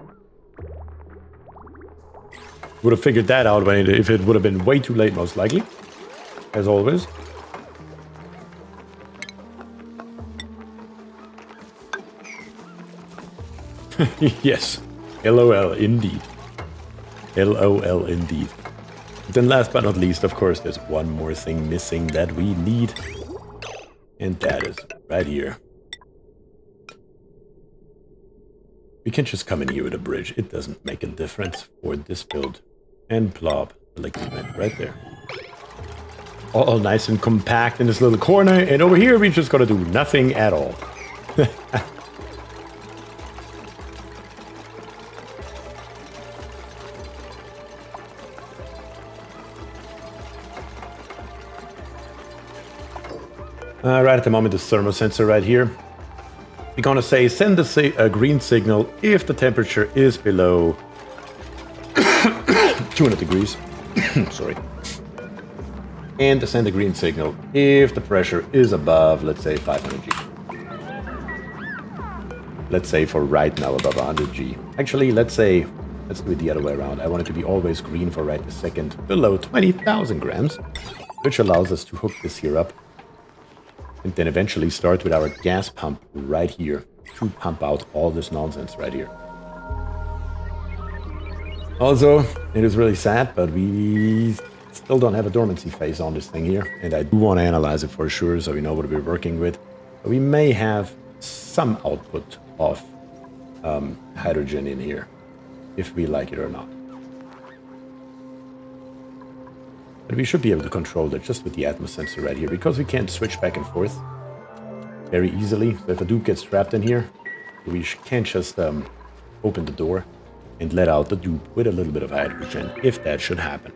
Would have figured that out if it would have been way too late, most likely. As always. Yes. LOL indeed. LOL indeed. Then last but not least, of course, there's one more thing missing that we need. And that is right here. We can just come in here with a bridge. It doesn't make a difference for this build. And plop the liquid vent right there. All nice and compact in this little corner. And over here, we just gotta do nothing at all. Right at the moment, this thermal sensor right here. We're gonna say send a green signal if the temperature is below 200 degrees. Sorry. And send a green signal if the pressure is above, let's say, 500 G. Let's say for right now above 100 G. Actually, let's do it the other way around. I want it to be always green for right this second below 20,000 grams, which allows us to hook this here up. And then eventually start with our gas pump right here to pump out all this nonsense right here. Also, it is really sad, but we still don't have a dormancy phase on this thing here. And I do want to analyze it for sure so we know what we're working with. But we may have some output of hydrogen in here, if we like it or not. But we should be able to control that just with the Atmos sensor right here, because we can't switch back and forth very easily. So if a dupe gets trapped in here, we can't just open the door and let out the dupe with a little bit of hydrogen, if that should happen.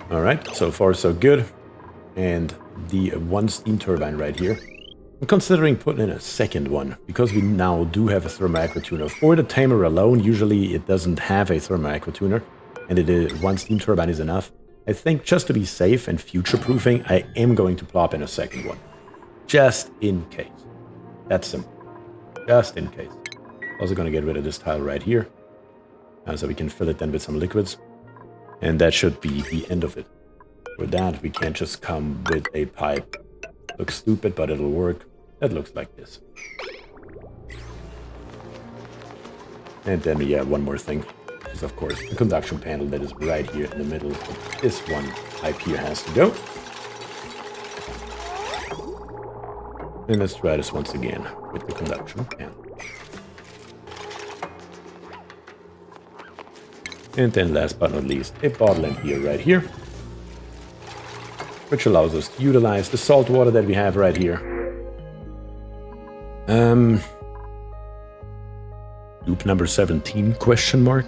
All right, so far so good. And the one steam turbine right here. I'm considering putting in a second one, because we now do have a thermal aqua tuner. For the tamer alone, usually it doesn't have a thermal aqua tuner, and one steam turbine is enough. I think just to be safe and future-proofing, I am going to plop in a second one. Just in case. That's simple. Just in case. Also going to get rid of this tile right here, so we can fill it then with some liquids. And that should be the end of it. For that, we can't just come with a pipe. Looks stupid, but it'll work. That looks like this. And then we have one more thing. Which is, of course, the conduction panel that is right here in the middle. This one pipe here has to go. And let's try this once again with the conduction panel. And then last but not least, a bottle emptier right here, which allows us to utilize the salt water that we have right here. Dupe number 17, question mark.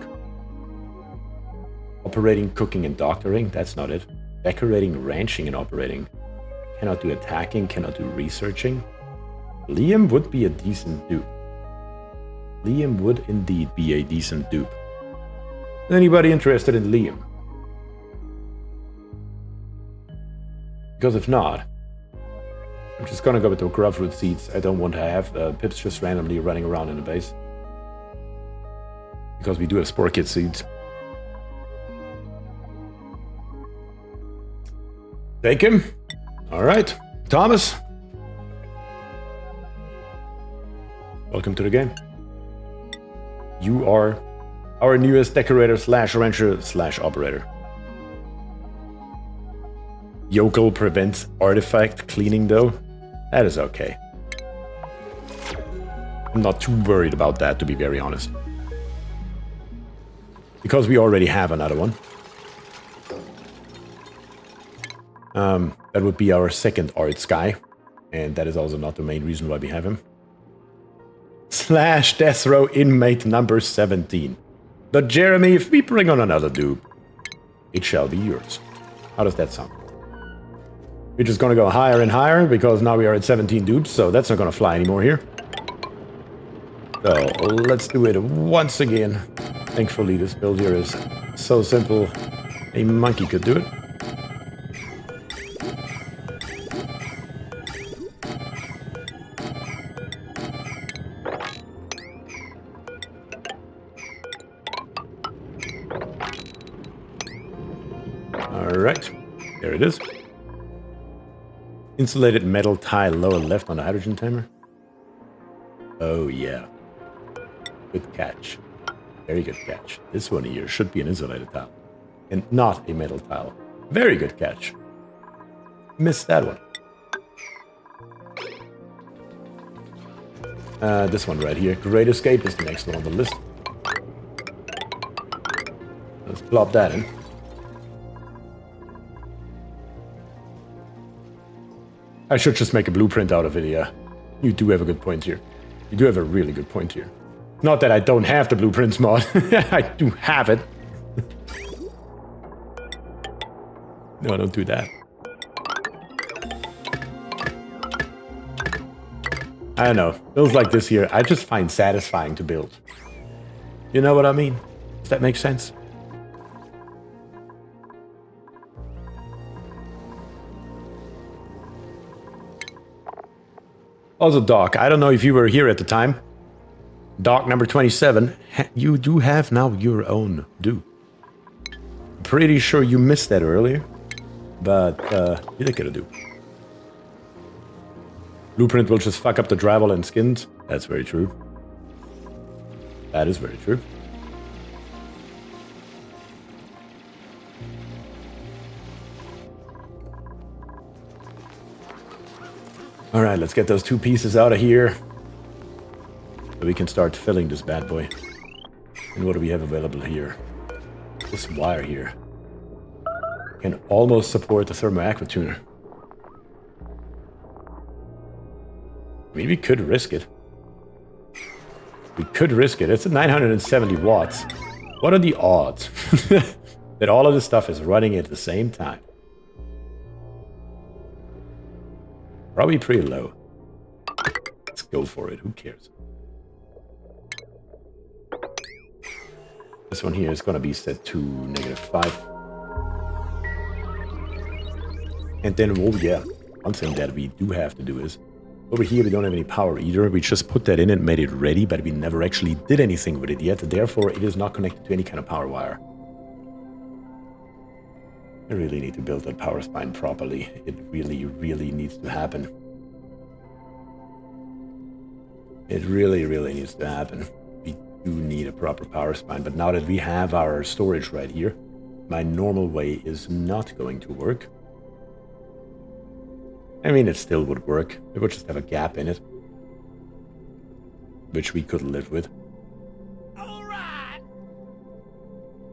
Operating, cooking, and doctoring, that's not it. Decorating, ranching, and operating. Cannot do attacking, cannot do researching. Liam would be a decent dupe. Liam would indeed be a decent dupe. Anybody interested in Liam? Because if not, I'm just gonna go with the grubfruit seeds. I don't want to have pips just randomly running around in the base. Because we do have spore kit seeds. Take him. Alright. Thomas. Welcome to the game. You are our newest decorator slash rancher slash operator. Yokel prevents artifact cleaning though. That is okay. I'm not too worried about that, to be very honest. Because we already have another one. That would be our second arts guy. And that is also not the main reason why we have him. Slash death row inmate number 17. But Jeremy, if we bring on another dupe, it shall be yours. How does that sound? We're just gonna go higher and higher, because now we are at 17 dupes, so that's not gonna fly anymore here. So, let's do it once again. Thankfully, this build here is so simple, a monkey could do it. Alright, there it is. Insulated metal tile lower left on the hydrogen timer. Oh yeah. Good catch. Very good catch. This one here should be an insulated tile. And not a metal tile. Very good catch. Missed that one. This one right here. Great Escape is the next one on the list. Let's plop that in. I should just make a blueprint out of it, yeah. You do have a good point here. You do have a really good point here. Not that I don't have the blueprints mod. I do have it. No, don't do that. I don't know. Builds like this here, I just find satisfying to build. You know what I mean? Does that make sense? Also, Doc, I don't know if you were here at the time. Doc number 27, you do have now your own dupe. Pretty sure you missed that earlier, but you did get a dupe. Blueprint will just fuck up the drywall and skins. That's very true. That is very true. All right, let's get those two pieces out of here. So we can start filling this bad boy. And what do we have available here? This wire here can almost support the thermal aqua tuner. I mean, we could risk it. We could risk it. It's at 970 watts. What are the odds? that all of this stuff is running at the same time. Probably pretty low. Let's go for it. Who cares? This one here is going to be set to -5. And then, oh yeah, one thing that we do have to do is, over here we don't have any power either. We just put that in and made it ready, but we never actually did anything with it yet. Therefore, it is not connected to any kind of power wire. I really need to build that power spine properly. It really, really needs to happen. It really, really needs to happen. We do need a proper power spine, but now that we have our storage right here, my normal way is not going to work. I mean, it still would work. It would just have a gap in it, which we could live with. Alright!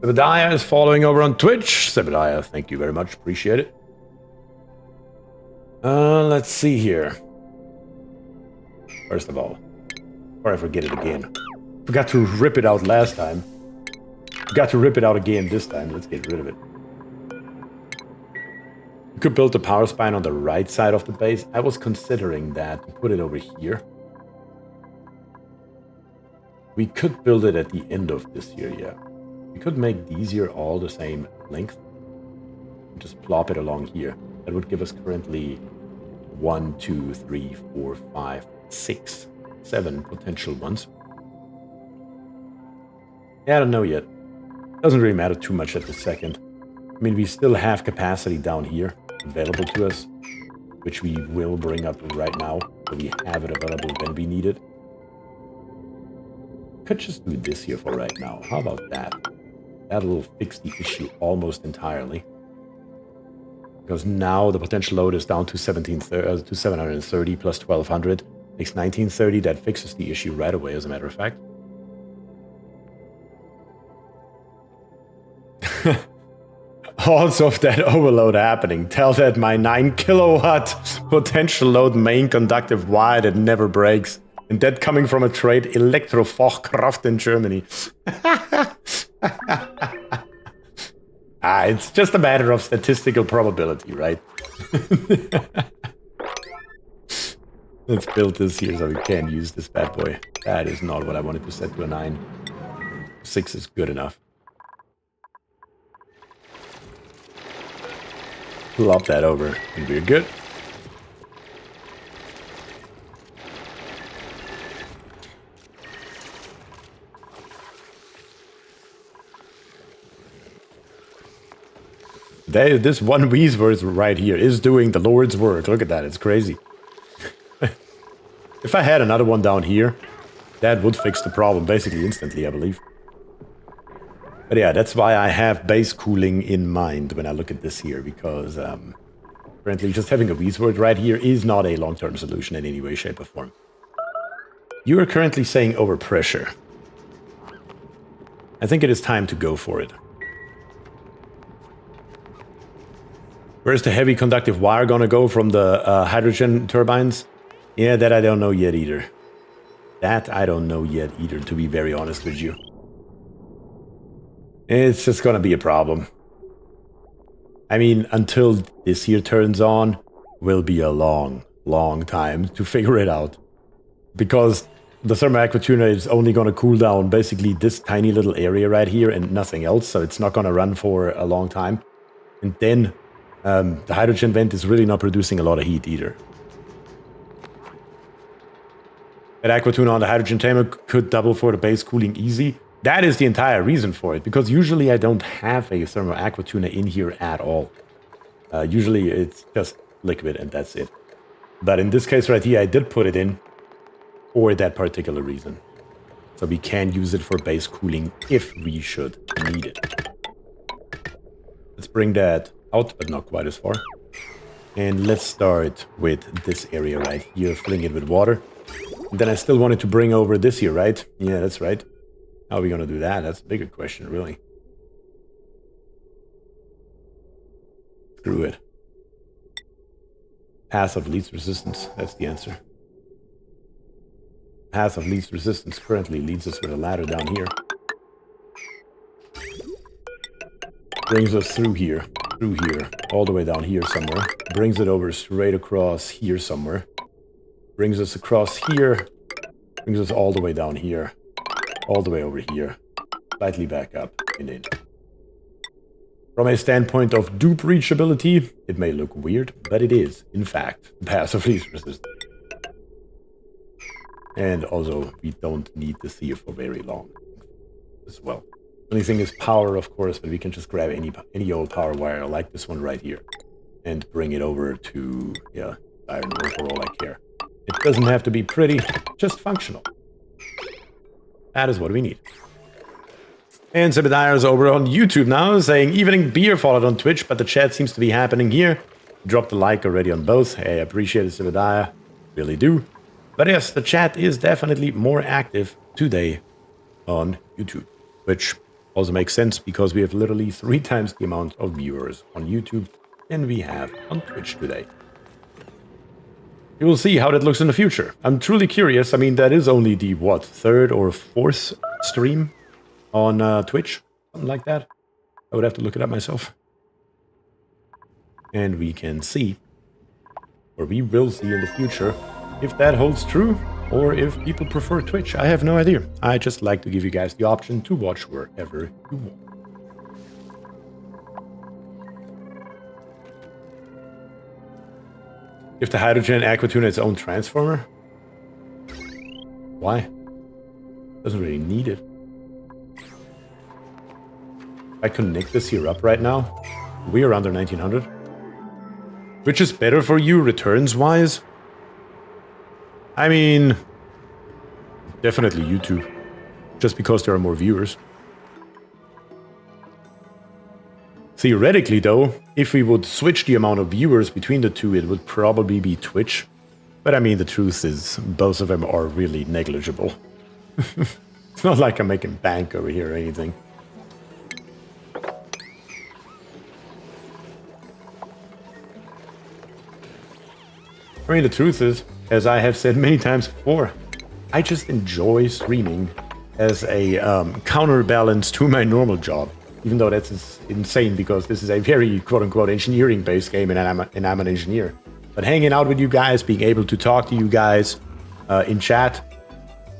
Sebediah is following over on Twitch. Sebediah, thank you very much. Appreciate it. Let's see here. First of all, before I forget it again. Forgot to rip it out last time. Forgot to rip it out again this time. Let's get rid of it. We could build the power spine on the right side of the base. I was considering that, to put it over here. We could build it at the end of this here, yeah. We could make these here all the same length. Just plop it along here. That would give us currently 1, 2, 3, 4, 5, 6, 7 potential ones. Yeah, I don't know yet. Doesn't really matter too much at the second. I mean, we still have capacity down here available to us, which we will bring up right now, so we have it available when we need it. Could just do this here for right now. How about that? That'll fix the issue almost entirely. Because now the potential load is down to 730 plus 1200. Makes 1930. That fixes the issue right away, as a matter of fact. Also, of that overload happening, tell that my 9 kilowatt potential load main conductive wire that never breaks. And that coming from a trade Elektrofachkraft in Germany. It's just a matter of statistical probability, right? Let's build this here so we can use this bad boy. That is not what I wanted to set to a 9. 6 is good enough. Plop that over and we're good. This one Weesworth right here is doing the Lord's work. Look at that, it's crazy. If I had another one down here, that would fix the problem basically instantly, I believe. But yeah, that's why I have base cooling in mind when I look at this here, because currently just having a Weesworth right here is not a long-term solution in any way, shape, or form. You are currently saying overpressure. I think it is time to go for it. Where's the heavy conductive wire gonna go from the hydrogen turbines? Yeah, that I don't know yet either. That I don't know yet either, to be very honest with you. It's just gonna be a problem. I mean, until this here turns on, will be a long, long time to figure it out. Because the thermal aquatuna is only gonna cool down basically this tiny little area right here and nothing else, so it's not gonna run for a long time. And then the hydrogen vent is really not producing a lot of heat either. That aquatuna on the hydrogen tamer could double for the base cooling easy. That is the entire reason for it, because usually I don't have a thermal aquatuna in here at all. Usually it's just liquid and that's it. But in this case right here, I did put it in for that particular reason. So we can use it for base cooling if we should need it. Let's bring that out, but not quite as far. And let's start with this area right here, filling it with water. And then I still wanted to bring over this here, right? Yeah, that's right. How are we going to do that? That's a bigger question, really. Screw it. Path of least resistance. That's the answer. Path of least resistance currently leads us with a ladder down here. Brings us through here, all the way down here somewhere. Brings it over straight across here somewhere. Brings us across here. Brings us all the way down here. All the way over here. Slightly back up and in. From a standpoint of dupe reachability, it may look weird, but it is, in fact, passively resistant. And also, we don't need to see it for very long as well. Only thing is power, of course, but we can just grab any old power wire like this one right here and bring it over to, yeah, iron ore for all I care. It doesn't have to be pretty, just functional. That is what we need. And Sebediah's over on YouTube now, saying, evening beer followed on Twitch, but the chat seems to be happening here. Dropped a like already on both. Hey, I appreciate it, Sebediah. Really do. But yes, the chat is definitely more active today on YouTube, which also makes sense because we have literally 3 times the amount of viewers on YouTube than we have on Twitch today. You will see how that looks in the future. I'm truly curious. I mean, that is only the, what, 3rd or 4th stream on Twitch? Something like that. I would have to look it up myself. And we can see, or we will see in the future, if that holds true, or if people prefer Twitch. I have no idea. I just like to give you guys the option to watch wherever you want. Give the hydrogen Aquatuna its own transformer? Why? Doesn't really need it. If I connect this here up right now, we are under 1900. Which is better for you returns-wise? I mean, definitely YouTube. Just because there are more viewers. Theoretically, though, if we would switch the amount of viewers between the two, it would probably be Twitch. But I mean, the truth is, both of them are really negligible. It's not like I'm making bank over here or anything. I mean, the truth is, as I have said many times before, I just enjoy streaming as a counterbalance to my normal job. Even though that's insane because this is a very quote-unquote engineering-based game and I'm an engineer. But hanging out with you guys, being able to talk to you guys in chat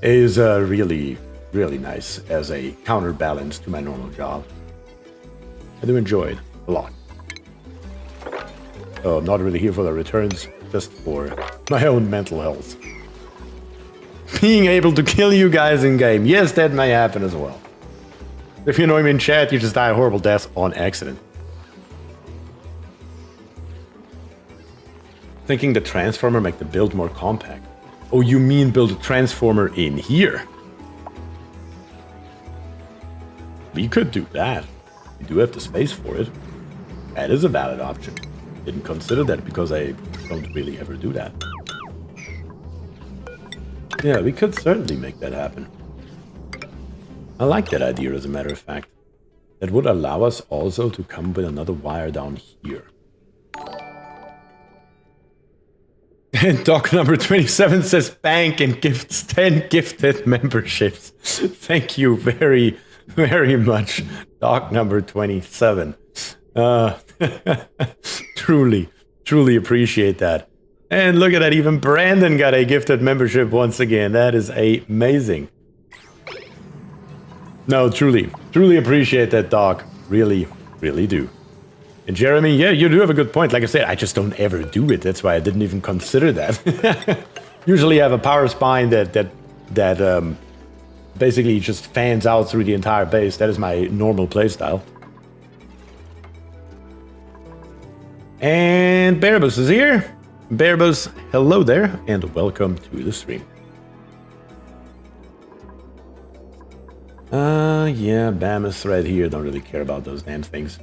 is really, really nice as a counterbalance to my normal job. I do enjoy it a lot. So I'm not really here for the returns, just for my own mental health. Being able to kill you guys in-game. Yes, that may happen as well. If you know him in chat, you just die a horrible death on accident. Thinking the transformer make the build more compact. Oh, you mean build a transformer in here? We could do that. We do have the space for it. That is a valid option. Didn't consider that because I don't really ever do that. Yeah, we could certainly make that happen. I like that idea, as a matter of fact. That would allow us also to come with another wire down here. And doc number 27 says bank and gifts 10 gifted memberships. Thank you very, very much, doc number 27. Truly appreciate that. And look at that, even Brandon got a gifted membership once again. That is amazing. No, truly appreciate that, Doc. Really, really do. And Jeremy, yeah, you do have a good point. Like I said, I just don't ever do it. That's why I didn't even consider that. Usually I have a power spine that basically just fans out through the entire base. That is my normal playstyle. And Bearbus is here. Bearbus, hello there, and welcome to the stream. Yeah, BAM is right here. Don't really care about those damn things.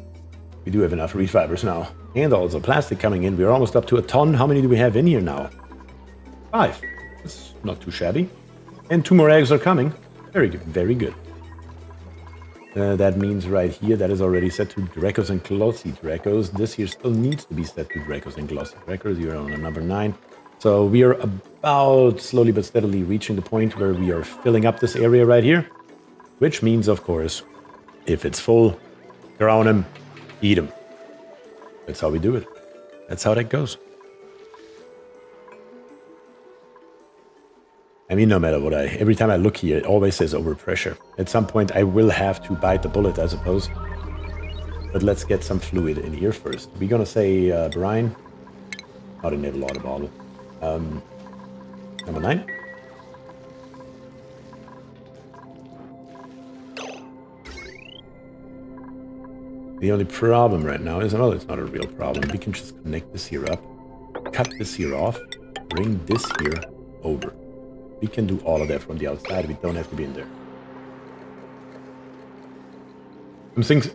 We do have enough reed fibers now. And also plastic coming in. We're almost up to a ton. How many do we have in here now? 5. That's not too shabby. And 2 more eggs are coming. Very good, very good. That means right here, that is already set to Dracos and Glossy Dracos. This here still needs to be set to Dracos and Glossy Dracos. You're on number 9. So we are about slowly but steadily reaching the point where we are filling up this area right here. Which means, of course, if it's full, drown him, Eat them. That's how we do it. That's how that goes. I mean, no matter what every time I look here, it always says overpressure. At some point, I will have to bite the bullet, I suppose. But let's get some fluid in here first. We're gonna say brine. Not a naval water bottle. Number 9. The only problem right now is, well, it's not a real problem. We can just connect this here up, cut this here off, bring this here over. We can do all of that from the outside. We don't have to be in there.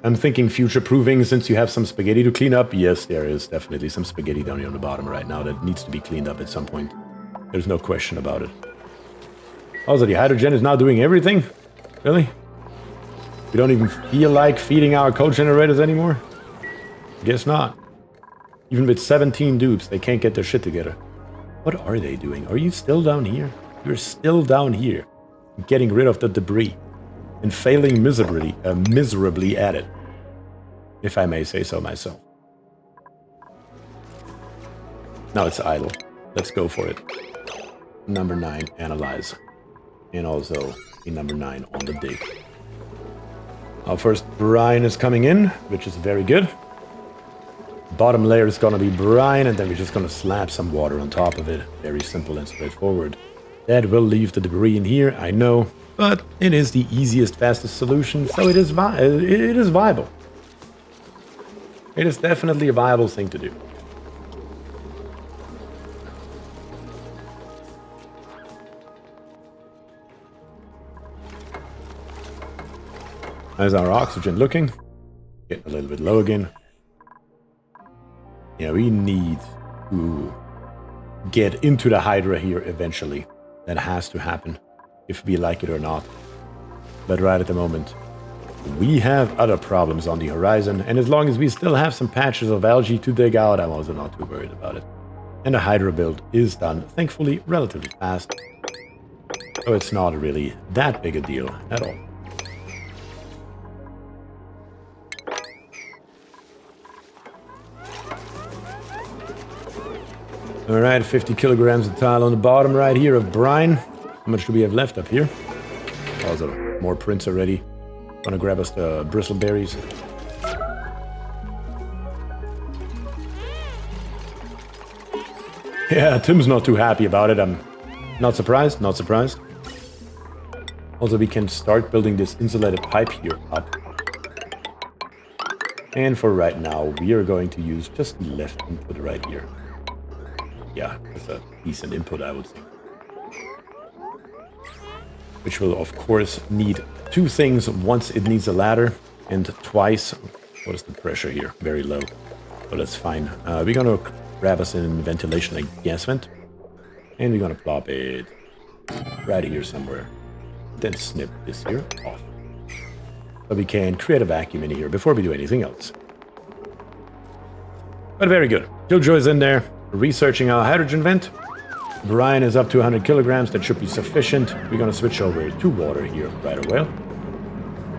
I'm thinking future-proofing, since you have some spaghetti to clean up. Yes, there is definitely some spaghetti down here on the bottom right now that needs to be cleaned up at some point. There's no question about it. Also, the hydrogen is now doing everything? Really? We don't even feel like feeding our coal generators anymore? Guess not. Even with 17 dupes, they can't get their shit together. What are they doing? Are you still down here? You're still down here, getting rid of the debris and failing miserably at it, if I may say so myself. Now it's idle. Let's go for it. Number 9, analyze. And also a number 9 on the dig. Our first brine is coming in, which is very good. Bottom layer is gonna be brine, and then we're just gonna slap some water on top of it. Very simple and straightforward. That will leave the debris in here, I know, but it is the easiest, fastest solution, so it is viable. It is definitely a viable thing to do. How's our oxygen looking? Getting a little bit low again. Yeah, we need to get into the Hydra here eventually. That has to happen, if we like it or not. But right at the moment, we have other problems on the horizon, and as long as we still have some patches of algae to dig out, I'm also not too worried about it. And the Hydra build is done, thankfully, relatively fast. So it's not really that big a deal at all. Alright, 50 kilograms of tile on the bottom right here of brine. How much do we have left up here? Also, more prints already. Gonna grab us the bristleberries. Yeah, Tim's not too happy about it. I'm not surprised, not surprised. Also, we can start building this insulated pipe here up. And for right now, we are going to use just the left input right here. Yeah, that's a decent input, I would say. Which will, of course, need 2 things. Once it needs a ladder, and twice... What is the pressure here? Very low. So that's fine. We're going to grab us in ventilation, a gas vent. And we're going to plop it right here somewhere. Then snip this here off. So we can create a vacuum in here before we do anything else. But very good. Killjoy's in there. Researching our hydrogen vent. Brine is up to 100 kilograms. That should be sufficient. We're going to switch over to water here right away.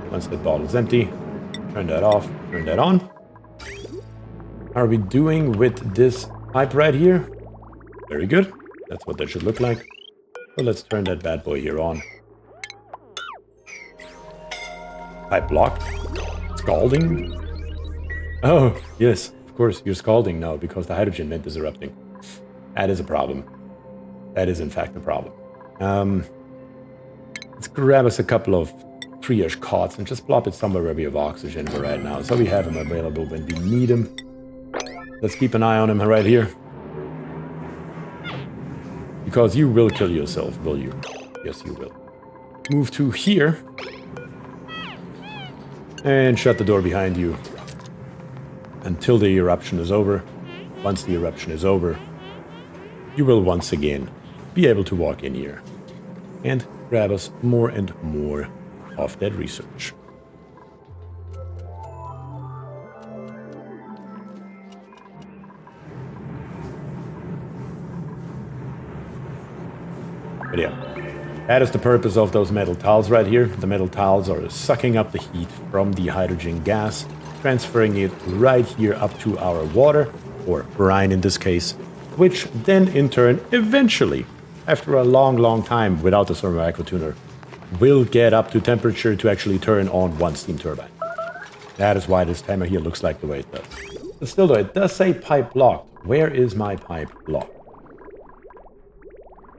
Once that bottle is empty, turn that off, turn that on. How are we doing with this pipe right here? Very good. That's what that should look like. So let's turn that bad boy here on. Pipe blocked. Scalding. Oh, yes. Of course, you're scalding now because the hydrogen vent is erupting. That is a problem. That is, in fact, a problem. Let's grab us a couple of 3-ish cots and just plop it somewhere where we have oxygen for right now, so we have them available when we need them. Let's keep an eye on him right here. Because you will kill yourself, will you? Yes, you will. Move to here. And shut the door behind you. Until the eruption is over. Once the eruption is over, you will once again be able to walk in here and grab us more and more of that research. But yeah, that is the purpose of those metal tiles right here. The metal tiles are sucking up the heat from the hydrogen gas transferring it right here up to our water, or brine in this case, which then in turn, eventually, after a long time without the thermal aqua tuner, will get up to temperature to actually turn on one steam turbine. That is why this timer here looks like the way it does. But still though, it does say pipe blocked. Where is my pipe blocked?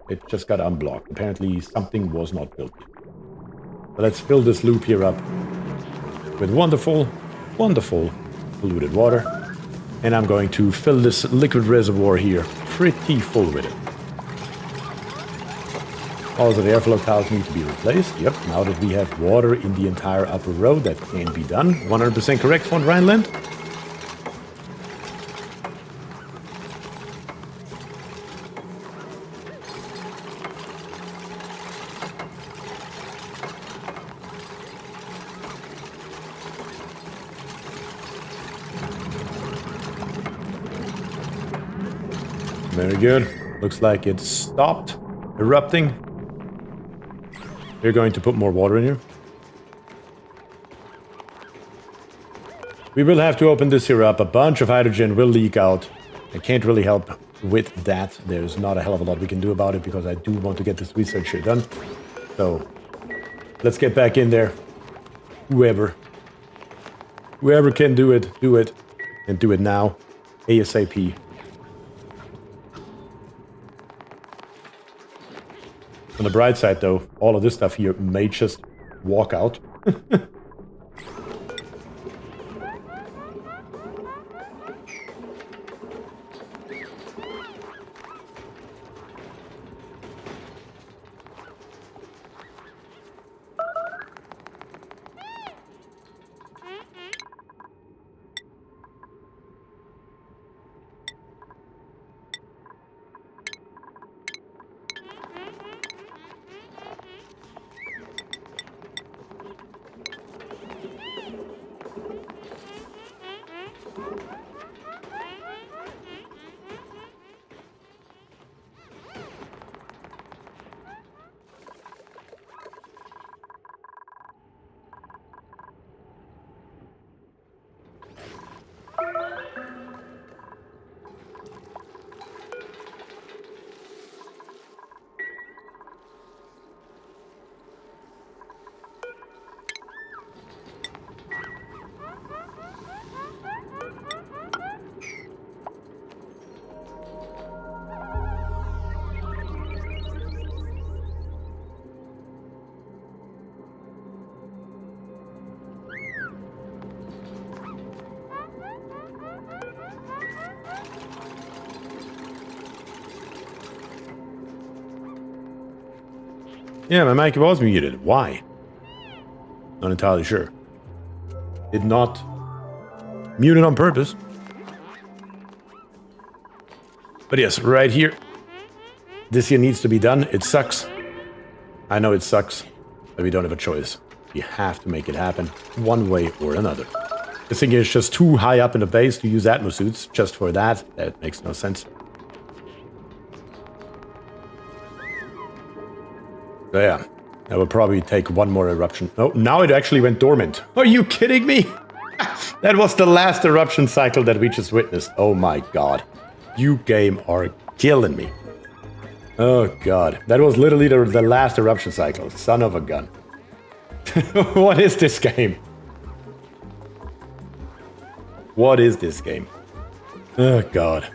It just got unblocked. Apparently something was not built yet. So let's fill this loop here up with wonderful polluted water. And I'm going to fill this liquid reservoir here pretty full with it. Also, the airflow tiles need to be replaced. Yep, now that we have water in the entire upper row, that can be done. 100% correct, von Rhineland. Very good. Looks like it stopped erupting. We're going to put more water in here. We will have to open this here up. A bunch of hydrogen will leak out. I can't really help with that. There's not a hell of a lot we can do about it because I do want to get this research here done. So let's get back in there. Whoever can do it, and do it now. ASAP. On the bright side, though, all of this stuff here may just walk out. Yeah, my mic was muted. Why? Not entirely sure. Did not mute it on purpose. But yes, right here. This here needs to be done. It sucks. I know it sucks, but we don't have a choice. We have to make it happen one way or another. This thing is just too high up in the base to use Atmos suits just for that. That makes no sense. So yeah, that will probably take one more eruption. Oh, now it actually went dormant. Are you kidding me? That was the last eruption cycle that we just witnessed. Oh my god. You game are killing me. Oh god. That was literally the last eruption cycle. Son of a gun. What is this game? What is this game? Oh god.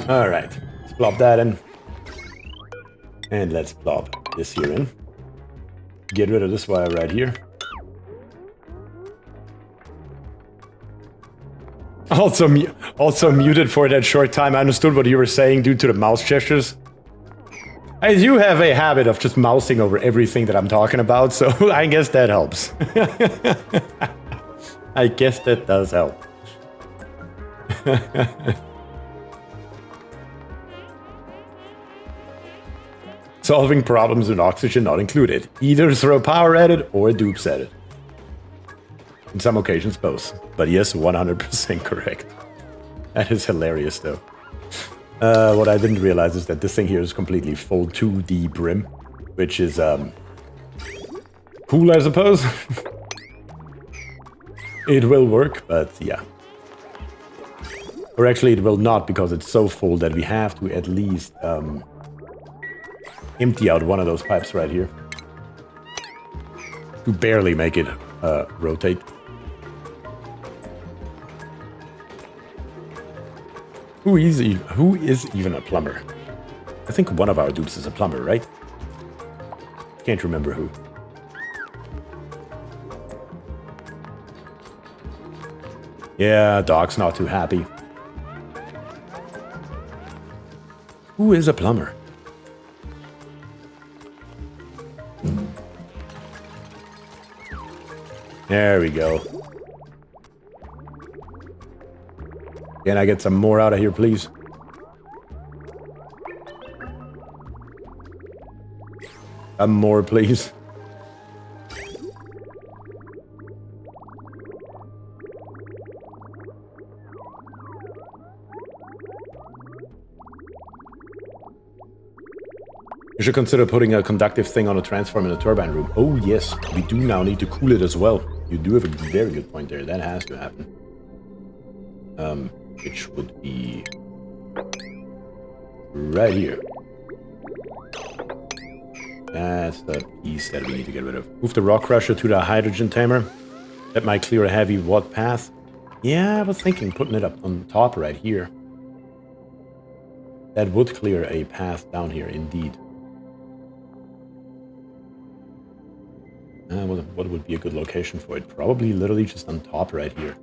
Alright. Let's plop that in. And let's plop this here in. Get rid of this wire right here. Also muted for that short time. I understood what you were saying due to the mouse gestures. I do have a habit of just mousing over everything that I'm talking about, so I guess that helps. I guess that does help. Solving problems with oxygen not included. Either throw power at it or dupes at it. In some occasions, both. But yes, 100% correct. That is hilarious, though. What I didn't realize is that this thing here is completely full to the brim, which is cool, I suppose. it will work, but yeah. Or actually, it will not, because it's so full that we have to at least empty out one of those pipes right here to barely make it rotate. Who is even a plumber? I think one of our dupes is a plumber, right? Can't remember who. Yeah, dog's not too happy. Who is a plumber? There we go. Can I get some more out of here, please? Some more, please. You should consider putting a conductive thing on a transform in the turbine room. Oh yes, we do now need to cool it as well. You do have a very good point there. That has to happen. Which would be right here. That's the piece that we need to get rid of. Move the rock crusher to the hydrogen tamer. That might clear a heavy watt path. Yeah, I was thinking putting it up on top right here. That would clear a path down here, indeed. What would be a good location for it? Probably literally just on top right here.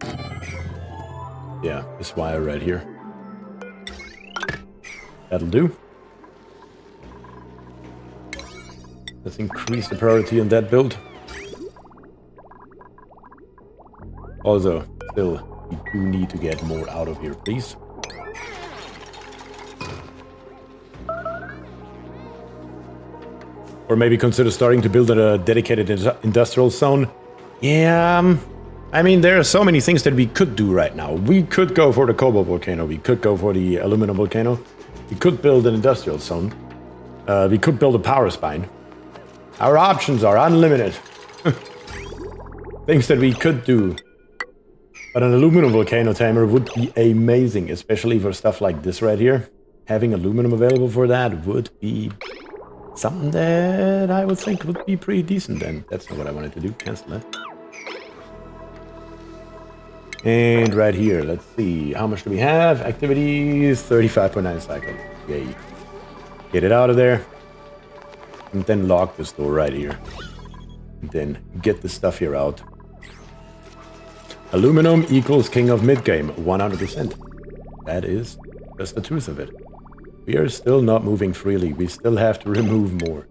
Yeah, this wire right here. That'll do. Let's increase the priority on that build. Also, still, we do need to get more out of here, please. Or maybe consider starting to build a dedicated industrial zone. Yeah, I mean, there are so many things that we could do right now. We could go for the cobalt volcano. We could go for the aluminum volcano. We could build an industrial zone. We could build a power spine. Our options are unlimited. Things that we could do. But an aluminum volcano tamer would be amazing, especially for stuff like this right here. Having aluminum available for that would be something that I would think would be pretty decent, and that's not what I wanted to do. Cancel that. And right here, let's see. How much do we have? Activities, 35.9 cycles. Yay. Get it out of there. And then lock this door right here. And then get the stuff here out. Aluminum equals king of mid-game, 100%. That is just the truth of it. We are still not moving freely. We still have to remove more.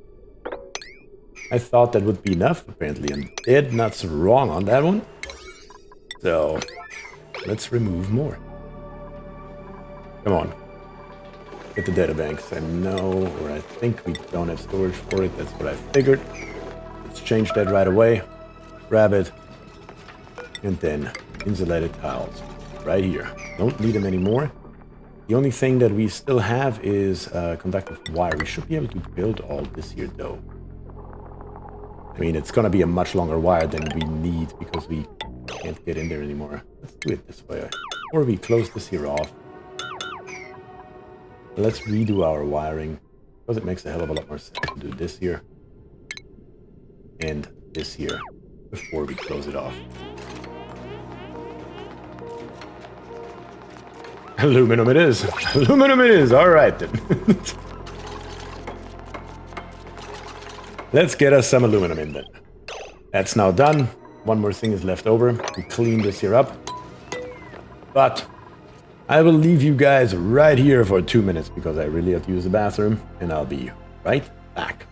I thought that would be enough, apparently. I'm dead nuts wrong on that one. So, let's remove more. Come on. Get the data banks. I know, or I think we don't have storage for it. That's what I figured. Let's change that right away. Grab it. And then insulated tiles. Right here. Don't need them anymore. The only thing that we still have is conductive wire. We should be able to build all this here, though. I mean, it's going to be a much longer wire than we need because we can't get in there anymore. Let's do it this way. Or we close this here off. Let's redo our wiring because it makes a hell of a lot more sense to do this here and this here before we close it off. Aluminum it is. Aluminum it is. All right, then. Let's get us some aluminum in then. That's now done. One more thing is left over. We clean this here up. But I will leave you guys right here for 2 minutes because I really have to use the bathroom, and I'll be right back.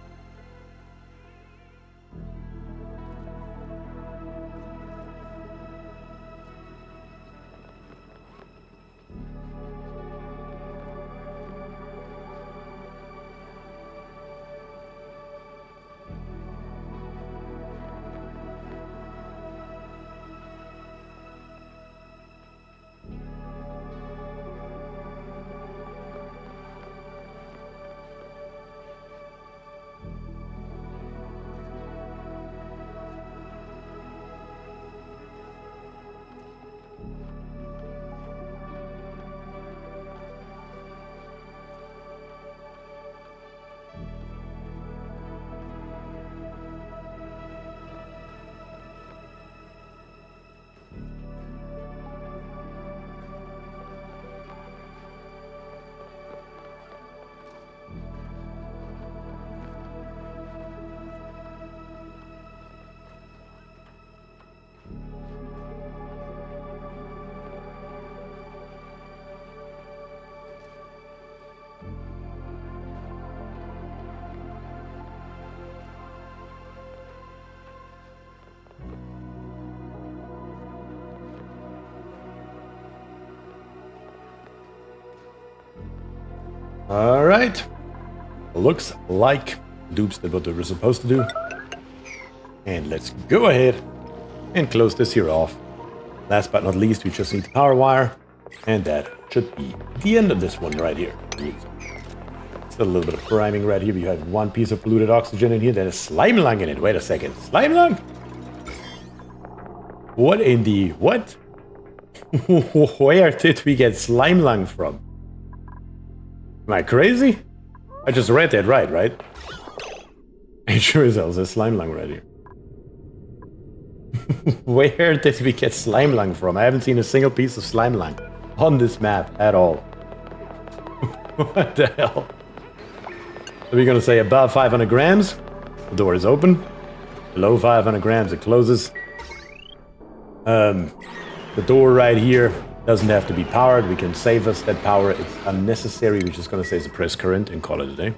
Alright. Looks like dupes did what they were supposed to do. And let's go ahead and close this here off. Last but not least, we just need the power wire. And that should be the end of this one right here. Still a little bit of priming right here. We have one piece of polluted oxygen in here. Then a slime lung in it. Wait a second. Slime lung? What in the... What? Where did we get slime lung from? Am I crazy? I just read that right? It sure as hell says slime lung right here. Where did we get slime lung from? I haven't seen a single piece of slime lung on this map at all. What the hell? Are we gonna say above 500 grams? The door is open. Below 500 grams, it closes. The door right here doesn't have to be powered. We can save us that power. It's unnecessary. We're just gonna say suppress current and call it a day.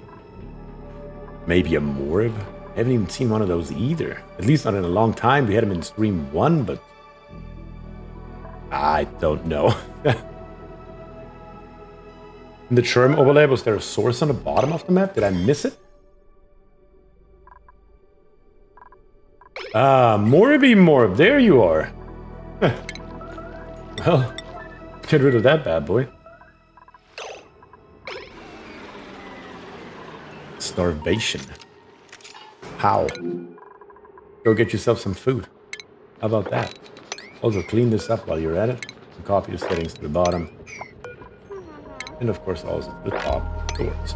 Maybe a morb. I haven't even seen one of those either. At least not in a long time. We had them in stream 1, but I don't know. In the Sherm overlay, was there a source on the bottom of the map? Did I miss it? Ah, Morby Morb, there you are. Well, get rid of that bad boy. Starvation. How? Go get yourself some food. How about that? Also, clean this up while you're at it. And copy the settings to the bottom. And of course, also the top doors.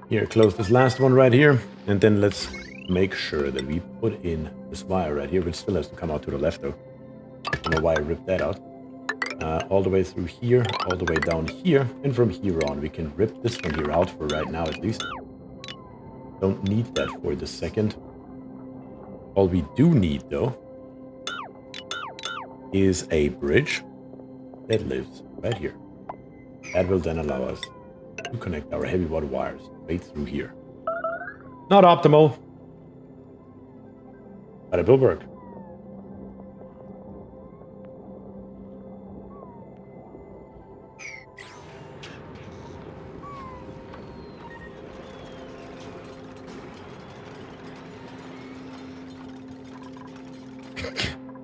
Here, close this last one right here. And then let's make sure that we put in this wire right here, which still has to come out to the left though. I don't know why I ripped that out. All the way through here, all the way down here, and from here on we can rip this one here out for right now at least. Don't need that for the second. All we do need though is a bridge that lives right here. That will then allow us to connect our heavy water wires right through here. Not optimal, but it will work.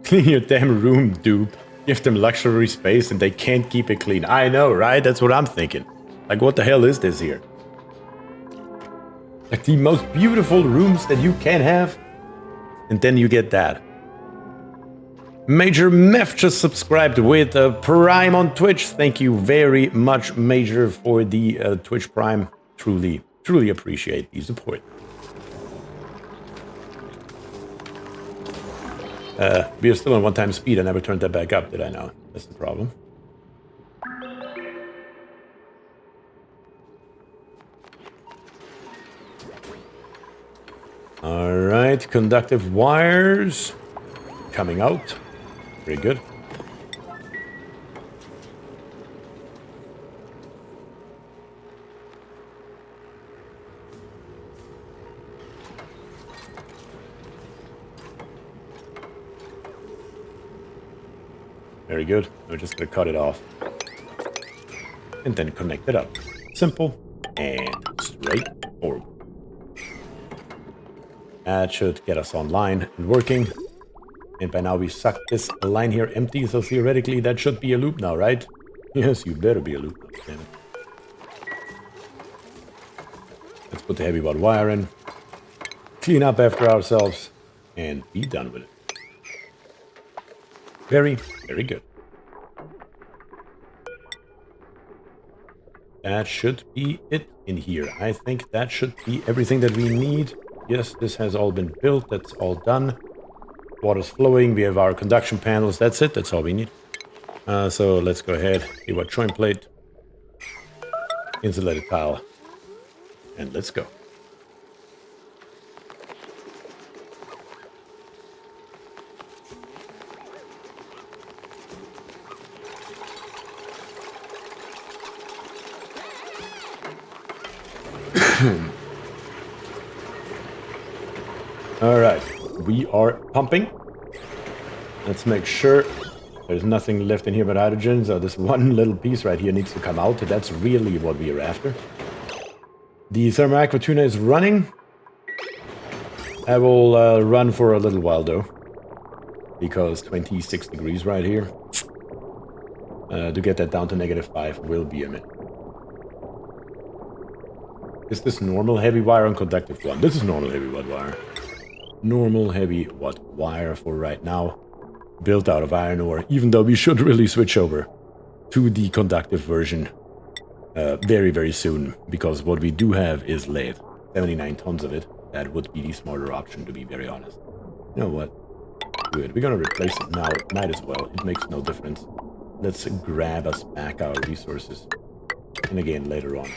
Clean your damn room, dupe. Give them luxury space and they can't keep it clean. I know, right? That's what I'm thinking. Like, what the hell is this here? Like the most beautiful rooms that you can have. And then you get that. Major Meth just subscribed with Prime on Twitch. Thank you very much, Major, for the Twitch Prime. Truly, truly appreciate the support. We are still on one-time speed. I never turned that back up, did I now? That's the problem. Alright, conductive wires coming out. Very good. Very good. We're just going to cut it off. And then connect it up. Simple and straightforward. That should get us online and working. And by now we sucked this line here empty, so theoretically that should be a loop now, right? Yes, you better be a loop. Damn it. Let's put the heavy watt wire in. Clean up after ourselves. And be done with it. Very, very good. That should be it in here. I think that should be everything that we need. Yes, this has all been built. That's all done. Water's flowing. We have our conduction panels. That's it. That's all we need. So let's go ahead. Heavy watt joint plate. Insulated tile. And let's go. All right, we are pumping. Let's make sure There's nothing left in here but hydrogen, so this one little piece right here needs to come out. That's really what we are after. The thermal aqua tuna is running. I will run for a little while though, because 26 degrees right here. To get that down to -5 will be a minute. Is this normal heavy wire or conductive one? This is normal heavy watt wire. Normal heavy watt wire for right now. Built out of iron ore, even though we should really switch over to the conductive version very, very soon. Because what we do have is lead. 79 tons of it. That would be the smarter option, to be very honest. You know what? Good. We're going to replace it now. Might as well. It makes no difference. Let's grab us back our resources. And again, later on.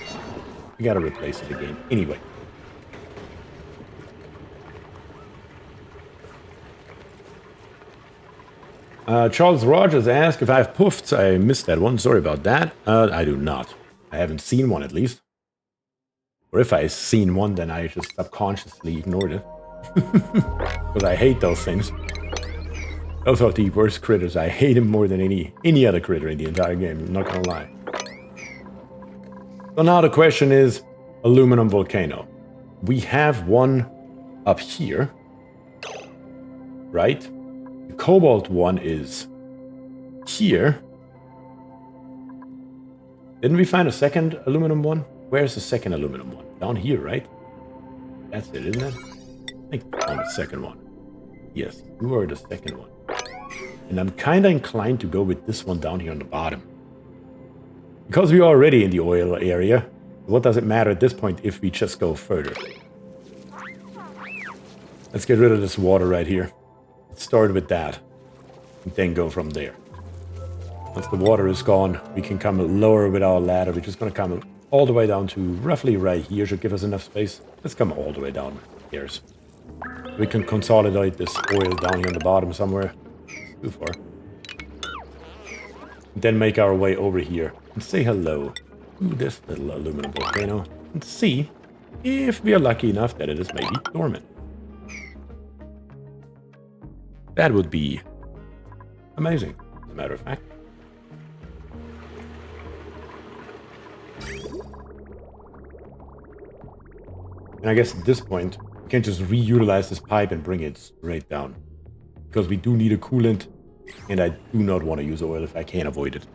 We got to replace it again. Anyway. Charles Rogers asked if I have puffs. I missed that one. Sorry about that. I do not. I haven't seen one, at least. Or if I've seen one, then I just subconsciously ignored it. Because I hate those things. Those are the worst critters. I hate them more than any other critter in the entire game. I'm not gonna lie. So now the question is, aluminum volcano. We have one up here. Right? The cobalt one is here. Didn't we find a second aluminum one? Where's the second aluminum one? Down here, right? That's it, isn't it? I think we found the second one. Yes, you are the second one. And I'm kind of inclined to go with this one down here on the bottom. Because we're already in the oil area, what does it matter at this point if we just go further? Let's get rid of this water right here. Let's start with that. And then go from there. Once the water is gone, we can come lower with our ladder. We're just going to come all the way down to roughly right here. Should give us enough space. Let's come all the way down here. We can consolidate this oil down here on the bottom somewhere. Too far. Then make our way over here and say hello to this little aluminum volcano and see if we are lucky enough that it is maybe dormant. That would be amazing, as a matter of fact. And I guess at this point, we can just reutilize this pipe and bring it straight down. Because we do need a coolant, and I do not want to use oil if I can avoid it.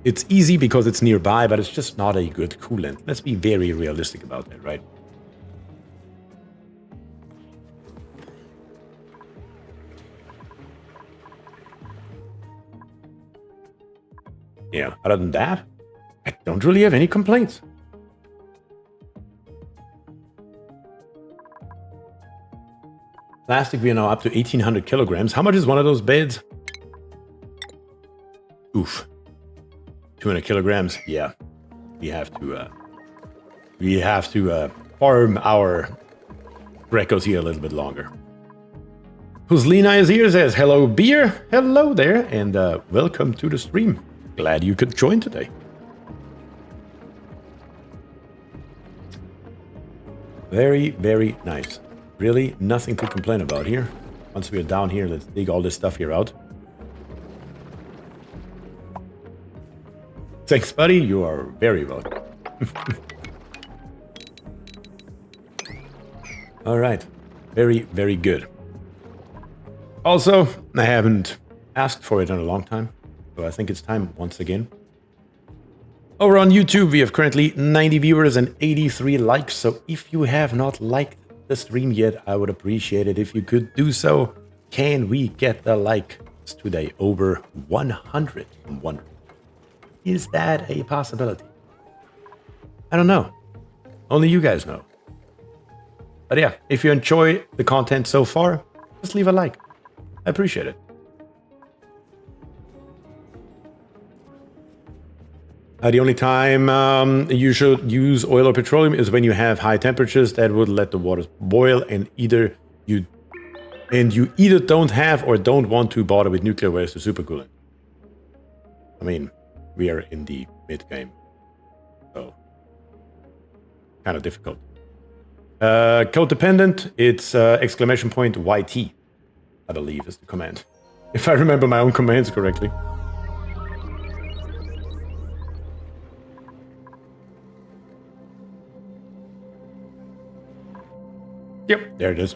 It's easy because it's nearby, but it's just not a good coolant. Let's be very realistic about that, right? Yeah, other than that, I don't really have any complaints. Plastic, we are now up to 1,800 kilograms. How much is one of those beds? Oof. 200 kilograms. Yeah. We have to farm our Dracos here a little bit longer. Puslina is here, says, hello, Beer. Hello there, and welcome to the stream. Glad you could join today. Very, very nice. Really nothing to complain about here. Once we're down here, let's dig all this stuff here out. Thanks, buddy. You are very welcome. All right. Very, very good. Also, I haven't asked for it in a long time, so I think it's time once again. Over on YouTube, we have currently 90 viewers and 83 likes, so if you have not liked the stream yet, I would appreciate it if you could do so. Can we get the likes today over 100? I'm wondering, is that a possibility? I don't know. Only you guys know. But yeah, if you enjoy the content so far, just leave a like. I appreciate it. The only time you should use oil or petroleum is when you have high temperatures that would let the water boil, and you either don't have or don't want to bother with nuclear waste or supercooling. I mean, we are in the mid-game, so kind of difficult. Code dependent, it's exclamation point YT, I believe is the command. If I remember my own commands correctly. Yep, there it is.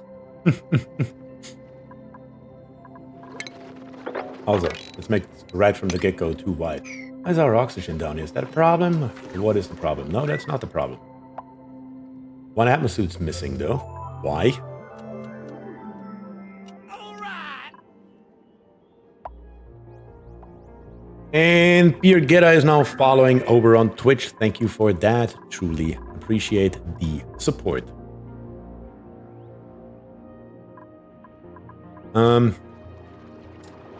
Also, let's make this right from the get-go too wide. Why is our oxygen down here? Is that a problem? What is the problem? No, that's not the problem. One Atmos suit's missing, though. Why? And BierTier is now following over on Twitch. Thank you for that. Truly appreciate the support.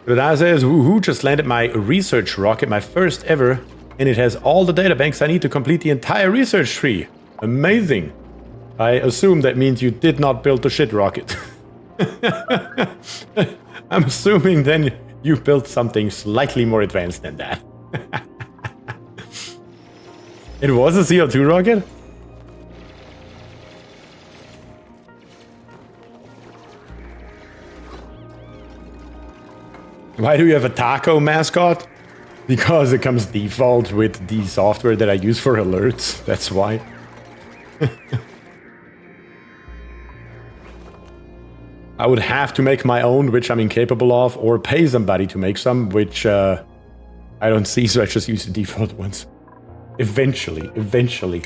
Rada says, woohoo, just landed my research rocket, my first ever, and it has all the data banks I need to complete the entire research tree. Amazing. I assume that means you did not build the shit rocket. I'm assuming then you built something slightly more advanced than that. It was a CO2 rocket? Why do you have a taco mascot? Because it comes default with the software that I use for alerts. That's why. I would have to make my own, which I'm incapable of, or pay somebody to make some, which I don't see, so I just use the default ones. Eventually.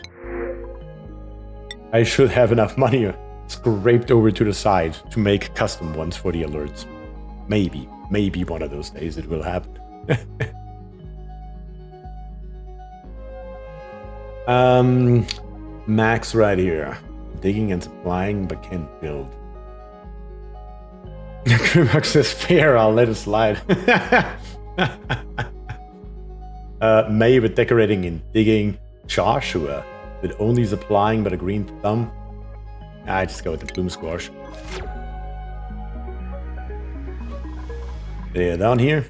I should have enough money scraped over to the side to make custom ones for the alerts. Maybe one of those days it will happen. Max right here. Digging and supplying, but can't build. Grimux says fair, I'll let it slide. May with decorating and digging. Joshua with only supplying but a green thumb. I just go with the bloom squash. Yeah, down here.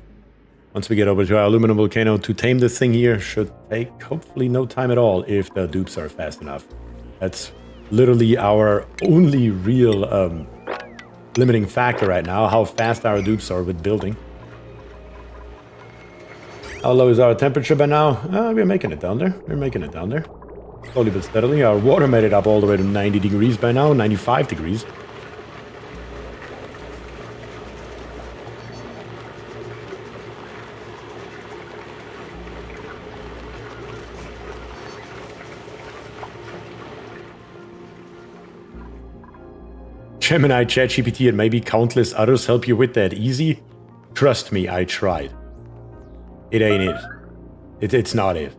Once we get over to our aluminum volcano to tame this thing here, should take hopefully no time at all if the dupes are fast enough. That's literally our only real limiting factor right now, how fast our dupes are with building. How low is our temperature by now? We're making it down there. Slowly but steadily. Our water made it up all the way to 90 degrees by now, 95 degrees. Gemini, ChatGPT, and maybe countless others help you with that easy? Trust me, I tried. It ain't it. It's not it.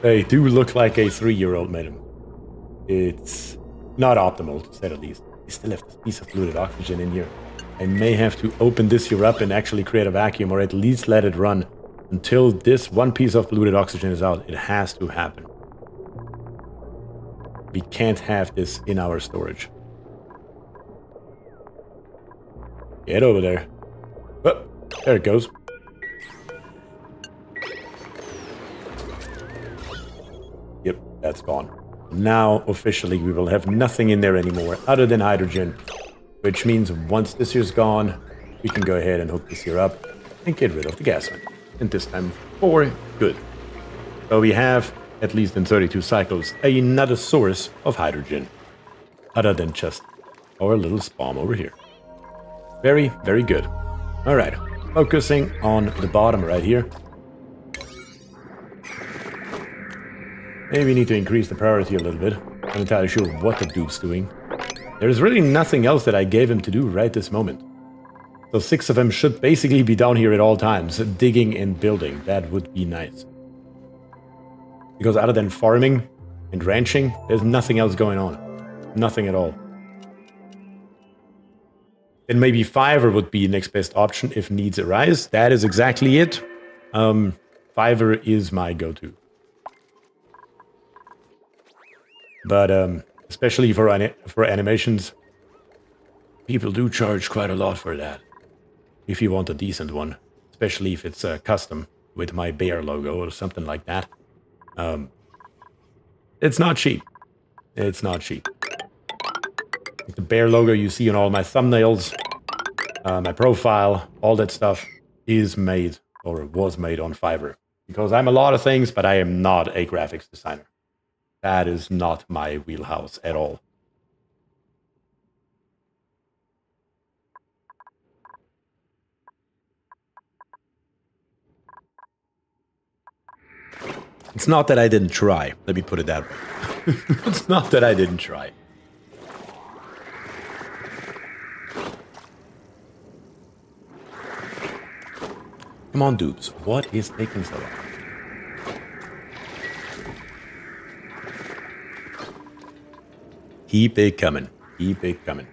They do look like a 3-year-old made them. It's not optimal, to say the least. We still have this piece of fluid oxygen in here. I may have to open this here up and actually create a vacuum, or at least let it run until this one piece of fluid oxygen is out. It has to happen. We can't have this in our storage. Get over there. Oh, there it goes. Yep, that's gone. Now, officially, we will have nothing in there anymore other than hydrogen. Which means once this here's gone, we can go ahead and hook this here up and get rid of the gas line. And this time for good. So we have, at least in 32 cycles, another source of hydrogen. Other than just our little spawn over here. Very, very good. Alright, focusing on the bottom right here. Maybe we need to increase the priority a little bit. I'm not entirely sure what the dude's doing. There's really nothing else that I gave him to do right this moment. So 6 of them should basically be down here at all times, digging and building. That would be nice. Because other than farming and ranching, there's nothing else going on. Nothing at all. And maybe Fiverr would be the next best option if needs arise. That is exactly it. Fiverr is my go-to. But especially for animations, people do charge quite a lot for that. If you want a decent one. Especially if it's custom with my bear logo or something like that. It's not cheap. It's not cheap. The bear logo you see on all my thumbnails, my profile, all that stuff is made or was made on Fiverr. Because I'm a lot of things, but I am not a graphics designer. That is not my wheelhouse at all. It's not that I didn't try. Let me put it that way. It's not that I didn't try. Come on, dupes. What is taking so long? Keep it coming. Keep it coming.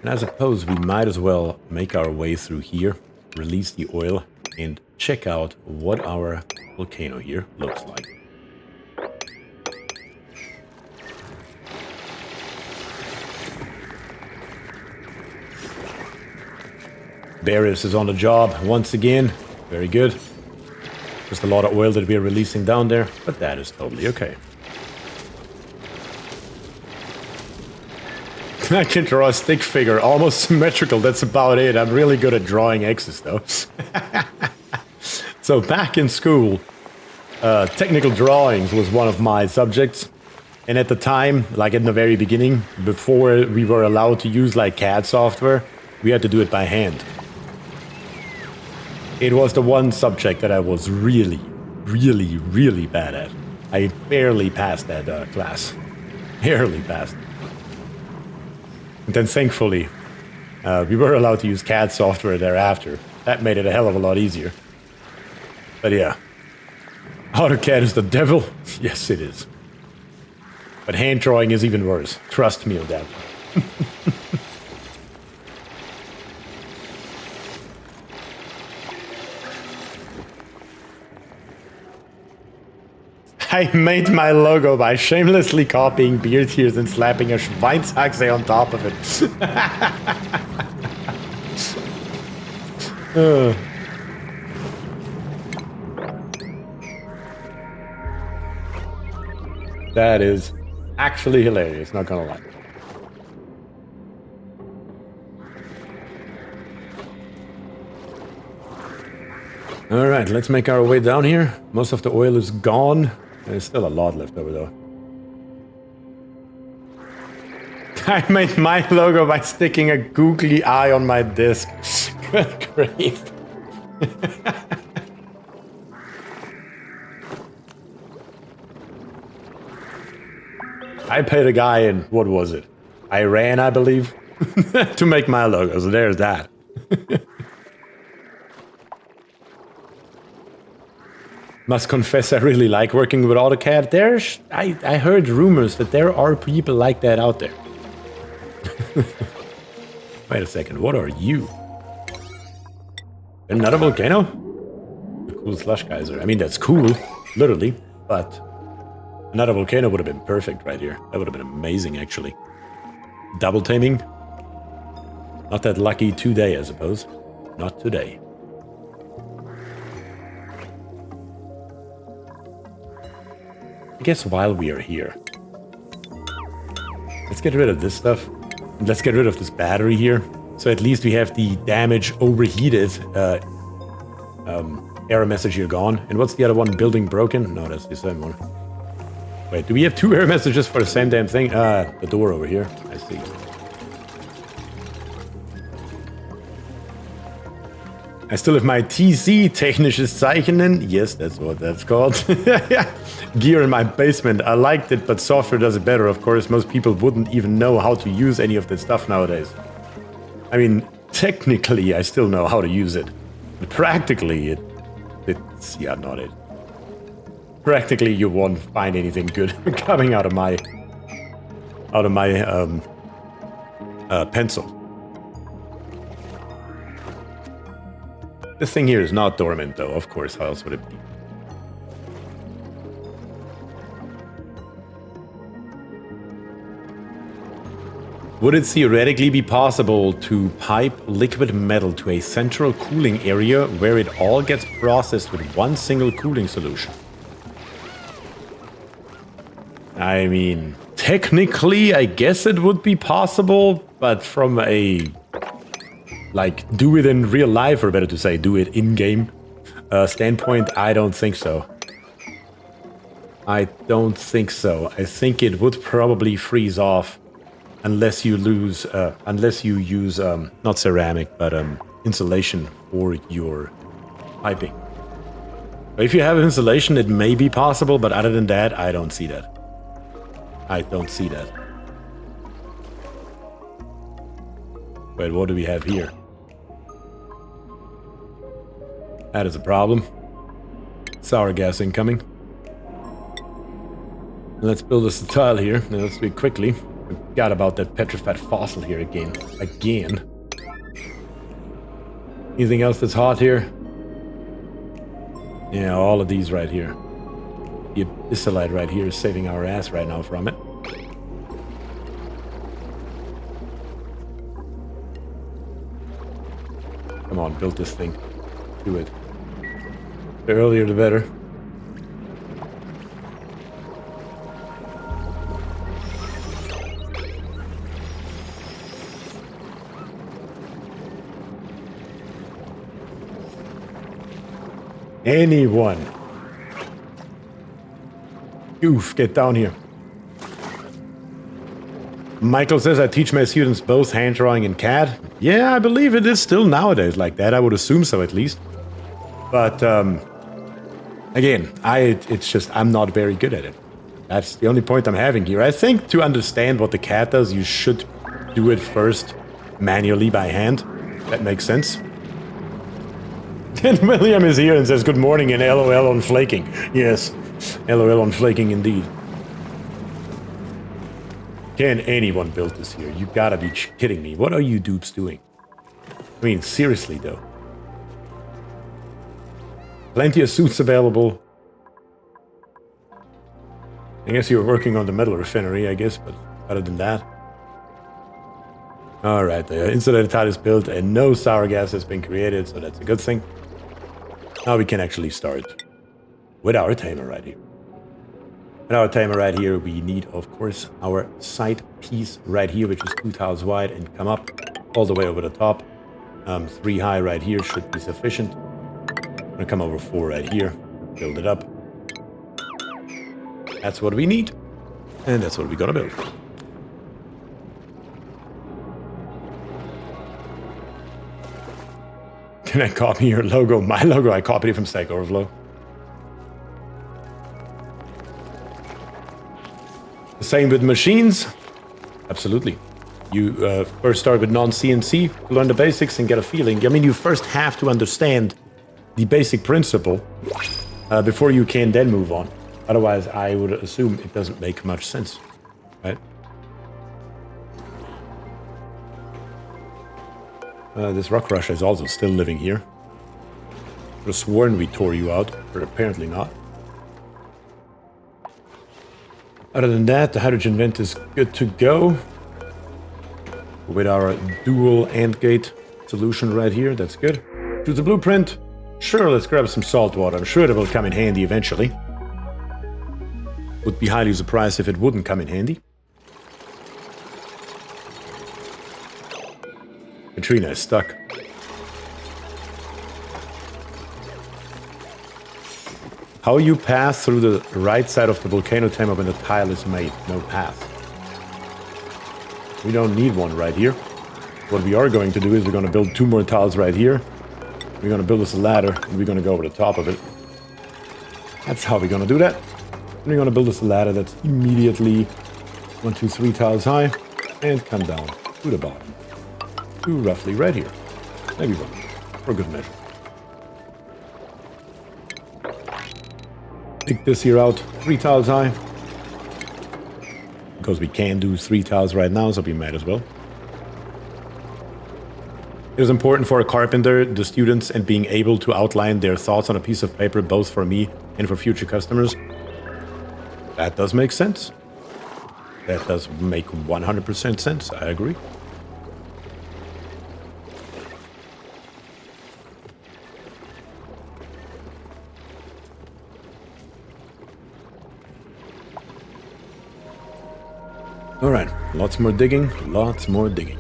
And I suppose we might as well make our way through here, release the oil, and check out what our volcano here looks like. Darius is on the job once again. Very good. Just a lot of oil that we're releasing down there, but that is totally okay. I can draw a stick figure, almost symmetrical, that's about it. I'm really good at drawing X's though. So back in school, technical drawings was one of my subjects. And at the time, like in the very beginning, before we were allowed to use like CAD software, we had to do it by hand. It was the one subject that I was really, really, really bad at. I barely passed that class. Barely passed. And then thankfully, we were allowed to use CAD software thereafter. That made it a hell of a lot easier. But yeah, AutoCAD is the devil. Yes, it is. But hand drawing is even worse. Trust me on that. I made my logo by shamelessly copying BierTiers and slapping a Schweinshaxe on top of it. That is actually hilarious, not gonna lie. Alright, let's make our way down here. Most of the oil is gone. There's still a lot left over though. I made my logo by sticking a googly eye on my disc. Good grief. I paid a guy in, what was it? Iran, I believe, to make my logo, so there's that. Must confess I really like working with AutoCAD. I heard rumors that there are people like that out there. Wait a second, what are you? Another volcano? A cool slush geyser. I mean, that's cool, literally, but another volcano would have been perfect right here. That would have been amazing, actually. Double taming? Not that lucky today, I suppose. Not today. I guess while we are here, let's get rid of this stuff. Let's get rid of this battery here. So at least we have the damage overheated error message here gone. And what's the other one? Building broken? No, that's the same one. Wait, do we have two error messages for the same damn thing? The door over here. I see. I still have my TC, technisches Zeichnen. Yes, that's what that's called. Gear in my basement. I liked it, but software does it better, of course. Most people wouldn't even know how to use any of this stuff nowadays. I mean, technically, I still know how to use it. But practically, it's yeah, not it. Practically, you won't find anything good coming out of my pencil. This thing here is not dormant, though. Of course, how else would it be? Would it theoretically be possible to pipe liquid metal to a central cooling area where it all gets processed with one single cooling solution? I mean, technically, I guess it would be possible, but from a, like, do it in real life, or better to say, do it in-game standpoint, I don't think so. I don't think so. I think it would probably freeze off unless you use not ceramic but insulation for your piping. If you have insulation, it may be possible, but other than that, I don't see that. I don't see that. Wait, what do we have here? That is a problem. Sour gas incoming. Let's build us a tile here. Now let's do it quickly. Forgot about that petrified fossil here again. Anything else that's hot here? Yeah, all of these right here. The abyssalite right here is saving our ass right now from it. Come on, build this thing. Do it. The earlier the better. Anyone. Goof, get down here. Michael says, I teach my students both hand drawing and CAD. Yeah, I believe it is still nowadays like that. I would assume so, at least. But, again, I'm not very good at it. That's the only point I'm having here. I think to understand what the CAD does, you should do it first manually by hand. That makes sense. And William is here and says, good morning and LOL on flaking. Yes, LOL on flaking indeed. Can anyone build this here? You gotta be kidding me. What are you dupes doing? I mean, seriously though. Plenty of suits available. I guess you were working on the metal refinery, I guess, but other than that. Alright, the insulated tile is built and no sour gas has been created, so that's a good thing. Now we can actually start with our tamer right here. With our tamer right here, we need, of course, our side piece right here, which is 2 tiles wide, and come up all the way over the top. 3 high right here should be sufficient. I'm gonna come over 4 right here, build it up. That's what we need, and that's what we're gonna build. Can I copy your logo? My logo, I copied it from Stack Overflow. The same with machines. Absolutely. You first start with non-CNC, learn the basics and get a feeling. I mean, you first have to understand the basic principle before you can then move on. Otherwise, I would assume it doesn't make much sense, right? This rock crusher is also still living here. I would have sworn we tore you out, but apparently not. Other than that, the hydrogen vent is good to go. With our dual AND gate solution right here, that's good. To the blueprint. Sure, let's grab some salt water. I'm sure it will come in handy eventually. Would be highly surprised if it wouldn't come in handy. Katrina is stuck. How you pass through the right side of the volcano tamer when the tile is made? No path. We don't need one right here. What we are going to do is we're going to build 2 more tiles right here. We're going to build us a ladder and we're going to go over the top of it. That's how we're going to do that. We're going to build us a ladder that's immediately 1, 2, 3 tiles high and come down to the bottom. 2 roughly right here. Maybe 1 for good measure. Pick this here out 3 tiles high. Because we can do 3 tiles right now, so we might as well. It is important for a carpenter, the students, and being able to outline their thoughts on a piece of paper, both for me and for future customers. That does make sense. That does make 100% sense, I agree. Alright, lots more digging, lots more digging.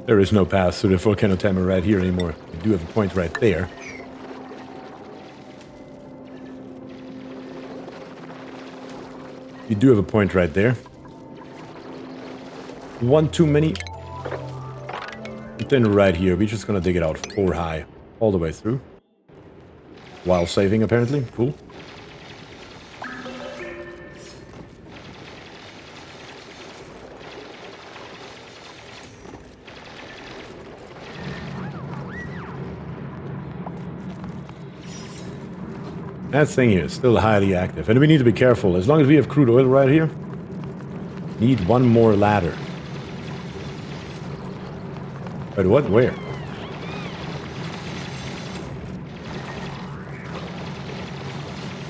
There is no path to the Volcano Tamer right here anymore. We do have a point right there. You do have a point right there. One too many. And then right here, we're just gonna dig it out 4 high all the way through. While saving, apparently. Cool. That thing here is still highly active, and we need to be careful. As long as we have crude oil right here, need one more ladder. But what? Where?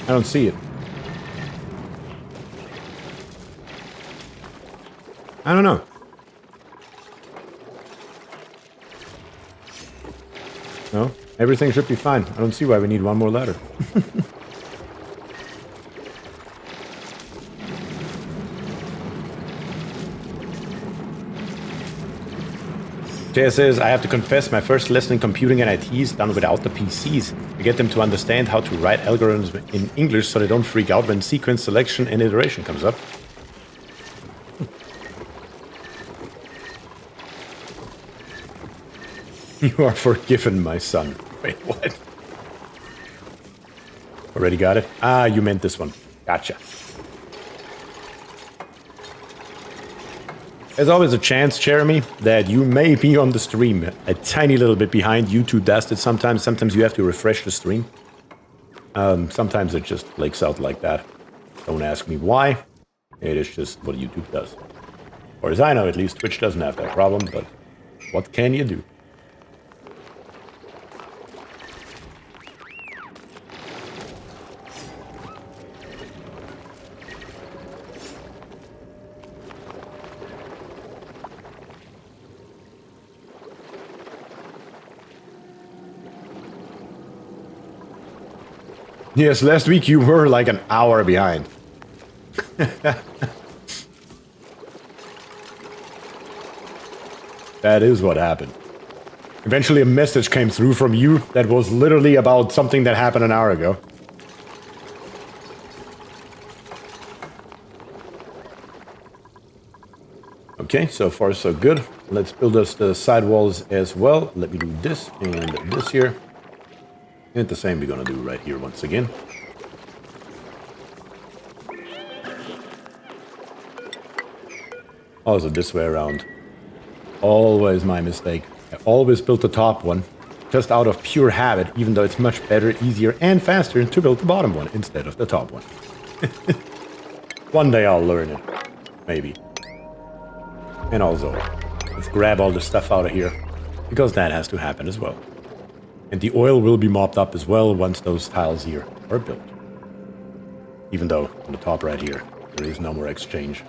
I don't see it. I don't know. No, everything should be fine. I don't see why we need one more ladder. Jay says, I have to confess, my first lesson in computing and IT is done without the PCs. I get them to understand how to write algorithms in English so they don't freak out when sequence selection and iteration comes up. You are forgiven, my son. Wait, what? Already got it? Ah, you meant this one. Gotcha. There's always a chance, Jeremy, that you may be on the stream a tiny little bit behind. YouTube does it sometimes. Sometimes you have to refresh the stream. Sometimes it just flakes out like that. Don't ask me why. It is just what YouTube does. Or as I know, at least, Twitch doesn't have that problem, but what can you do? Yes, last week you were like an hour behind. That is what happened. Eventually a message came through from you that was literally about something that happened an hour ago. Okay, so far so good. Let's build us the sidewalls as well. Let me do this and this here. And the same we're gonna do right here once again. Also this way around. Always my mistake. I always built the top one just out of pure habit, even though it's much better, easier, and faster to build the bottom one instead of the top one. One day I'll learn it. Maybe. And also, let's grab all the stuff out of here, because that has to happen as well. And the oil will be mopped up as well once those tiles here are built. Even though on the top right here, there is no more exchange.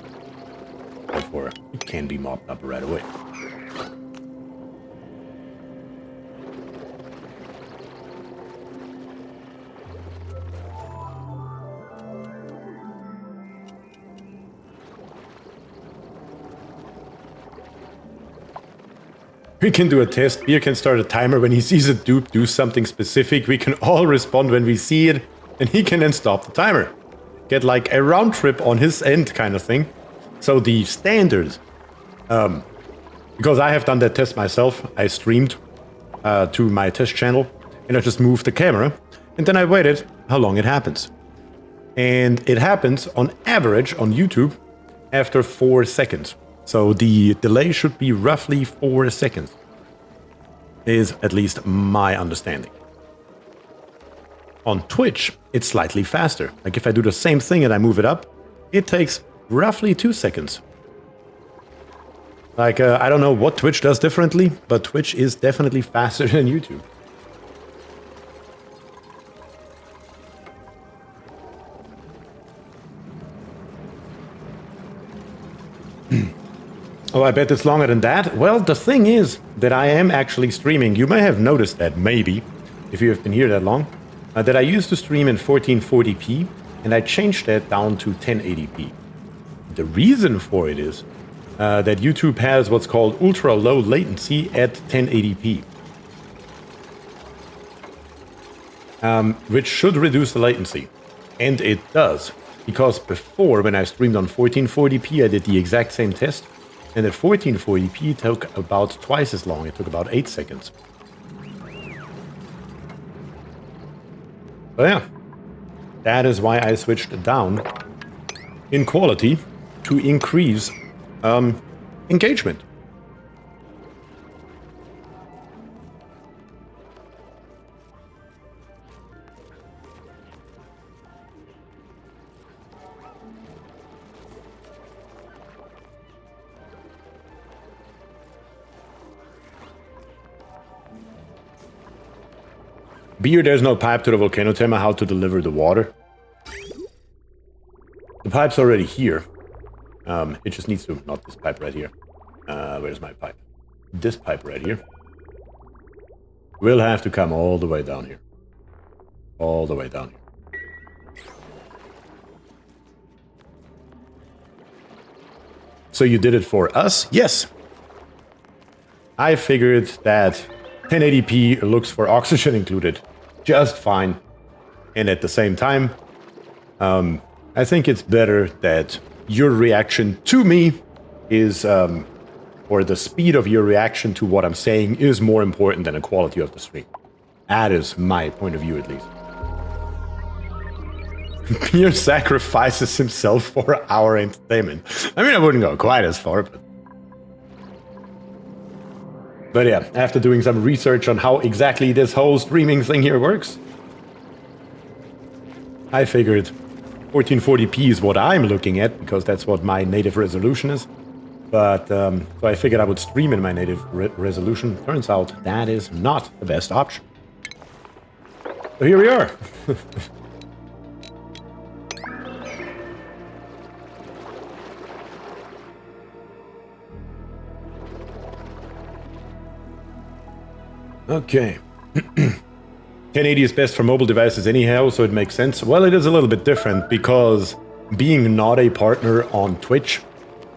Therefore, it can be mopped up right away. We can do a test. Bier can start a timer when he sees a dupe do something specific. We can all respond when we see it, and he can then stop the timer. Get like a round trip on his end kind of thing. So the standard, because I have done that test myself, I streamed to my test channel, and I just moved the camera, and then I waited how long it happens. And it happens on average on YouTube after 4 seconds. So the delay should be roughly 4 seconds, is at least my understanding. On Twitch, it's slightly faster. Like if I do the same thing and I move it up, it takes roughly 2 seconds. Like, I don't know what Twitch does differently, but Twitch is definitely faster than YouTube. Oh, I bet it's longer than that. Well, the thing is that I am actually streaming. You may have noticed that, maybe, if you have been here that long, that I used to stream in 1440p, and I changed that down to 1080p. The reason for it is that YouTube has what's called ultra low latency at 1080p. Which should reduce the latency. And it does. Because before, when I streamed on 1440p, I did the exact same test. And at 1440p, it took about twice as long. It took about 8 seconds. So yeah, that is why I switched down in quality to increase engagement. Bier, there's no pipe to the volcano. Tell me how to deliver the water. The pipe's already here. It just needs to... Not this pipe right here. Where's my pipe? This pipe right here. Will have to come all the way down here. All the way down here. So you did it for us? Yes. I figured that 1080p looks for oxygen included just fine. And at the same time, I think it's better that your reaction to me is, or the speed of your reaction to what I'm saying is more important than the quality of the stream. That is my point of view, at least. Pierre sacrifices himself for our entertainment. I mean, I wouldn't go quite as far, but yeah, after doing some research on how exactly this whole streaming thing here works, I figured 1440p is what I'm looking at, because that's what my native resolution is. But, so I figured I would stream in my native resolution. Turns out that is not the best option. So here we are. Okay. 1080 is best for mobile devices anyhow, so it makes sense. Well, it is a little bit different, because being not a partner on Twitch,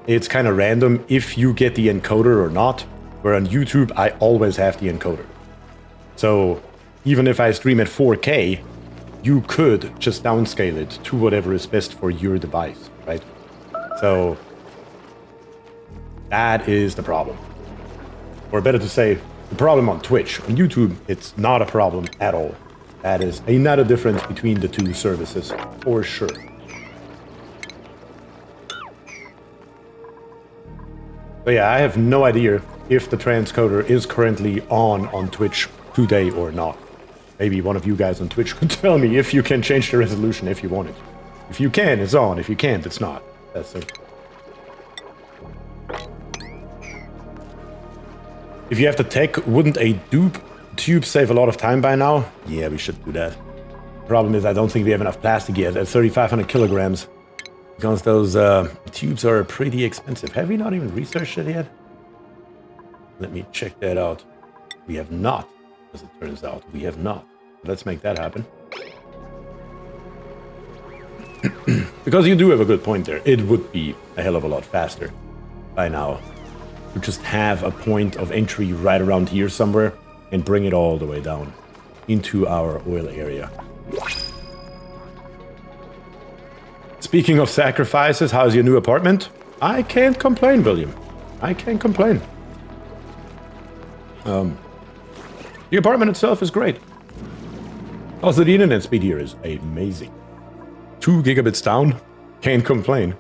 it's kind of random if you get the encoder or not. Where on YouTube, I always have the encoder. So even if I stream at 4K, you could just downscale it to whatever is best for your device, right? So that is the problem. Or better to say, the problem on Twitch. On YouTube, it's not a problem at all. That is another difference between the two services, for sure. But yeah, I have no idea if the transcoder is currently on Twitch today or not. Maybe one of you guys on Twitch could tell me if you can change the resolution if you want it. If you can, it's on. If you can't, it's not. That's it. If you have the tech, wouldn't a dupe tube save a lot of time by now? Yeah, we should do that. Problem is, I don't think we have enough plastic yet at 3,500 kilograms. Because those tubes are pretty expensive. Have we not even researched it yet? Let me check that out. We have not, as it turns out. We have not. Let's make that happen. Because you do have a good point there. It would be a hell of a lot faster by now to just have a point of entry right around here somewhere and bring it all the way down into our oil area. Speaking of sacrifices, how's your new apartment? I can't complain, William. I can't complain. The apartment itself is great. Also, the internet speed here is amazing. 2 gigabits down, can't complain.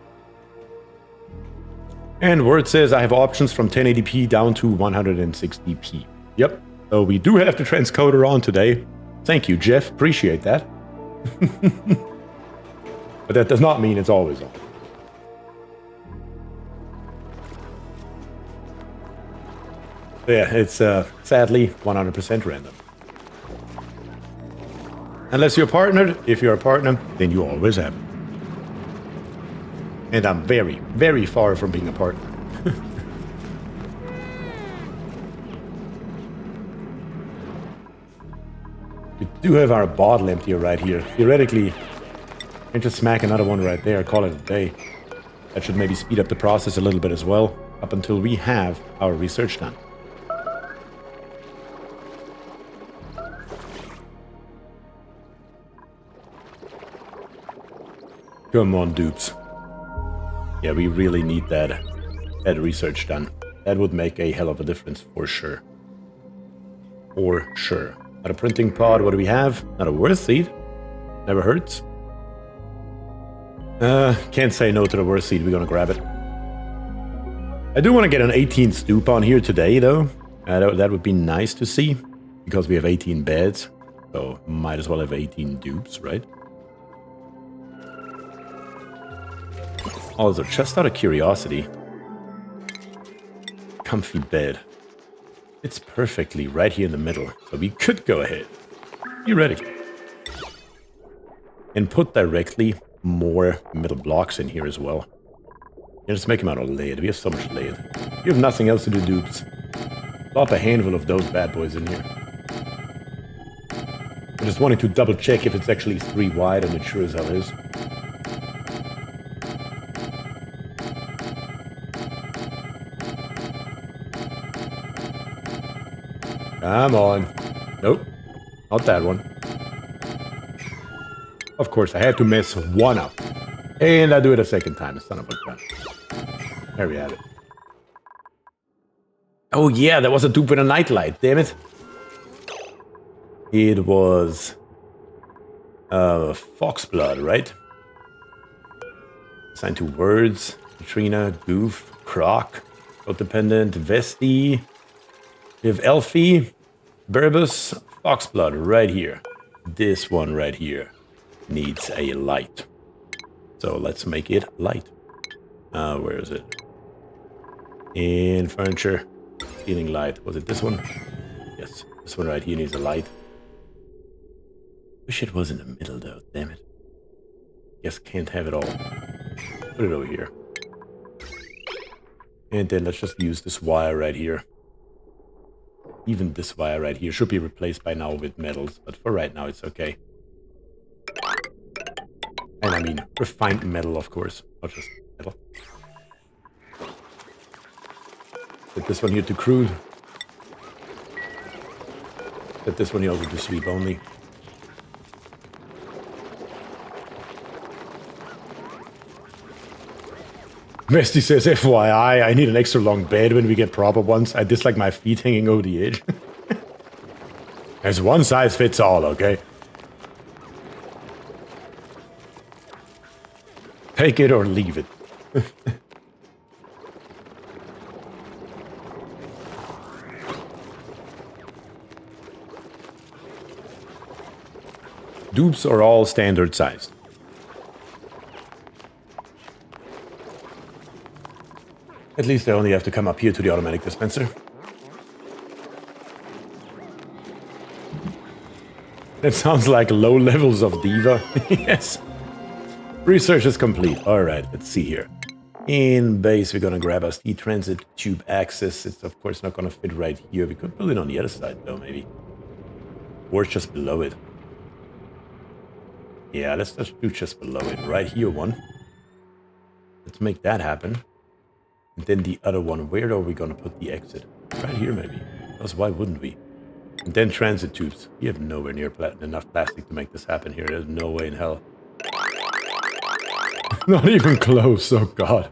And Word says I have options from 1080p down to 160p. Yep, so we do have the transcoder on today. Thank you, Jeff. Appreciate that. But that does not mean it's always on. So yeah, it's sadly 100% random. Unless you're partnered. If you're a partner, then you always have it. And I'm very, very far from being a partner. We do have our bottle emptier right here. Theoretically, I can just smack another one right there, call it a day. That should maybe speed up the process a little bit as well. up until we have our research done. Come on, dupes. Yeah, we really need that research done. That would make a hell of a difference for sure. For sure. Not a printing pod, what do we have? Not a worth seed. Never hurts. Can't say no to the worst seed, we're gonna grab it. I do want to get an 18 stoop on here today, though. That would be nice to see, because we have 18 beds, so might as well have 18 dupes, right? Also, just out of curiosity, comfy bed. It's perfectly right here in the middle, so we could go ahead, theoretically, and put directly more middle blocks in here as well. And just make them out of lead. We have so much lead. We have nothing else to do, dupes. Plop a handful of those bad boys in here. I'm just wanting to double check if it's actually 3 wide, and it sure as hell is. Come on. Nope. Not that one. Of course, I had to mess one up. And I do it a second time, son of a gun. There we have it. Oh yeah, that was a dupe with a nightlight, damn it. It was... Foxblood, right? Assigned to words. Katrina, Goof, Croc, Codependent, Vesti. We have Elfie, Burbus, Foxblood right here. This one right here needs a light. So let's make it light. Where is it? In furniture, ceiling light. Was it this one? Yes, this one right here needs a light. Wish it was in the middle though, damn it. Guess can't have it all. Put it over here. And then let's just use this wire right here. Even this wire right here should be replaced by now with metals, but for right now it's okay. And I mean, refined metal, of course, not just metal. Set this one here to crude. Set this one here also to sweep only. Mesty says, FYI, I need an extra long bed when we get proper ones. I dislike my feet hanging over the edge. There's one size fits all, okay? Take it or leave it. Dupes are all standard sized. At least I only have to come up here to the automatic dispenser. That sounds like low levels of diva. Yes. Research is complete. Alright, let's see here. In base, we're gonna grab us the transit tube access. It's of course not gonna fit right here. We could build it on the other side though, maybe. Or just below it. Yeah, let's just do just below it. Right here, one. Let's make that happen. And then the other one, where are we going to put the exit? Right here, maybe. Because why wouldn't we? And then transit tubes. We have nowhere near enough plastic to make this happen here. There's no way in hell. Not even close, oh god.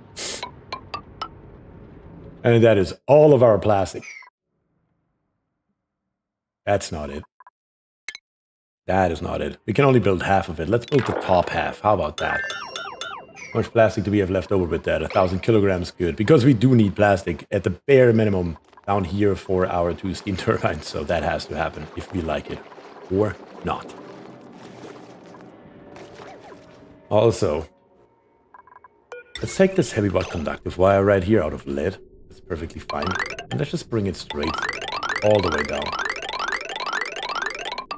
And that is all of our plastic. That's not it. That is not it. We can only build half of it. Let's build the top half. How about that? How much plastic do we have left over with that? 1,000 kilograms, good. Because we do need plastic at the bare minimum down here for our 2 steam turbines. So that has to happen if we like it or not. Also, let's take this heavy but conductive wire right here out of lead. That's perfectly fine. And let's just bring it straight all the way down.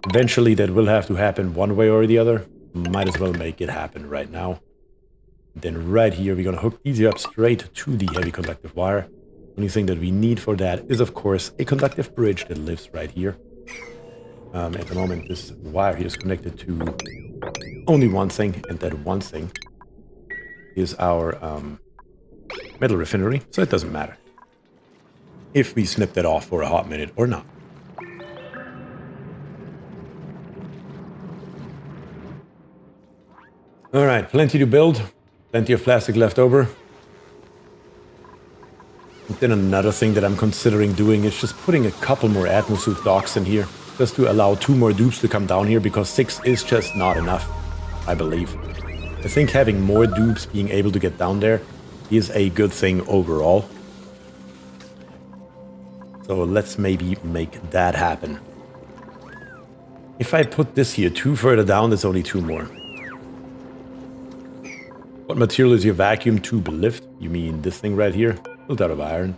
Eventually that will have to happen one way or the other. Might as well make it happen right now. Then right here, we're going to hook these up straight to the heavy conductive wire. Only thing that we need for that is, of course, a conductive bridge that lives right here. At the moment, this wire here is connected to only one thing, and that one thing is our metal refinery, so it doesn't matter if we snip that off for a hot minute or not. Alright, plenty to build, plenty of plastic left over. And then another thing that I'm considering doing is just putting a couple more Atmos docks in here, just to allow 2 more dupes to come down here, because 6 is just not enough, I believe. I think having more dupes being able to get down there is a good thing overall. So let's maybe make that happen. If I put this here 2 further down, there's only 2 more. What material is your vacuum tube lift? You mean this thing right here? Built out of iron.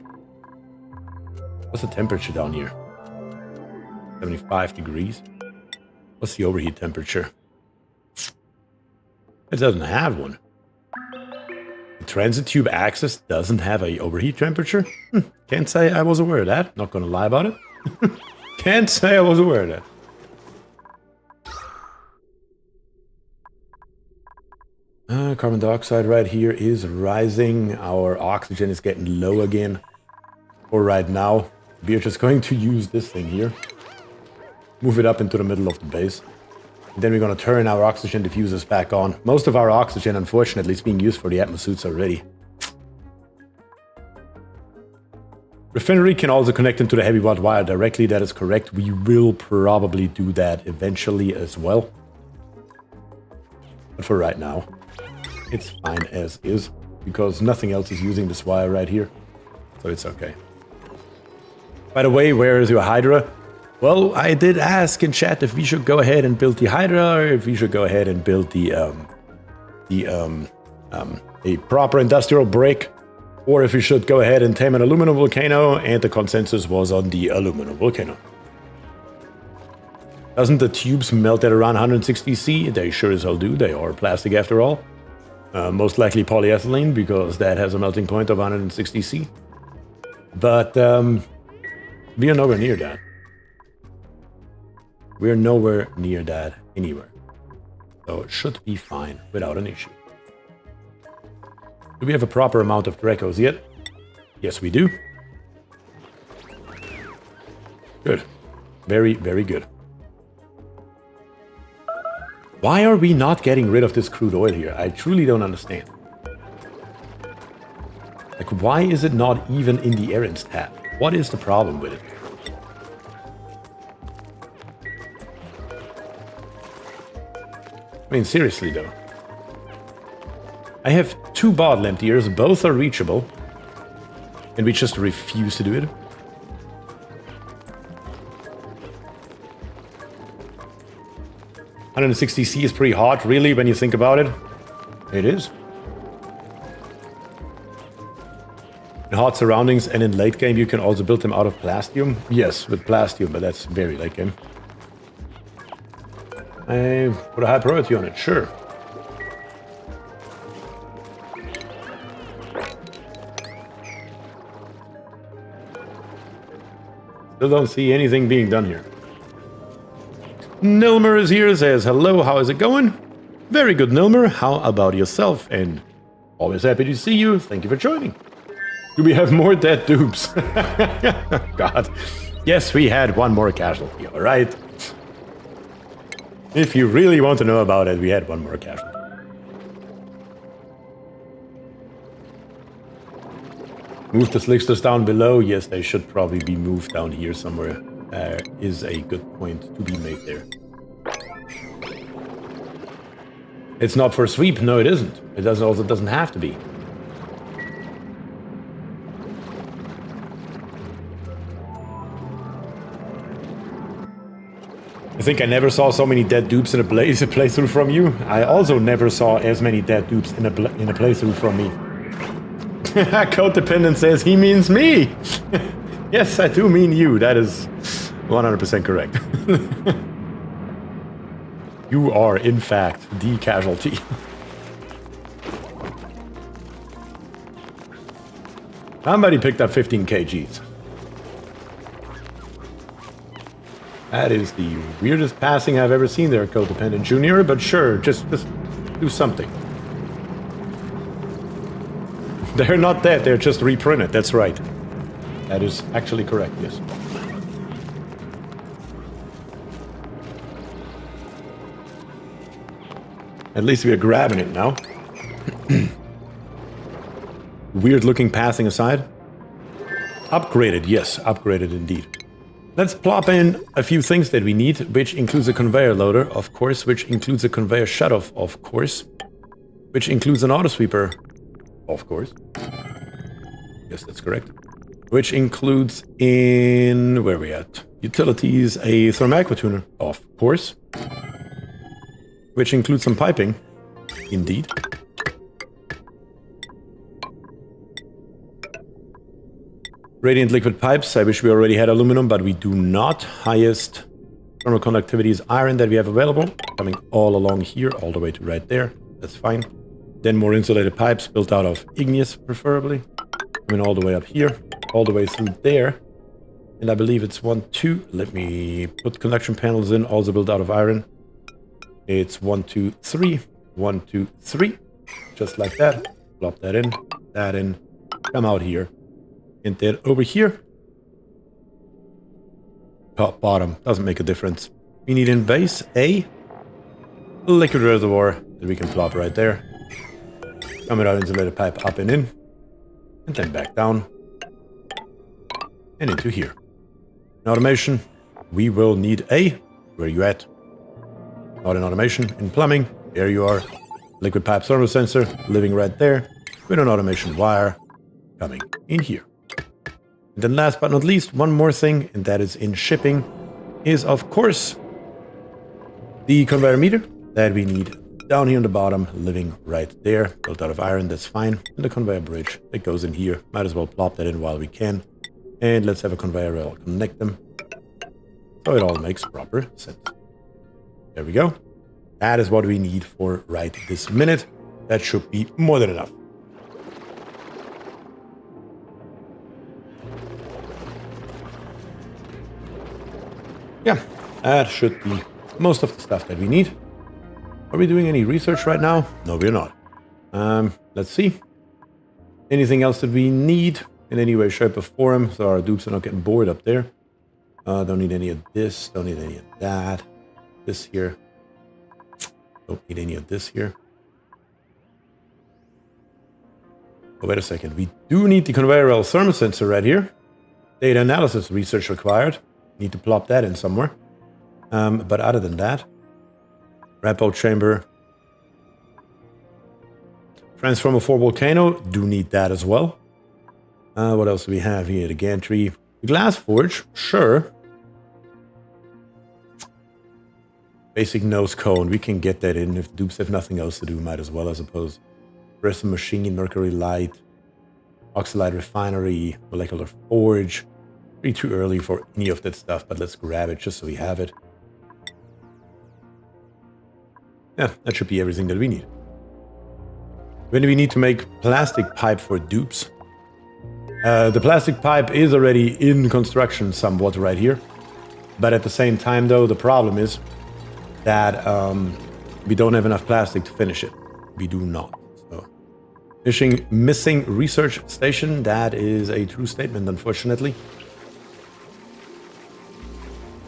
What's the temperature down here? 75 degrees. What's the overheat temperature? It doesn't have one. The transit tube axis doesn't have a overheat temperature? Can't say I was aware of that. Not gonna lie about it. Can't say I was aware of that. Carbon dioxide right here is rising. Our oxygen is getting low again. For right now, we're just going to use this thing here. Move it up into the middle of the base. And then we're going to turn our oxygen diffusers back on. Most of our oxygen, unfortunately, is being used for the Atmos suits already. Refinery can also connect into the heavy watt wire directly. That is correct. We will probably do that eventually as well. But for right now, it's fine as is, because nothing else is using this wire right here. So it's okay. By the way, where is your Hydra? Well, I did ask in chat if we should go ahead and build the Hydra, or if we should go ahead and build a proper industrial brick, or if we should go ahead and tame an aluminum volcano, and the consensus was on the aluminum volcano. Doesn't the tubes melt at around 160 C? They sure as hell do. They are plastic after all. Most likely polyethylene, because that has a melting point of 160 C. But we are nowhere near that. We're nowhere near that anywhere. So it should be fine without an issue. Do we have a proper amount of Dracos yet? Yes, we do. Good. Very, very good. Why are we not getting rid of this crude oil here? I truly don't understand. Like, why is it not even in the errands tab? What is the problem with it? I mean, seriously though. I have 2 bottle emptiers, both are reachable. And we just refuse to do it. $160C is pretty hot, really, when you think about it. It is. In hot surroundings and in late game, you can also build them out of plastium. Yes, with plastium, but that's very late game. I put a high priority on it, sure. Still don't see anything being done here. Nilmer is here, says, hello, how is it going? Very good, Nilmer. How about yourself? And always happy to see you. Thank you for joining. Do we have more dead dupes? God. Yes, we had 1 more casualty, all right? If you really want to know about it, we had 1 more casualty. Move the slicksters down below. Yes, they should probably be moved down here somewhere. Is a good point to be made there. It's not for sweep. No, it isn't. It also doesn't have to be. I think I never saw so many dead dupes in a playthrough from you. I also never saw as many dead dupes in a playthrough from me. Codependent says he means me. Yes, I do mean you. That is 100% correct. You are, in fact, the casualty. Somebody picked up 15 kgs. That is the weirdest passing I've ever seen there, Codependent Jr., but sure, just do something. They're not dead, they're just reprinted, that's right. That is actually correct, yes. At least we are grabbing it now. Weird looking passing aside. Upgraded, yes, upgraded indeed. Let's plop in a few things that we need, which includes a conveyor loader, of course, which includes a conveyor shutoff, of course, which includes an auto sweeper, of course. Yes, that's correct. Which includes in, where are we at? Utilities, a thermaqua tuner, of course. Which includes some piping, indeed. Radiant liquid pipes, I wish we already had aluminum, but we do not. Highest thermal conductivity is iron that we have available, coming all along here, all the way to right there. That's fine. Then more insulated pipes built out of igneous, preferably. Coming all the way up here, all the way through there. And I believe it's 1, 2. Let me put conduction panels in, also built out of iron. It's 1, 2, 3. 1, 2, 3. Just like that. Plop that in, come out here. And then over here, top, bottom, doesn't make a difference. We need in base a liquid reservoir that we can plop right there. Coming out insulated pipe up and in, and then back down, and into here. In automation, we will need a, where you at? Not in automation, in plumbing, there you are. Liquid pipe thermal sensor, living right there, with an automation wire coming in here. And then last but not least, one more thing, and that is in shipping, is of course the conveyor meter that we need down here on the bottom, living right there, built out of iron, that's fine. And the conveyor bridge that goes in here, might as well plop that in while we can. And let's have a conveyor rail connect them, so it all makes proper sense. There we go. That is what we need for right this minute. That should be more than enough. Yeah, that should be most of the stuff that we need. Are we doing any research right now? No, we're not. Let's see. Anything else that we need in any way, shape, or form, so our dupes are not getting bored up there. Don't need any of this. Don't need any of that. This here. Don't need any of this here. Oh, wait a second. We do need the conveyor rail thermal sensor right here. Data analysis research required. Need to plop that in somewhere. But other than that, repo chamber, transformer for Volcano, do need that as well. What else do we have here? The gantry, the glass forge, sure. Basic nose cone, we can get that in. If dupes have nothing else to do, might as well, I suppose. Rest machine, mercury light, oxalide refinery, molecular forge. Pretty too early for any of that stuff, but let's grab it just so we have it. Yeah, that should be everything that we need. When do we need to make plastic pipe for dupes? The plastic pipe is already in construction somewhat right here. But at the same time, though, the problem is that we don't have enough plastic to finish it. We do not. So, missing research station, that is a true statement, unfortunately.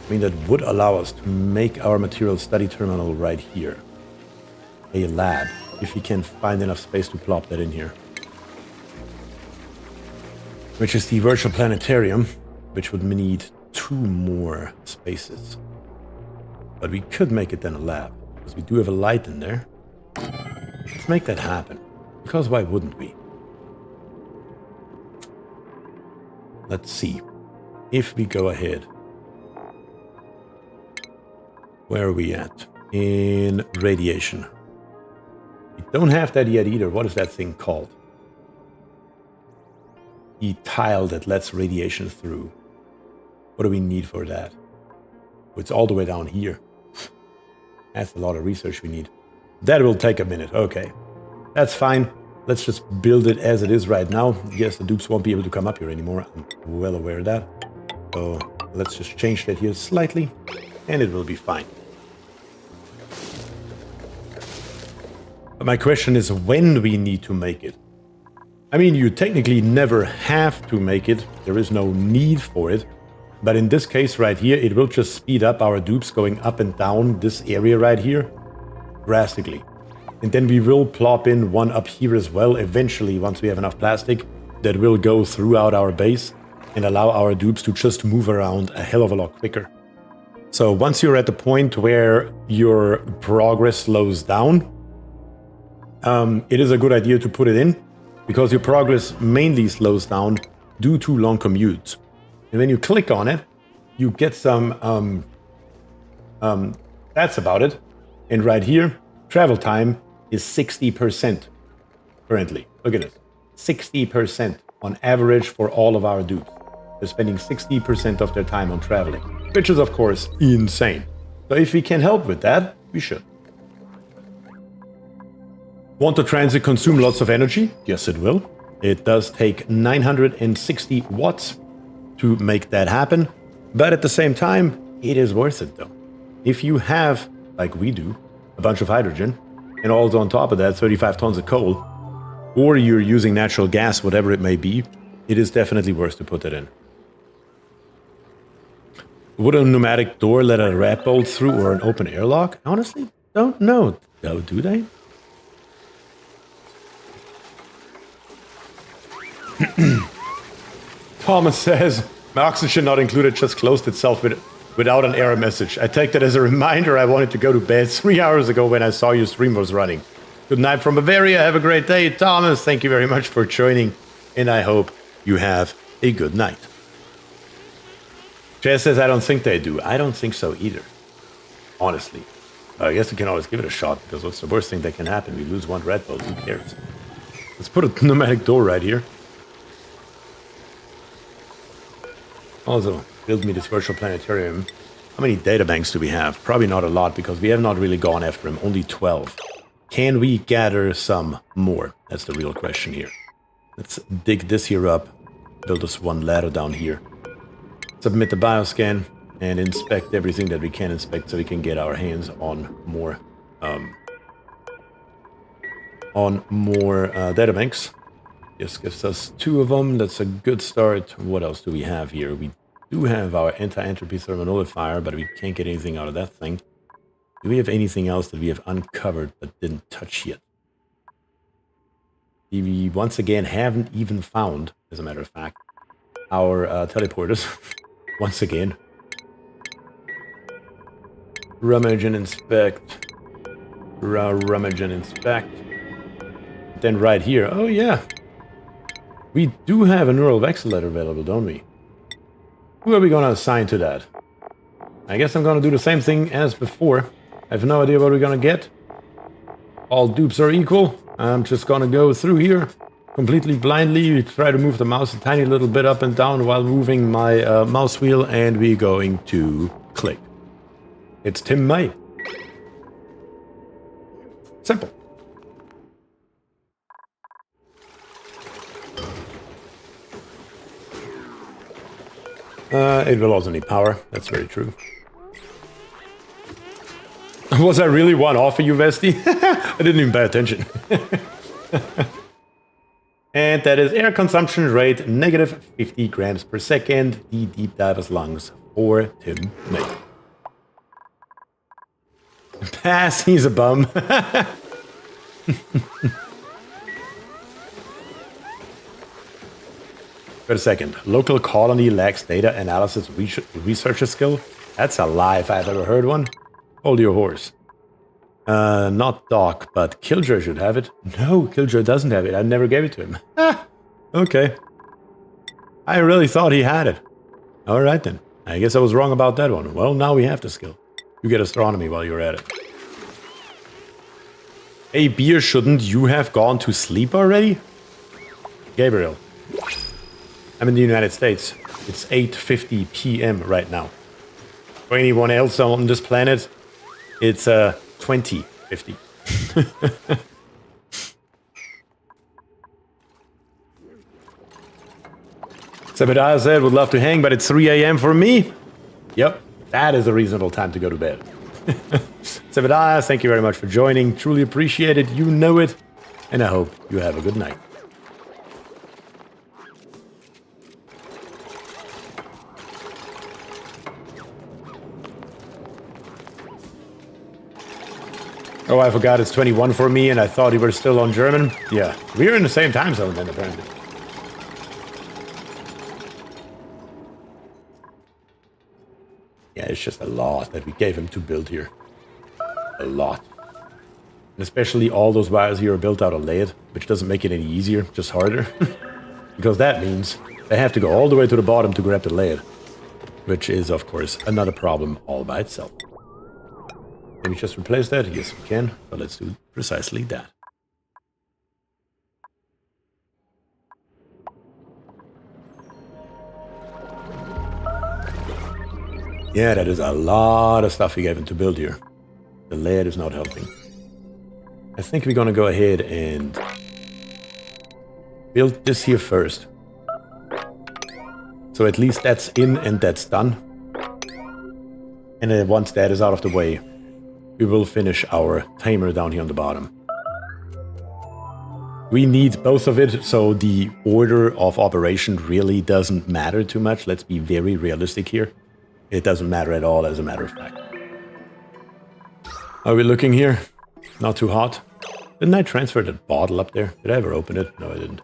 I mean, that would allow us to make our material study terminal right here. A lab, if we can find enough space to plop that in here. Which is the virtual planetarium, which would need 2 more spaces. But we could make it then a lab, because we do have a light in there. Let's make that happen, because why wouldn't we? Let's see. If we go ahead. Where are we at? In radiation. We don't have that yet either. What is that thing called? The tile that lets radiation through. What do we need for that? It's all the way down here. That's a lot of research we need. That will take a minute. Okay. That's fine. Let's just build it as it is right now. Yes, the dupes won't be able to come up here anymore. I'm well aware of that. So let's just change that here slightly. And it will be fine. But my question is when we need to make it. I mean, you technically never have to make it. There is no need for it. But in this case right here, it will just speed up our dupes going up and down this area right here drastically. And then we will plop in one up here as well eventually once we have enough plastic that will go throughout our base and allow our dupes to just move around a hell of a lot quicker. So once you're at the point where your progress slows down, it is a good idea to put it in because your progress mainly slows down due to long commutes. And when you click on it, you get some stats about it. And right here, travel time is 60% currently. Look at this. 60% on average for all of our dupes. They're spending 60% of their time on traveling, which is, of course, insane. So if we can help with that, we should. Want the transit consume lots of energy? Yes, it will. It does take 960 watts to make that happen. But at the same time, it is worth it, though. If you have, like we do, a bunch of hydrogen, and also on top of that, 35 tons of coal, or you're using natural gas, whatever it may be, it is definitely worth to put that in. Would a pneumatic door let a rat bolt through or an open airlock? Honestly, don't know. Oh, do they? Thomas says, my oxygen not included just closed itself without an error message. I take that as a reminder I wanted to go to bed 3 hours ago when I saw your stream was running. Good night from Bavaria. Have a great day, Thomas. Thank you very much for joining, and I hope you have a good night. Jess says, I don't think they do. I don't think so either, honestly. I guess we can always give it a shot, because what's the worst thing that can happen? We lose one red bolt. Who cares? Let's put a pneumatic door right here. Also, build me this virtual planetarium. How many databanks do we have? Probably not a lot, because we have not really gone after him. Only 12. Can we gather some more? That's the real question here. Let's dig this here up. Build us one ladder down here. Submit the bioscan and inspect everything that we can inspect so we can get our hands on more databanks. This gives us 2 of them. That's a good start. What else do we have here? We do have our anti-entropy thermonullifier, but we can't get anything out of that thing. Do we have anything else that we have uncovered but didn't touch yet? We once again haven't even found, as a matter of fact, our teleporters. Once again. Rummage and inspect. Rummage and inspect. Then right here, oh yeah. We do have a neural vexel letter available, don't we? Who are we going to assign to that? I guess I'm going to do the same thing as before. I have no idea what we're going to get. All dupes are equal. I'm just going to go through here completely blindly. Try to move the mouse a tiny little bit up and down while moving my mouse wheel, and we're going to click. It's Tim May. Simple. It will also need power. That's very true. Was I really one off of you, Vesti? I didn't even pay attention. And that is air consumption rate, negative 50 grams per second. The deep diver's lungs for Tim May. Pass, he's a bum. Wait a second. Local colony lacks data analysis researcher skill? That's a lie if I've ever heard one. Hold your horse. Not Doc, but Killjoy should have it. No, Killjoy doesn't have it. I never gave it to him. Okay. I really thought he had it. Alright then. I guess I was wrong about that one. Well, now we have the skill. You get astronomy while you're at it. Hey, Beer, shouldn't you have gone to sleep already? Gabriel. I'm in the United States. It's 8:50 p.m. right now. For anyone else on this planet, it's 20:50. Zebediah said, would love to hang, but it's 3 a.m. for me. Yep, that is a reasonable time to go to bed. Zebediah, thank you very much for joining. Truly appreciate it. You know it. And I hope you have a good night. Oh, I forgot it's 21 for me, and I thought you were still on German. Yeah, we're in the same time zone then, apparently. Yeah, it's just a lot that we gave him to build here. A lot. And especially all those wires here are built out of lead, which doesn't make it any easier, just harder. Because that means they have to go all the way to the bottom to grab the lead. Which is, of course, another problem all by itself. Can we just replace that? Yes, we can. But let's do precisely that. Yeah, that is a lot of stuff we gave him to build here. The lead is not helping. I think we're gonna go ahead and build this here first. So at least that's in and that's done. And then once that is out of the way, we will finish our tamer down here on the bottom. We need both of it, so the order of operation really doesn't matter too much. Let's be very realistic here. It doesn't matter at all, as a matter of fact. Are we looking here? Not too hot. Didn't I transfer that bottle up there? Did I ever open it? No, I didn't.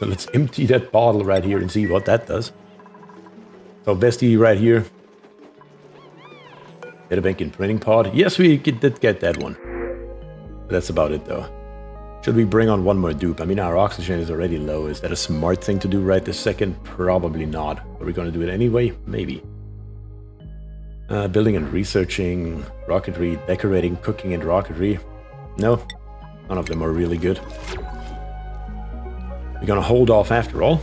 So let's empty that bottle right here and see what that does. So bestie right here. Data bank and printing pod. Yes, we did get that one. But that's about it though. Should we bring on one more dupe? I mean, our oxygen is already low. Is that a smart thing to do right this second? Probably not. Are we going to do it anyway? Maybe. Building and researching, rocketry, decorating, cooking and rocketry. No, none of them are really good. We're gonna hold off after all.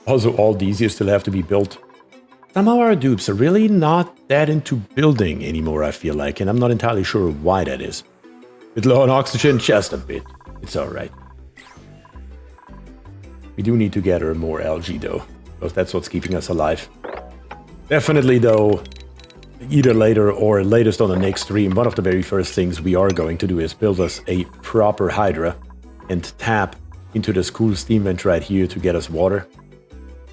Also, all these here still have to be built. Somehow our dupes are really not that into building anymore, I feel like, and I'm not entirely sure why that is. Bit low on oxygen, just a bit. It's alright. We do need to gather more algae though, because that's what's keeping us alive. Definitely though, either later or latest on the next stream, one of the very first things we are going to do is build us a proper hydra and tap into this cool steam vent right here to get us water.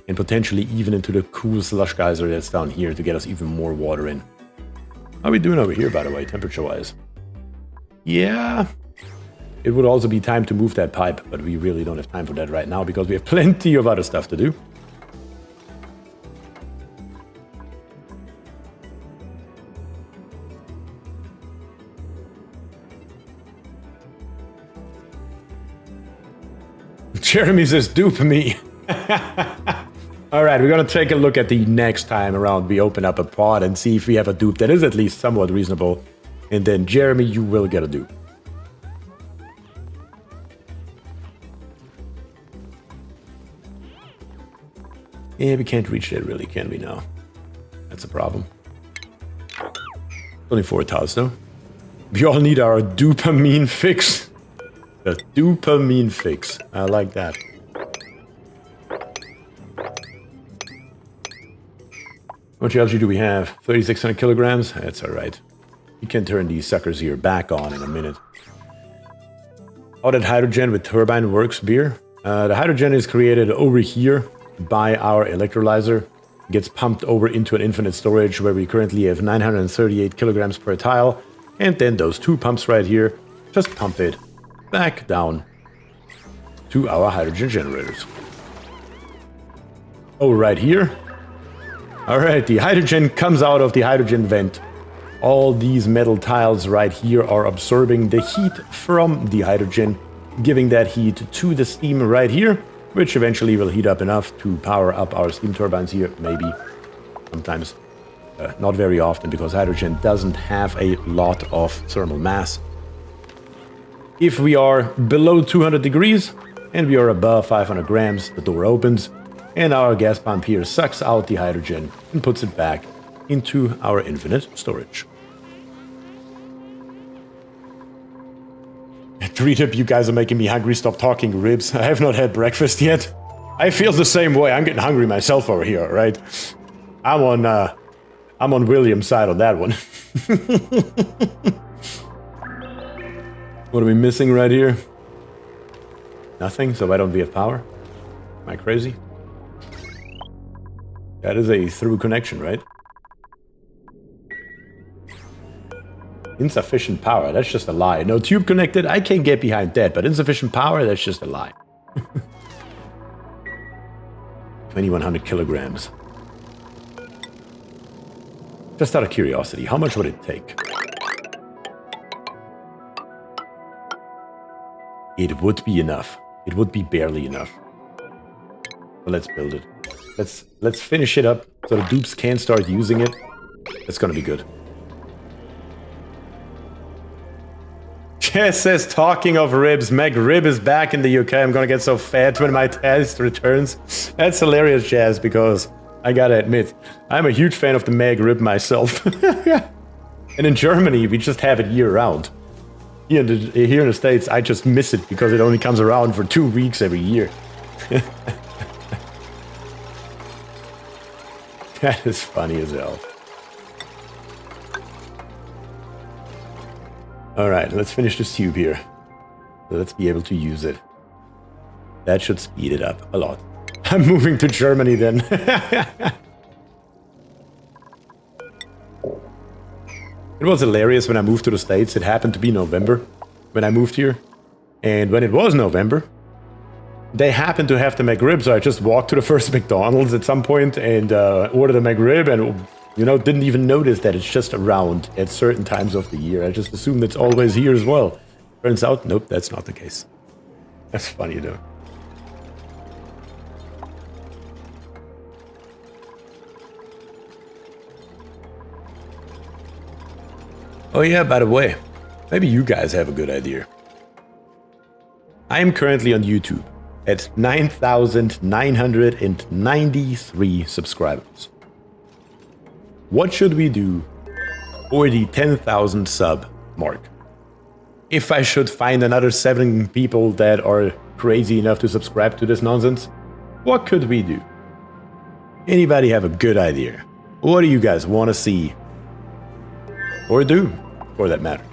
And potentially even into the cool slush geyser that's down here to get us even more water in. How are we doing over here, by the way, temperature-wise? Yeah, it would also be time to move that pipe, but we really don't have time for that right now because we have plenty of other stuff to do. Jeremy says, dupe me. Alright, we're gonna take a look at the next time around we open up a pod and see if we have a dupe that is at least somewhat reasonable. And then, Jeremy, you will get a dupe. Yeah, we can't reach that really, can we now? That's a problem. Only 4 tiles though. We all need our dopamine fix. The dopamine fix. I like that. How much algae do we have? 3,600 kilograms? That's alright. We can turn these suckers here back on in a minute. How that hydrogen with turbine works, Bier? The hydrogen is created over here by our electrolyzer. It gets pumped over into an infinite storage where we currently have 938 kilograms per tile. And then those 2 pumps right here just pump it back down to our hydrogen generators. Oh, right here. Alright, the hydrogen comes out of the hydrogen vent. All these metal tiles right here are absorbing the heat from the hydrogen, giving that heat to the steam right here, which eventually will heat up enough to power up our steam turbines here, maybe. Sometimes. Not very often, because hydrogen doesn't have a lot of thermal mass. If we are below 200 degrees, and we are above 500 grams, the door opens, and our gas pump here sucks out the hydrogen and puts it back into our infinite storage. Three-tip, you guys are making me hungry. Stop talking ribs. I have not had breakfast yet. I feel the same way. I'm getting hungry myself over here, right? I'm on William's side on that one. What are we missing right here? Nothing, so why don't we have power? Am I crazy? That is a through connection, right? Insufficient power, that's just a lie. No tube connected, I can't get behind that, but insufficient power, that's just a lie. 2,100 kilograms. Just out of curiosity, how much would it take? It would be enough. It would be barely enough. But let's build it. Let's finish it up so the dupes can start using it. It's gonna be good. Chess says, talking of ribs, Meg Rib is back in the UK. I'm gonna get so fat when my test returns. That's hilarious, Jazz, because I gotta admit, I'm a huge fan of the Meg Rib myself. And in Germany, we just have it year-round. Here in the States, I just miss it because it only comes around for 2 weeks every year. That is funny as hell. Alright, let's finish this tube here. So let's be able to use it. That should speed it up a lot. I'm moving to Germany then. It was hilarious when I moved to the States. It happened to be November when I moved here. And when it was November, they happened to have the McRib, so I just walked to the first McDonald's at some point and ordered a McRib and, you know, didn't even notice that it's just around at certain times of the year. I just assumed it's always here as well. Turns out, nope, that's not the case. That's funny though. Oh yeah, by the way, maybe you guys have a good idea. I am currently on YouTube at 9,993 subscribers. What should we do for the 10,000 sub mark? If I should find another 7 people that are crazy enough to subscribe to this nonsense, what could we do? Anybody have a good idea? What do you guys want to see? Or do, for that matter?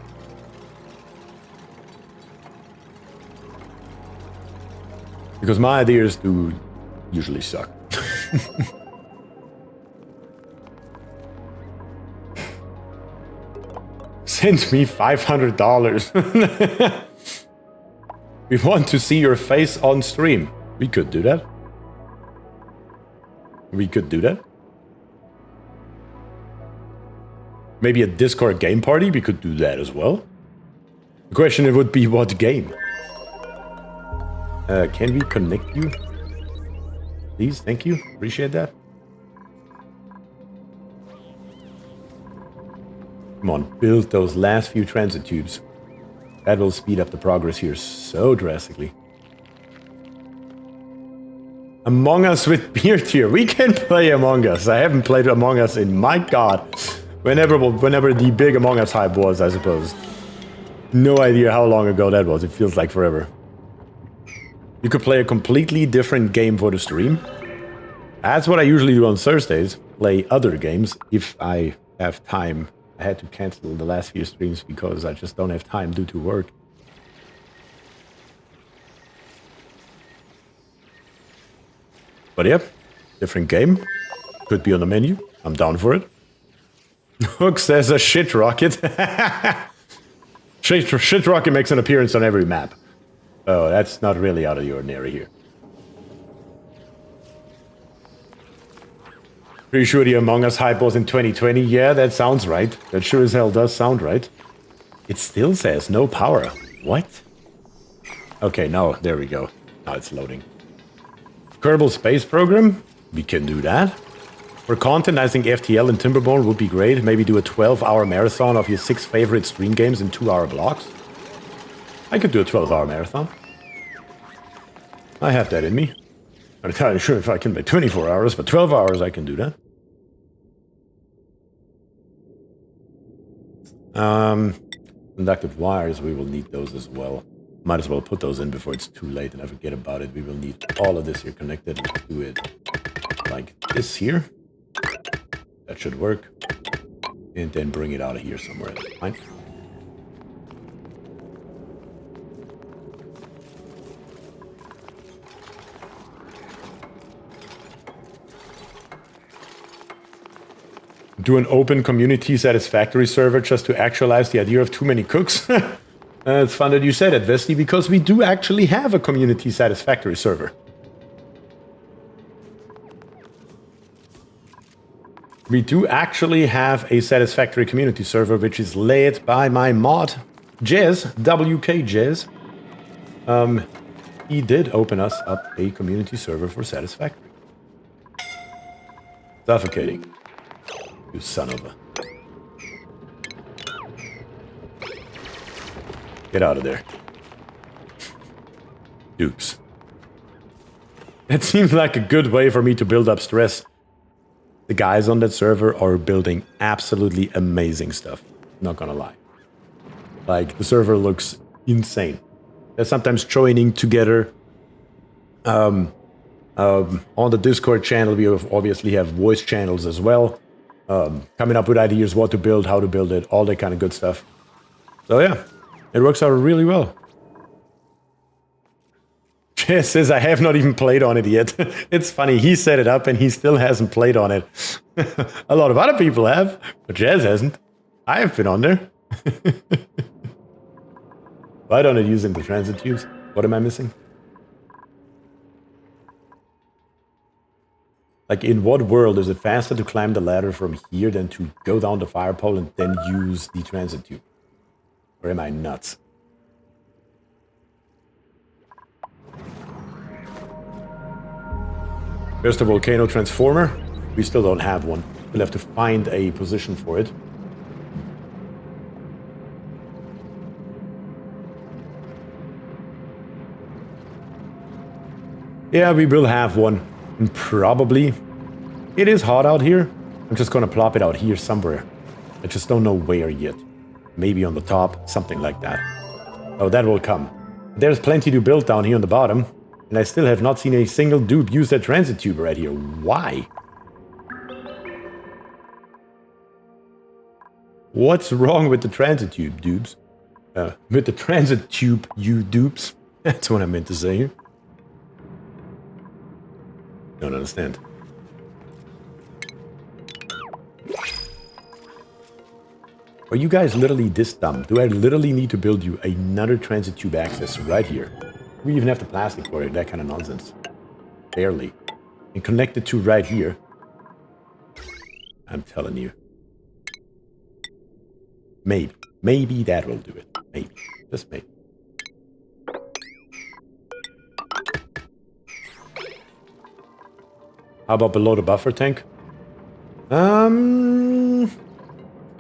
Because my ideas do usually suck. Send me $500. We want to see your face on stream. We could do that. We could do that. Maybe a Discord game party, we could do that as well. The question would be what game? Can we connect you? Please, thank you. Appreciate that. Come on, build those last few transit tubes. That will speed up the progress here so drastically. Among Us with BierTier. We can play Among Us. I haven't played Among Us in, my god, whenever the big Among Us hype was, I suppose. No idea how long ago that was. It feels like forever. You could play a completely different game for the stream. That's what I usually do on Thursdays. Play other games if I have time. I had to cancel the last few streams because I just don't have time due to work. But yeah, different game. Could be on the menu. I'm down for it. Hook says a shit rocket. Shit rocket makes an appearance on every map. Oh, that's not really out of the ordinary here. Pretty sure the Among Us hype was in 2020. Yeah, that sounds right. That sure as hell does sound right. It still says no power. What? Okay, now, there we go. Now it's loading. Kerbal Space Program? We can do that. For content, I think FTL and Timberborn would be great. Maybe do a 12-hour marathon of your 6 favorite stream games in 2-hour blocks. I could do a 12-hour marathon. I have that in me. I'm not entirely sure if I can make 24 hours, but 12 hours I can do that. Conductive wires, we will need those as well. Might as well put those in before it's too late and I forget about it. We will need all of this here connected. Let's do it like this here. That should work. And then bring it out of here somewhere. That's fine. do an open community satisfactory server just to actualize the idea of too many cooks. It's fun that you said it, Vesti, because we do actually have a community satisfactory server. We do actually have a satisfactory community server, which is led by my mod, Jez, WK Jez. He did open us up a community server for satisfactory. Suffocating. You son of a... Get out of there. Dukes. It seems like a good way for me to build up stress. The guys on that server are building absolutely amazing stuff. Not gonna lie. Like, the server looks insane. They're sometimes joining together. On the Discord channel, we obviously have voice channels as well. Coming up with ideas, what to build, how to build it, all that kind of good stuff. So yeah, it works out really well. Jess says, I have not even played on it yet. It's funny, he set it up and he still hasn't played on it. A lot of other people have, but Jazz hasn't. I have been on there. Why don't I use the transit tubes? What am I missing? Like, in what world is it faster to climb the ladder from here than to go down the fire pole and then use the transit tube? Or am I nuts? There's the Volcano transformer. We still don't have one. We'll have to find a position for it. Yeah, we will have one. And probably. It is hot out here. I'm just gonna plop it out here somewhere. I just don't know where yet. Maybe on the top, something like that. Oh, that will come. There's plenty to build down here on the bottom. And I still have not seen a single dupe use that transit tube right here. Why? What's wrong with the transit tube, dupes? With the transit tube, you dupes. That's what I meant to say here. Don't understand. Are you guys literally this dumb? Do I literally need to build you another transit tube access right here? We even have the plastic for it, that kind of nonsense. Barely. And connect it to right here. I'm telling you. Maybe. Maybe that will do it. Maybe. Just maybe. How about below the buffer tank?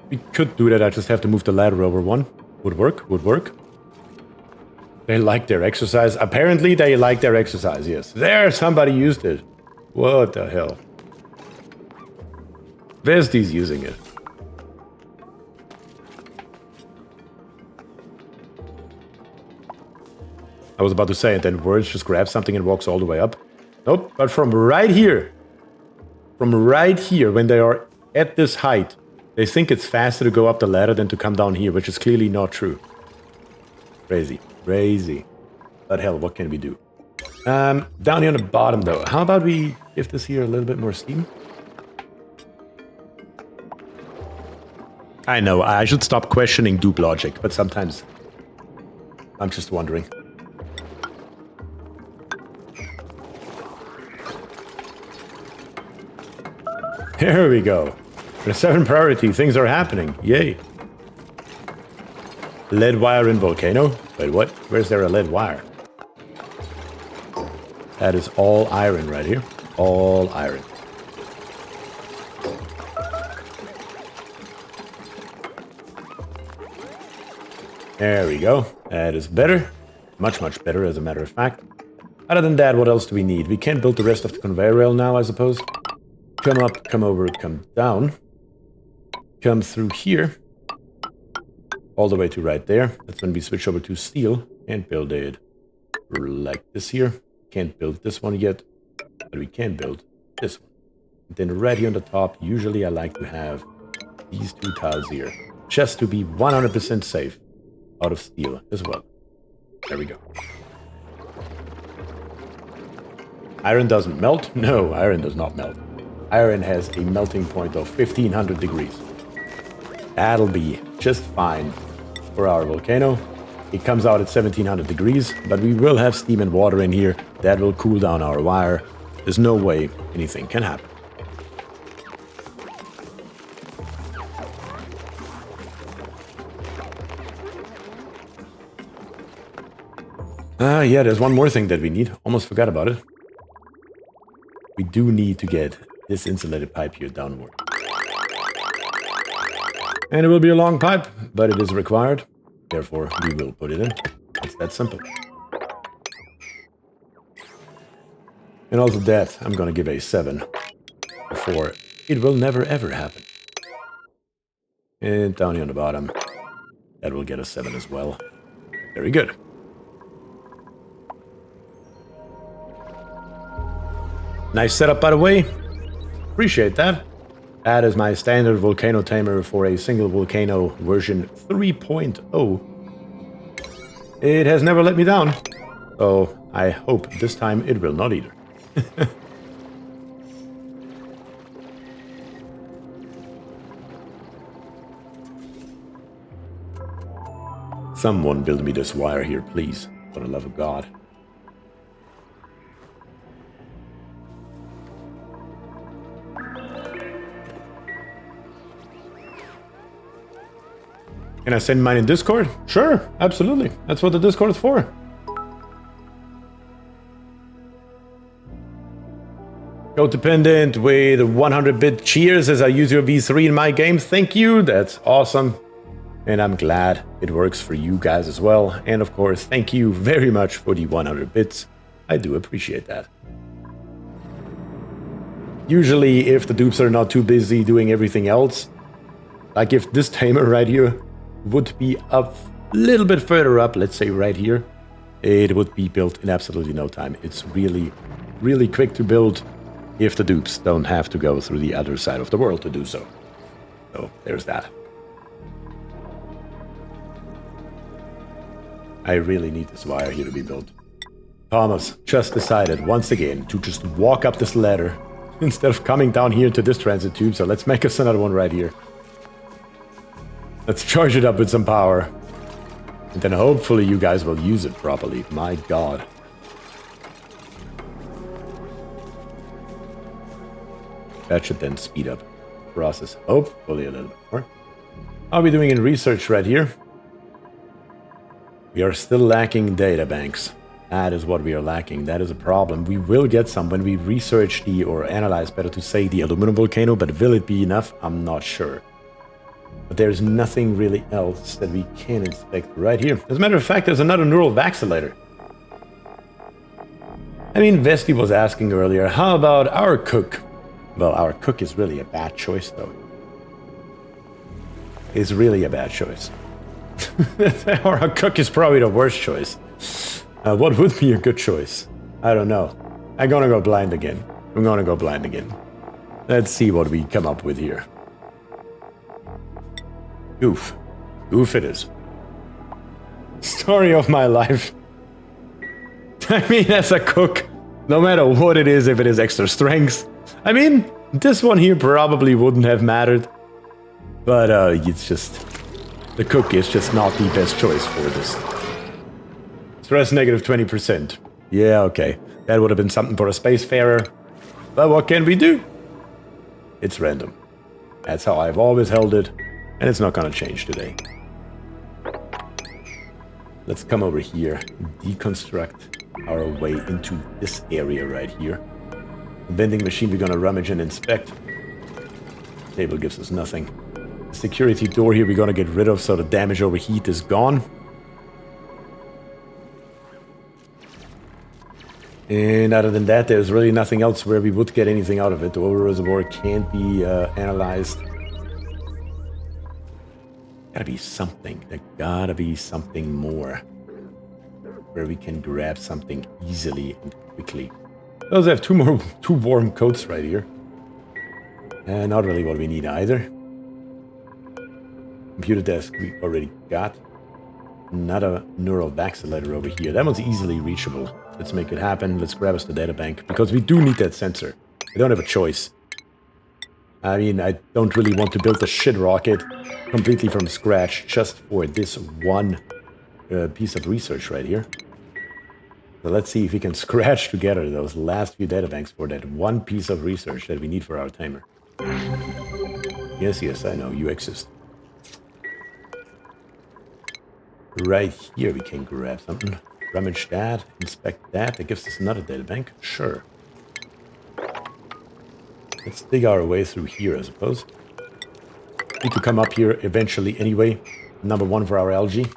We could do that, I just have to move the ladder over one. Would work, would work. They like their exercise. Apparently they like their exercise, yes. There, somebody used it. What the hell? Vesti's using it. I was about to say, and then Words just grabs something and walks all the way up. Nope, but from right here, when they are at this height, they think it's faster to go up the ladder than to come down here, which is clearly not true. Crazy. Crazy. But hell, what can we do? Down here on the bottom, though. How about we give this here a little bit more steam? I know, I should stop questioning dupe logic, but sometimes I'm just wondering. Here we go. For 7 priority, things are happening. Yay. Lead wire in Volcano? Wait, what? Where's there a lead wire? That is all iron right here. All iron. There we go. That is better. Much, much better, as a matter of fact. Other than that, what else do we need? We can't build the rest of the conveyor rail now, I suppose. Come up, come over, come down. Come through here. All the way to right there. That's when we switch over to steel and build it like this here. Can't build this one yet, but we can build this one. And then right here on the top, usually I like to have these 2 tiles here, just to be 100% safe out of steel as well. There we go. Iron doesn't melt? No, iron does not melt. Iron has a melting point of 1500 degrees. That'll be just fine for our volcano. It comes out at 1700 degrees, but we will have steam and water in here. That will cool down our wire. There's no way anything can happen. Yeah, there's one more thing that we need. Almost forgot about it. We do need to get this insulated pipe here downward. And it will be a long pipe, but it is required. Therefore, we will put it in. It's that simple. And also that, I'm gonna give a 7. Before, it will never ever happen. And down here on the bottom, that will get a 7 as well. Very good. Nice setup, by the way. Appreciate that. That is my standard volcano tamer for a single volcano version 3.0. It has never let me down. So I hope this time it will not either. Someone build me this wire here, please. For the love of God. Can I send mine in Discord? Sure, absolutely. That's what the Discord is for. Codependent with 100-bit cheers as I use your V3 in my games. Thank you, that's awesome. And I'm glad it works for you guys as well. And of course, thank you very much for the 100 bits. I do appreciate that. Usually, if the dupes are not too busy doing everything else, like if this tamer right here would be a little bit further up, let's say right here, it would be built in absolutely no time. It's really, really quick to build if the dupes don't have to go through the other side of the world to do so. So there's that. I really need this wire here to be built. Thomas just decided once again to just walk up this ladder instead of coming down here to this transit tube, so let's make us another one right here. Let's charge it up with some power. And then hopefully you guys will use it properly. My God. That should then speed up the process. Hopefully a little bit more. How are we doing in research right here? We are still lacking data banks. That is what we are lacking. That is a problem. We will get some when we research the, or analyze better to say, the aluminum volcano, but will it be enough? I'm not sure. But there's nothing really else that we can inspect right here. As a matter of fact, there's another neural vacillator. I mean, Vesti was asking earlier, how about our cook? Well, our cook is really a bad choice, though. It's really a bad choice. Our cook is probably the worst choice. What would be a good choice? I don't know. I'm gonna go blind again. I'm gonna go blind again. Let's see what we come up with here. Goof. Goof it is. Story of my life. I mean, as a cook, no matter what it is, if it is extra strength. I mean, this one here probably wouldn't have mattered. But it's just... the cook is just not the best choice for this. Stress negative 20%. Yeah, okay. That would have been something for a spacefarer. But what can we do? It's random. That's how I've always held it. And it's not gonna change today. Let's come over here, deconstruct our way into this area right here. The vending machine we're gonna rummage and inspect. Table gives us nothing. The security door here we're gonna get rid of so the damage over heat is gone. And other than that, there's really nothing else where we would get anything out of it. The over reservoir can't be analyzed. Gotta be something. There gotta be something more where we can grab something easily and quickly. We also have two warm coats right here. And not really what we need either. Computer desk we already got. Another neural vacillator over here. That one's easily reachable. Let's make it happen. Let's grab us the data bank because we do need that sensor. We don't have a choice. I mean, I don't really want to build a shit rocket completely from scratch just for this one piece of research right here. So let's see if we can scratch together those last few databanks for that one piece of research that we need for our tamer. Yes, yes, I know, you exist. Right here we can grab something. Rummage that, inspect that. That gives us another databank. Sure. Let's dig our way through here, I suppose. Need to come up here eventually anyway. Number one for our algae.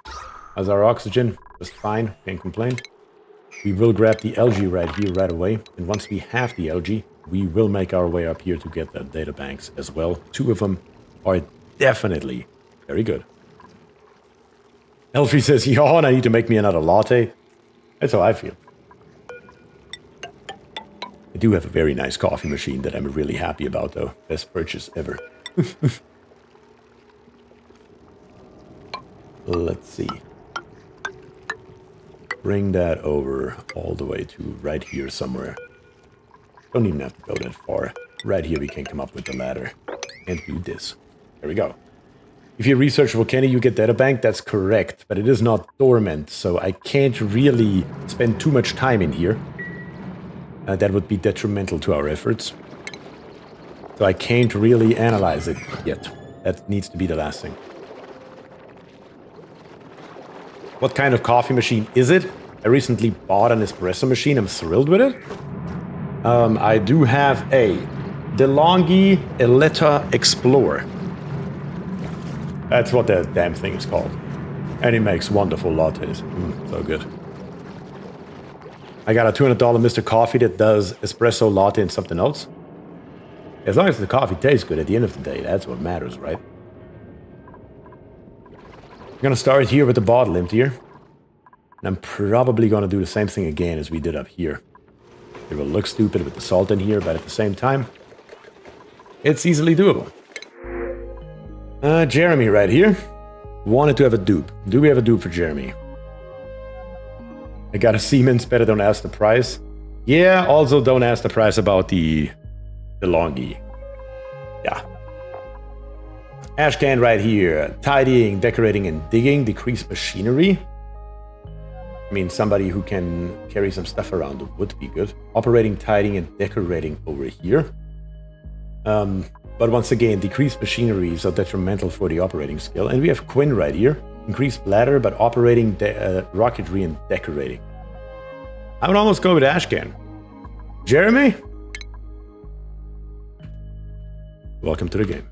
As our oxygen, just fine, can't complain. We will grab the algae right here, right away. And once we have the algae, we will make our way up here to get the data banks as well. Two of them are definitely very good. Elfie says, yawn, I need to make me another latte. That's how I feel. I do have a very nice coffee machine that I'm really happy about, though. Best purchase ever. Let's see. Bring that over all the way to right here somewhere. Don't even have to go that far. Right here we can come up with the ladder and do this. There we go. If you research Volcano, you get databank. That's correct, but it is not dormant, so I can't really spend too much time in here. That would be detrimental to our efforts. So I can't really analyze it yet. That needs to be the last thing. What kind of coffee machine is it? I recently bought an espresso machine. I'm thrilled with it. I do have a DeLonghi Eletta Explorer. That's what the damn thing is called. And it makes wonderful lattes. So good. I got a $200 Mr. Coffee that does espresso, latte, and something else. As long as the coffee tastes good at the end of the day, that's what matters, right? I'm gonna start here with the bottle emptier. And I'm probably gonna do the same thing again as we did up here. It will look stupid with the salt in here, but at the same time, it's easily doable. Jeremy right here wanted to have a dupe. Do we have a dupe for Jeremy? I got a Siemens, better don't ask the price. Yeah, also don't ask the price about the DeLonghi. Yeah. Ashcan right here. Tidying, decorating, and digging. Decrease machinery. I mean, somebody who can carry some stuff around would be good. Operating, tidying, and decorating over here. But once again, decreased machinery is so detrimental for the operating skill. And we have Quinn right here. Increased bladder, but operating rocketry and decorating. I would almost go with Ashcan. Jeremy? Welcome to the game.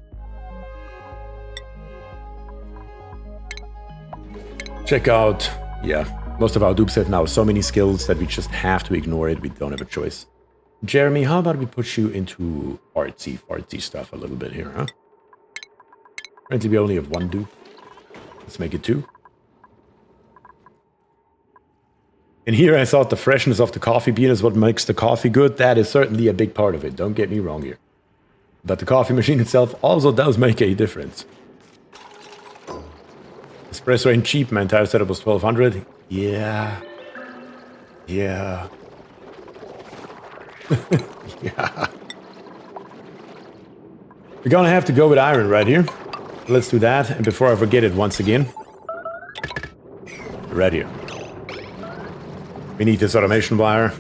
Check out, yeah, most of our dupes have now so many skills that we just have to ignore it. We don't have a choice. Jeremy, how about we put you into artsy-fartsy stuff a little bit here, huh? Currently we only have one dupe. Let's make it two. And here I thought the freshness of the coffee bean is what makes the coffee good. That is certainly a big part of it. Don't get me wrong here. But the coffee machine itself also does make a difference. Espresso ain't cheap. My entire setup was 1200. Yeah. Yeah. Yeah. We're gonna have to go with iron right here. Let's do that. And before I forget it once again. Right here. We need this automation wire.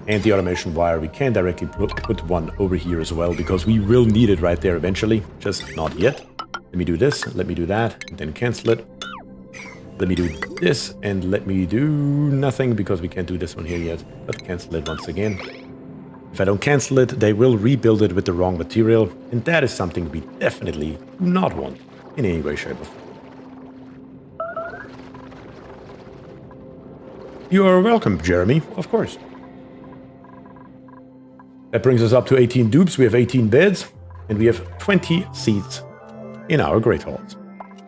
And the automation wire, we can directly put one over here as well, because we will need it right there eventually. Just not yet. Let me do this, let me do that, and then cancel it. Let me do this, and let me do nothing, because we can't do this one here yet. But cancel it once again. If I don't cancel it, they will rebuild it with the wrong material, and that is something we definitely do not want in any way, shape, or form. You are welcome, Jeremy, of course. That brings us up to 18 dupes. We have 18 beds, and we have 20 seats in our great halls.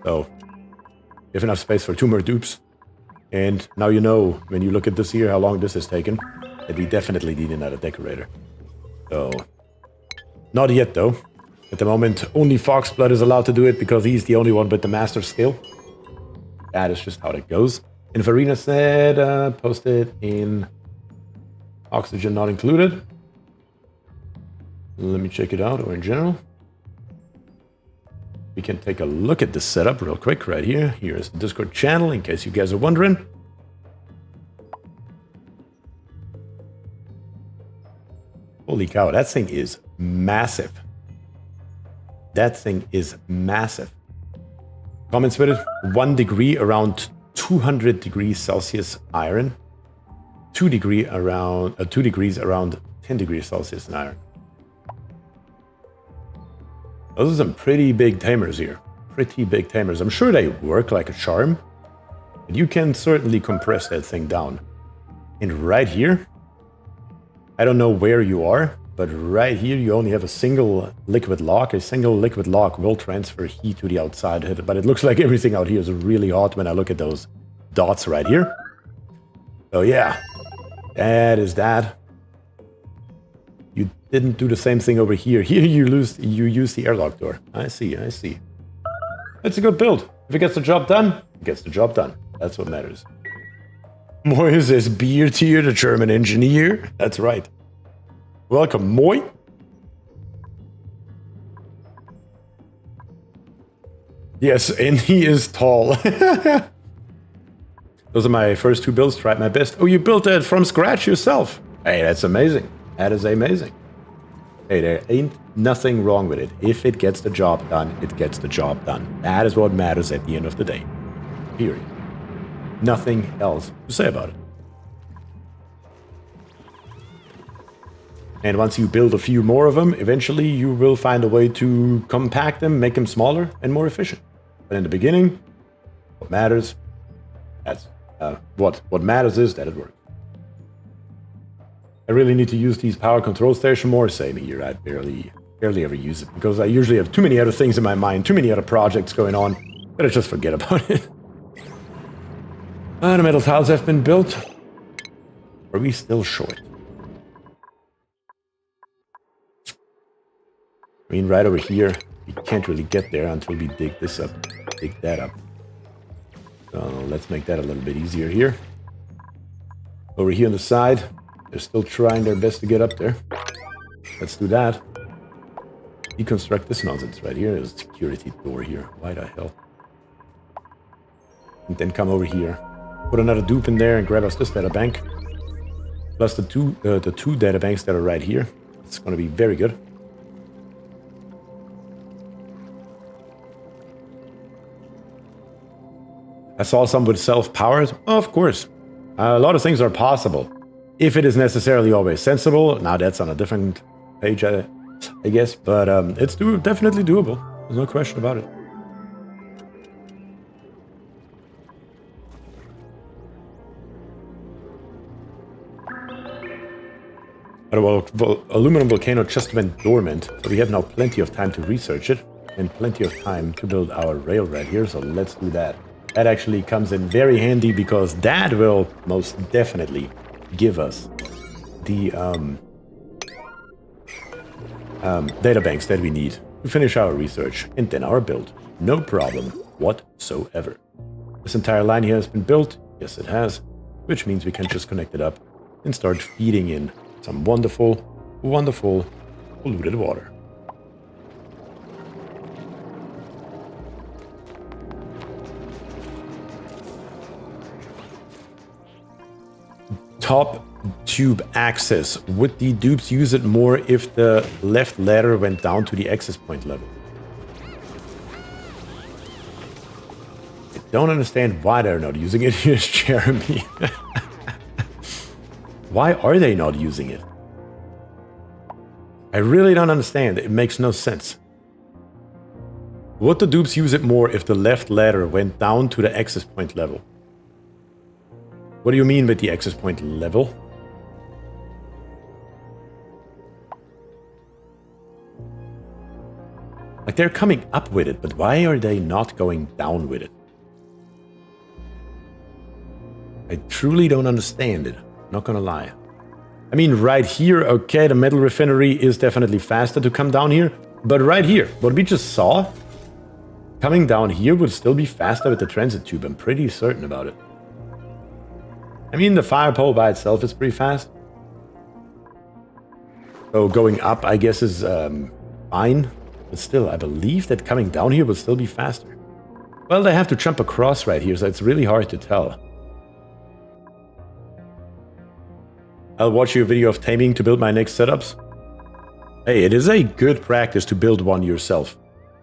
So, we have enough space for 2 more dupes. And now you know, when you look at this here, how long this has taken, that we definitely need another decorator. So, not yet though. At the moment, only Foxblood is allowed to do it because he's the only one with the master skill. That is just how it goes. And Farina said, posted in oxygen not included. Let me check it out, or in general. We can take a look at the setup real quick right here. Here's the Discord channel in case you guys are wondering. Holy cow, that thing is massive. That thing is massive. Comments with it, 1 degree around 200 degrees Celsius iron. 2 degrees around 10 degrees Celsius in iron. Those are some pretty big tamers here. Pretty big tamers. I'm sure they work like a charm. But you can certainly compress that thing down. And right here, I don't know where you are, but right here you only have a single liquid lock. A single liquid lock will transfer heat to the outside. But it looks like everything out here is really hot when I look at those dots right here. So yeah, that is that. You didn't do the same thing over here. Here you use the airlock door. I see, I see. It's a good build. If it gets the job done, it gets the job done. That's what matters. Moy says BierTier, the German engineer. That's right. Welcome, Moy. Yes, and he is tall. Those are my first 2 builds. Tried my best. Oh, you built it from scratch yourself. Hey, that's amazing. That is amazing. Hey, there ain't nothing wrong with it. If it gets the job done, it gets the job done. That is what matters at the end of the day. Period. Nothing else to say about it. And once you build a few more of them, eventually you will find a way to compact them, make them smaller and more efficient. But in the beginning, what matters, that's what matters is that it works. I really need to use these power control station more. Same here. I barely ever use it because I usually have too many other things in my mind, too many other projects going on that I just forget about it. The metal tiles have been built. Are we still short? I mean, right over here, we can't really get there until we dig this up, dig that up. So let's make that a little bit easier here. Over here on the side, they're still trying their best to get up there. Let's do that. Deconstruct this nonsense right here. There's a security door here. Why the hell? And then come over here. Put another dupe in there and grab us this data bank. Plus the two data banks that are right here. It's going to be very good. I saw some with self-powered. Oh, of course. A lot of things are possible. If it is necessarily always sensible, now that's on a different page, I guess. But it's definitely doable. There's no question about it. Aluminum Volcano just went dormant, so we have now plenty of time to research it and plenty of time to build our rail right here, so let's do that. That actually comes in very handy because that will most definitely give us the data banks that we need to finish our research and then our build. No problem whatsoever. This entire line here has been built. Yes, it has, which means we can just connect it up and start feeding in some wonderful, wonderful polluted water. Top tube access. Would the dupes use it more if the left ladder went down to the access point level? I don't understand why they're not using it. Here's Jeremy. Why are they not using it? I really don't understand. It makes no sense. Would the dupes use it more if the left ladder went down to the access point level? What do you mean with the access point level? Like, they're coming up with it, but why are they not going down with it? I truly don't understand it. Not gonna lie. I mean, right here, okay, the metal refinery is definitely faster to come down here. But right here, what we just saw, coming down here would still be faster with the transit tube. I'm pretty certain about it. I mean, the fire pole by itself is pretty fast. So going up, I guess, is fine. But still, I believe that coming down here will still be faster. Well, they have to jump across right here, so it's really hard to tell. I'll watch your video of taming to build my next setups. Hey, it is a good practice to build one yourself,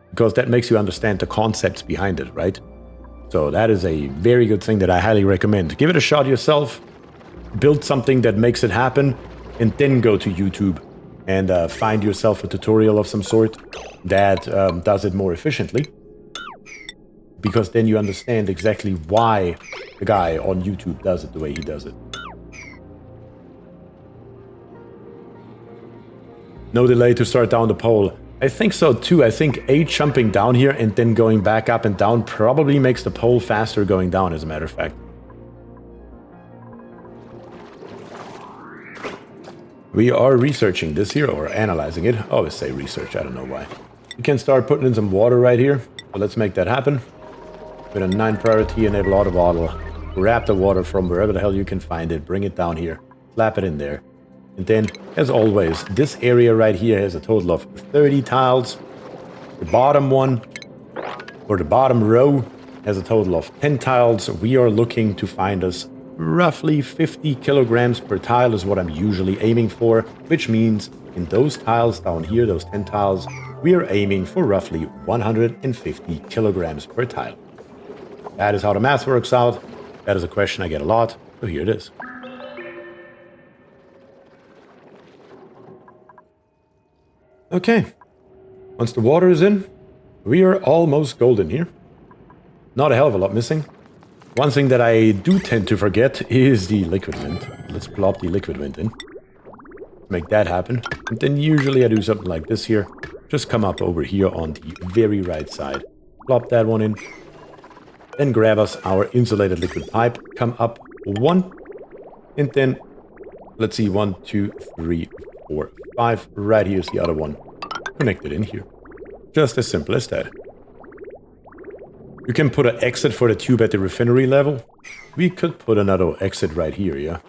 because that makes you understand the concepts behind it, right? So that is a very good thing that I highly recommend. Give it a shot yourself, build something that makes it happen, and then go to YouTube and find yourself a tutorial of some sort that does it more efficiently. Because then you understand exactly why the guy on YouTube does it the way he does it. No delay to start down the pole. I think so too. I think jumping down here and then going back up and down probably makes the pole faster going down, as a matter of fact. We are researching this here, or analyzing it. I always say research, I don't know why. We can start putting in some water right here. So let's make that happen. With a 9 priority, enable auto bottle. Grab the water from wherever the hell you can find it. Bring it down here. Slap it in there. And then, as always, this area right here has a total of 30 tiles. The bottom one, or the bottom row, has a total of 10 tiles. We are looking to find us roughly 50 kilograms per tile is what I'm usually aiming for, which means in those tiles down here, those 10 tiles, we are aiming for roughly 150 kilograms per tile. That is how the math works out. That is a question I get a lot, so here it is. Okay, once the water is in, we are almost golden here. Not a hell of a lot missing. One thing that I do tend to forget is the liquid wind. Let's plop the liquid wind in. Make that happen. And then usually I do something like this here. Just come up over here on the very right side. Plop that one in. Then grab us our insulated liquid pipe. Come up 1. And then, let's see, 1, 2, 3, 4, 5. Right here's the other one. Connected in here. Just as simple as that. You can put an exit for the tube at the refinery level. We could put another exit right here, yeah?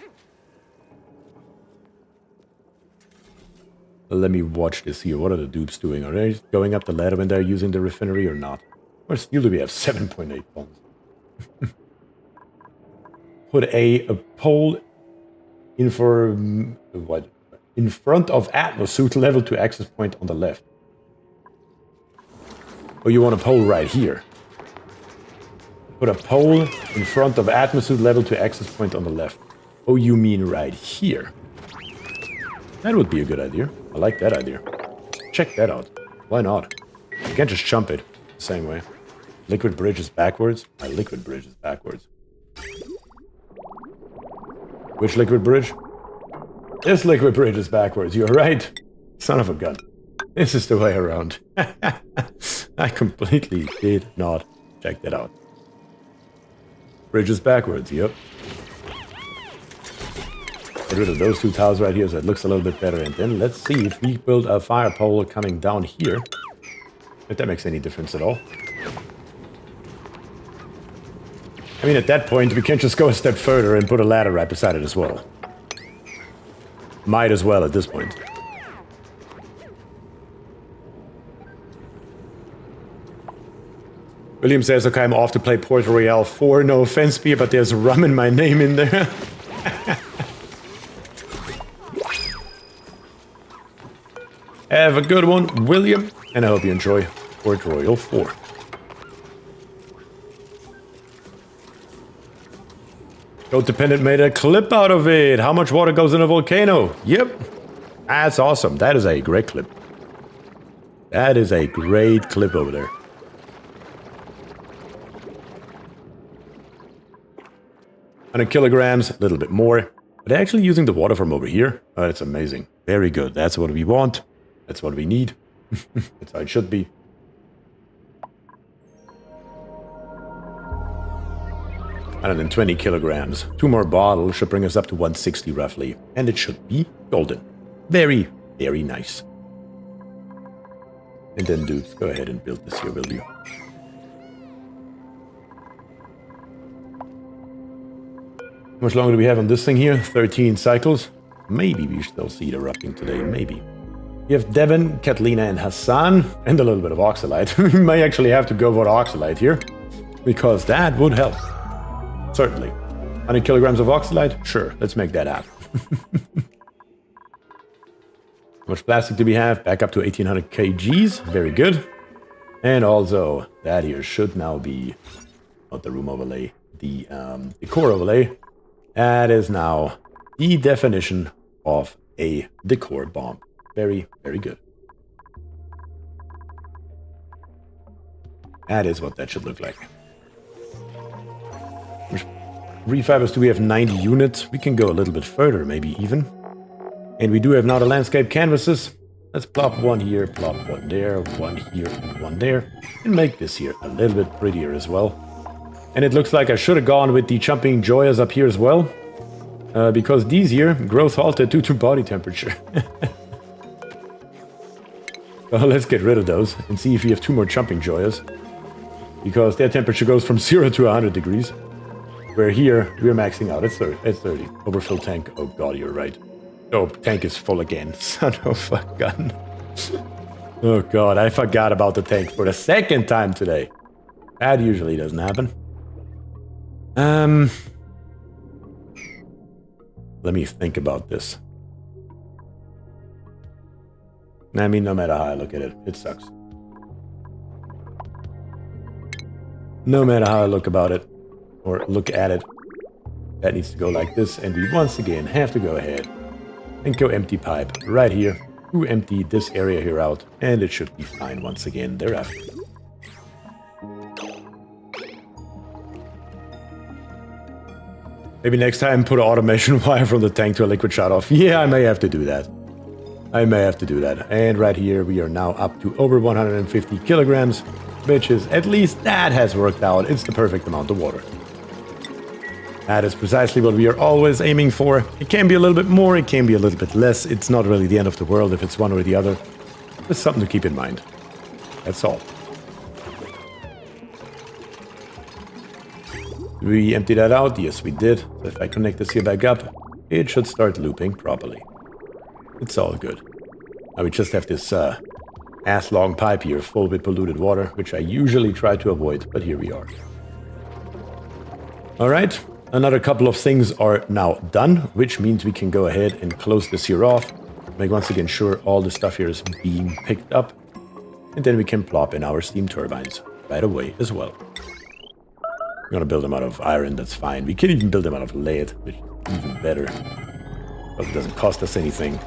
Let me watch this here. What are the dupes doing? Are they going up the ladder when they're using the refinery or not? Or still do we have 7.8 tons? Put a pole in for... what? In front of Atmos suit level to access point on the left. Oh, you want a pole right here? Put a pole in front of Atmos suit level to access point on the left. Oh, you mean right here? That would be a good idea. I like that idea. Check that out. Why not? You can't just jump it the same way. Liquid bridge is backwards. My liquid bridge is backwards. Which liquid bridge? This liquid bridge is backwards. You're right. Son of a gun. This is the way around. I completely did not check that out. Bridge is backwards, yep. Get rid of those 2 tiles right here so it looks a little bit better. And then let's see if we build a fire pole coming down here. If that makes any difference at all. I mean, at that point, we can just go a step further and put a ladder right beside it as well. Might as well at this point. William says, okay, I'm off to play Port Royale 4. No offense, Beer, but there's rum in my name in there. Have a good one, William, and I hope you enjoy Port Royale 4. Codependent made a clip out of it. How much water goes in a volcano? Yep. That's awesome. That is a great clip. That is a great clip over there. $100 kilograms, a little bit more. But actually using the water from over here, oh, that's amazing. Very good. That's what we want. That's what we need. That's how it should be. And 20 kilograms. 2 more bottles should bring us up to 160 roughly. And it should be golden. Very, very nice. And then, dudes, go ahead and build this here, will you? How much longer do we have on this thing here? 13 cycles. Maybe we still see it erupting today. Maybe. You have Devin, Catalina, and Hassan, and a little bit of Oxalite. We may actually have to go for Oxalite here, because that would help. Certainly. 100 kilograms of Oxalite? Sure, let's make that happen. How much plastic do we have? Back up to 1800 kgs. Very good. And also, that here should now be, not the room overlay, the decor overlay. That is now the definition of a decor bomb. Very, very good. That is what that should look like. Refibers do we have 90 units. We can go a little bit further, maybe even. And we do have now the landscape canvases. Let's plop one here, plop one there, one here, and one there. And make this here a little bit prettier as well. And it looks like I should have gone with the jumping joyas up here as well. Because these here, growth halted due to body temperature. Well, let's get rid of those and see if we have 2 more jumping joyas. Because their temperature goes from 0 to 100 degrees. Where here, we're maxing out at 30. Overfill tank. Oh god, you're right. Oh, tank is full again. Son of a gun. Oh god, I forgot about the tank for the second time today. That usually doesn't happen. Let me think about this. I mean, no matter how I look at it, it sucks. No matter how I look about it, or look at it, that needs to go like this, and we once again have to go ahead and go empty pipe right here to empty this area here out, and it should be fine once again thereafter. Maybe next time put an automation wire from the tank to a liquid shut off. Yeah, I may have to do that. And right here we are now up to over 150 kilograms, which is, at least that has worked out. It's the perfect amount of water. That is precisely what we are always aiming for. It can be a little bit more, it can be a little bit less. It's not really the end of the world if it's one or the other. Just something to keep in mind. That's all. Did we empty that out? Yes, we did. So if I connect this here back up, it should start looping properly. It's all good. Now we just have this ass-long pipe here full with polluted water, which I usually try to avoid, but here we are. Alright, another couple of things are now done, which means we can go ahead and close this here off. Make once again sure all the stuff here is being picked up. And then we can plop in our steam turbines right away as well. We're gonna build them out of iron, that's fine. We can even build them out of lead, which is even better. Because it doesn't cost us anything.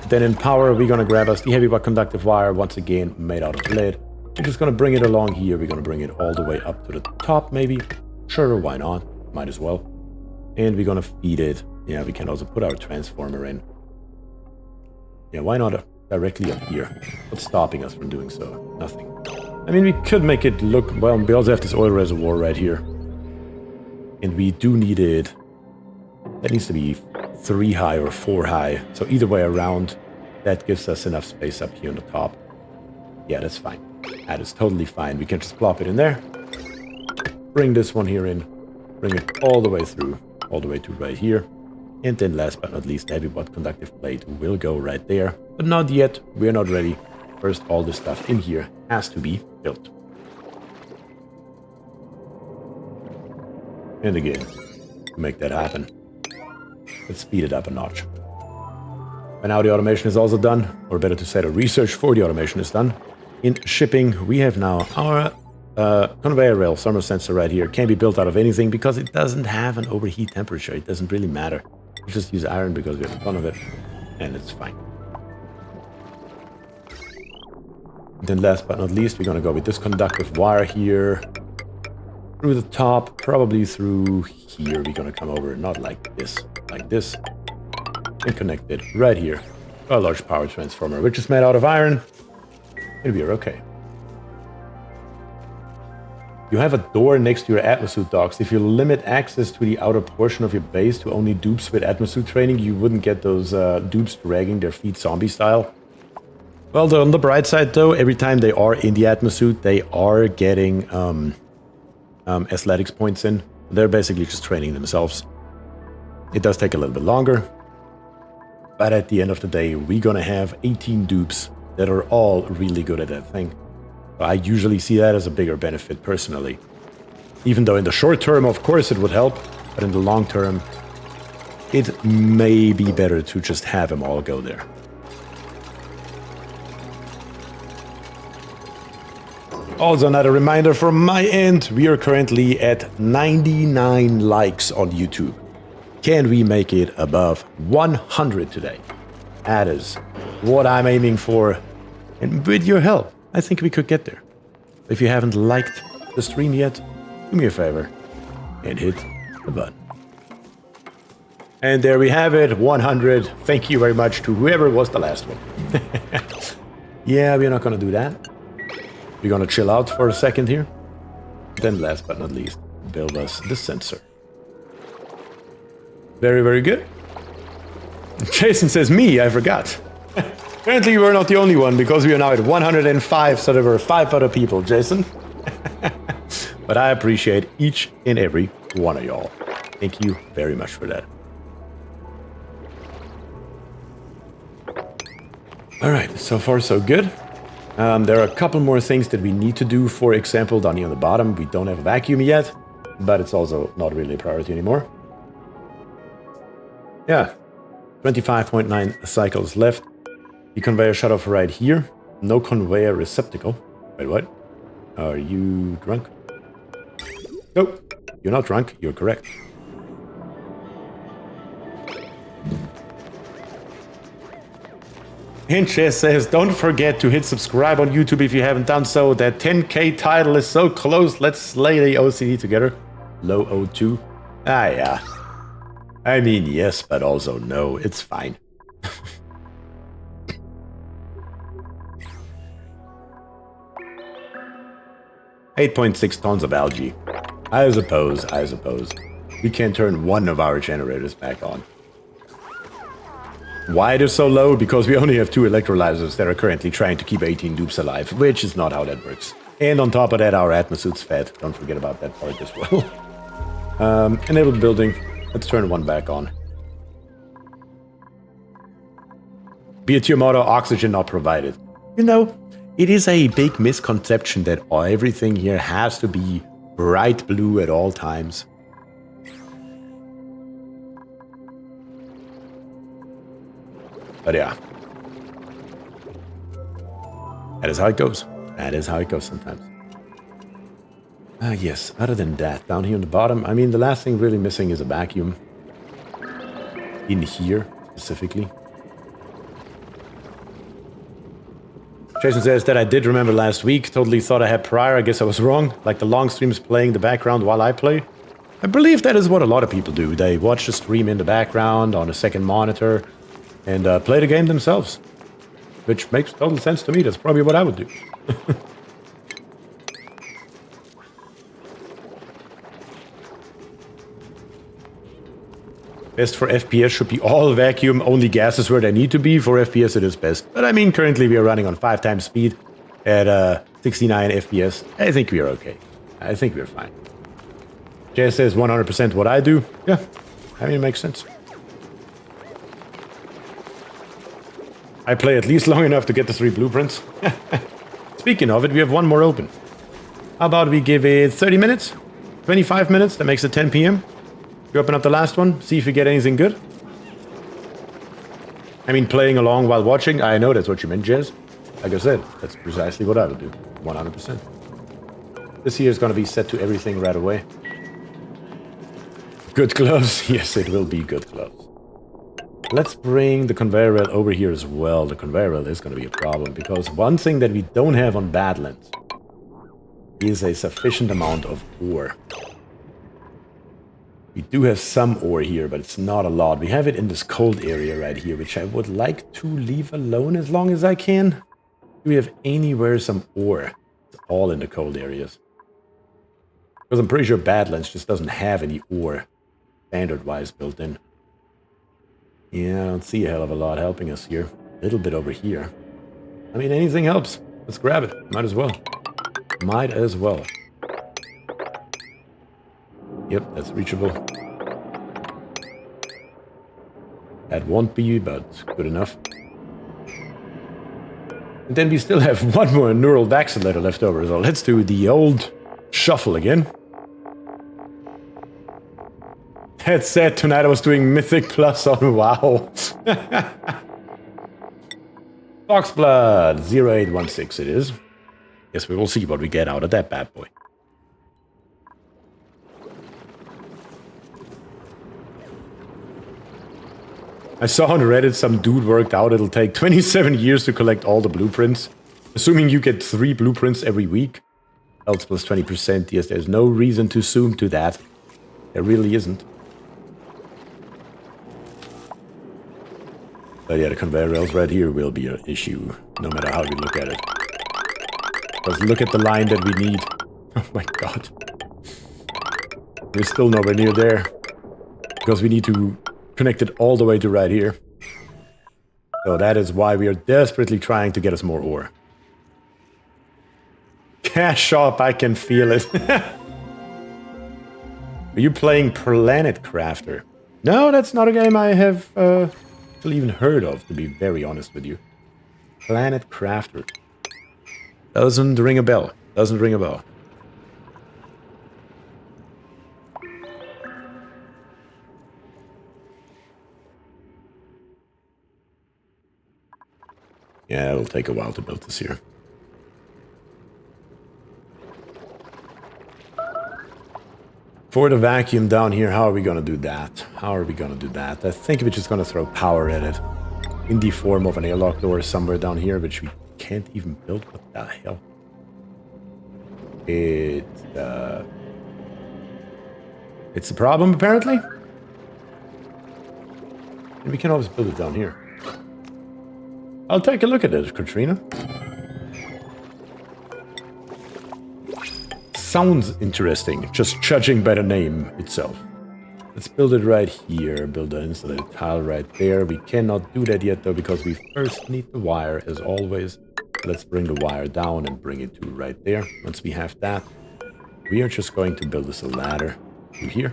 Then in power, we're gonna grab us the heavy but conductive wire, once again made out of lead. We're just gonna bring it along here. We're gonna bring it all the way up to the top, maybe. Sure, why not? Might as well. And we're gonna feed it. Yeah, we can also put our transformer in. Yeah, why not directly up here? What's stopping us from doing so? Nothing. I mean, we could make it look... Well, we also have this oil reservoir right here. And we do need it... That needs to be 3 high or 4 high. So either way around, that gives us enough space up here on the top. Yeah, that's fine. That is totally fine. We can just plop it in there. Bring this one here in. Bring it all the way through. All the way to right here. And then last but not least, the heavy but conductive plate will go right there. But not yet. We're not ready. First, all the stuff in here has to be built. And again, to make that happen, let's speed it up a notch. And now the automation is also done, or better to say the research for the automation is done. In shipping, we have now our conveyor rail thermal sensor right here. Can be built out of anything because it doesn't have an overheat temperature. It doesn't really matter. We just use iron because we have a ton of it, and it's fine. Then last but not least, we're going to go with this conductive wire here. Through the top, probably through here. We're going to come over, not like this, and connect it right here to a large power transformer, which is made out of iron, and we are okay. You have a door next to your Atmosuit docks. If you limit access to the outer portion of your base to only dupes with Atmosuit training, you wouldn't get those dupes dragging their feet zombie style. Well, on the bright side, though, every time they are in the Atmosuit, they are getting athletics points in. They're basically just training themselves. It does take a little bit longer. But at the end of the day, we're gonna have 18 dupes that are all really good at that thing. I usually see that as a bigger benefit personally. Even though in the short term, of course, it would help, but in the long term, it may be better to just have them all go there. Also, another reminder from my end, we are currently at 99 likes on YouTube. Can we make it above 100 today? That is what I'm aiming for, and with your help, I think we could get there. If you haven't liked the stream yet, do me a favor and hit the button. And there we have it, 100. Thank you very much to whoever was the last one. Yeah, we're not gonna do that. We're gonna chill out for a second here. Then last but not least, build us the sensor. Very, very good. Jason says, me, I forgot. Apparently we're not the only one, because we are now at 105, so there were 5 other people, Jason. But I appreciate each and every one of y'all. Thank you very much for that. Alright, so far so good. There are a couple more things that we need to do. For example, down here on the bottom, we don't have a vacuum yet, but it's also not really a priority anymore. Yeah, 25.9 cycles left. The conveyor shut off right here. No conveyor receptacle. Wait, what? Are you drunk? No, you're not drunk. You're correct. Hinches says, don't forget to hit subscribe on YouTube if you haven't done so. That 10K title is so close. Let's slay the OCD together. Low O2. Ah, yeah. I mean, yes, but also no. It's fine. 8.6 tons of algae. I suppose. We can turn one of our generators back on. Why they're so low? Because we only have 2 electrolyzers that are currently trying to keep 18 dupes alive, which is not how that works. And on top of that, our Atmos suit's fed. Don't forget about that part as well. Enabled building. Let's turn one back on. BierTier motto, oxygen not provided. You know, it is a big misconception that everything here has to be bright blue at all times. But yeah. That is how it goes. That is how it goes sometimes. Yes, other than that, down here on the bottom, I mean, the last thing really missing is a vacuum. In here, specifically. Jason says that I did remember last week. Totally thought I had prior. I guess I was wrong. Like the long streams playing the background while I play. I believe that is what a lot of people do. They watch the stream in the background on a second monitor and play the game themselves. Which makes total sense to me. That's probably what I would do. Best for FPS should be all vacuum, only gases where they need to be. For FPS it is best. But I mean, currently we are running on 5 times speed at 69 FPS. I think we are okay. I think we're fine. Jay says 100% what I do. Yeah, I mean, it makes sense. I play at least long enough to get the 3 blueprints. Speaking of it, we have one more open. How about we give it 30 minutes? 25 minutes? That makes it 10 PM. You open up the last one, see if you get anything good. I mean, playing along while watching, I know that's what you meant, Jez. Like I said, that's precisely what I would do. 100%. This here is going to be set to everything right away. Good gloves? Yes, it will be good gloves. Let's bring the conveyor rail over here as well. The conveyor rail is going to be a problem, because one thing that we don't have on Badlands is a sufficient amount of ore. We do have some ore here, but it's not a lot. We have it in this cold area right here, which I would like to leave alone as long as I can. Do we have anywhere some ore? It's all in the cold areas. Because I'm pretty sure Badlands just doesn't have any ore, standard-wise, built in. Yeah, I don't see a hell of a lot helping us here. A little bit over here. I mean, anything helps. Let's grab it. Might as well. Might as well. Yep, that's reachable. That won't be, but good enough. And then we still have one more neural vaccinator left over, so let's do the old shuffle again. That said, tonight I was doing Mythic Plus on WoW. Foxblood 0816 it is. Yes, we will see what we get out of that bad boy. I saw on Reddit some dude worked out it'll take 27 years to collect all the blueprints. Assuming you get 3 blueprints every week. Else plus 20%. Yes, there's no reason to zoom to that. There really isn't. But yeah, the conveyor rails right here will be an issue, no matter how we look at it. Because look at the line that we need. Oh my god. We're still nowhere near there. Because we need to connect it all the way to right here. So that is why we are desperately trying to get us more ore. Cash shop, I can feel it. Are you playing Planet Crafter? No, that's not a game I have even heard of, to be very honest with you. Planet Crafter. Doesn't ring a bell. Doesn't ring a bell. Yeah, it'll take a while to build this here. For the vacuum down here, how are we going to do that? How are we going to do that? I think we're just going to throw power at it. In the form of an airlock door somewhere down here, which we can't even build. What the hell? It's a problem, apparently. And we can always build it down here. I'll take a look at it, Katrina. Sounds interesting, just judging by the name itself. Let's build it right here, build an insulated tile right there. We cannot do that yet though, because we first need the wire as always. Let's bring the wire down and bring it to right there. Once we have that, we are just going to build us a ladder to here.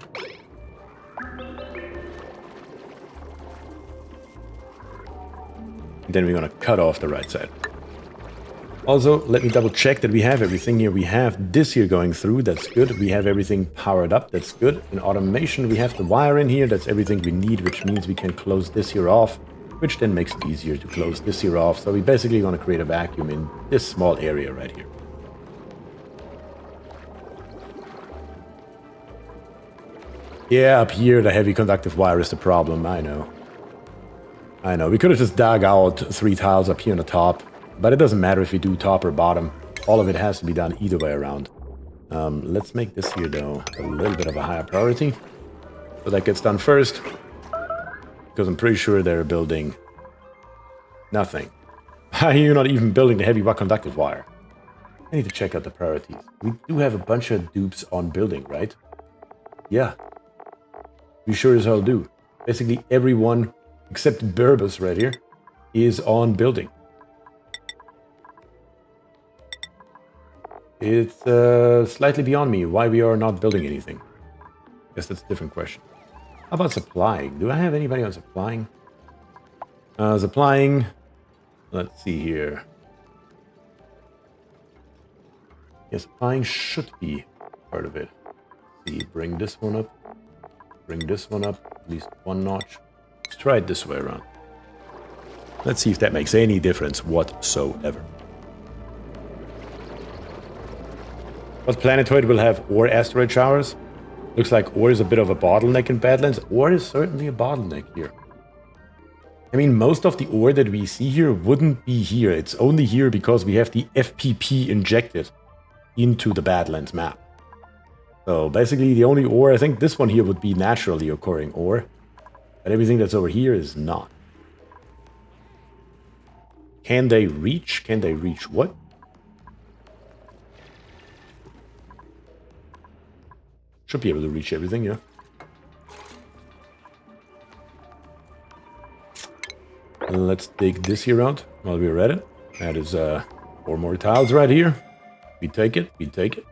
And then we're gonna cut off the right side. Also, let me double check that we have everything here. We have this here going through, that's good. We have everything powered up, that's good. In automation, we have the wire in here, that's everything we need, which means we can close this here off, which then makes it easier to close this here off. So we're basically going to create a vacuum in this small area right here. Yeah, up here, the heavy conductive wire is the problem, I know. I know, we could have just dug out 3 tiles up here on the top. But it doesn't matter if we do top or bottom. All of it has to be done either way around. Let's make this here, though, a little bit of a higher priority. So that gets done first. Because I'm pretty sure they're building nothing. Why are you not even building the heavy conductive wire? I need to check out the priorities. We do have a bunch of dupes on building, right? Yeah. We sure as hell do. Basically everyone, except Burbus right here, is on building. It's slightly beyond me why we are not building anything. Guess that's a different question. How about supplying? Do I have anybody on supplying? Supplying. Let's see here. Yeah, supplying should be part of it. Let's see, bring this one up. Bring this one up at least 1 notch. Let's try it this way around. Let's see if that makes any difference whatsoever. What planetoid will have ore asteroid showers? Looks like ore is a bit of a bottleneck in Badlands. Ore is certainly a bottleneck here. I mean, most of the ore that we see here wouldn't be here. It's only here because we have the FPP injected into the Badlands map. So basically the only ore, I think this one here would be naturally occurring ore. But everything that's over here is not. Can they reach? Can they reach what? Should be able to reach everything, yeah. Let's dig this here out while we're at it. That is 4 more tiles right here. We take it, we take it.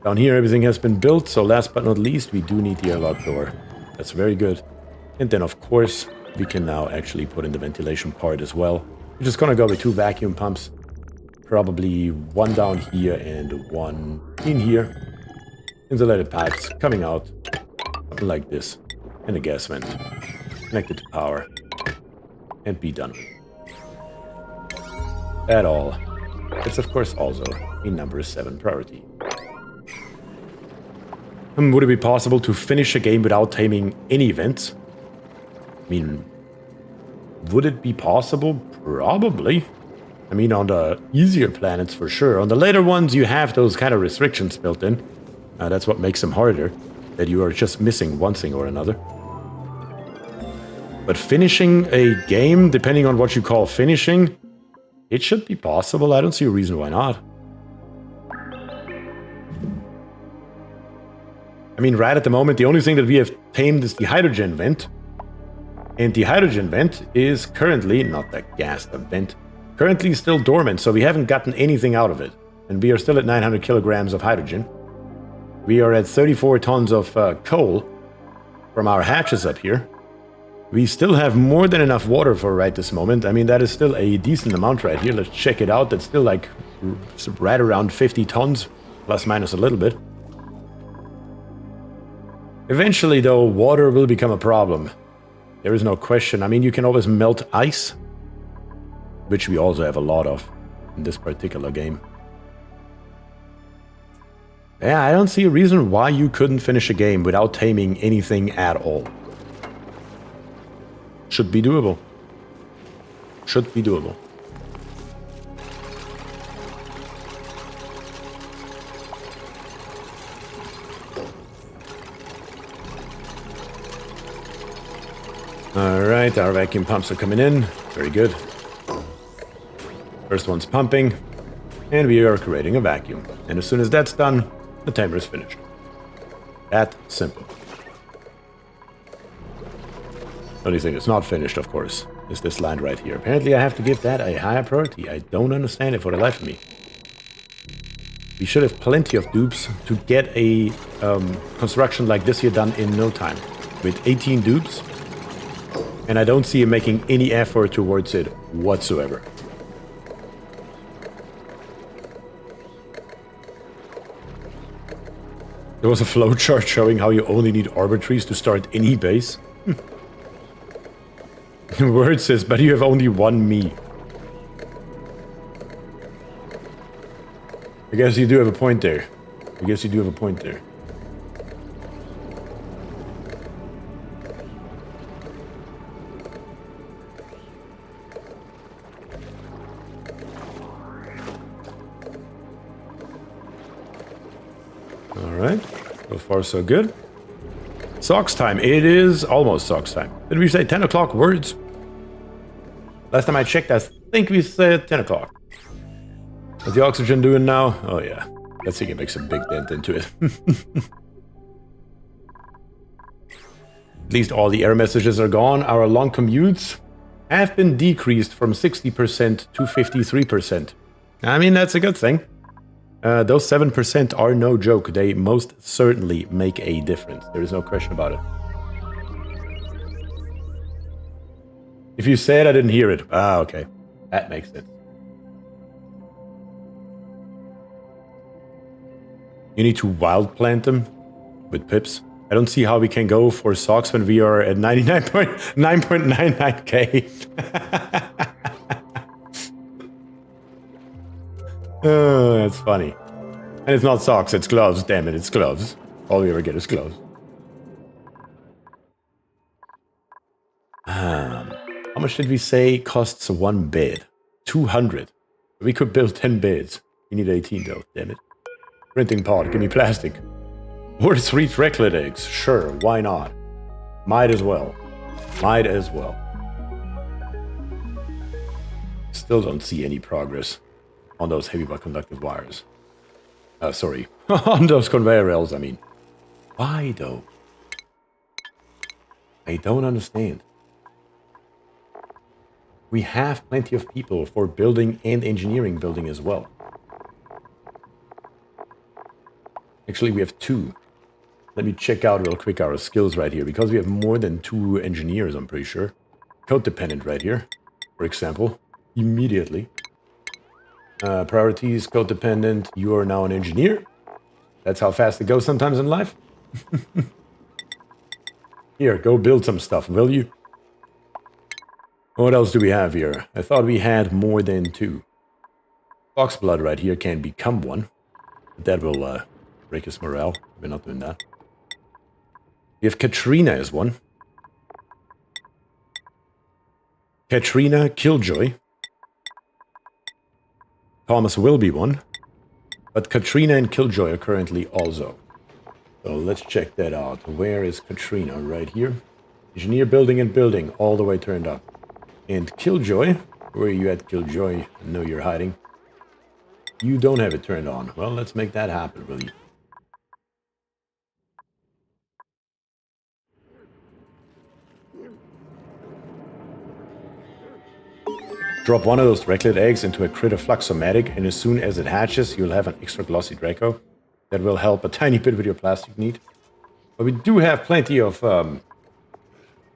Down here everything has been built, so last but not least we do need the airlock door. That's very good. And then, of course, we can now actually put in the ventilation part as well. We're just gonna go with 2 vacuum pumps. Probably 1 down here and 1 in here. Insulated pipes coming out. Something like this. And a gas vent. Connected to power. And be done. At all. It's of course also a number 7 priority. Would it be possible to finish a game without taming any events? I mean, would it be possible? Probably. I mean, on the easier planets for sure. On the later ones, you have those kind of restrictions built in. That's what makes them harder. That you are just missing one thing or another. But finishing a game, depending on what you call finishing, it should be possible. I don't see a reason why not. I mean, right at the moment, the only thing that we have tamed is the hydrogen vent. And the hydrogen vent is currently, not the gas, the vent, currently still dormant, so we haven't gotten anything out of it. And we are still at 900 kilograms of hydrogen. We are at 34 tons of coal from our hatches up here. We still have more than enough water for right this moment. I mean, that is still a decent amount right here. Let's check it out. That's still like right around 50 tons, plus minus a little bit. Eventually, though, water will become a problem. There is no question. I mean, you can always melt ice, which we also have a lot of in this particular game. Yeah, I don't see a reason why you couldn't finish a game without taming anything at all. Should be doable. Should be doable. Alright, our vacuum pumps are coming in. Very good. First one's pumping. And we are creating a vacuum. And as soon as that's done, the tamer is finished. That simple. The only thing that's not finished, of course, is this land right here. Apparently I have to give that a higher priority. I don't understand it for the life of me. We should have plenty of dupes to get a construction like this here done in no time. With 18 dupes. And I don't see him making any effort towards it whatsoever. There was a flowchart showing how you only need arbitraries to start any base. Word says, but you have only 1 me. I guess you do have a point there. I guess you do have a point there. Alright, so far so good. Socks time. It is almost socks time. Did we say 10 o'clock words? Last time I checked, I think we said 10 o'clock. What's the oxygen doing now? Oh yeah, I think it makes a big dent into it. At least all the error messages are gone. Our long commutes have been decreased from 60% to 53%. I mean, that's a good thing. Those 7% are no joke. They most certainly make a difference. There is no question about it. If you said I didn't hear it. Ah, okay. That makes sense. You need to wild plant them with pips. I don't see how we can go for socks when we are at 99.99k. Oh, that's funny. And it's not socks, it's gloves. Damn it, it's gloves. All we ever get is gloves. How much did we say costs 1 bed? 200. We could build 10 beds. We need 18 though, damn it. Printing pod, give me plastic. Or 3 Treclet eggs. Sure, why not? Might as well. Might as well. Still don't see any progress on those heavy but conductive wires. Sorry. On those conveyor rails, I mean. Why though? I don't understand. We have plenty of people for building and engineering building as well. Actually, we have 2. Let me check out real quick our skills right here, because we have more than 2 engineers, I'm pretty sure. Code dependent right here, for example, immediately. Priorities, code dependent, you are now an engineer. That's how fast it goes sometimes in life. Here, go build some stuff, will you? What else do we have here? I thought we had more than 2. Foxblood right here can become 1. That will break his morale. We're not doing that. We have Katrina as 1. Katrina Killjoy. Thomas will be 1. But Katrina and Killjoy are currently also. So let's check that out. Where is Katrina? Right here. Engineer, building and building. All the way turned up. And Killjoy. Where are you at, Killjoy? I know you're hiding. You don't have it turned on. Well, let's make that happen, will you? Drop one of those Draclet eggs into a critter Fluxomatic, and as soon as it hatches, you'll have an extra glossy Draco. That will help a tiny bit with your plastic need. But we do have plenty of them.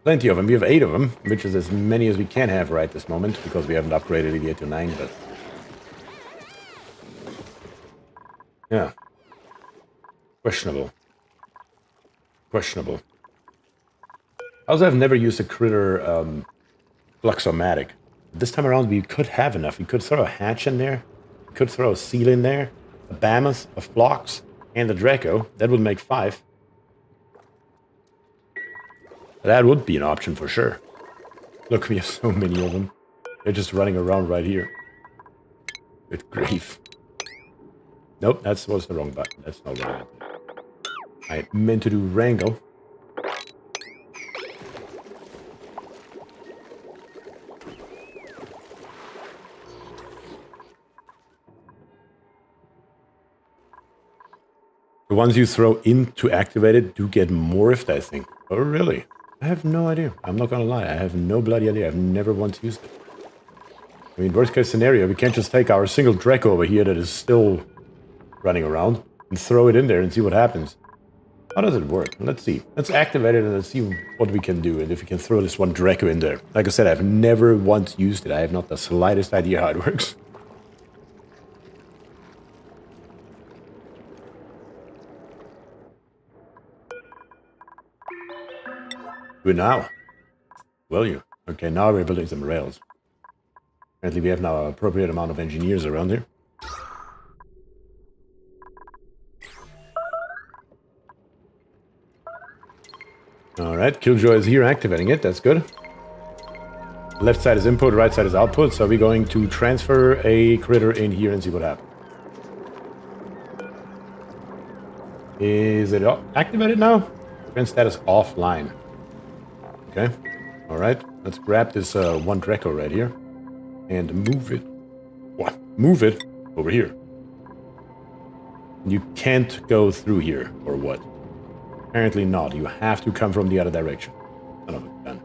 We have 8 of them, which is as many as we can have right this moment, because we haven't upgraded it yet to 9, but... yeah. Questionable. Questionable. Also, I've never used a critter Fluxomatic. This time around, we could have enough. We could throw a hatch in there. We could throw a seal in there. A Mammoth, a Phlox, and a Draco. That would make 5. That would be an option for sure. Look, we have so many of them. They're just running around right here. Good grief. Nope, that was the wrong button. That's not what I meant. I meant to do Wrangle. The ones you throw in to activate it do get morphed, I think. Oh, really? I have no idea. I'm not gonna lie. I have no bloody idea. I've never once used it. I mean, worst case scenario, we can't just take our single Draco over here that is still running around and throw it in there and see what happens. How does it work? Let's see. Let's activate it and let's see what we can do and if we can throw this one Draco in there. Like I said, I've never once used it. I have not the slightest idea how it works. Do it now. Will you? Okay, now we're building some rails. Apparently we have now an appropriate amount of engineers around here. Alright, Killjoy is here activating it. That's good. Left side is input, right side is output. So we're going to transfer a critter in here and see what happens. Is it activated now? Current status offline. Okay. Alright. Let's grab this one Draco right here. And move it. What? Move it over here. You can't go through here, or what? Apparently not. You have to come from the other direction. Son of a gun.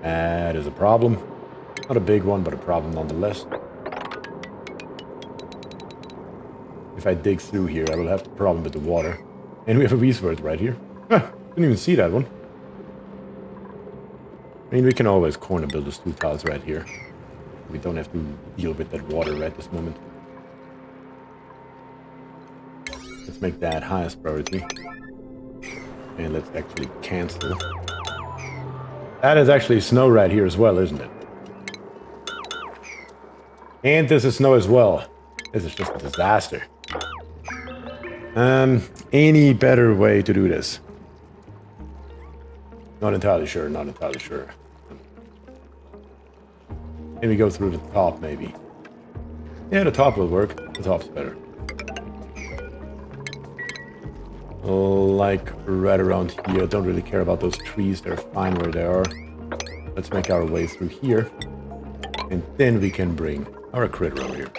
That is a problem. Not a big one, but a problem nonetheless. If I dig through here, I will have a problem with the water. And we have a Weasword right here. Didn't even see that one. I mean, we can always corner build those 2 tiles right here. We don't have to deal with that water right this moment. Let's make that highest priority. And let's actually cancel. That is actually snow right here as well, isn't it? And this is snow as well. This is just a disaster. Any better way to do this? Not entirely sure, not entirely sure. Maybe go through the top, maybe. Yeah, the top will work. The top's better. Like right around here. Don't really care about those trees. They're fine where they are. Let's make our way through here. And then we can bring our critter over here.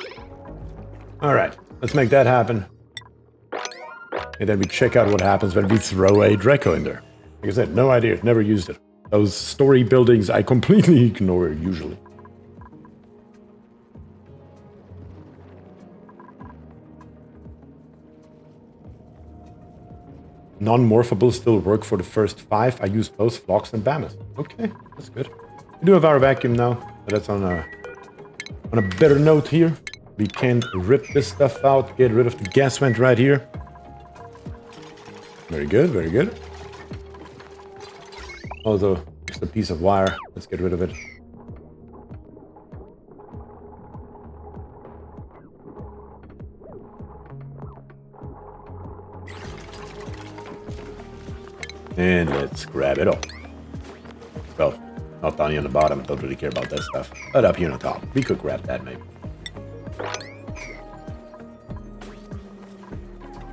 Alright, let's make that happen. And then we check out what happens when we throw a Draco in there. Like I said, no idea. Never used it. Those story buildings I completely ignore usually. non-morphables still work for the first 5. I use both flocks and bamas. Okay, that's good. We do have our vacuum now, but that's on a better note here. We can rip this stuff out, get rid of the gas vent right here. Very good, very good. Also, just a piece of wire. Let's get rid of it. And let's grab it off. Well, not down here on the bottom. Don't really care about that stuff. But up here on the top. We could grab that maybe.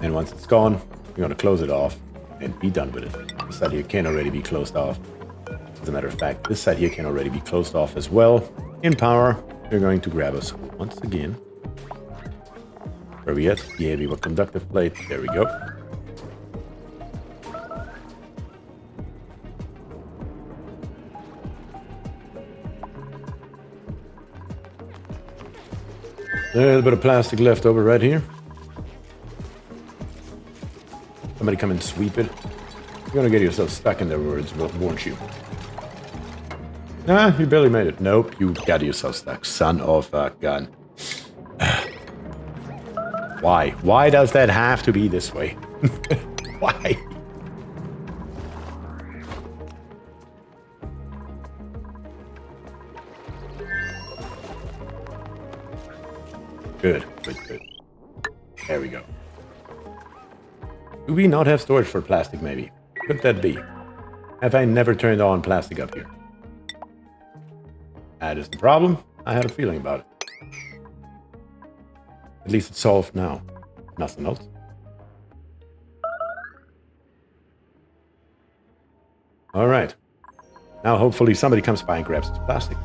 And once it's gone, we're going to close it off and be done with it. This side here can already be closed off. As a matter of fact, this side here can already be closed off as well. In power, we're going to grab us once again. Where are we at? The heavy conductive plate. There we go. A little bit of plastic left over right here. Somebody come and sweep it. You're gonna get yourself stuck in their words, won't you? Ah, you barely made it. Nope, you got yourself stuck. Son of a gun. Why? Why does that have to be this way? Why? Good, good, good. There we go. Do we not have storage for plastic, maybe? Could that be? Have I never turned on plastic up here? That is the problem. I had a feeling about it. At least it's solved now. Nothing else. Alright. Now hopefully somebody comes by and grabs this plastic.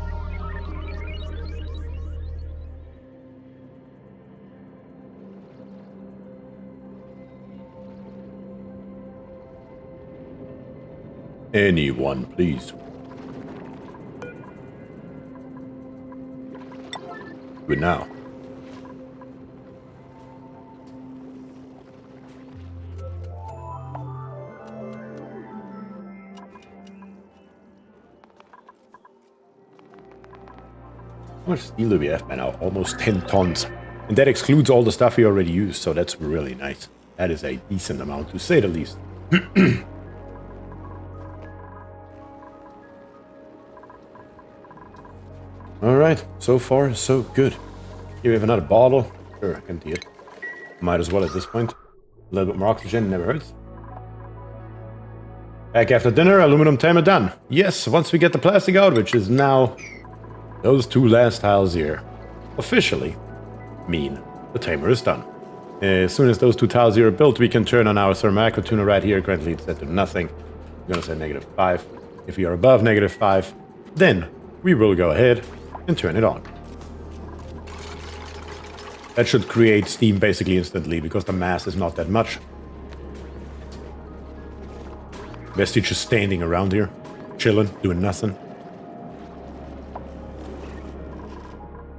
Anyone, please. Good now. How much steel do we have by now? Almost 10 tons. And that excludes all the stuff we already used, so that's really nice. That is a decent amount, to say the least. Alright, so far so good. Here we have another bottle. Sure, empty it. Might as well at this point. A little bit more oxygen, never hurts. Back after dinner, aluminum tamer done. Yes, once we get the plastic out, which is now those 2 last tiles here, officially mean the tamer is done. As soon as those 2 tiles here are built, we can turn on our thermal tuner right here. Currently it's set to nothing. I'm gonna say -5. If we are above -5, then we will go ahead and turn it on. That should create steam basically instantly because the mass is not that much. Bestie just standing around here, chilling, doing nothing.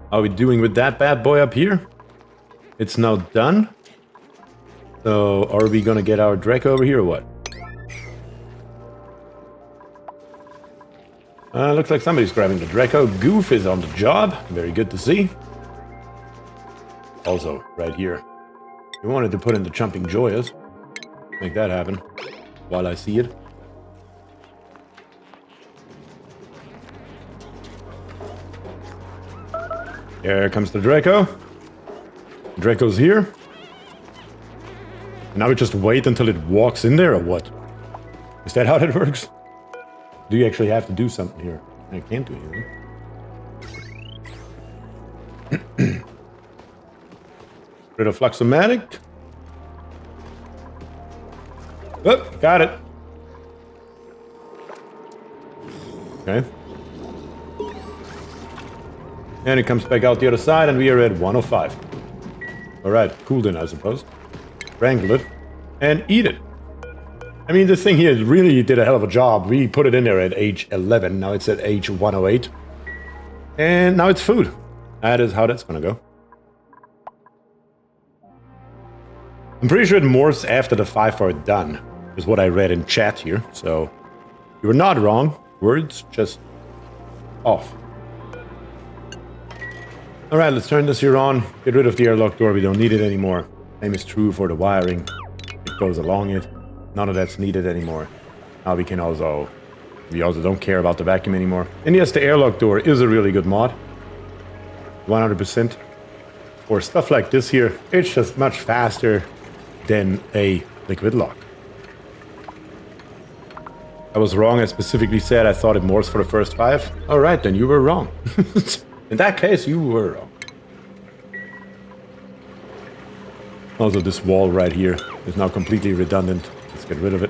How are we doing with that bad boy up here? It's now done. So are we gonna get our Draco over here or what? Looks like somebody's grabbing the Draco. Goof is on the job. Very good to see. Also, right here. We wanted to put in the jumping joyas. Make that happen while I see it. Here comes the Draco. Draco's here. Now we just wait until it walks in there or what? Is that how that works? Do you actually have to do something here? I can't do anything. Rid of Fluxomatic. Oh, got it. Okay. And it comes back out the other side and we are at 105. Alright, cool then I suppose. Wrangle it and eat it. I mean, this thing here really did a hell of a job. We put it in there at age 11. Now it's at age 108. And now it's food. That is how that's gonna go. I'm pretty sure it morphs after the 5 are done. is what I read in chat here. So you were not wrong. Words just off. All right, let's turn this here on. Get rid of the airlock door. We don't need it anymore. Same is true for the wiring. It goes along it. None of that's needed anymore. Now we also don't care about the vacuum anymore. And yes, the airlock door is a really good mod. 100%. For stuff like this here, it's just much faster than a liquid lock. I was wrong. I specifically said I thought it morphs for the first 5. All right, then you were wrong. In that case, you were wrong. Also, this wall right here is now completely redundant. Let's get rid of it.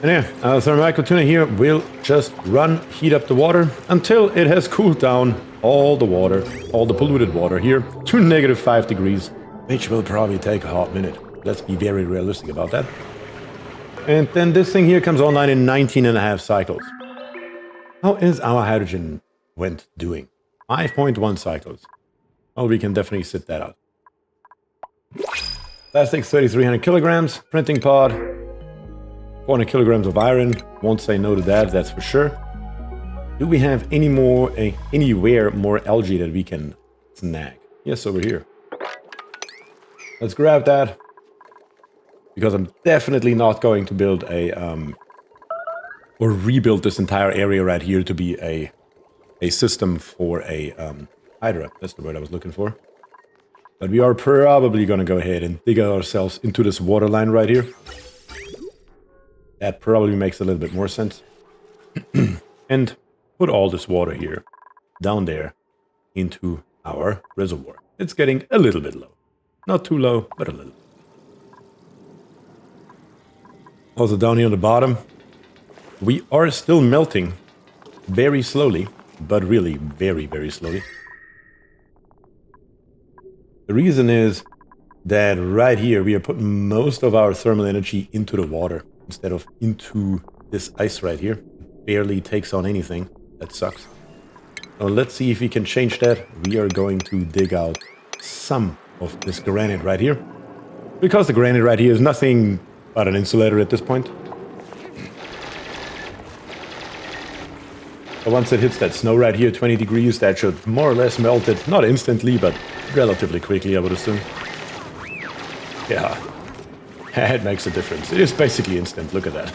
And yeah, thermal tuner here will just heat up the water until it has cooled down all the water, all the polluted water here to -5 degrees, which will probably take a hot minute. Let's be very realistic about that. And then this thing here comes online in 19.5 cycles. How is our hydrogen vent doing? 5.1 cycles. Well, we can definitely sit that out. Plastics, 3,300 kilograms. Printing pod, 400 kilograms of iron. Won't say no to that, that's for sure. Do we have anywhere more algae that we can snag? Yes, over here. Let's grab that. Because I'm definitely not going to build or rebuild this entire area right here to be a system for a hydra. That's the word I was looking for. But we are probably going to go ahead and dig ourselves into this water line right here. That probably makes a little bit more sense. And put all this water here, down there, into our reservoir. It's getting a little bit low. Not too low, but a little. Also down here on the bottom, we are still melting very slowly, but really very, very slowly. The reason is that right here we are putting most of our thermal energy into the water instead of into this ice right here. It barely takes on anything. That sucks. So let's see if we can change that. We are going to dig out some of this granite right here. Because the granite right here is nothing but an insulator at this point. But once it hits that snow right here, 20 degrees, that should more or less melt it. Not instantly, but relatively quickly, I would assume. Yeah, it makes a difference. It is basically instant, look at that.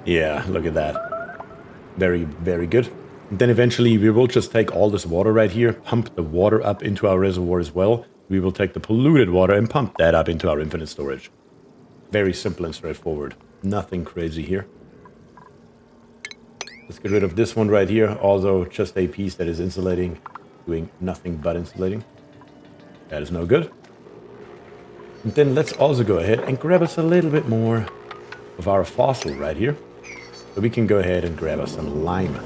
Yeah, look at that. Very, very good. And then eventually we will just take all this water right here, pump the water up into our reservoir as well. We will take the polluted water and pump that up into our infinite storage. Very simple and straightforward. Nothing crazy here. Let's get rid of this one right here. Also, just a piece that is insulating, doing nothing but insulating. That is no good. And then let's also go ahead and grab us a little bit more of our fossil right here. So we can go ahead and grab us some lime.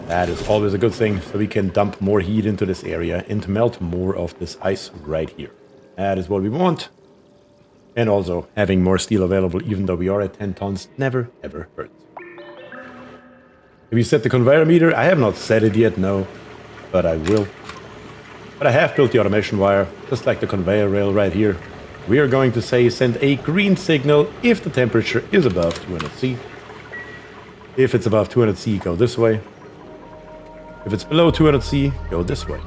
That is always a good thing, so we can dump more heat into this area and melt more of this ice right here. That is what we want. And also, having more steel available, even though we are at 10 tons, never ever hurts. Have you set the conveyor meter? I have not set it yet, no. But I will. But I have built the automation wire, just like the conveyor rail right here. We are going to say send a green signal if the temperature is above 200°C. If it's above 200°C, go this way. If it's below 200°C, go this way.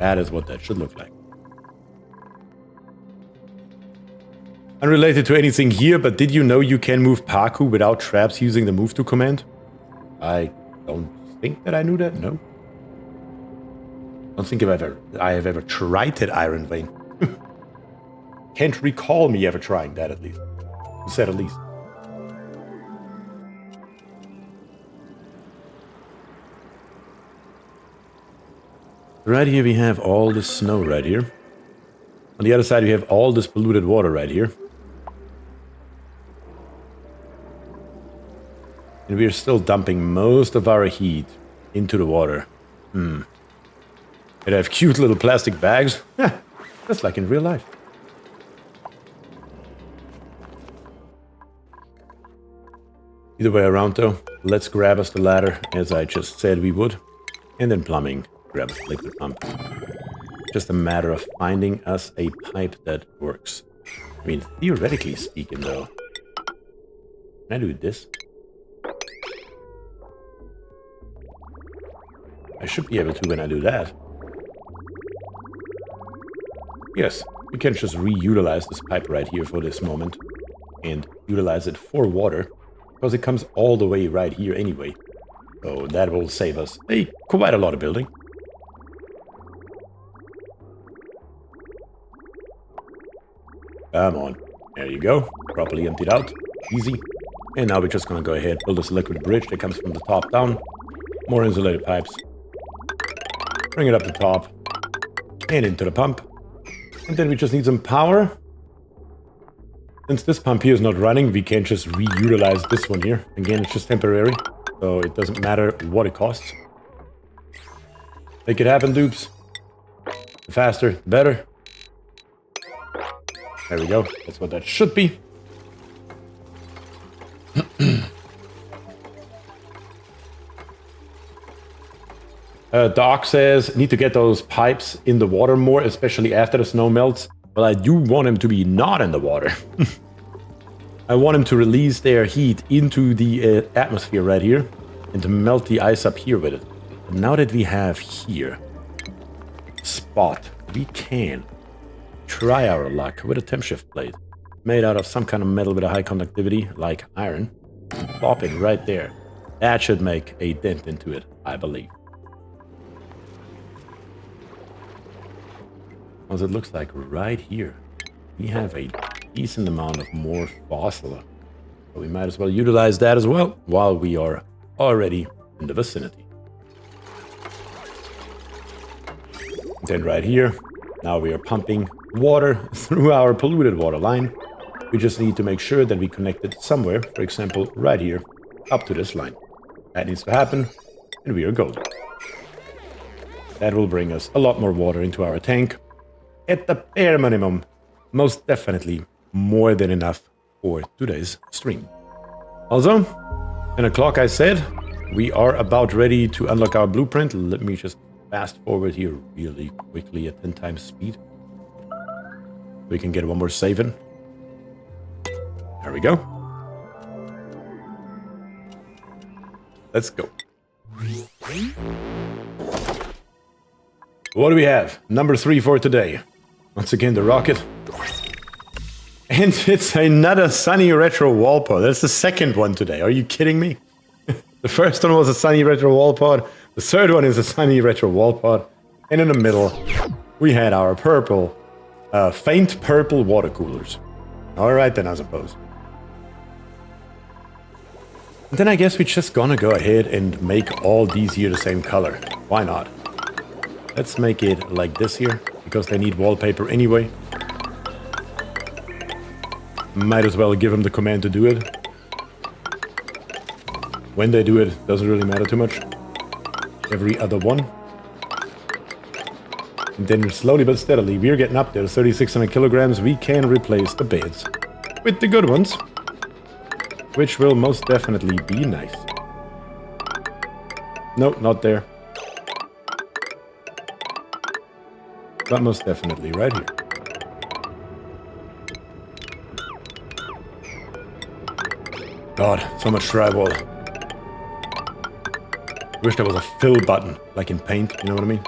That is what that should look like. Unrelated to anything here, but did you know you can move Paku without traps using the move to command? I don't think that I knew that, no. I don't think I have ever tried it, Iron Vein. Can't recall me ever trying that, at least. You said at least. Right here we have all this snow right here. On the other side we have all this polluted water right here. And we are still dumping most of our heat into the water. And I have cute little plastic bags. Just like in real life. Either way around though, let's grab us the ladder as I just said we would. And then plumbing grab a liquid pump. Just a matter of finding us a pipe that works. I mean, theoretically speaking, though. Can I do this? I should be able to when I do that. Yes, we can just reutilize this pipe right here for this moment. And utilize it for water. Because it comes all the way right here anyway. So that will save us quite a lot of building. Come on. There you go. Properly emptied out. Easy. And now we're just going to go ahead, build this liquid bridge that comes from the top down. More insulated pipes. Bring it up the top. And into the pump. And then we just need some power. Since this pump here is not running, we can't just reutilize this one here. Again, it's just temporary. So it doesn't matter what it costs. Make it happen, dupes. The faster, the better. There we go. That's what that should be. Doc says, need to get those pipes in the water more, especially after the snow melts. Well, I do want them to be not in the water. I want them to release their heat into the atmosphere right here and to melt the ice up here with it. But now that we have here a spot, we can try our luck with a temp shift plate made out of some kind of metal with a high conductivity like iron. Pop it right there. That should make a dent into it, I believe. As it looks like right here, we have a decent amount of more fossil. So we might as well utilize that as well while we are already in the vicinity. Then right here, now we are pumping water through our polluted water line. We just need to make sure that we connect it somewhere, for example, right here, up to this line. That needs to happen, and we are golden. That will bring us a lot more water into our tank. At the bare minimum, most definitely more than enough for today's stream. Also, 10 o'clock I said, we are about ready to unlock our blueprint. Let me just fast forward here really quickly at 10 times speed. We can get one more save in. There we go. Let's go. What do we have? Number 3 for today. Once again, the rocket. And it's another sunny retro wall pod. That's the second one today. Are you kidding me? The first one was a sunny retro wall pod. The third one is a sunny retro wall pod. And in the middle, we had our purple, faint purple water coolers. All right then, I suppose. And then I guess we're just gonna go ahead and make all these here the same color. Why not? Let's make it like this here, because they need wallpaper anyway. Might as well give them the command to do it. When they do it, doesn't really matter too much. Every other one. And then slowly but steadily, we're getting up there, 3,600 kilograms. We can replace the beds with the good ones, which will most definitely be nice. No, not there. But most definitely right here. God, so much drywall. Wish there was a fill button, like in Paint, you know what I mean?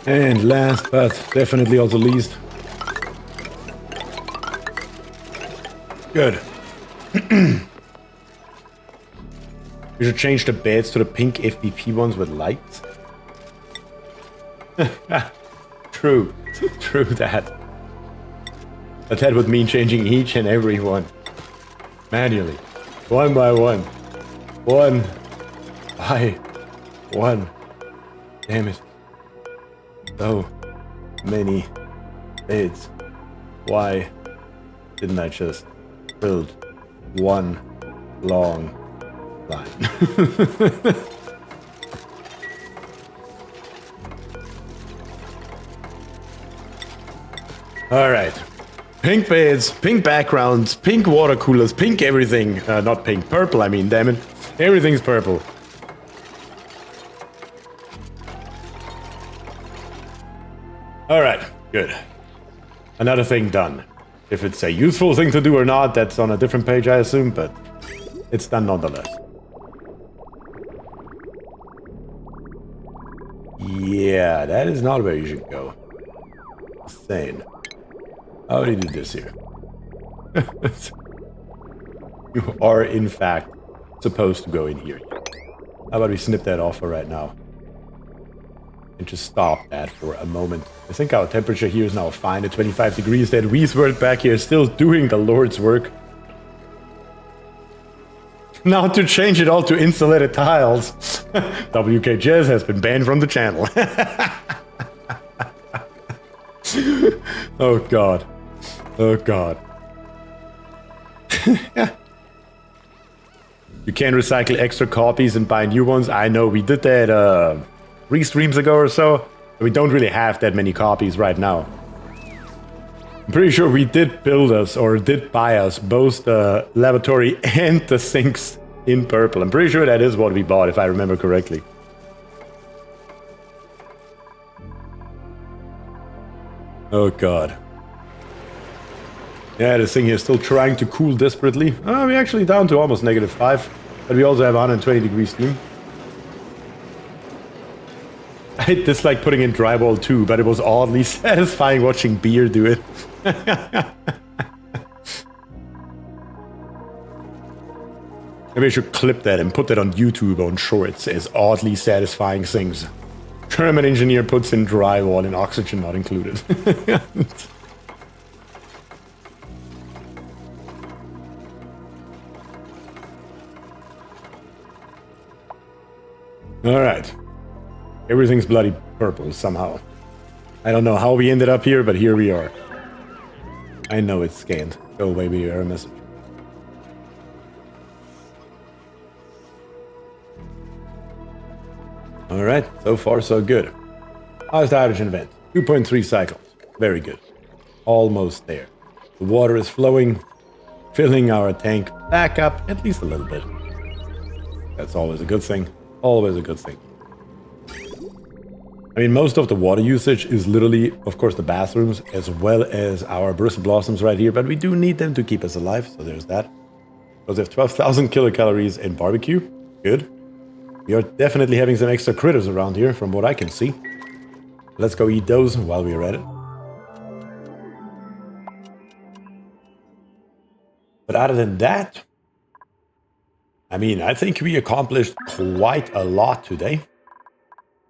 And last but definitely also least. Good. We should change the beds to the pink FBP ones with lights. True. True that. But that would mean changing each and every one. Manually. One by one. One by one. Damn it. So many beds. Why didn't I just build one long line? All right. Pink beds, pink backgrounds, pink water coolers, pink everything. Not pink, purple, I mean, damn it. Everything's purple. All right, good. Another thing done. If it's a useful thing to do or not, that's on a different page, I assume, but it's done nonetheless. Yeah, that is not where you should go. Insane. How do you do this here? You are, in fact, supposed to go in here. How about we snip that off for right now? And just stop that for a moment. I think our temperature here is now fine at 25 degrees. That Weesword back here is still doing the Lord's work. Now to change it all to insulated tiles. WK Jazz has been banned from the channel. Oh god. Oh god. You can recycle extra copies and buy new ones. I know we did that 3 streams ago or so. We don't really have that many copies right now. I'm pretty sure we did build us, or did buy us, both the lavatory and the sinks in purple. I'm pretty sure that is what we bought, if I remember correctly. Oh god. Yeah, this thing here is still trying to cool desperately. Oh, we're actually down to almost -5. But we also have 120 degrees steam. I dislike putting in drywall too, but it was oddly satisfying watching Beer do it. Maybe I should clip that and put that on YouTube on shorts as oddly satisfying things. German engineer puts in drywall and oxygen not included. Alright. Everything's bloody purple somehow. I don't know how we ended up here, but here we are. I know it's scanned. Go away with your error message. Alright, so far so good. How's the hydrogen vent? 2.3 cycles. Very good. Almost there. The water is flowing, filling our tank back up at least a little bit. That's always a good thing. Always a good thing. I mean, most of the water usage is literally, of course, the bathrooms, as well as our bristle blossoms right here, but we do need them to keep us alive, so there's that. Those have 12,000 kilocalories in barbecue. Good. We are definitely having some extra critters around here, from what I can see. Let's go eat those while we're at it. But other than that, I mean, I think we accomplished quite a lot today.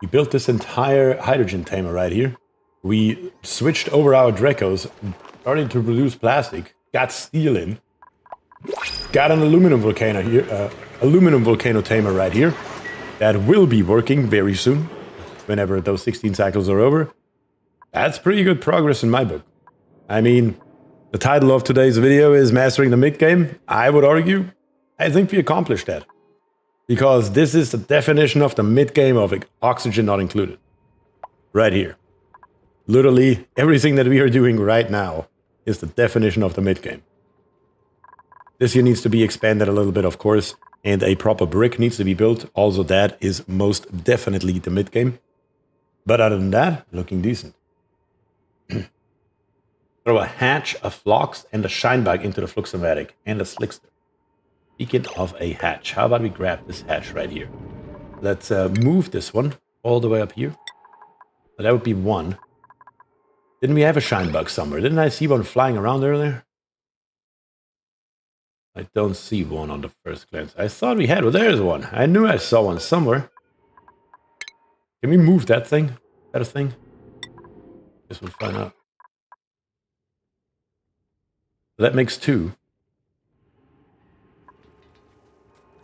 We built this entire hydrogen tamer right here. We switched over our Dracos, starting to produce plastic, got steel in, got an aluminum volcano here, aluminum volcano tamer right here. That will be working very soon, whenever those 16 cycles are over. That's pretty good progress in my book. I mean, the title of today's video is Mastering the Midgame. I would argue, I think we accomplished that. Because this is the definition of the mid-game of oxygen not included. Right here. Literally, everything that we are doing right now is the definition of the mid-game. This here needs to be expanded a little bit, of course, and a proper brick needs to be built. Also, that is most definitely the mid-game. But other than that, looking decent. Throw a hatch, a flux, and a shinebag into the fluxomatic, and a slickster. Speaking of a hatch, how about we grab this hatch right here? Let's move this one all the way up here. So that would be one. Didn't we have a shine bug somewhere? Didn't I see one flying around earlier? I don't see one on the first glance. I thought we had. Well, there's one. I knew I saw one somewhere. Can we move that thing? Is that a thing? Guess we'll find out. So that makes 2.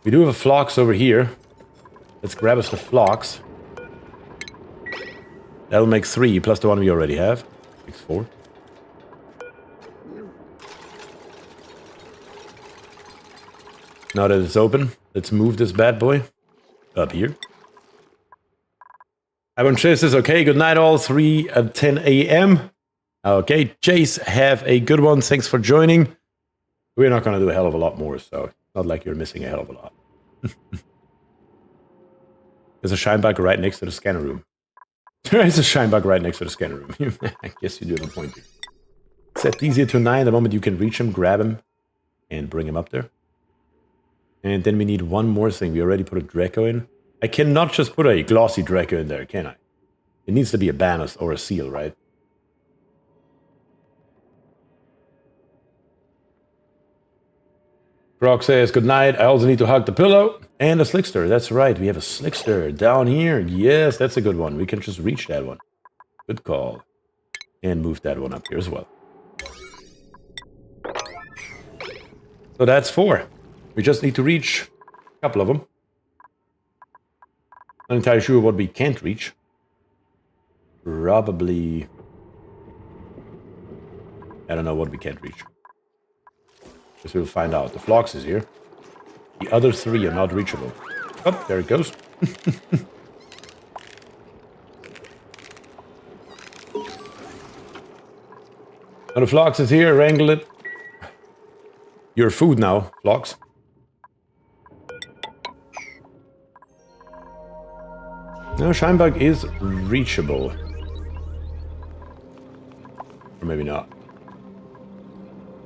We do have a flux over here. Let's grab us the flux. That'll make 3 plus the one we already have. Makes 4. Now that it's open, let's move this bad boy up here. Ivan Chase says, okay, good night all, 3 at 10 a.m. Okay, Jace, have a good one. Thanks for joining. We're not going to do a hell of a lot more, so not like you're missing a hell of a lot. There's a shine bug right next to the scanner room. There is a shine bug right next to the scanner room. I guess you do have a point here. Set easier to 9. The moment you can reach him, grab him, and bring him up there. And then we need one more thing. We already put a Draco in. I cannot just put a glossy Draco in there, can I? It needs to be a Banus or a Seal, right? Brock says, good night. I also need to hug the pillow. And a Slickster. That's right. We have a Slickster down here. Yes, that's a good one. We can just reach that one. Good call. And move that one up here as well. So that's 4. We just need to reach a couple of them. Not entirely sure what we can't reach. Probably... I don't know what we can't reach. Guess we'll find out. The Phlox is here. The other 3 are not reachable. Oh, there it goes. Now the Phlox is here. Wrangle it. Your food now, Phlox. No, Shinebug is reachable. Or maybe not.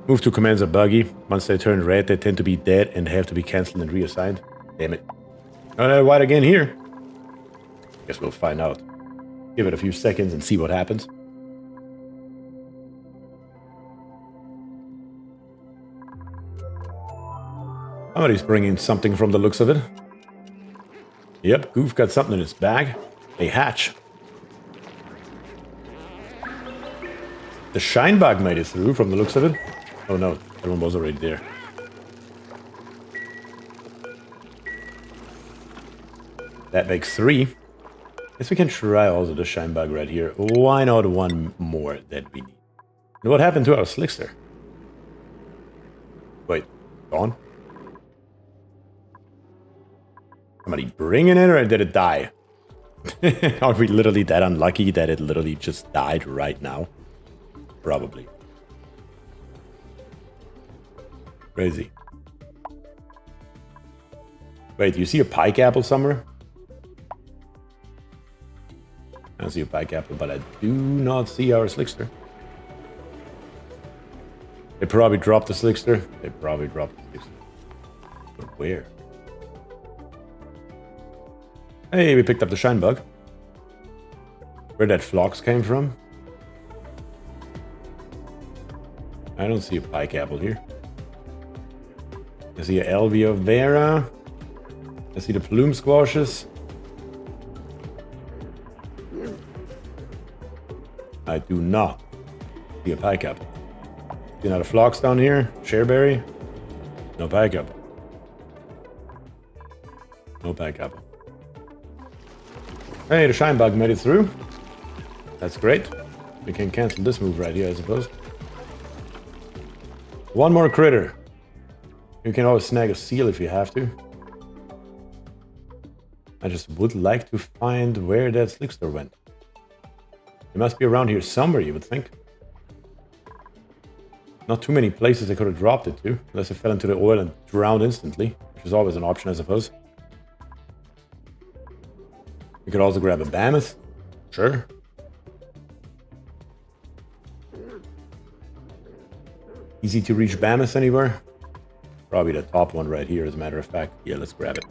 Move to commands are buggy. Once they turn red, they tend to be dead and have to be cancelled and reassigned. Damn it. Oh, they're white again here. Guess we'll find out. Give it a few seconds and see what happens. Somebody's bringing something from the looks of it. Yep, Goof got something in his bag. A hatch. The Shinebug made it through from the looks of it. Oh no, that one was already there. That makes 3. Guess we can try also the Shinebug right here. Why not one more that we need? And what happened to our Slickster? Wait, gone? Somebody bringing it, or did it die? Are we literally that unlucky that it literally just died right now? Probably. Crazy. Wait, do you see a pike apple somewhere? I don't see a pike apple, but I do not see our Slickster. They probably dropped the Slickster. They probably dropped the Slickster. But where? Hey, we picked up the Shinebug. Where that Phlox came from? I don't see a pike apple here. I see a Alveo Vera. I see the plume squashes. I do not see a pike apple. See another Phlox down here? Shareberry? No pike apple. No pike apple. Hey, the Shinebug made it through. That's great. We can cancel this move right here, I suppose. One more critter. You can always snag a seal if you have to. I just would like to find where that Slickster went. It must be around here somewhere, you would think. Not too many places they could have dropped it to, unless it fell into the oil and drowned instantly, which is always an option, I suppose. We could also grab a Mammoth. Sure. Easy to reach Mammoth anywhere? Probably the top one right here, as a matter of fact. Yeah, let's grab it.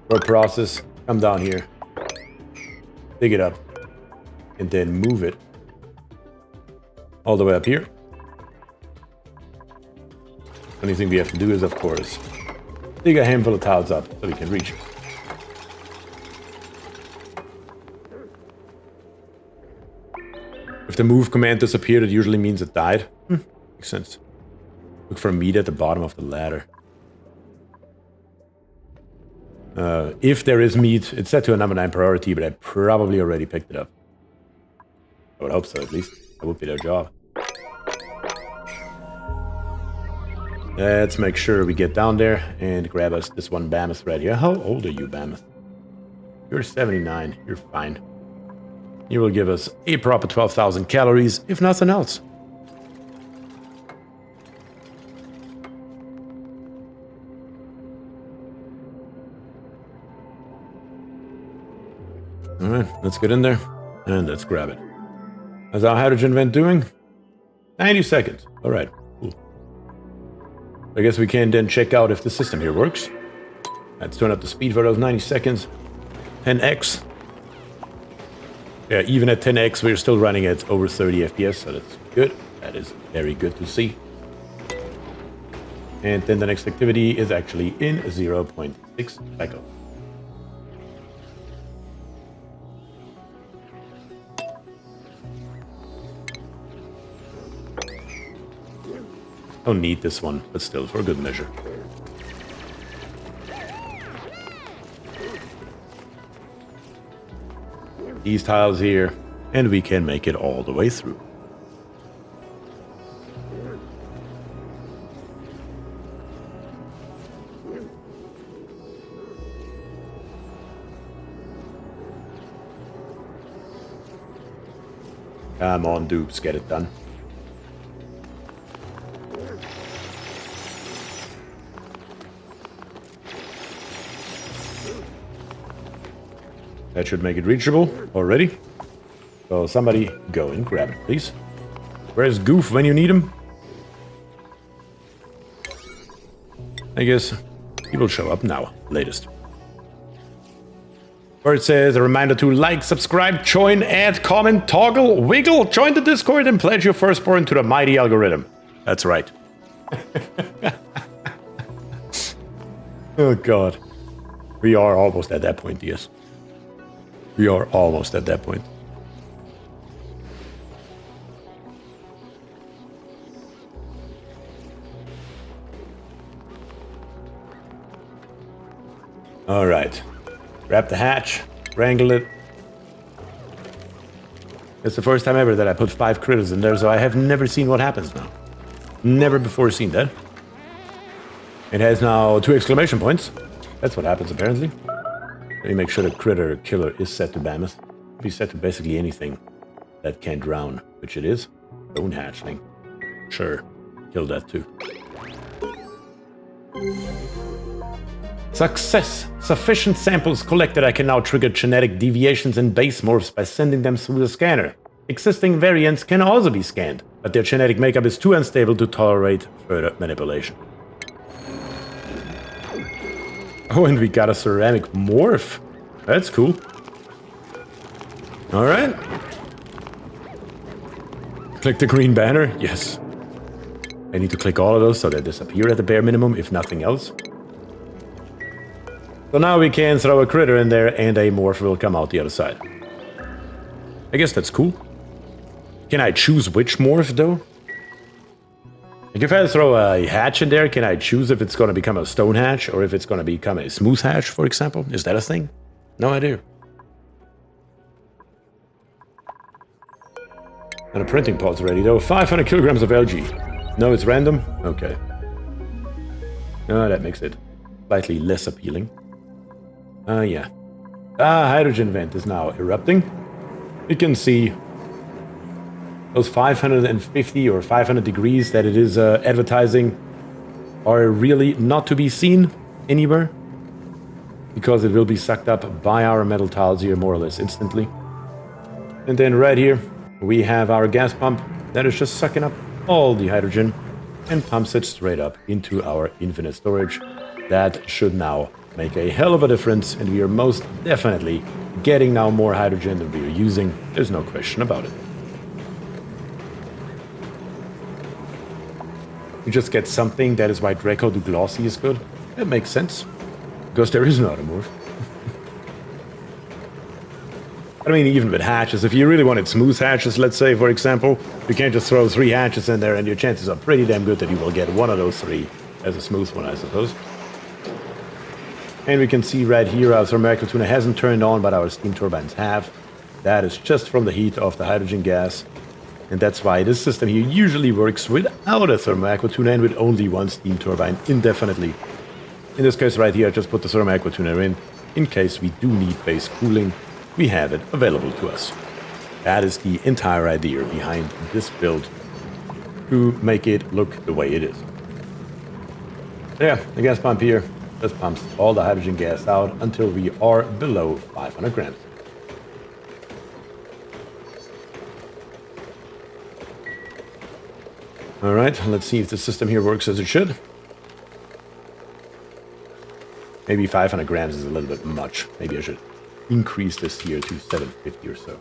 Word process. Come down here. Dig it up. And then move it all the way up here. Only thing we have to do is, of course, dig a handful of tiles up so we can reach it. If the move command disappeared, it usually means it died. Makes sense. Look for meat at the bottom of the ladder. If there is meat, it's set to a number 9 priority, but I probably already picked it up. I would hope so, at least. That would be their job. Let's make sure we get down there and grab us this one Mammoth right here. How old are you, Mammoth? You're 79. You're fine. You will give us a proper 12,000 calories, if nothing else. Alright, let's get in there and let's grab it. How's our hydrogen vent doing? 90 seconds. Alright, cool. I guess we can then check out if the system here works. Let's turn up the speed for those 90 seconds. 10x. Yeah, even at 10x, we're still running at over 30 FPS, so that's good. That is very good to see. And then the next activity is actually in 0.6 cycle. Don't need this one, but still for good measure. These tiles here, and we can make it all the way through. Come on, dupes, get it done. That should make it reachable already. So somebody go and grab it, please. Where's Goof when you need him? I guess he will show up now, latest. Where it says a reminder to like, subscribe, join, add, comment, toggle, wiggle, join the Discord, and pledge your firstborn to the mighty algorithm. That's right. Oh god. We are almost at that point, yes. We are almost at that point. All right. Grab the hatch, wrangle it. It's the first time ever that I put 5 critters in there, so I have never seen what happens now. Never before seen that. It has now 2 exclamation points. That's what happens, apparently. Let me make sure the critter killer is set to Mammoth. Be set to basically anything that can drown, which it is. Stone hatchling. Sure. Kill that too. Success! Sufficient samples collected. I can now trigger genetic deviations in base morphs by sending them through the scanner. Existing variants can also be scanned, but their genetic makeup is too unstable to tolerate further manipulation. Oh, and we got a ceramic morph. That's cool. All right. Click the green banner. Yes. I need to click all of those so they disappear at the bare minimum, if nothing else. So now we can throw a critter in there and a morph will come out the other side. I guess that's cool. Can I choose which morph though? Like if I throw a hatch in there, can I choose if it's going to become a stone hatch or if it's going to become a smooth hatch, for example? Is that a thing? No idea. And a printing pod's ready though. 500 kilograms of algae. No, it's random? Okay. No, that makes it slightly less appealing. Yeah. Hydrogen vent is now erupting. You can see those 550 or 500 degrees that it is advertising are really not to be seen anywhere because it will be sucked up by our metal tiles here more or less instantly. And then right here we have our gas pump that is just sucking up all the hydrogen and pumps it straight up into our infinite storage. That should now make a hell of a difference, and we are most definitely getting now more hydrogen than we are using. There's no question about it. We just get something, that is why Draco do glossy is good. That makes sense, because there is no other move. I mean, even with hatches, if you really wanted smooth hatches, let's say, for example, you can't just throw 3 hatches in there and your chances are pretty damn good that you will get one of those 3 as a smooth one, I suppose. And we can see right here our thermal tuner hasn't turned on, but our steam turbines have. That is just from the heat of the hydrogen gas. And that's why this system here usually works without a thermal tuner and with only 1 steam turbine indefinitely. In this case right here, I just put the thermal tuner in case we do need base cooling. We have it available to us. That is the entire idea behind this build, to make it look the way it is. Yeah, the gas pump here just pumps all the hydrogen gas out until we are below 500 grams. All right, let's see if the system here works as it should. Maybe 500 grams is a little bit much. Maybe I should increase this here to 750 or so.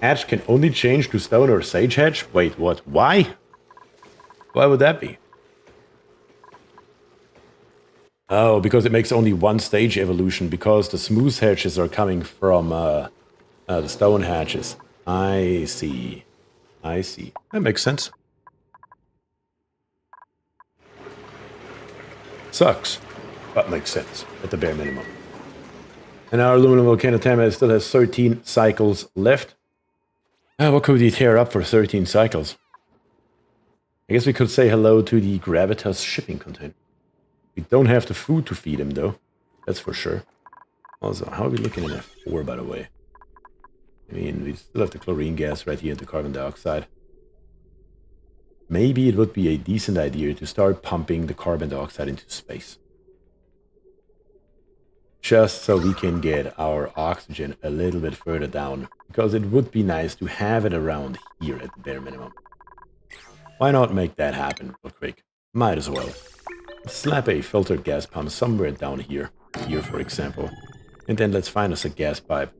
Hatch can only change to stone or sage hatch? Wait, what? Why? Why would that be? Oh, because it makes only one stage evolution, because the smooth hatches are coming from the stone hatches. I see. I see. That makes sense. Sucks, but makes sense at the bare minimum. And our aluminum volcano tamer still has 13 cycles left. What could we tear up for 13 cycles? I guess we could say hello to the Gravitas shipping container. We don't have the food to feed him, though. That's for sure. Also, how are we looking in F4, by the way? I mean, we still have the chlorine gas right here and the carbon dioxide. Maybe it would be a decent idea to start pumping the carbon dioxide into space. Just so we can get our oxygen a little bit further down. Because it would be nice to have it around here at the bare minimum. Why not make that happen real quick? Might as well. Slap a filtered gas pump somewhere down here. Here, for example. And then let's find us a gas pipe.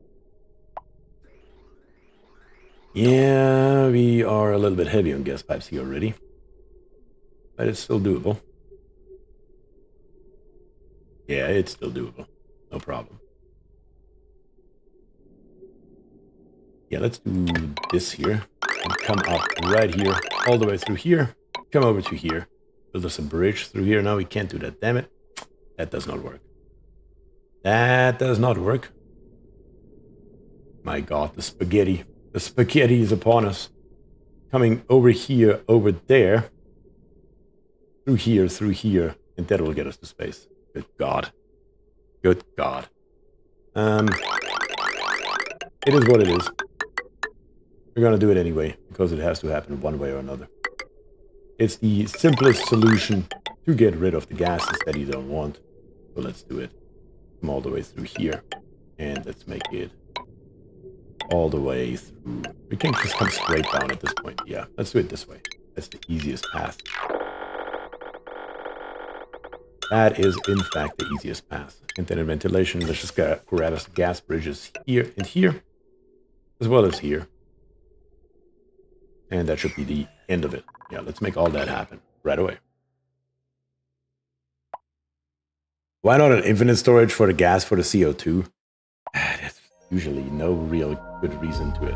Yeah, we are a little bit heavy on gas pipes here already. But it's still doable. Yeah, it's still doable. No problem. Yeah, let's do this here. And come up right here, all the way through here. Come over to here. Build us a bridge through here. No, we can't do that. Damn it. That does not work. That does not work. My God, the spaghetti. The spaghetti is upon us. Coming over here, over there. Through here. And that will get us to space. Good God. Good God. It is what it is. We're gonna do it anyway, because it has to happen one way or another. It's the simplest solution to get rid of the gases that you don't want. So let's do it. Come all the way through here. And let's make it all the way through. We can just come straight down at this point. Yeah, let's do it this way. That's the easiest path. That is, in fact, the easiest path. And then in ventilation, let's just grab us gas bridges here and here, as well as here. And that should be the end of it. Yeah, let's make all that happen right away. Why not an infinite storage for the gas for the CO2? There's usually no real good reason to it.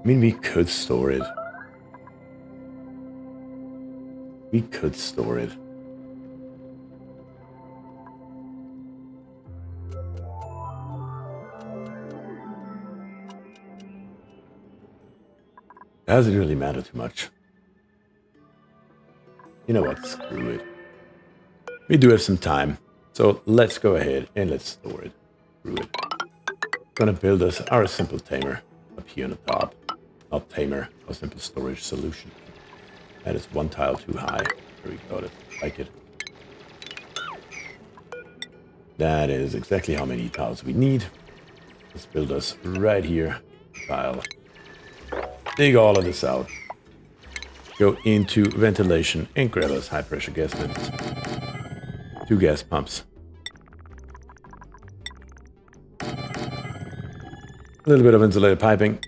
I mean, we could store it. We could store it. Doesn't really matter too much. You know what? Screw it. We do have some time. So let's go ahead and let's store it. Screw it. Gonna build us our simple tamer up here on the top. Not tamer, a simple storage solution. That is one tile too high. There we got it. Like it. That is exactly how many tiles we need. Let's build us right here. Tile. Dig all of this out. Go into ventilation and grab us high pressure gas vents. 2 gas pumps. A little bit of insulated piping.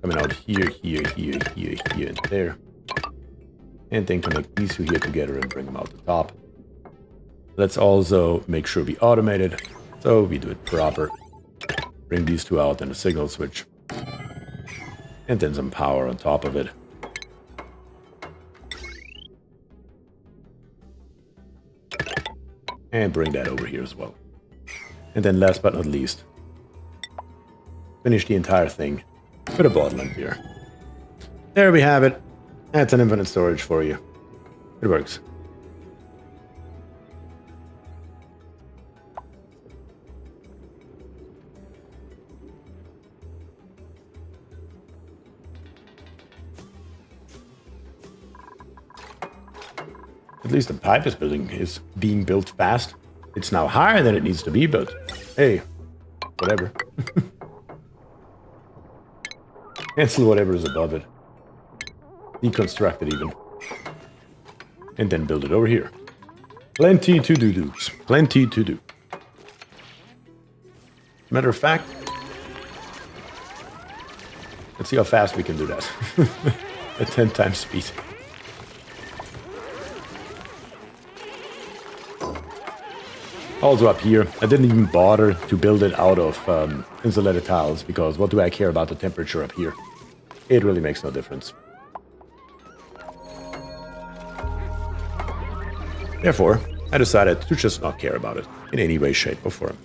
Coming out here, here, here, here, here, and there. And then connect these two here together and bring them out the top. Let's also make sure we automate it. So we do it proper. Bring these two out and a signal switch. And then some power on top of it. And bring that over here as well. And then last but not least, finish the entire thing with a bottleneck here. there we have it. That's an infinite storage for you. It works. At least the pipe is being built fast. It's now higher than it needs to be, but hey, whatever. Cancel whatever is above it. Deconstruct it even. And then build it over here. Plenty to do, dudes. Plenty to do. Matter of fact, let's see how fast we can do that. At 10 times speed. Also up here, I didn't even bother to build it out of insulated tiles, because what do I care about the temperature up here? It really makes no difference. Therefore, I decided to just not care about it in any way, shape, or form.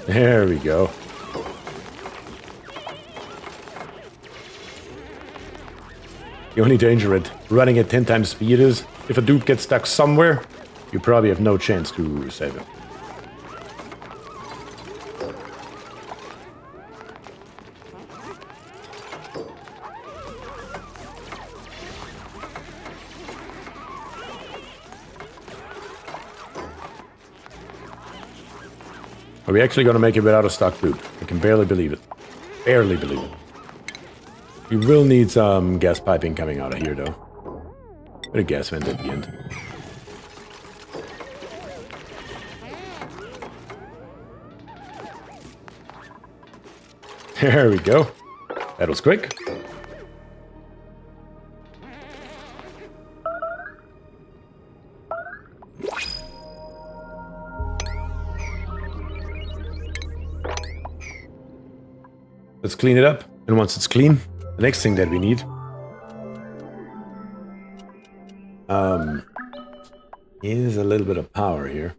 There we go. The only danger at running at 10 times speed is, if a dupe gets stuck somewhere, you probably have no chance to save him. Are we actually going to make it without a stock dupe? I can barely believe it. Barely believe it. We will need some gas piping coming out of here, though. But a gas vent at the end. There we go. That was quick. Let's clean it up. And once it's clean, the next thing that we need is a little bit of power here.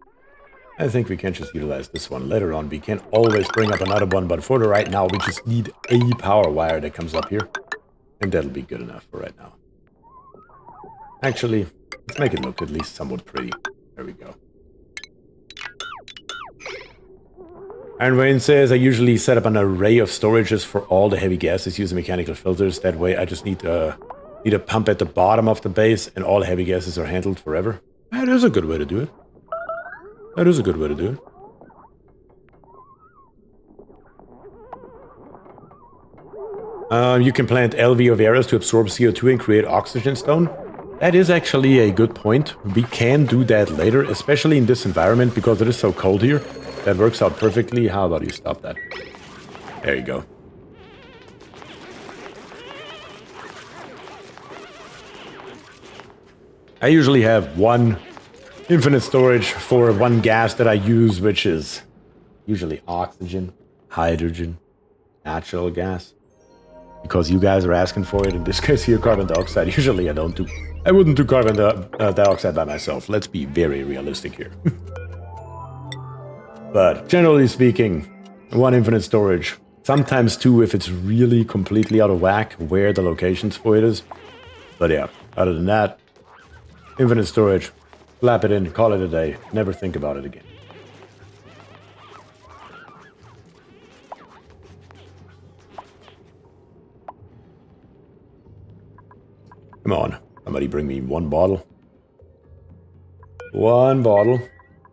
I think we can just utilize this one. Later on, we can always bring up another one, but for the right now, we just need a power wire that comes up here. And that'll be good enough for right now. Actually, let's make it look at least somewhat pretty. There we go. Iron Wayne says, I usually set up an array of storages for all the heavy gases using mechanical filters. That way I just need a pump at the bottom of the base and all heavy gases are handled forever. That is a good way to do it. That is a good way to do it. You can plant alveolaris to absorb CO2 and create oxygen stone. That is actually a good point. We can do that later, especially in this environment because it is so cold here. That works out perfectly. How about you stop that? There you go. I usually have one infinite storage for one gas that I use, which is usually oxygen, hydrogen, natural gas. Because you guys are asking for it, in this case here, carbon dioxide. Usually I wouldn't do carbon dioxide by myself. Let's be very realistic here. But generally speaking, one infinite storage. Sometimes two if it's really completely out of whack where the locations for it is. But yeah, other than that, infinite storage, slap it in, call it a day, never think about it again. Come on, somebody bring me one bottle. One bottle.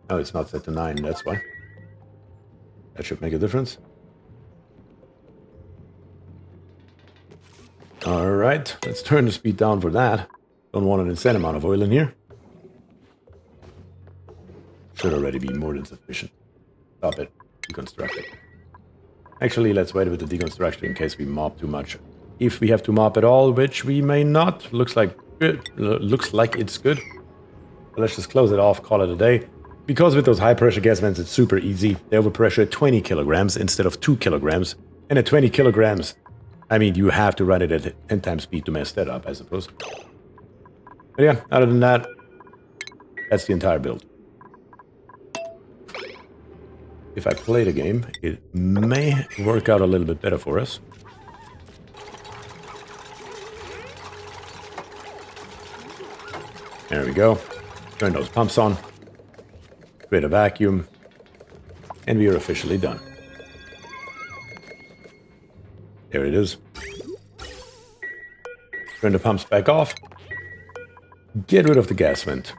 Oh, it's not set to 9, that's why. That should make a difference. Alright, let's turn the speed down for that. Don't want an insane amount of oil in here. Should already be more than sufficient. Stop it. Deconstruct it. Actually, let's wait with the deconstruction in case we mop too much. If we have to mop at all, which we may not. Looks like it's good. But let's just close it off, call it a day. Because with those high pressure gas vents, it's super easy. They overpressure at 20 kilograms instead of 2 kilograms. And at 20 kilograms, I mean, you have to run it at 10 times speed to mess that up, I suppose. But yeah, other than that, that's the entire build. if I play the game, it may work out a little bit better for us. There we go. Turn those pumps on. Create a vacuum. And we are officially done. There it is. Turn the pumps back off. Get rid of the gas vent.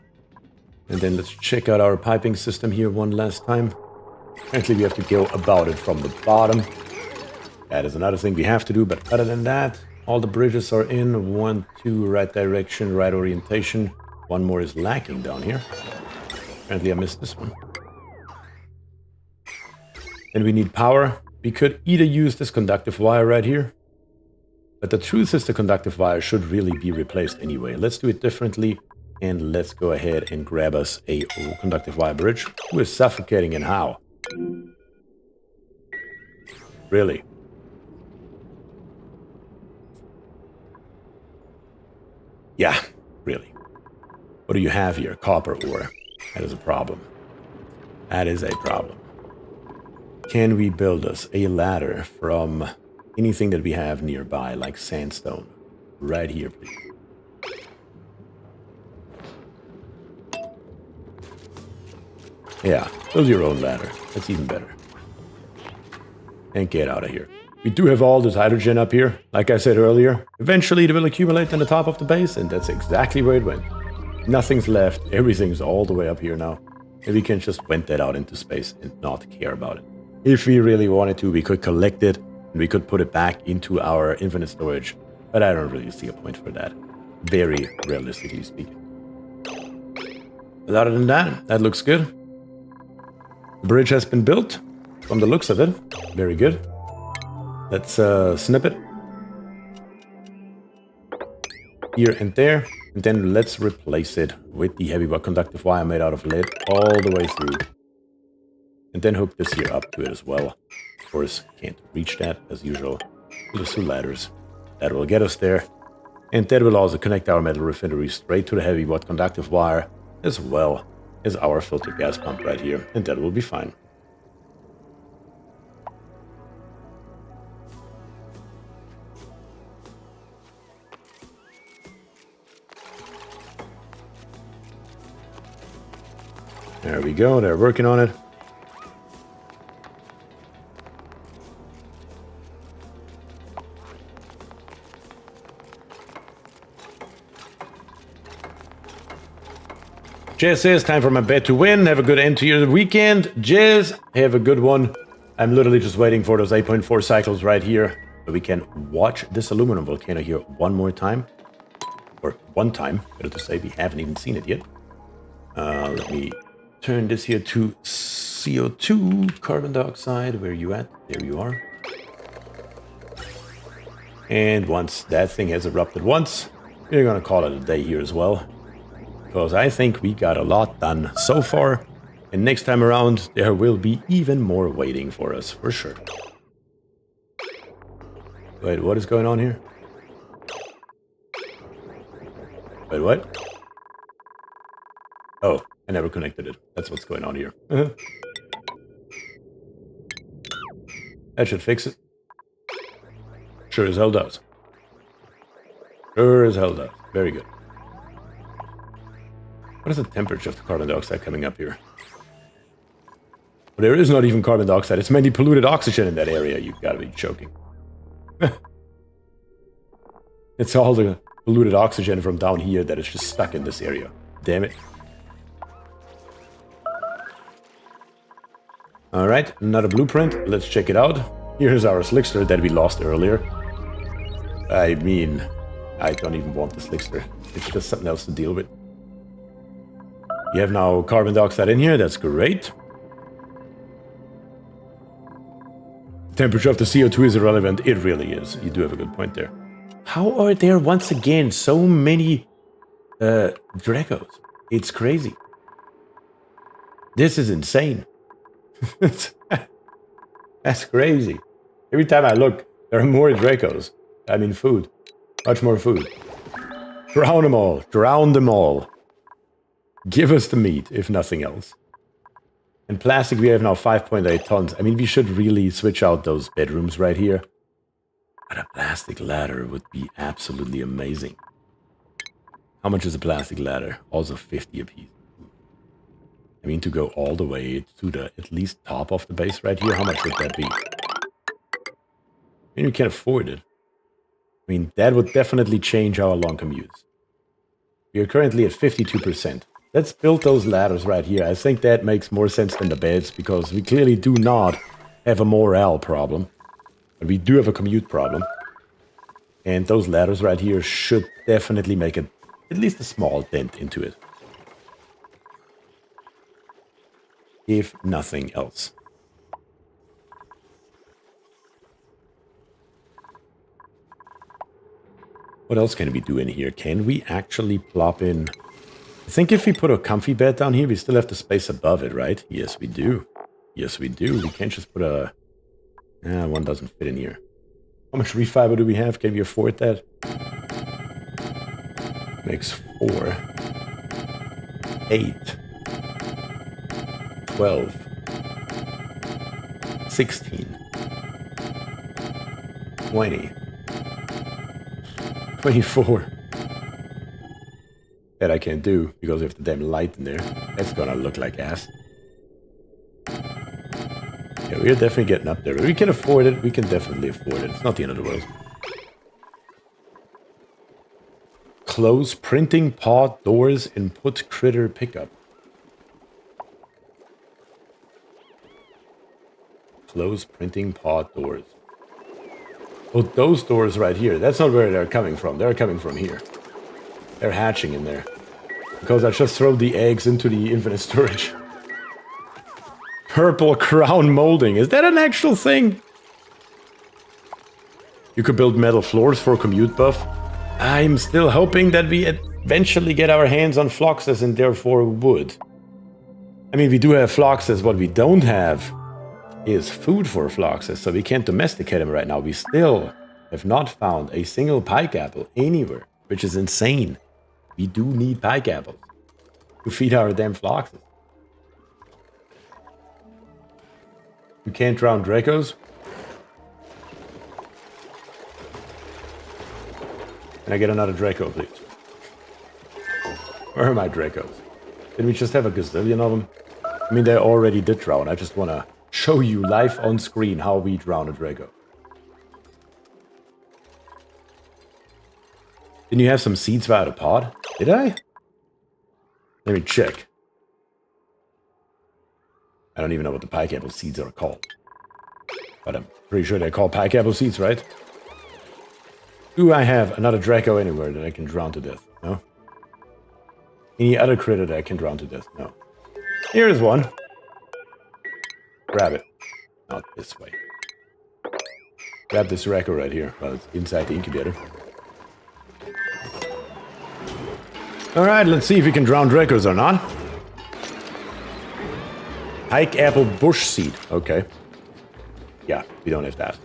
And then let's check out our piping system here one last time. Apparently we have to go about it from the bottom. That is another thing we have to do, but other than that, all the bridges are in. 1, 2, right direction, right orientation. One more is lacking down here. Apparently I missed this one. And we need power. We could either use this conductive wire right here, but the truth is the conductive wire should really be replaced anyway. Let's do it differently, and let's go ahead and grab us a conductive wire bridge. We're suffocating, and how? Really? Yeah, really. What do you have here? Copper ore. That is a problem. That is a problem. Can we build us a ladder from anything that we have nearby, like sandstone? Right here, please. Yeah, build your own ladder. That's even better. And get out of here. We do have all this hydrogen up here. Like I said earlier, eventually it will accumulate on the top of the base, and that's exactly where it went. Nothing's left. Everything's all the way up here now. And we can just vent that out into space and not care about it. If we really wanted to, we could collect it and we could put it back into our infinite storage. But I don't really see a point for that. Very realistically speaking. But other than that, that looks good. The bridge has been built from the looks of it. Very good. Let's snip it. Here and there. And then let's replace it with the heavy but conductive wire made out of lead all the way through. And then hook this here up to it as well. Of course, can't reach that as usual. Just 2 ladders. That will get us there. And that will also connect our metal refinery straight to the heavy but conductive wire, as well as our filter gas pump right here. And that will be fine. There we go, they're working on it. Jez says, time for my bet to win. Have a good end to your weekend. Jez, have a good one. I'm literally just waiting for those 8.4 cycles right here, so we can watch this aluminum volcano here one more time. Or one time, better to say, we haven't even seen it yet. Let me turn this here to CO2, carbon dioxide. Where are you at? There you are. And once that thing has erupted once, we're gonna call it a day here as well. Because I think we got a lot done so far. And next time around, there will be even more waiting for us, for sure. Wait, what is going on here? Wait, what? Oh, I never connected it. That's what's going on here. That should fix it. Sure as hell does. Sure as hell does. Very good. What is the temperature of the carbon dioxide coming up here? Well, there is not even carbon dioxide. It's mainly polluted oxygen in that area. You've got to be joking. It's all the polluted oxygen from down here that is just stuck in this area. Damn it. Alright, another blueprint. Let's check it out. Here's our slickster that we lost earlier. I mean, I don't even want the slickster. It's just something else to deal with. You have now carbon dioxide in here. That's great. Temperature of the CO2 is irrelevant. It really is. You do have a good point there. How are there once again so many Dracos? It's crazy. This is insane. That's crazy. Every time I look, there are more Dracos. I mean food. Much more food. Drown them all. Drown them all. Give us the meat, if nothing else. And plastic, we have now 5.8 tons. I mean, we should really switch out those bedrooms right here. But a plastic ladder would be absolutely amazing. How much is a plastic ladder? Also 50 apiece. I mean, to go all the way to the at least top of the base right here, how much would that be? I mean, we can't afford it. I mean, that would definitely change our long commutes. We are currently at 52%. Let's build those ladders right here. I think that makes more sense than the beds, because we clearly do not have a morale problem. But we do have a commute problem. And those ladders right here should definitely make at least a small dent into it. If nothing else. What else can we do in here? Can we actually plop in... I think if we put a comfy bed down here, we still have the space above it, right? Yes, we do. Yes, we do. We can't just put a... one doesn't fit in here. How much refiber do we have? Can we afford that? Makes 4. 8. 12. 16. 20. 24. That I can't do because we have the damn light in there. That's gonna look like ass. Yeah, we're definitely getting up there. We can afford it. We can definitely afford it. It's not the end of the world. Close printing pod doors and put critter pickup. Close printing pod doors. Oh, those doors right here. That's not where they're coming from. They're coming from here. They're hatching in there. Because I just throw the eggs into the infinite storage. Purple crown molding. Is that an actual thing? You could build metal floors for commute buff. I'm still hoping that we eventually get our hands on floxes and therefore wood. I mean, we do have floxes. What we don't have is food for floxes, so we can't domesticate them right now. We still have not found a single pike apple anywhere, which is insane. We do need pike apples to feed our damn floxes. You can't drown Dracos? Can I get another Draco, please? Where are my Dracos? Did we just have a gazillion of them? I mean, they already did drown. I just want to show you live on screen how we drown a Draco. Didn't you have some seeds via the pod? Did I? Let me check. I don't even know what the pike apple seeds are called. But I'm pretty sure they're called pike apple seeds, right? Do I have another Draco anywhere that I can drown to death? No? Any other critter that I can drown to death? No. Here's one. Grab it. Not this way. Grab this Draco right here. Well, it's inside the incubator. Alright, let's see if we can drown Dracos or not. Pike apple bush seed. Okay. Yeah, we don't have that.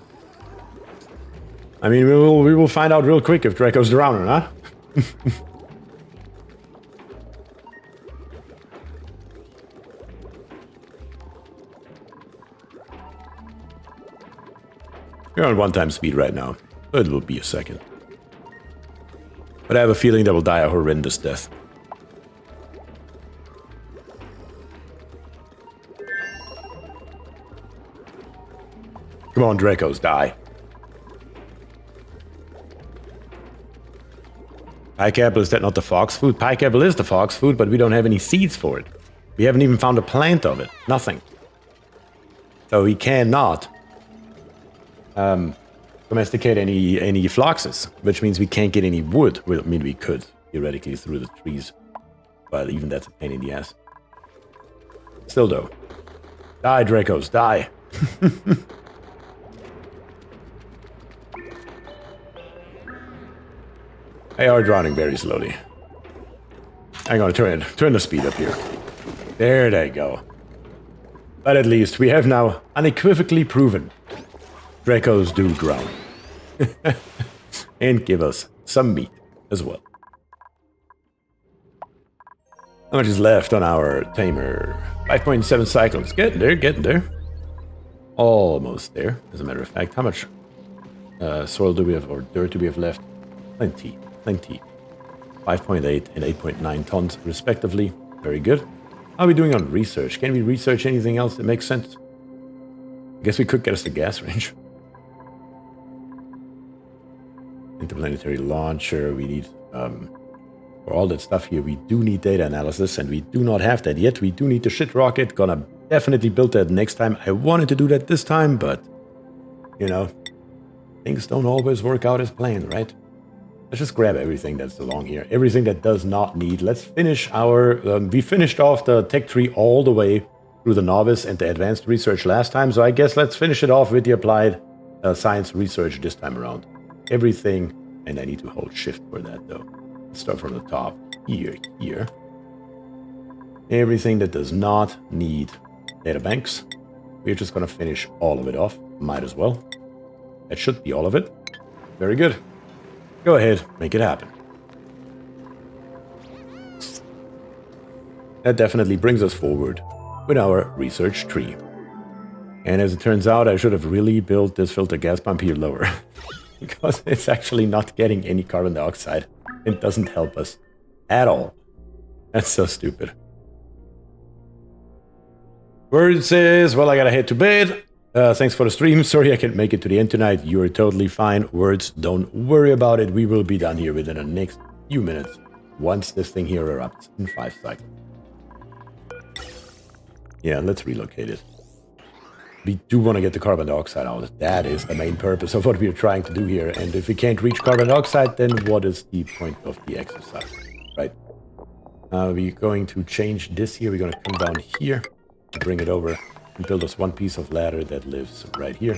I mean, we will find out real quick if Dracos drown or not. We're on 1 times speed right now. It will be a second. But I have a feeling they will die a horrendous death. Come on, Dracos, die. Pike apple, is that not the fox food? Pike apple is the fox food, but we don't have any seeds for it. We haven't even found a plant of it. Nothing. So we cannot domesticate any floxes, which means we can't get any wood. Well, I mean, we could, theoretically, through the trees. But even that's a pain in the ass. Still, though. Die, Dracos, die. They are drowning very slowly. I'm gonna turn the speed up here. There they go. But at least we have now unequivocally proven Dracos do drown. And give us some meat as well. How much is left on our tamer? 5.7 cycles. Getting there, getting there. Almost there, as a matter of fact. How much soil do we have, or dirt do we have left? Plenty, plenty. 5.8 and 8.9 tons, respectively. Very good. How are we doing on research? Can we research anything else that makes sense? I guess we could get us the gas range. Interplanetary launcher. We need, for all that stuff here, we do need data analysis, and we do not have that yet. We do need the shit rocket. Gonna definitely build that next time. I wanted to do that this time, but, you know, things don't always work out as planned, right? Let's just grab everything that's along here. Everything that does not need. Let's finish our... we finished off the tech tree all the way through the novice and the advanced research last time. So I guess let's finish it off with the applied science research this time around. Everything. And I need to hold shift for that, though. Let's start from the top. Here. Everything that does not need data banks. We're just going to finish all of it off. Might as well. That should be all of it. Very good. Go ahead, make it happen. That definitely brings us forward with our research tree. And as it turns out, I should have really built this filter gas pump here lower. Because it's actually not getting any carbon dioxide. It doesn't help us at all. That's so stupid. Word says, well, I gotta head to bed. Thanks for the stream. Sorry I can't make it to the end tonight. You're totally fine. Words, don't worry about it. We will be done here within the next few minutes. Once this thing here erupts in 5 cycles. Yeah, let's relocate it. We do want to get the carbon dioxide out. That is the main purpose of what we're trying to do here. And if we can't reach carbon dioxide, then what is the point of the exercise, right? We're going to change this here. We're going to come down here, bring it over, and build us one piece of ladder that lives right here.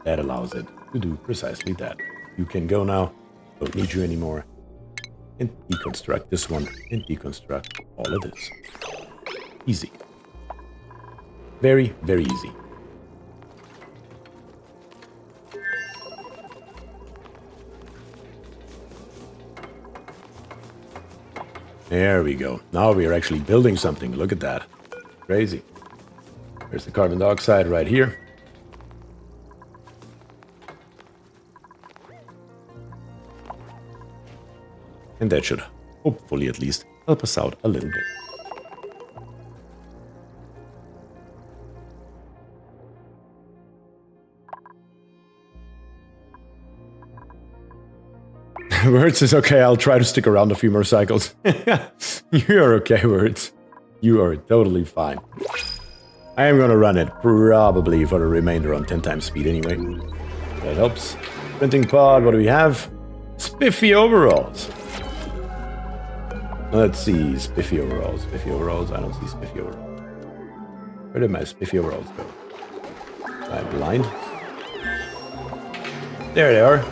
That allows it to do precisely that. You can go now. Don't need you anymore. And deconstruct this one and deconstruct all of this. Easy. Very, very easy. There we go. Now we are actually building something. Look at that. Crazy. There's the carbon dioxide right here. And that should hopefully at least help us out a little bit. Words is okay. I'll try to stick around a few more cycles. You're okay, Words. You are totally fine. I am going to run it probably for the remainder on 10 times speed anyway. That helps. Printing pod, what do we have? Spiffy overalls. Let's see, spiffy overalls. Spiffy overalls, I don't see spiffy overalls. Where did my spiffy overalls go? Am I blind? There they are.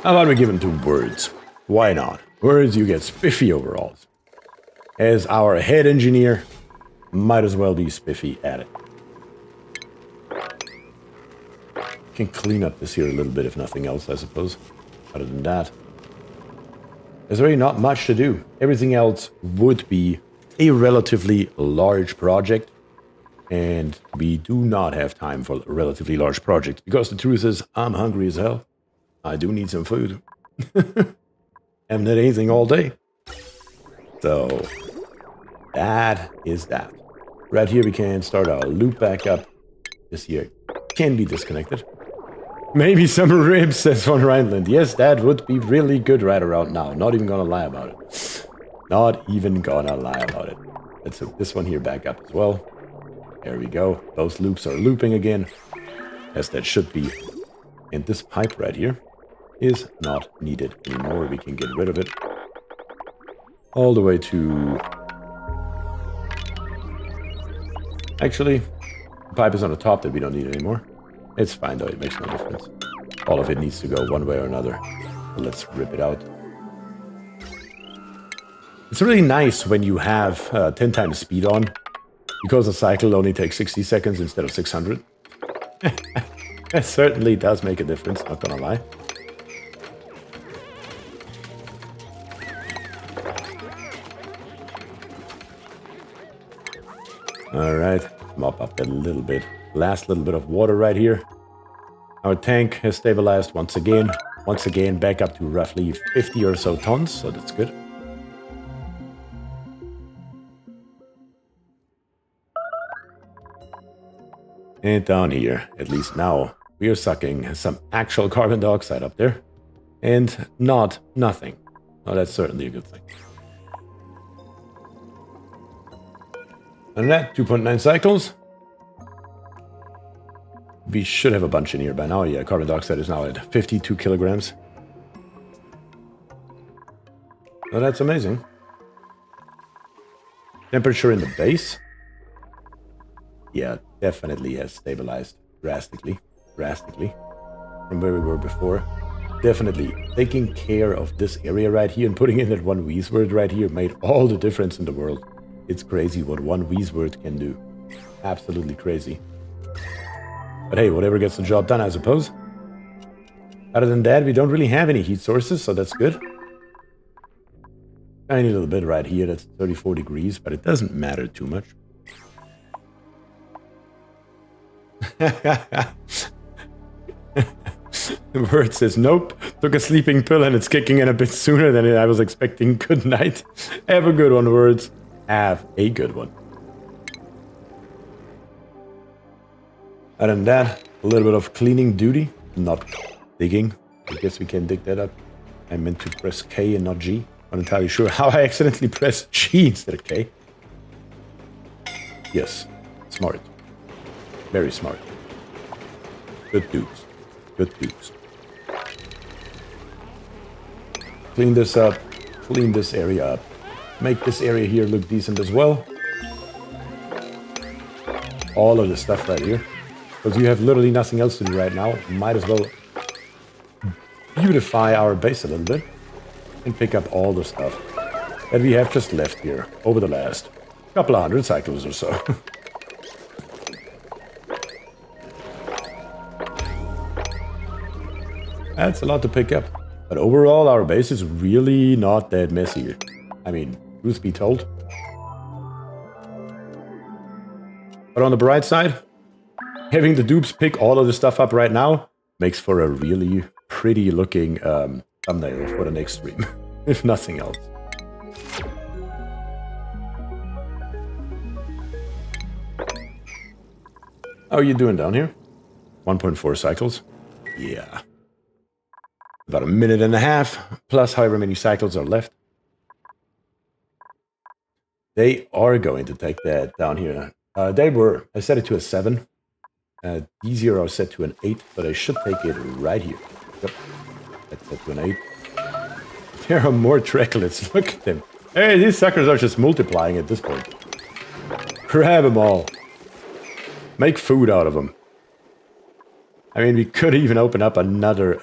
How about we give them to Words? Why not? Words, you get spiffy overalls. As our head engineer, might as well be spiffy at it. Can clean up this here a little bit, if nothing else, I suppose. Other than that, there's really not much to do. Everything else would be a relatively large project. And we do not have time for relatively large projects. Because the truth is, I'm hungry as hell. I do need some food. Haven't had anything all day. So, that is that. Right here we can start our loop back up. This here can be disconnected. Maybe some ribs, says Von Reinland. Yes, that would be really good right around now. Not even gonna lie about it. Not even gonna lie about it. Let's hook this one here back up as well. There we go. Those loops are looping again. As that should be. And this pipe right here is not needed anymore. We can get rid of it. All the way to... Actually, the pipe is on the top that we don't need anymore. It's fine though, it makes no difference. All of it needs to go one way or another. So let's rip it out. It's really nice when you have 10 times speed on, because a cycle only takes 60 seconds instead of 600. It certainly does make a difference, not gonna lie. Alright, mop up that little bit. Last little bit of water right here. Our tank has stabilized once again. Once again, back up to roughly 50 or so tons, so that's good. And down here, at least now, we are sucking some actual carbon dioxide up there. And not nothing. Oh, that's certainly a good thing. And that, 2.9 cycles. We should have a bunch in here by now. Yeah, carbon dioxide is now at 52 kilograms. Oh, that's amazing. Temperature in the base. Yeah, definitely has stabilized drastically from where we were before. Definitely taking care of this area right here and putting in that one wheeze word right here made all the difference in the world. It's crazy what one wheeze word can do. Absolutely crazy. But hey, whatever gets the job done, I suppose. Other than that, we don't really have any heat sources, so that's good. Tiny little bit right here, that's 34 degrees, but it doesn't matter too much. The word says nope. Took a sleeping pill and it's kicking in a bit sooner than I was expecting. Good night. Have a good one, words. Have a good one. Other than that, a little bit of cleaning duty. Not digging. I guess we can dig that up. I meant to press K and not G. Not entirely sure how I accidentally pressed G instead of K. Yes. Smart. Very smart. Good dudes. Good dudes. Clean this up. Clean this area up. Make this area here look decent as well. All of this stuff right here. Because you have literally nothing else to do right now. Might as well beautify our base a little bit. And pick up all the stuff that we have just left here over the last couple of hundred cycles or so. That's a lot to pick up. But overall, our base is really not that messy. I mean, truth be told. But on the bright side, having the dupes pick all of the stuff up right now makes for a really pretty looking thumbnail for the next stream, if nothing else. How are you doing down here? 1.4 cycles? Yeah. About a minute and a half, plus however many cycles are left. They are going to take that down here. I set it to a 7. D0 set to an 8, but I should take it right here. Yep. That's set to an 8. There are more tracklets. Look at them. Hey, these suckers are just multiplying at this point. Grab them all. Make food out of them. I mean, we could even open up another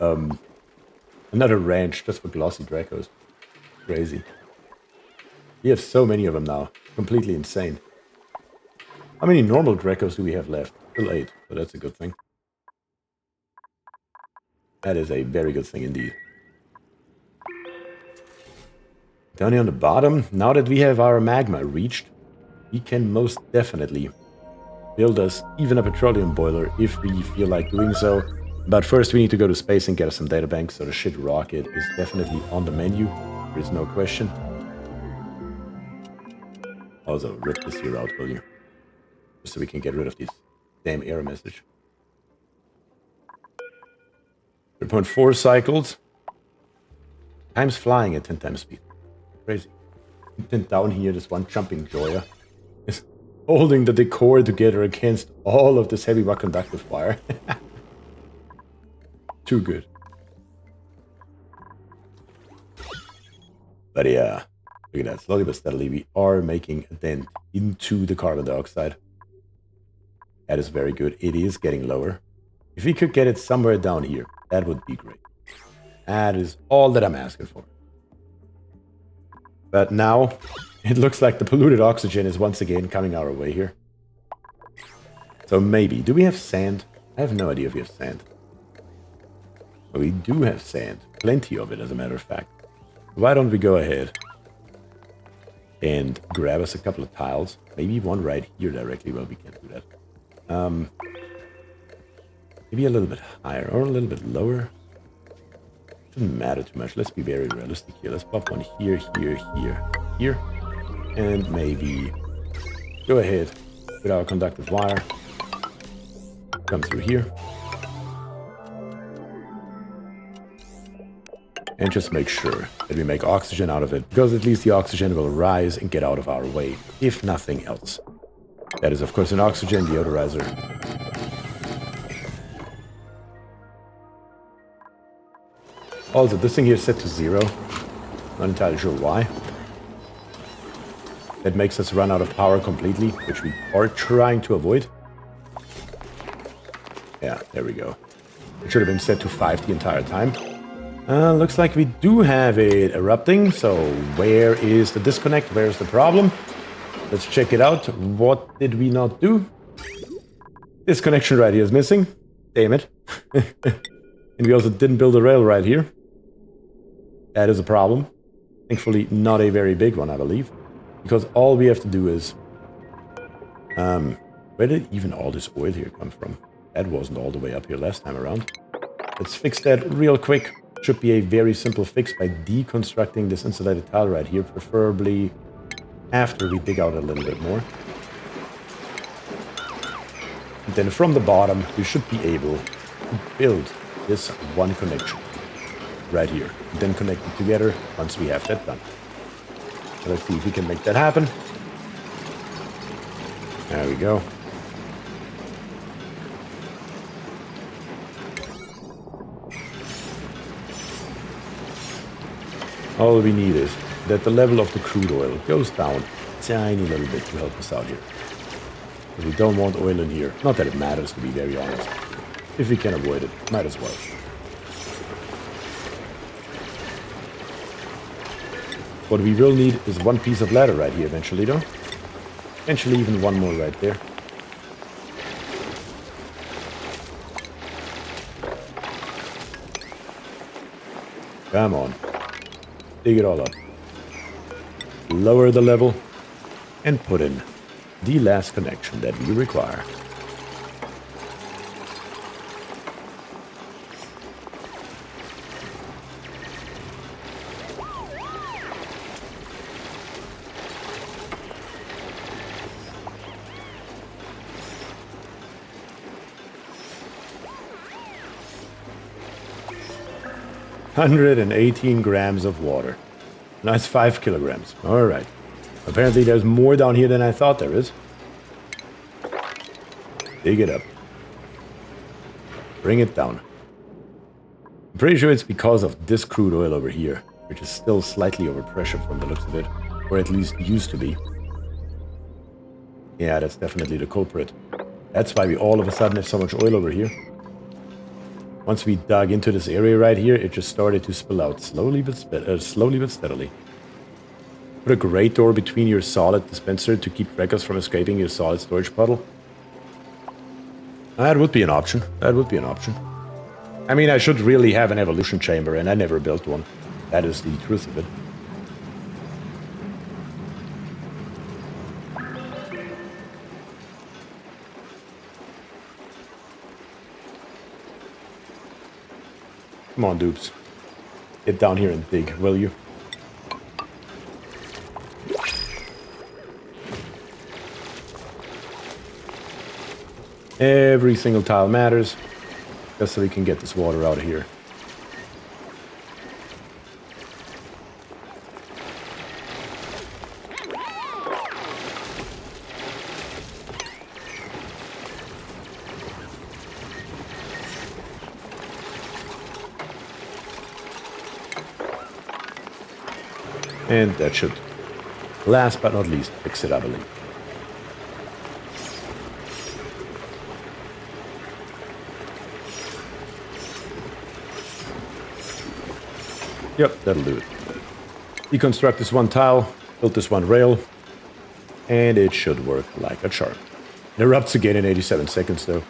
ranch just for glossy Dracos. Crazy. We have so many of them now. Completely insane. How many normal Dracos do we have left? Still 8, so that's a good thing. That is a very good thing indeed. Down here on the bottom, now that we have our magma reached, we can most definitely build us even a petroleum boiler if we feel like doing so. But first we need to go to space and get us some databanks, so the shit rocket is definitely on the menu. There is no question. Also, rip this here out, will you? Just so we can get rid of this damn error message. 3.4 cycles. Time's flying at 10 times speed. Crazy. And then down here, this one jumping Joya is holding the decor together against all of this heavy but conductive wire. Too good. But yeah, look at that. Slowly but steadily, we are making a dent into the carbon dioxide. That is very good. It is getting lower. If we could get it somewhere down here, that would be great. That is all that I'm asking for. But now, it looks like the polluted oxygen is once again coming our way here. So maybe. Do we have sand? I have no idea if we have sand. But we do have sand. Plenty of it, as a matter of fact. Why don't we go ahead and grab us a couple of tiles. Maybe one right here directly. Well, we can't do that. Maybe a little bit higher or a little bit lower. Shouldn't matter too much. Let's be very realistic here. Let's pop one here, here, here, here. And maybe go ahead with our conductive wire. Come through here. And just make sure that we make oxygen out of it, because at least the oxygen will rise and get out of our way, if nothing else. That is, of course, an oxygen deodorizer. Also, this thing here is set to 0. Not entirely sure why. That makes us run out of power completely, which we are trying to avoid. Yeah, there we go. It should have been set to 5 the entire time. Looks like we do have it erupting, so where is the disconnect? Where's the problem? Let's check it out. What did we not do? This connection right here is missing. Damn it. And we also didn't build a rail right here. That is a problem. Thankfully, not a very big one, I believe. Because all we have to do is... where did even all this oil here come from? That wasn't all the way up here last time around. Let's fix that real quick. Should be a very simple fix by deconstructing this insulated tile right here, preferably after we dig out a little bit more. And then from the bottom, we should be able to build this one connection right here. And then connect it together once we have that done. So let's see if we can make that happen. There we go. All we need is that the level of the crude oil goes down a tiny little bit to help us out here. But we don't want oil in here. Not that it matters, to be very honest. If we can avoid it, might as well. What we will need is one piece of ladder right here eventually, though. Eventually even one more right there. Come on. Dig it all up. Lower the level and put in the last connection that we require. $118 grams of water. Nice 5 kilograms. Alright. Apparently there's more down here than I thought there is. Dig it up. Bring it down. I'm pretty sure it's because of this crude oil over here, which is still slightly overpressured from the looks of it. Or at least used to be. Yeah, that's definitely the culprit. That's why we all of a sudden have so much oil over here. Once we dug into this area right here, it just started to spill out slowly but steadily. Put a grate door between your solid dispenser to keep Dracos from escaping your solid storage puddle. That would be an option. That would be an option. I mean, I should really have an evolution chamber, and I never built one. That is the truth of it. Come on, dupes. Get down here and dig, will you? Every single tile matters, just so we can get this water out of here. And that should, last but not least, fix it, I believe. Yep, that'll do it. Deconstruct this one tile, build this one rail, and it should work like a charm. It erupts again in 87 seconds, though.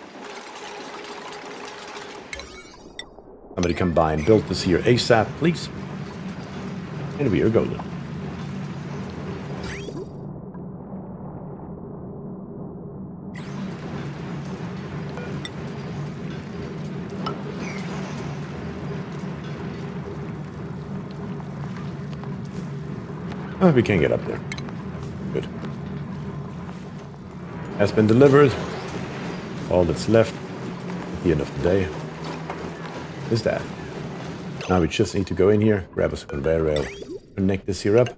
Somebody come by and build this here ASAP, please. And we are golden. Oh, we can get up there. Good. Has been delivered. All that's left at the end of the day is that. Now we just need to go in here, grab us a conveyor rail, connect this here up,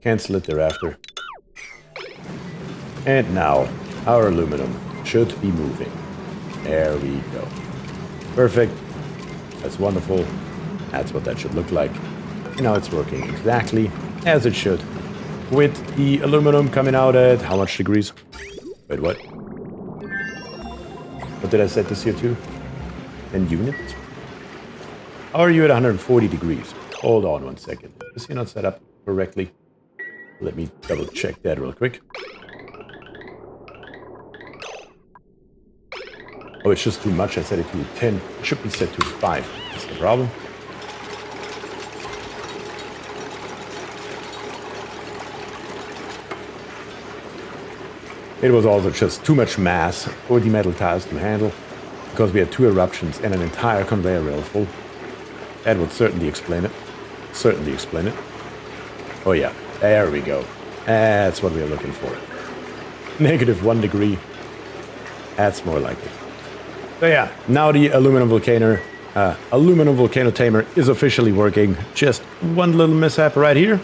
cancel it thereafter. And now our aluminum should be moving. There we go. Perfect. That's wonderful. That's what that should look like. And now it's working exactly as it should. With the aluminum coming out at how much degrees? Wait, what? What did I set this here to? 10 units? How are you at 140 degrees? Hold on one second. Is he not set up correctly? Let me double check that real quick. Oh, it's just too much. I set it to 10. It should be set to 5. That's the problem. It was also just too much mass for the metal tiles to handle, because we had 2 eruptions and an entire conveyor rail full. That would certainly explain it. Certainly explain it. Oh yeah, there we go. That's what we are looking for. -1 degree. That's more like it. So yeah, now the aluminum volcano tamer is officially working. Just one little mishap right here.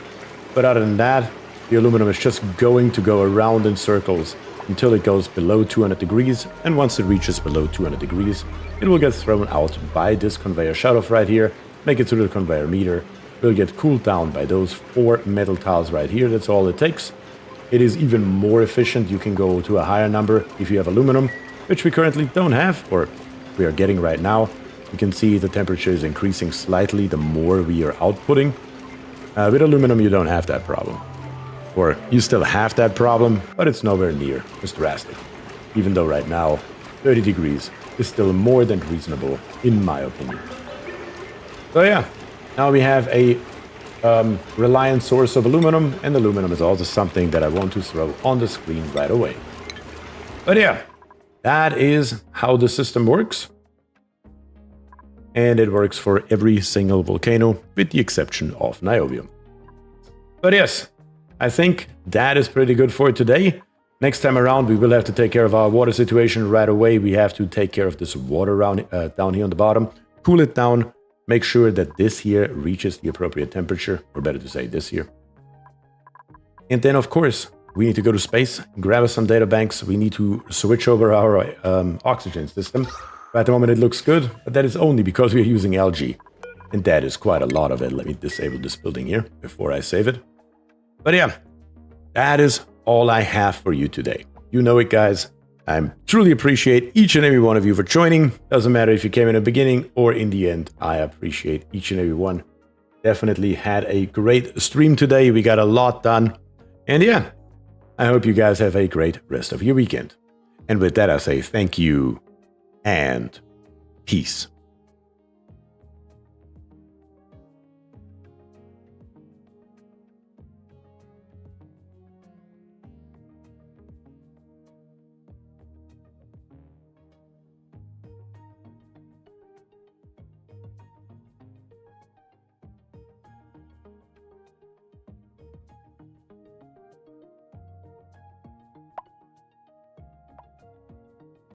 But other than that, the aluminum is just going to go around in circles until it goes below 200 degrees. And once it reaches below 200 degrees, it will get thrown out by this conveyor shutoff right here, make it through the conveyor meter. Will get cooled down by those 4 metal tiles right here. That's all it takes. It is even more efficient. You can go to a higher number if you have aluminum, which we currently don't have, or we are getting right now. You can see the temperature is increasing slightly the more we are outputting. With aluminum, you don't have that problem. Or you still have that problem, but it's nowhere near as drastic. Even though right now, 30 degrees is still more than reasonable, in my opinion. So yeah, now we have a reliant source of aluminum, and aluminum is also something that I want to throw on the screen right away. But yeah, that is how the system works. And it works for every single volcano, with the exception of Niobium. But yes, I think that is pretty good for today. Next time around, we will have to take care of our water situation right away. We have to take care of this water down here on the bottom, cool it down, make sure that this here reaches the appropriate temperature, or better to say this here. And then, of course, we need to go to space, grab us some data banks. We need to switch over our oxygen system. At the moment, it looks good, but that is only because we are using algae. And that is quite a lot of it. Let me disable this building here before I save it. But yeah, that is all I have for you today. You know it, guys. I truly appreciate each and every one of you for joining. Doesn't matter if you came in the beginning or in the end. I appreciate each and every one. Definitely had a great stream today. We got a lot done. And yeah, I hope you guys have a great rest of your weekend. And with that, I say thank you and peace.